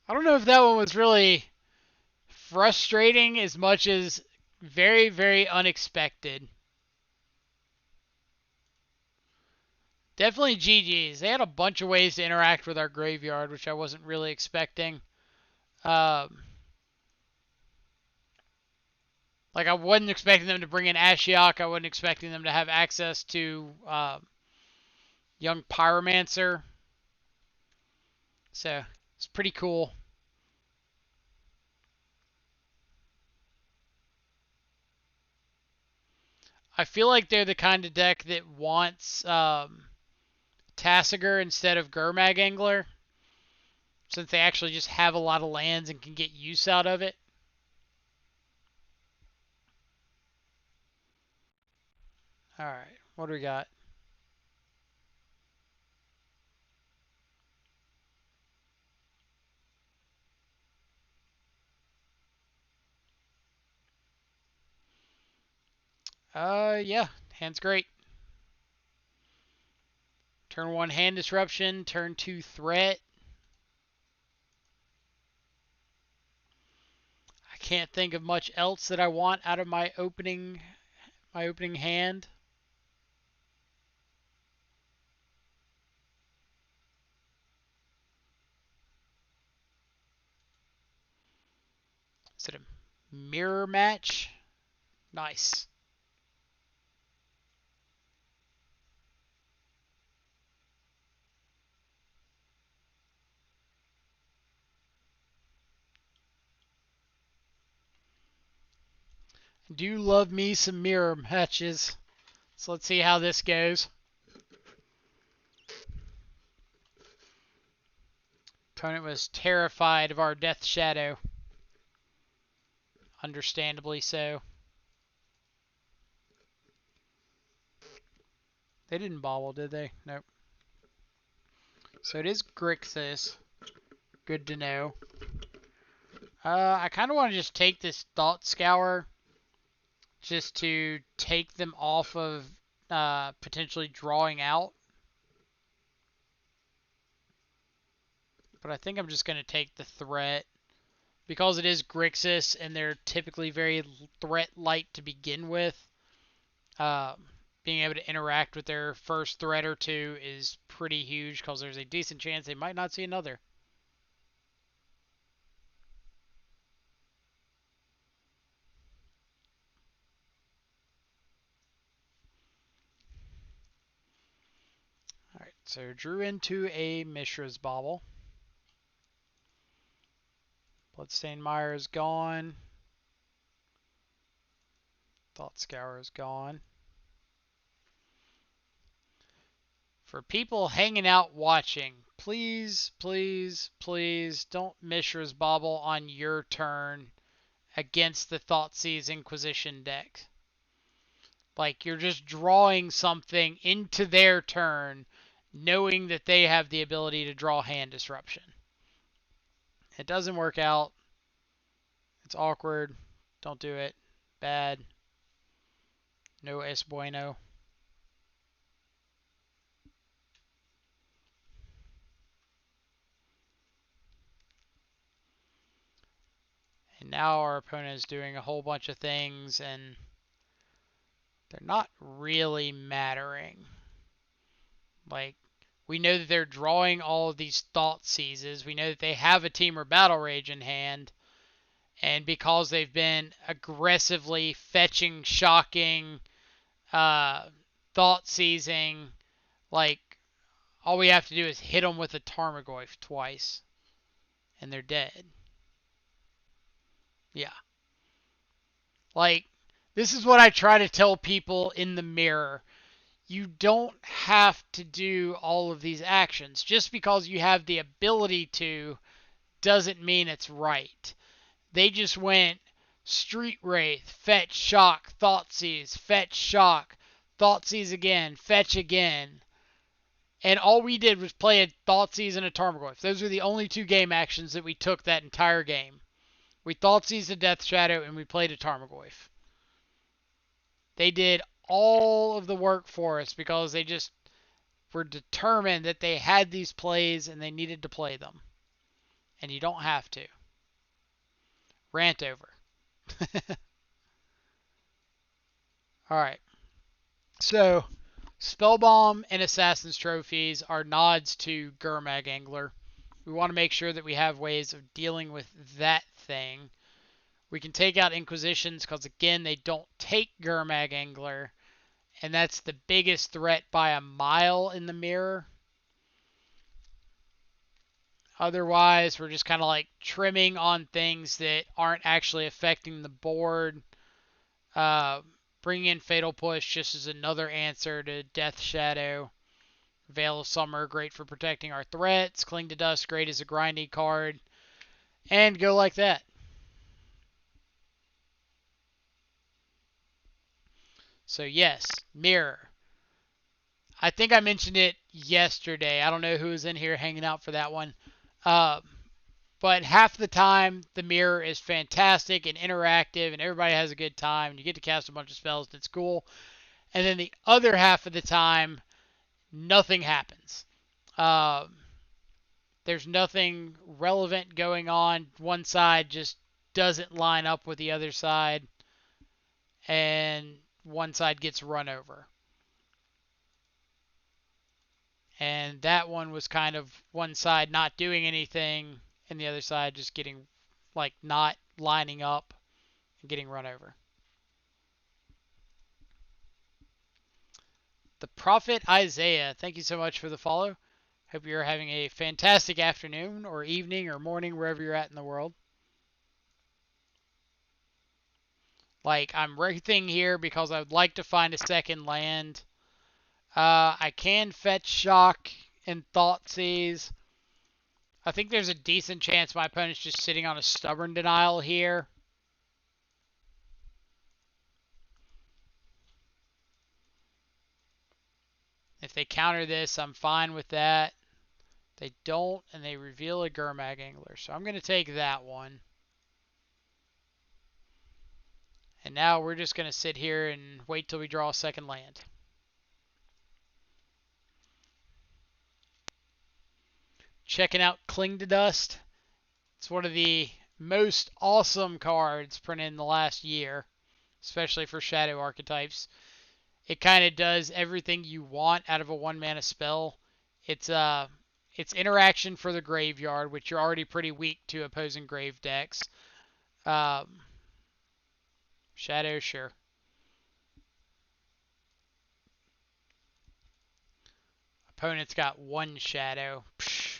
I don't know if that one was really frustrating as much as very, very unexpected. Definitely GG's. They had a bunch of ways to interact with our graveyard, which I wasn't really expecting. Like I wasn't expecting them to bring in Ashiok. I wasn't expecting them to have access to young Pyromancer. So it's pretty cool. I feel like they're the kind of deck that wants Tasigur instead of Gurmag Angler, since they actually just have a lot of lands and can get use out of it. Alright, what do we got? Yeah, hand's great. Turn 1 hand disruption, turn 2 threat. I can't think of much else that I want out of my opening hand. Is it a mirror match? Nice. Do love me some mirror matches. So let's see how this goes. Opponent was terrified of our Death Shadow. Understandably so. They didn't bobble, did they? Nope. So it is Grixis. Good to know. I kind of want to just take this Thought Scour just to take them off of potentially drawing out. But I think I'm just going to take the threat. Because it is Grixis and they're typically very threat light to begin with, being able to interact with their first threat or two is pretty huge because there's a decent chance they might not see another. Alright, so drew into a Mishra's Bauble. Bloodstained Mire is gone. Thought Scour is gone. For people hanging out watching, please, please, please don't Mishra's Bauble on your turn against the Thoughtseize Inquisition deck. Like, you're just drawing something into their turn, knowing that they have the ability to draw hand disruption. It doesn't work out. It's awkward, Don't do it. Bad. No es bueno. And now our opponent is doing a whole bunch of things, and they're not really mattering. Like, we know that they're drawing all of these Thoughtseizes. We know that they have a Temur Battle Rage in hand. And because they've been aggressively fetching, shocking, Thoughtseizing, like, all we have to do is hit them with a Tarmogoyf twice. And they're dead. Yeah. Like, this is what I try to tell people in the mirror. You don't have to do all of these actions. Just because you have the ability to doesn't mean it's right. They just went Street Wraith, fetch, shock, Thoughtseize, fetch, shock, Thoughtseize again, fetch again. And all we did was play a Thoughtseize and a Tarmogoyf. Those are the only two game actions that we took that entire game. We Thoughtseized a Death Shadow and we played a Tarmogoyf. They did all of the work for us because they just were determined that they had these plays and they needed to play them. And you don't have to. Rant over. Alright. So, Spellbomb and Assassin's Trophies are nods to Gurmag Angler. We want to make sure that we have ways of dealing with that thing. We can take out Inquisitions because, again, they don't take Gurmag Angler. And that's the biggest threat by a mile in the mirror. Otherwise, we're just kind of like trimming on things that aren't actually affecting the board. Bringing in Fatal Push just as another answer to Death Shadow. Veil of Summer, great for protecting our threats. Cling to Dust, great as a grinding card. And go like that. So yes, Mirror. I think I mentioned it yesterday. I don't know who was in here hanging out for that one. But half the time, the Mirror is fantastic and interactive, and everybody has a good time. And you get to cast a bunch of spells, and it's cool. And then the other half of the time, nothing happens. There's nothing relevant going on. One side just doesn't line up with the other side, and one side gets run over. And that one was kind of one side not doing anything, and the other side just getting, like, not lining up and getting run over. The Prophet Isaiah, thank you so much for the follow. Hope you're having a fantastic afternoon or evening or morning wherever you're at in the world. Like, I'm wraithing here because I would like to find a second land. I can fetch Shock and Thoughtseize. I think there's a decent chance my opponent's just sitting on a Stubborn Denial here. If they counter this, I'm fine with that. They don't, and they reveal a Gurmag Angler. So I'm going to take that one. And now we're just going to sit here and wait till we draw a second land. Checking out Cling to Dust. It's one of the most awesome cards printed in the last year, especially for Shadow archetypes. It kind of does everything you want out of a one-mana spell. It's interaction for the graveyard, which you're already pretty weak to opposing grave decks. Shadow, sure. Opponent's got one Shadow. Psh.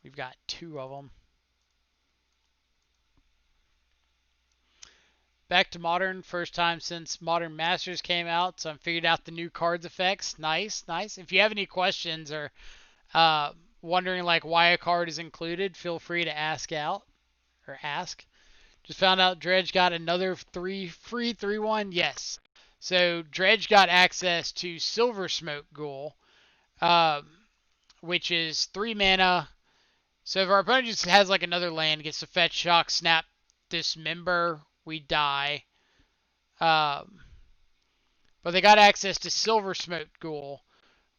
We've got two of them. Back to Modern, first time since Modern Masters came out, so I'm figured out the new cards effects. Nice, nice. If you have any questions or wondering like why a card is included, feel free to ask out or ask. Just found out Dredge got another free 3/1. Yes. So Dredge got access to Silver Smoke Ghoul, which is 3 mana. So if our opponent just has like another land, gets to fetch, shock, snap dismember, we die. Um, but they got access to Silver Smoke Ghoul,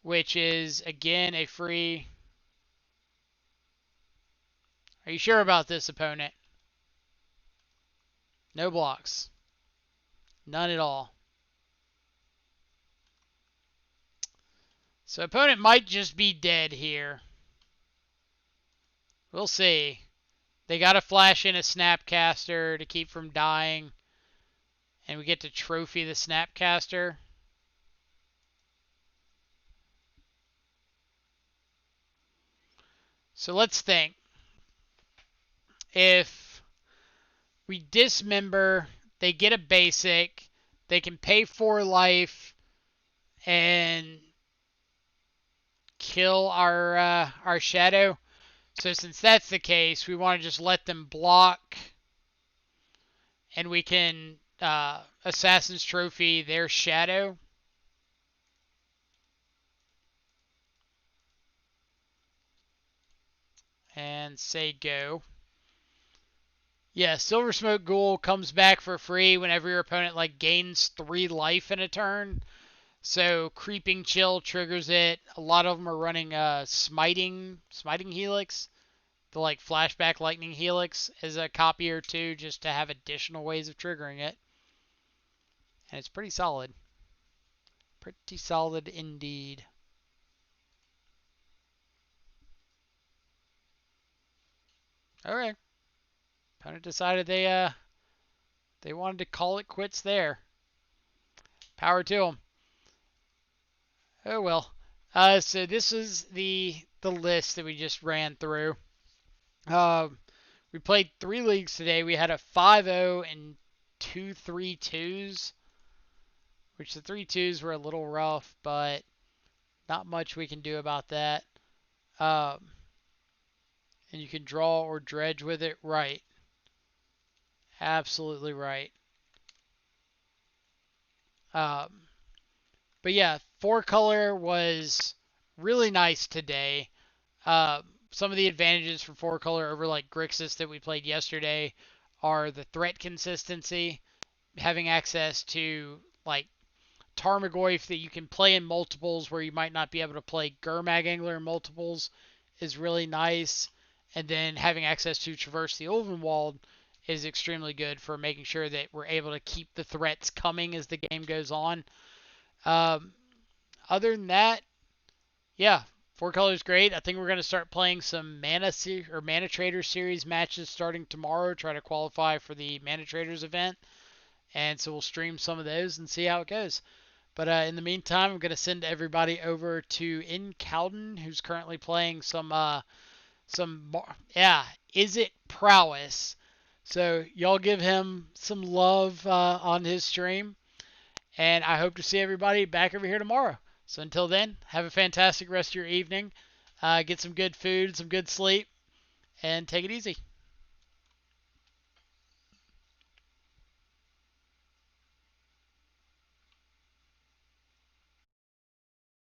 which is, again, a free... Are you sure about this, opponent? No blocks. None at all. So opponent might just be dead here. We'll see. They got to flash in a Snapcaster to keep from dying. And we get to trophy the Snapcaster. So let's think. If we dismember, they get a basic, they can pay 4 life and kill our shadow. So since that's the case, we want to just let them block, and we can Assassin's Trophy their shadow. And say go. Yeah, Silver Smoke Ghoul comes back for free whenever your opponent gains 3 life in a turn. So Creeping Chill triggers it. A lot of them are running Smiting Helix, the Flashback Lightning Helix as a copy or two, just to have additional ways of triggering it. And it's pretty solid. Pretty solid indeed. Okay. Opponent decided they wanted to call it quits there. Power to them. Oh well. So this is the list that we just ran through. We played 3 leagues today. We had a 5-0 and 2 3-2s, which the 3-2s were a little rough, but not much we can do about that. And you can draw or dredge with it. Right. Absolutely right. But yeah, 4-color was really nice today. Some of the advantages for 4-color over Grixis that we played yesterday are the threat consistency, having access to Tarmogoyf that you can play in multiples where you might not be able to play Gurmag Angler in multiples is really nice. And then having access to Traverse the Ulvenwald is extremely good for making sure that we're able to keep the threats coming as the game goes on. Other than that, yeah, 4-color is great. I think we're going to start playing some Mana Traders series matches starting tomorrow, try to qualify for the Mana Traders event. And so we'll stream some of those and see how it goes. But in the meantime, I'm going to send everybody over to Incowden, who's currently playing some Izzet Prowess. So y'all give him some love on his stream. And I hope to see everybody back over here tomorrow. So until then, have a fantastic rest of your evening. Get some good food, some good sleep, and take it easy.